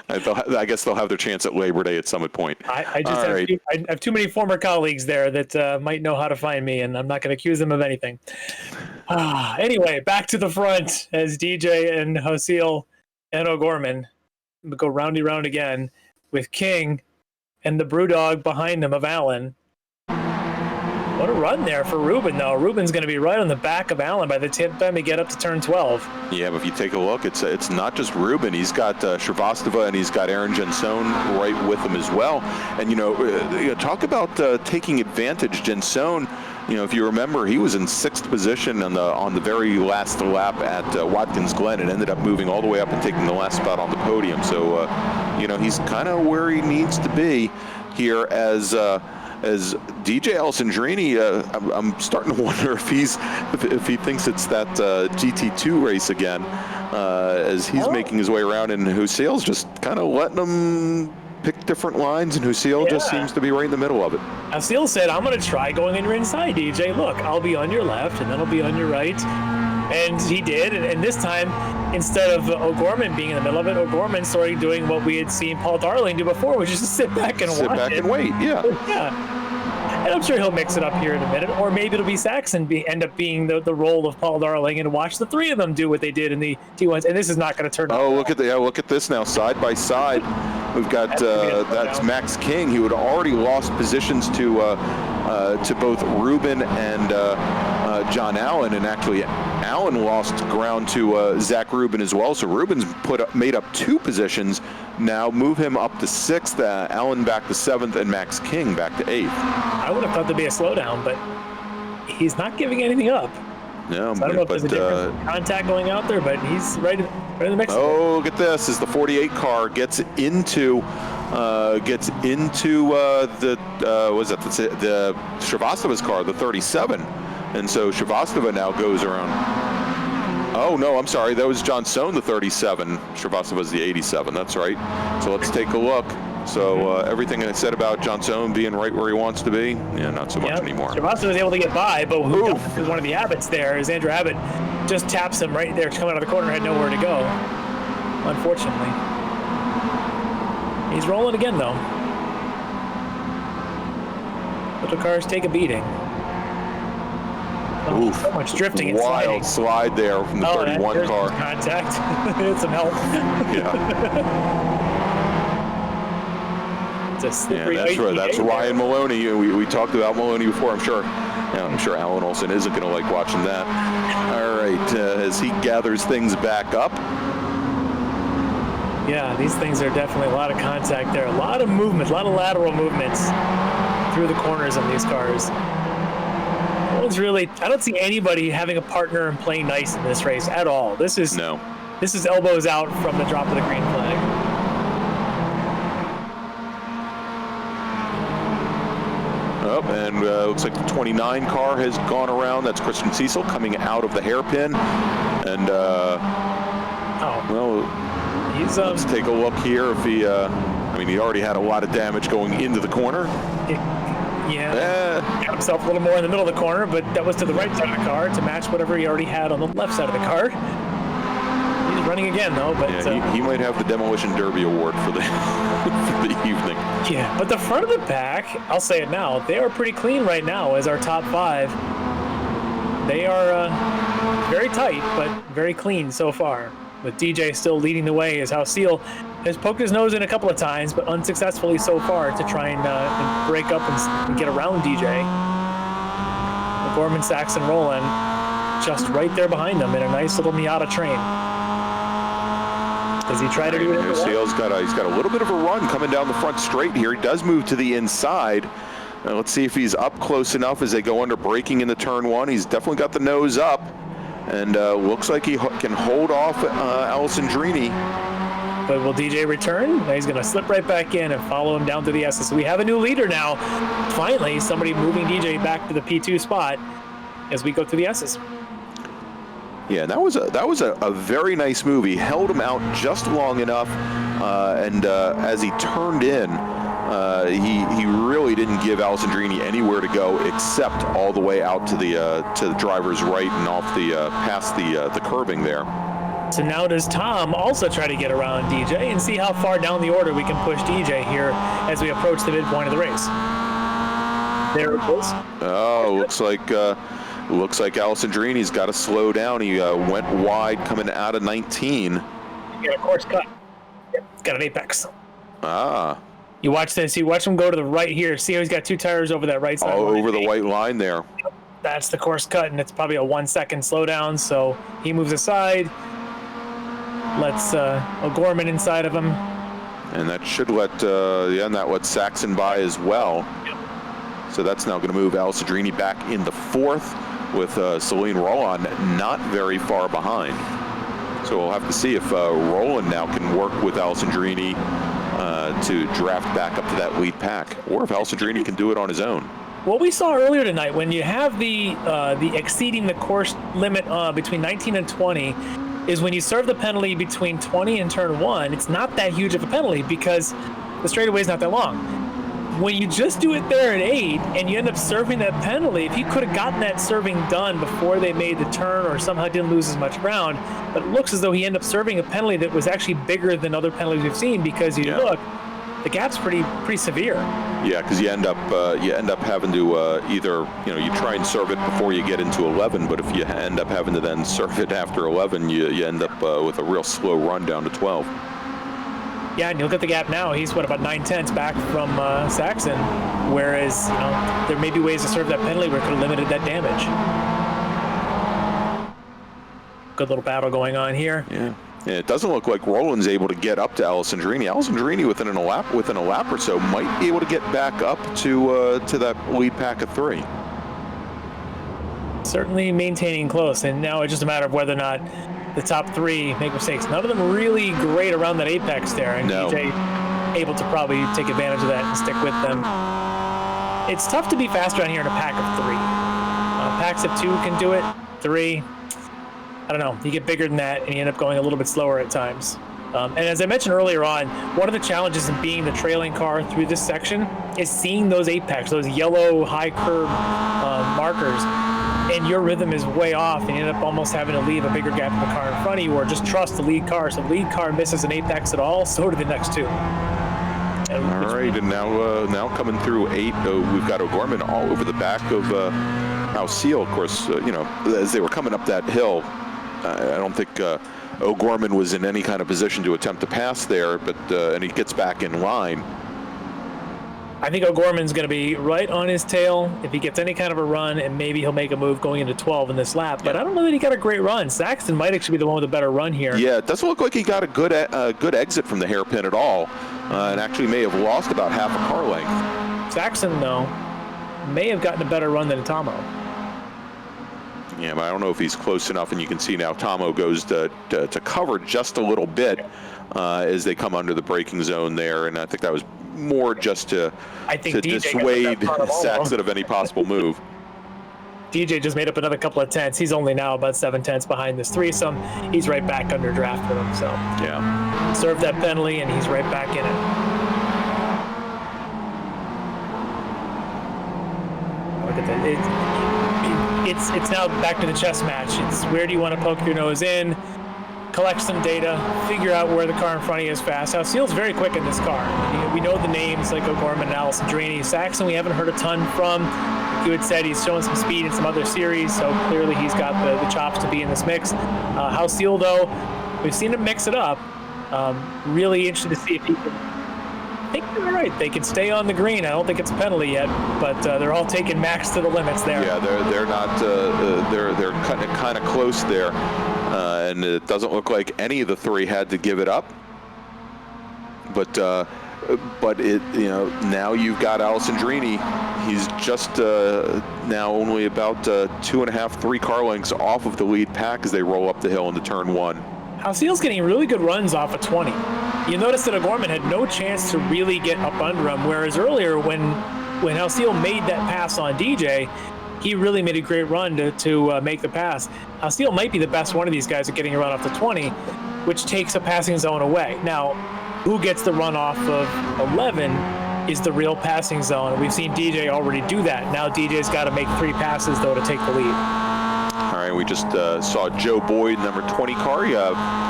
I guess they'll have their chance at Labor Day at Summit Point. I have too many former colleagues there that might know how to find me, and I'm not going to accuse them of anything. Anyway, back to the front as DJ and Husil and O'Gorman go roundy round again with King and the Brewdog behind him of Allen. What a run there for Rubin, though. Rubin's going to be right on the back of Allen by the time they get up to turn 12. Yeah, but if you take a look, it's not just Rubin. He's got Shrivastava and he's got Aaron Jensone right with him as well. And, talk about taking advantage. Jensone, if you remember, he was in 6th position on the very last lap at Watkins Glen and ended up moving all the way up and taking the last spot on the podium. So, he's kind of where he needs to be here as as DJ Alessandrini, I'm starting to wonder if he thinks it's that GT2 race again, as he's making his way around, and Husiel's just kind of letting him pick different lines, and Husiel just seems to be right in the middle of it. Husiel said, I'm going to try going on your inside, DJ. Look, I'll be on your left, and then I'll be on your right. And he did, and this time, instead of O'Gorman being in the middle of it, O'Gorman started doing what we had seen Paul Darling do before, which is just sit back and watch it. And wait, yeah. Yeah. And I'm sure he'll mix it up here in a minute, or maybe it'll be Saxon end up being the role of Paul Darling and watch the three of them do what they did in the T1s. And this is not going to turn out. Oh, look at this now, side by side. We've got that's Max King, who had already lost positions to both Ruben and John Allen, and actually Allen lost ground to Zach Rubin as well. So Rubin's made up 2 positions. Now move him up to 6th, Allen back to 7th, and Max King back to 8th. I would have thought there'd be a slowdown, but he's not giving anything up. No, so I don't know if there's a different contact going out there, but he's right in the mix. Oh, look at this! As the 48 car gets into the Shrivastava's car, the 37, and so Shrivastava now goes around. Oh no, I'm sorry, that was John Sohn, the 37. Shrivastava's the 87. That's right. So let's take a look. So everything I said about John Sohn being right where he wants to be, not so much anymore. Shrivastava was able to get by, but who was one of the Abbotts there is Andrew Abbott just taps him right there, coming out of the corner, had nowhere to go, unfortunately. He's rolling again, though. But the cars take a beating. Oh, so much drifting and sliding. Wild slide there from the 31 car. Contact. Need some help. Yeah. That's Ryan Maloney. We talked about Maloney before. I'm sure Alan Olson isn't going to like watching that. All right, as he gathers things back up. Yeah, these things are definitely a lot of contact there. A lot of movement, a lot of lateral movements through the corners on these cars. I don't see anybody having a partner and playing nice in this race at all. This is elbows out from the drop of the green flag. Oh, and looks like the 29 car has gone around. That's Christian Cecil coming out of the hairpin. And, let's take a look here. If he, he already had a lot of damage going into the corner. Got himself a little more in the middle of the corner, but that was to the right side of the car to match whatever he already had on the left side of the car. He's running again, though. But he might have the Demolition Derby Award for the for the evening. Yeah, but the front of the pack, I'll say it now, they are pretty clean right now as our top 5. They are very tight, but very clean so far. With DJ still leading the way, as Husiel has poked his nose in a couple of times, but unsuccessfully so far to try and break up and get around DJ. Gorman, Saxon, Roland just right there behind them in a nice little Miata train. Does he try to do it? Husiel's got a little bit of a run coming down the front straight here. He does move to the inside. Let's see if he's up close enough as they go under braking into turn 1. He's definitely got the nose up. And looks like he can hold off Alessandrini. But will DJ return? No, he's going to slip right back in and follow him down to the S's. So we have a new leader now. Finally, somebody moving DJ back to the P2 spot as we go to the S's. Yeah, that was a very nice move. He held him out just long enough, and as he turned in, he really didn't give Alessandrini anywhere to go except all the way out to the driver's right and off past the curbing there. So now does Tom also try to get around DJ and see how far down the order we can push DJ here as we approach the midpoint of the race. There it goes. Oh, looks like Alessandrini's got to slow down. He went wide coming out of 19. He got a course cut. Yep, got an apex. Ah. You watch this. You watch him go to the right here. See how he's got 2 tires over that right side. Oh, over the white line there. That's the course cut, and it's probably a 1 second slowdown. So he moves aside. Lets O'Gorman inside of him. And that should let that lets Saxon by as well. Yep. So that's now going to move Alessandrini back in the 4th with Celine Roland not very far behind. So we'll have to see if Roland now can work with Alessandrini to draft back up to that lead pack, or if Alessandrini can do it on his own. What we saw earlier tonight, when you have the exceeding the course limit between 19 and 20, is when you serve the penalty between 20 and turn 1. It's not that huge of a penalty because the straightaway is not that long. When you just do it there at 8 and you end up serving that penalty, if he could have gotten that serving done before they made the turn or somehow didn't lose as much ground, but it looks as though he ended up serving a penalty that was actually bigger than other penalties we've seen, because you look, the gap's pretty severe. Yeah, because you end up having to either you try and serve it before you get into 11, but if you end up having to then serve it after 11, you end up with a real slow run down to 12. Yeah, and you look at the gap now, he's about 9/10 back from Saxon, whereas there may be ways to serve that penalty where it could have limited that damage. Good little battle going on here. Yeah. And it doesn't look like Roland's able to get up to Alessandrini. Alessandrini within a lap or so might be able to get back up to that lead pack of 3. Certainly maintaining close, and now it's just a matter of whether or not the top 3 make mistakes. None of them really great around that apex there, and DJ able to probably take advantage of that and stick with them. It's tough to be fast around here in a pack of 3. Packs of 2 can do it. 3, I don't know. You get bigger than that, and you end up going a little bit slower at times. And as I mentioned earlier on, one of the challenges in being the trailing car through this section is seeing those apex, those yellow high curb markers, and your rhythm is way off, and you end up almost having to leave a bigger gap in the car in front of you, or just trust the lead car. So the lead car misses an apex at all, so do the next 2. All right, and now coming through 8, we've got O'Gorman all over the back of Alceel. Of course, as they were coming up that hill, I don't think O'Gorman was in any kind of position to attempt to pass there, but and he gets back in line. I think O'Gorman's going to be right on his tail if he gets any kind of a run, and maybe he'll make a move going into 12 in this lap. But I don't know that he got a great run. Saxton might actually be the one with a better run here. Yeah, it doesn't look like he got a good exit from the hairpin at all, and actually may have lost about half a car length. Saxton, though, may have gotten a better run than Tomo. Yeah, but I don't know if he's close enough, and you can see now Tomo goes to cover just a little bit as they come under the braking zone there, and I think that was more just to dissuade Saxon of any possible move. DJ just made up another couple of tenths. He's only now about 7 tenths behind this threesome. He's right back under draft with him, so. Yeah. Served that penalty, and he's right back in it. Look at that. It's now back to the chess match. It's where do you want to poke your nose in, collect some data, figure out where the car in front of you is fast. Alceel's very quick in this car. We know the names like O'Gorman and Alessandrini. Saxon we haven't heard a ton from. You had said he's showing some speed in some other series, so clearly he's got the chops to be in this mix. Alceel, though, we've seen him mix it up. Really interested to see if he can. I think they're right. They can stay on the green. I don't think it's a penalty yet, but they're all taking max to the limits there. Yeah, they're not. They're kind of close there, and it doesn't look like any of the 3 had to give it up. But it now you've got Alessandrini. He's just now only about 2.5, 3 car lengths off of the lead pack as they roll up the hill into turn 1. Alceel's getting really good runs off of 20. You notice that O'Gorman had no chance to really get up under him, whereas earlier when Alceel made that pass on DJ, he really made a great run to make the pass. Alceel might be the best one of these guys at getting a run off the 20, which takes a passing zone away. Now, who gets the run off of 11 is the real passing zone. We've seen DJ already do that. Now DJ's got to make 3 passes, though, to take the lead. All right, we just saw Joe Boyd, number 20 car. He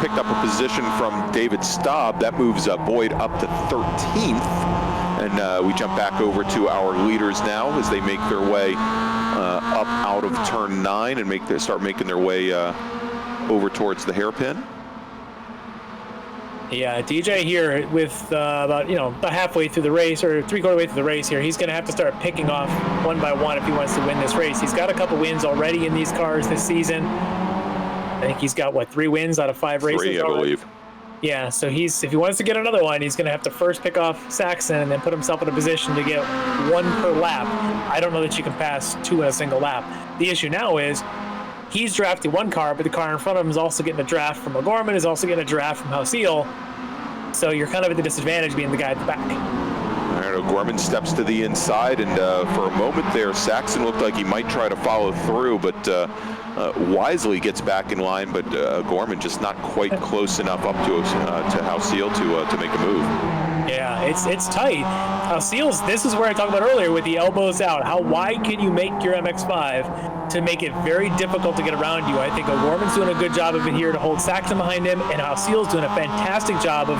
picked up a position from David Staub. That moves Boyd up to 13th. And we jump back over to our leaders now as they make their way up out of turn 9 and start making their way over towards the hairpin. Yeah, DJ here with about halfway through the race, or 3/4 way through the race here, he's going to have to start picking off one by one if he wants to win this race. He's got a couple wins already in these cars this season. I think he's got 3 wins out of 5 races. 3, I believe. Yeah, so if he wants to get another one, he's going to have to first pick off Saxon and then put himself in a position to get 1 per lap. I don't know that you can pass 2 in a single lap. The issue now is he's drafting 1 car, but the car in front of him is also getting a draft from O'Gorman, is also getting a draft from Alceel. So you're kind of at the disadvantage being the guy at the back. I don't know, Gorman steps to the inside, and for a moment there, Saxon looked like he might try to follow through, but wisely gets back in line, but Gorman just not quite close enough up to Halcyon to make a move. Yeah, it's tight. Seals, this is where I talked about earlier with the elbows out. How wide can you make your MX-5 to make it very difficult to get around you? I think O'Gorman's doing a good job of it here to hold Saxon behind him, and Seals doing a fantastic job of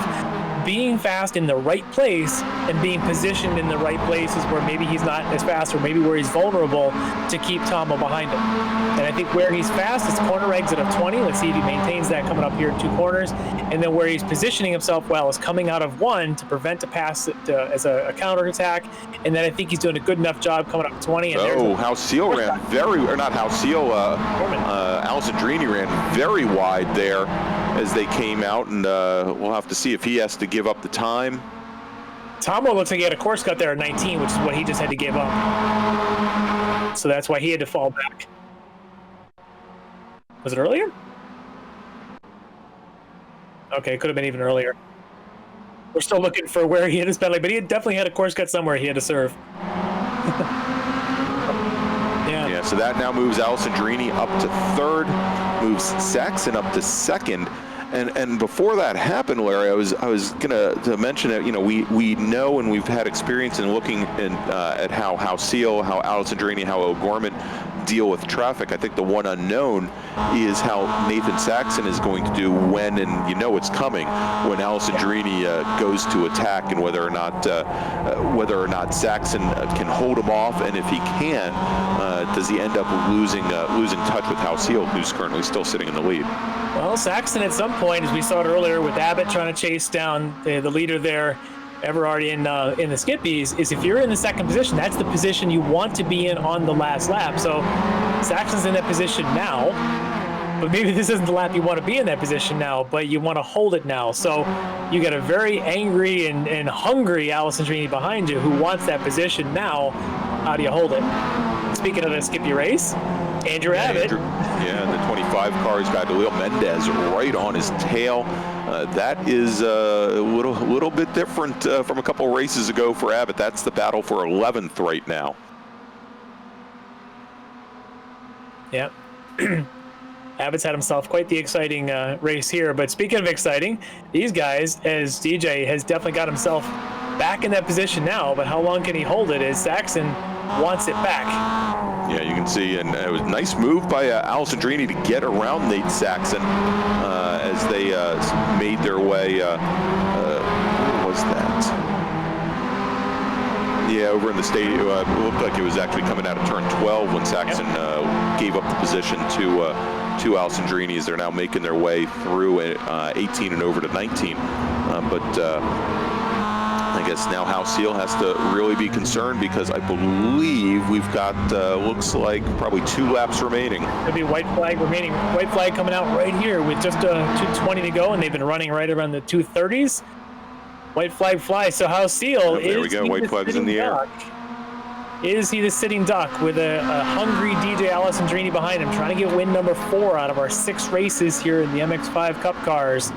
being fast in the right place and being positioned in the right places where maybe he's not as fast or maybe where he's vulnerable to keep Tomo behind him. And I think where he's fast is corner exit of 20. Let's see if he maintains that coming up here in 2 corners. And then where he's positioning himself well is coming out of 1 to prevent a pass as a counter attack. And then I think he's doing a good enough job coming up 20. And Halcyon ran Alessandrini ran very wide there as they came out, and we'll have to see if he has to give up the time. Tomo looks like he had a course cut there at 19, which is what he just had to give up. So that's why he had to fall back. Was it earlier? Okay, it could have been even earlier. We're still looking for where he hit his penalty, but he definitely had a course cut somewhere he had to serve. Yeah, so that now moves Alessandrini up to 3rd, moves Saxon up to 2nd. And before that happened, Larry, I was gonna mention that, you know, we know and we've had experience in looking at how Alessandrini, how O'Gorman deal with traffic. I think the one unknown is how Nathan Saxon is going to do when, and you know it's coming, when Alessandrini goes to attack, and whether or not Saxon can hold him off, and if he can, does he end up losing touch with Halcyon, who's currently still sitting in the lead. Well, Saxon at some point, as we saw it earlier with Abbott trying to chase down the leader there, Everard in the skippies, is if you're in the 2nd position, that's the position you want to be in on the last lap. So Saxon's in that position now, but maybe this isn't the lap you want to be in that position now, but you want to hold it now. So you got a very angry and hungry Alessandrini behind you who wants that position now. How do you hold it? Speaking of the skippy race, Andrew Abbott. The 25 car, he's got Leo Mendez right on his tail. That is a little bit different from a couple races ago for Abbott. That's the battle for 11th right now. Yeah. Abbott's had himself quite the exciting race here. But speaking of exciting, these guys, as DJ has definitely got himself back in that position now, but how long can he hold it as Saxon wants it back? Yeah, you can see, and it was a nice move by Alessandrini to get around Nate Saxon as they made their way, what was that? Yeah, over in the stadium, it looked like it was actually coming out of turn 12 when Saxon gave up the position to Alessandrini as they're now making their way through 18 and over to 19. I guess now Halcyon has to really be concerned, because I believe we've got, looks like probably 2 laps remaining. There'll be white flag remaining. White flag coming out right here with just 2:20 to go, and they've been running right around the 2:30s. White flag flies. So Halcyon there we go. White flag's in the air. Is he the sitting duck with a hungry DJ Alessandrini behind him, trying to get win number 4 out of our 6 races here in the MX-5 Cup cars?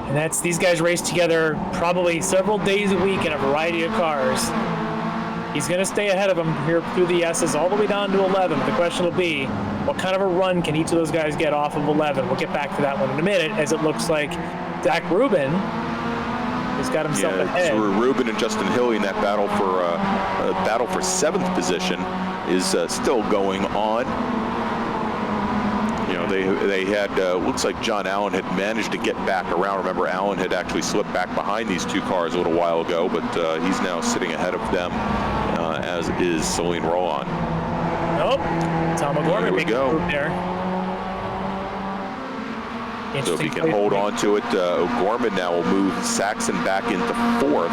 And that's, these guys race together probably several days a week in a variety of cars. He's going to stay ahead of him here through the S's all the way down to 11. The question will be, what kind of a run can each of those guys get off of 11? We'll get back to that one in a minute, as it looks like Zach Rubin has got himself ahead. Rubin and Justin Hilly in that battle for 7th position is still going on. You know, they had, looks like John Allen had managed to get back around. Remember, Allen had actually slipped back behind these 2 cars a little while ago, but he's now sitting ahead of them, as is Celine Rollon. Nope. Tom O'Gorman making a move there. So if he can hold on to it, O'Gorman now will move Saxon back into 4th,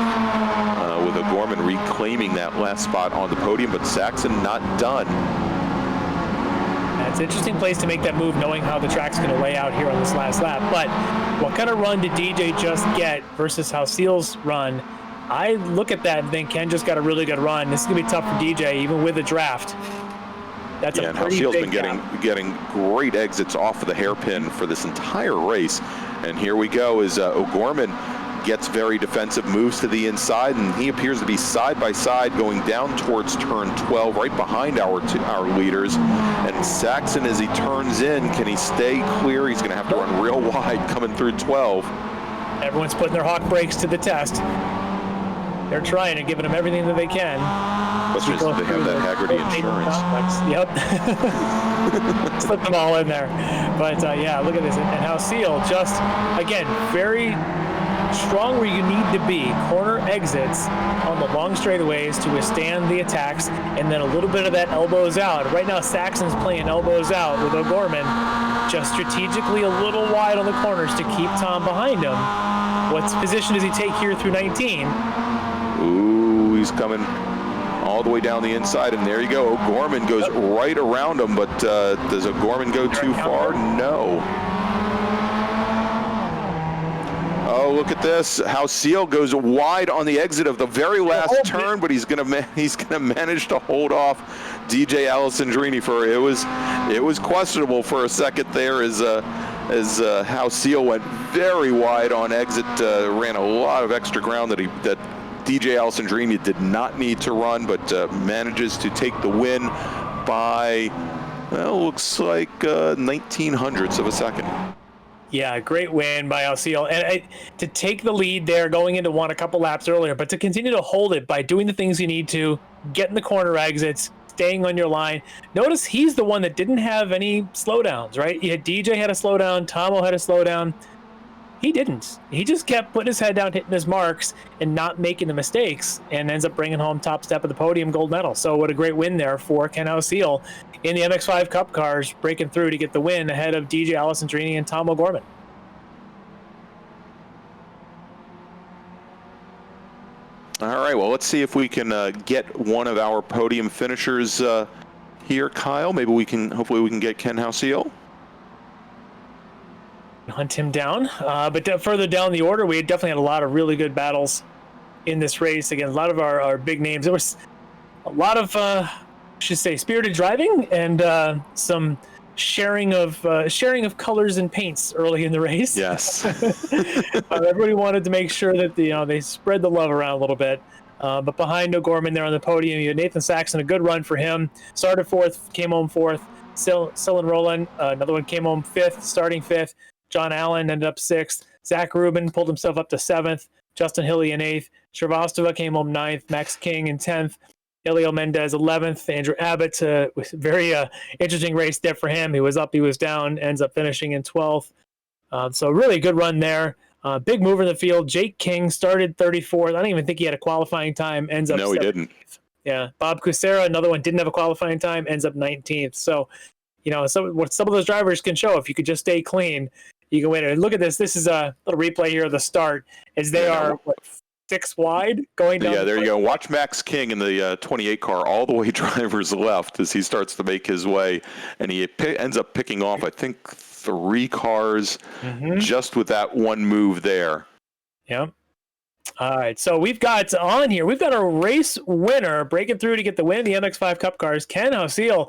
with O'Gorman reclaiming that last spot on the podium, but Saxon not done. It's an interesting place to make that move, knowing how the track's going to lay out here on this last lap. But what kind of run did DJ just get versus Halcyon's run? I look at that and think Ken just got a really good run. This is going to be tough for DJ, even with a draft. That's yeah, a and pretty Hauseil's big been gap. getting great exits off of the hairpin for this entire race. And here we go as O'Gorman gets very defensive, moves to the inside, and he appears to be side by side going down towards turn 12, right behind our leaders. And Saxon, as he turns in, can he stay clear? He's going to have to run real wide coming through 12. Everyone's putting their hawk brakes to the test. They're trying and giving them everything that they can. Let's just, they have that Haggerty insurance. Yep. Slip them all in there. But yeah, look at this. And Hauseil just, again, very strong where you need to be. Corner exits on the long straightaways to withstand the attacks, and then a little bit of that elbows out. Right now, Saxon's playing elbows out with O'Gorman, just strategically a little wide on the corners to keep Tom behind him. What position does he take here through 19? Ooh, he's coming all the way down the inside, and there you go. O'Gorman goes right around him, but does O'Gorman go too far? No. Oh, look at this! Hauseil goes wide on the exit of the very last turn, but he's gonna manage to hold off DJ Alessandrini for it was questionable for a second there as Hauseil went very wide on exit, ran a lot of extra ground that DJ Alessandrini did not need to run, but manages to take the win by, well, looks like 1900ths of a second. Yeah, great win by Hauseil. And to take the lead there going into one a couple laps earlier, but to continue to hold it by doing the things you need to, getting the corner exits, staying on your line. Notice he's the one that didn't have any slowdowns, right? You had DJ had a slowdown, Tomo had a slowdown. He didn't. He just kept putting his head down, hitting his marks, and not making the mistakes, and ends up bringing home top step of the podium gold medal. So what a great win there for Ken Hauseil in the MX-5 Cup cars, breaking through to get the win ahead of DJ Alessandrini and Tom O'Gorman. All right, well, let's see if we can get one of our podium finishers here, Kyle. Hopefully we can get Ken Hauseil. Hunt him down, but further down the order, we definitely had a lot of really good battles in this race. Again, a lot of our big names. There was a lot of, spirited driving and some sharing of colors and paints early in the race. Yes. Everybody wanted to make sure that they spread the love around a little bit. But behind O'Gorman there on the podium, you had Nathan Saxon, a good run for him. Started fourth, came home fourth. Dylan Rowland, another one, came home fifth, starting fifth. John Allen ended up sixth. Zach Rubin pulled himself up to seventh. Justin Hilly in eighth. Shrivastava came home ninth. Max King in 10th. Elio Mendez 11th. Andrew Abbott, was a very interesting race there for him. He was up, he was down, ends up finishing in 12th. So really good run there. Big mover in the field. Jake King started 34th. I don't even think he had a qualifying time. Ends up No, he didn't. Yeah. Bob Kucera, another one, didn't have a qualifying time. Ends up 19th. So, what some of those drivers can show, if you could just stay clean, you can win it. And look at this. This is a little replay here of the start as they are 6 wide going down. Yeah, there you go. Watch Max King in the 28 car all the way drivers left as he starts to make his way, and he ends up picking off, I think, 3 cars just with that one move there. Yep. All right, so we've got a race winner breaking through to get the win in the MX-5 Cup cars, Ken Hauseil.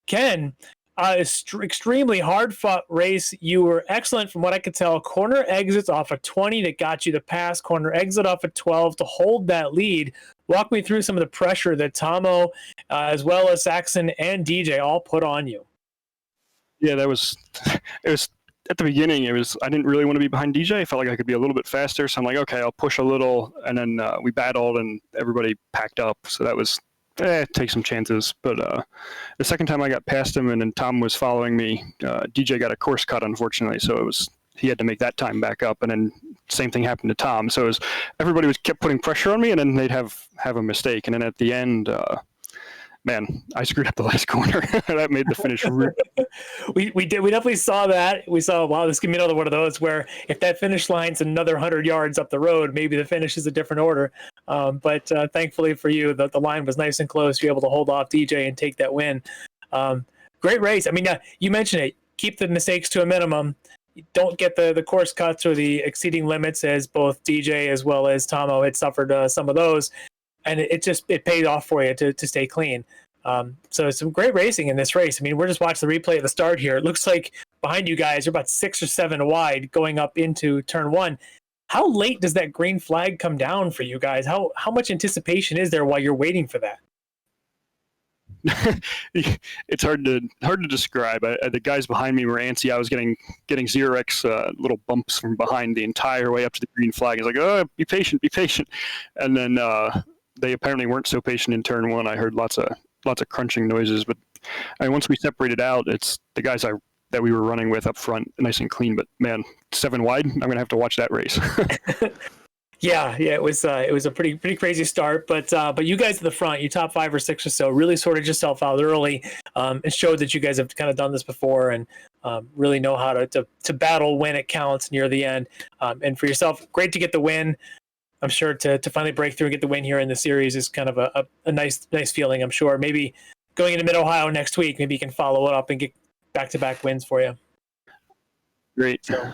Ken, extremely hard-fought race. You were excellent from what I could tell. Corner exits off of 20 that got you the pass. Corner exit off of 12 to hold that lead. Walk me through some of the pressure that Tomo, as well as Saxon and DJ all put on you. Yeah, it was at the beginning. I didn't really want to be behind DJ. I felt like I could be a little bit faster. So I'm like, okay, I'll push a little. And then we battled and everybody packed up. So that was, take some chances. But the second time I got past him and then Tom was following me, DJ got a course cut, unfortunately. So he had to make that time back up. And then same thing happened to Tom. So everybody kept putting pressure on me, and then they'd have a mistake. And then at the end, man, I screwed up the last corner. That made the finish. We definitely saw that. We saw, wow, this could be another one of those where if that finish line's another 100 yards up the road, maybe the finish is a different order. But thankfully for you, the line was nice and close. You're able to hold off DJ and take that win. Great race. I mean, you mentioned it. Keep the mistakes to a minimum. Don't get the course cuts or the exceeding limits, as both DJ as well as Tomo had suffered some of those. And it paid off for you to stay clean. So some great racing in this race. I mean, we're just watching the replay at the start here. It looks like behind you guys are about 6 or 7 wide going up into turn 1. How late does that green flag come down for you guys? How much anticipation is there while you're waiting for that? It's hard to describe. The guys behind me were antsy. I was getting 0x little bumps from behind the entire way up to the green flag. It's like, oh, be patient. And then they apparently weren't so patient in turn 1. I heard lots of crunching noises. But once we separated out, it's the guys that we were running with up front, nice and clean. But man, 7 wide. I'm gonna have to watch that race. Yeah, it was a pretty crazy start, but you guys at the front, you top 5 or 6 or so, really sorted yourself out early, and showed that you guys have kind of done this before and really know how to battle when it counts near the end. And for yourself, great to get the win. I'm sure to finally break through and get the win here in the series is kind of a nice feeling. I'm sure maybe going into Mid-Ohio next week, maybe you can follow it up and get back-to-back wins for you. Great. So,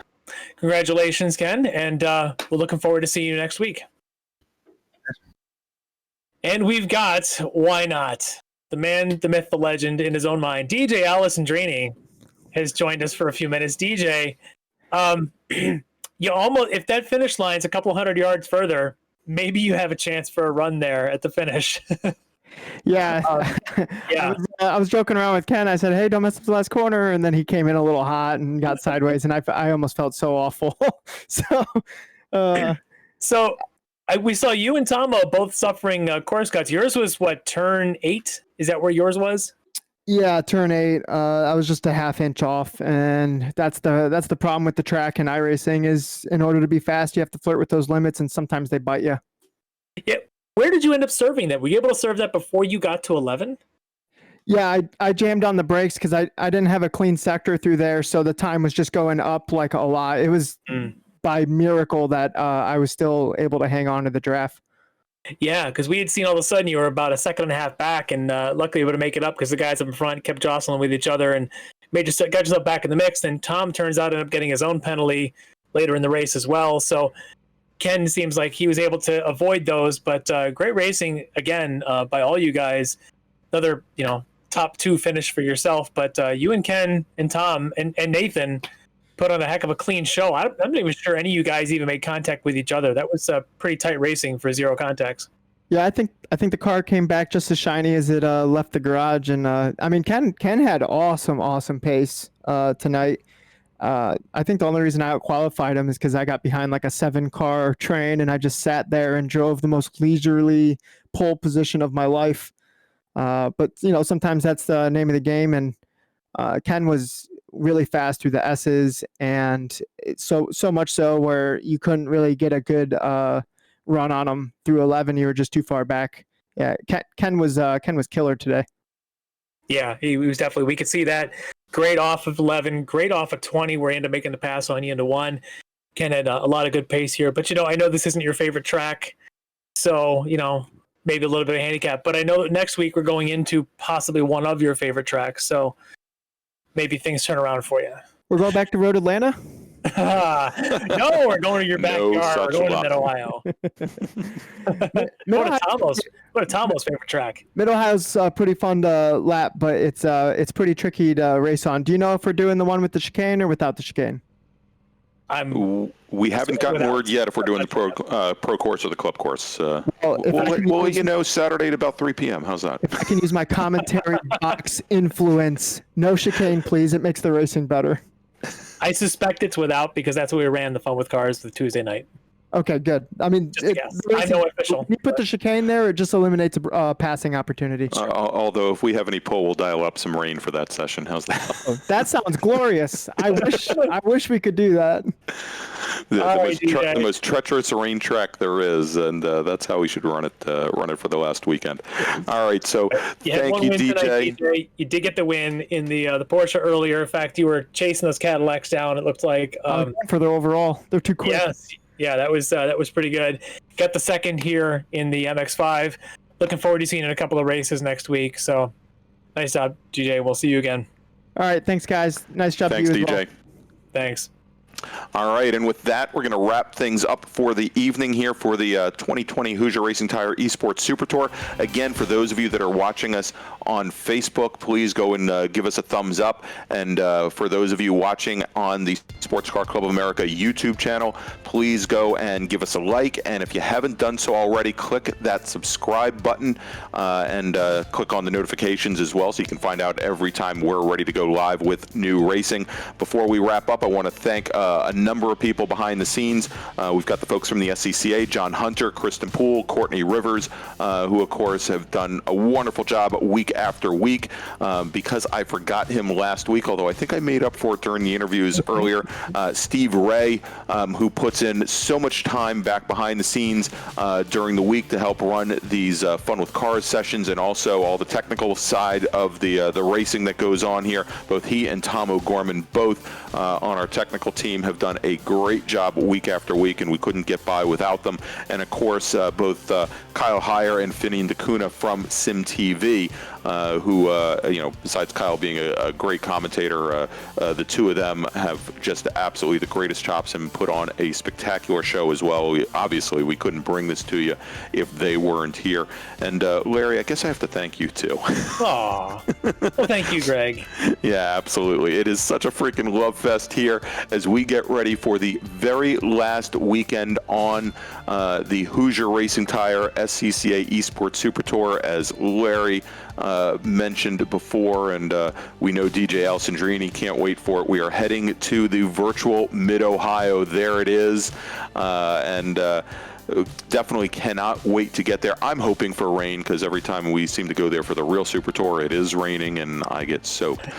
congratulations, Ken, and we're looking forward to seeing you next week. And we've got, why not, the man, the myth, the legend in his own mind, DJ Alessandrini has joined us for a few minutes. DJ, you almost, if that finish line's a couple hundred yards further, maybe you have a chance for a run there at the finish. Yeah. I was joking around with Ken. I said, hey, don't mess up the last corner. And then he came in a little hot and got sideways. And I almost felt so awful. We saw you and Tomo both suffering course cuts. Yours was what, turn 8? Is that where yours was? Yeah, turn 8. I was just a half inch off. And that's the problem with the track and iRacing is in order to be fast, you have to flirt with those limits. And sometimes they bite you. Yeah. Where did you end up serving that? Were you able to serve that before you got to 11? Yeah, I jammed on the brakes because I didn't have a clean sector through there, so the time was just going up like a lot. It was by miracle that I was still able to hang on to the draft. Yeah, because we had seen all of a sudden you were about a second and a half back, and luckily able to make it up because the guys up in front kept jostling with each other and got yourself back in the mix. And Tom turns out ended up getting his own penalty later in the race as well. So Ken seems like he was able to avoid those, but great racing again by all you guys. Another, top 2 finish for yourself, but you and Ken and Tom and Nathan put on a heck of a clean show. I'm not even sure any of you guys even made contact with each other. That was pretty tight racing for 0 contacts. Yeah, I think the car came back just as shiny as it left the garage, and Ken had awesome pace tonight. I think the only reason I out-qualified him is because I got behind like a 7-car train and I just sat there and drove the most leisurely pole position of my life. But sometimes that's the name of the game. And Ken was really fast through the S's, and so much so where you couldn't really get a good run on him through 11. You were just too far back. Yeah, Ken was killer today. Yeah, he was definitely. We could see that. Great off of 11, great off of 20, where he ended up making the pass on you into 1. Ken had a lot of good pace here, but I know this isn't your favorite track, so maybe a little bit of handicap. But I know that next week we're going into possibly one of your favorite tracks, so maybe things turn around for you. We're going back to Road Atlanta? No, we're going to your backyard. We're going to Mid-Ohio. What a Tomo's favorite track. Mid-Ohio's pretty fun to lap, but it's pretty tricky to race on. Do you know if we're doing the one with the chicane or without the chicane? We haven't gotten word yet if we're doing the pro course or the club course. We'll Saturday at about 3 p.m. How's that? If I can use my commentary box influence, no chicane, please. It makes the racing better. I suspect it's without because that's what we ran the Fun with Cars the Tuesday night. Okay, good. I mean, I know official. You put the chicane there, it just eliminates a passing opportunity. Although if we have any pull, we'll dial up some rain for that session. How's that? That sounds glorious. I wish we could do that. The most treacherous rain track there is, and that's how we should run it for the last weekend. All right, so thank you, DJ. Tonight, DJ. You did get the win in the Porsche earlier. In fact, you were chasing those Cadillacs down. It looked like for their overall, they're too quick. Yes. Yeah, that was pretty good. Got the second here in the MX-5. Looking forward to seeing you in a couple of races next week. So, nice job, DJ. We'll see you again. All right, thanks, guys. Nice job. Thanks, to you DJ. as well. Thanks. All right, and with that, we're going to wrap things up for the evening here for the 2020 Hoosier Racing Tire eSports Super Tour. Again, for those of you that are watching us on Facebook, please go and give us a thumbs up. And for those of you watching on the Sports Car Club of America YouTube channel, please go and give us a like. And if you haven't done so already, click that subscribe button and click on the notifications as well, so you can find out every time we're ready to go live with new racing. Before we wrap up, I want to thank a number of people behind the scenes. We've got the folks from the SCCA, John Hunter, Kristen Poole, Courtney Rivers, who of course have done a wonderful job week after week. Because I forgot him last week, although I think I made up for it during the interviews earlier, Steve Ray, who puts in so much time back behind the scenes during the week to help run these Fun with Cars sessions, and also all the technical side of the racing that goes on here. Both he and Tom O'Gorman, both on our technical team, have done a great job week after week, and we couldn't get by without them. And of course, both Kyle Heyer and Finian DeCuna from SimTV, who, besides Kyle being a great commentator, the two of them have just absolutely the greatest chops and put on a spectacular show as well. Obviously, we couldn't bring this to you if they weren't here. And Larry, I guess I have to thank you too. Aw. Well, thank you, Greg. Yeah, absolutely. It is such a freaking love fest here as we get ready for the very last weekend on the Hoosier Racing Tire SCCA eSports Super Tour, as Larry mentioned before, and we know DJ Alessandrini can't wait for it. We are heading to the virtual Mid-Ohio. There it is, and definitely cannot wait to get there. I'm hoping for rain, because every time we seem to go there for the real Super Tour, it is raining and I get soaked.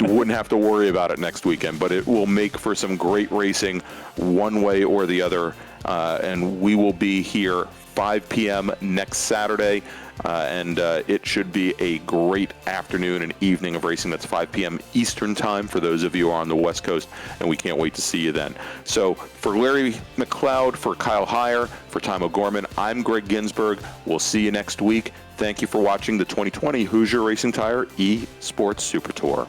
Wouldn't have to worry about it next weekend, but it will make for some great racing one way or the other, and we will be here 5 p.m. next Saturday, and it should be a great afternoon and evening of racing. That's 5 p.m. Eastern time for those of you who are on the West Coast, and we can't wait to see you then. So for Larry McLeod, for Kyle Heyer, for Tom O'Gorman, I'm Greg Ginsburg. We'll see you next week. Thank you for watching the 2020 Hoosier Racing Tire eSports Super Tour.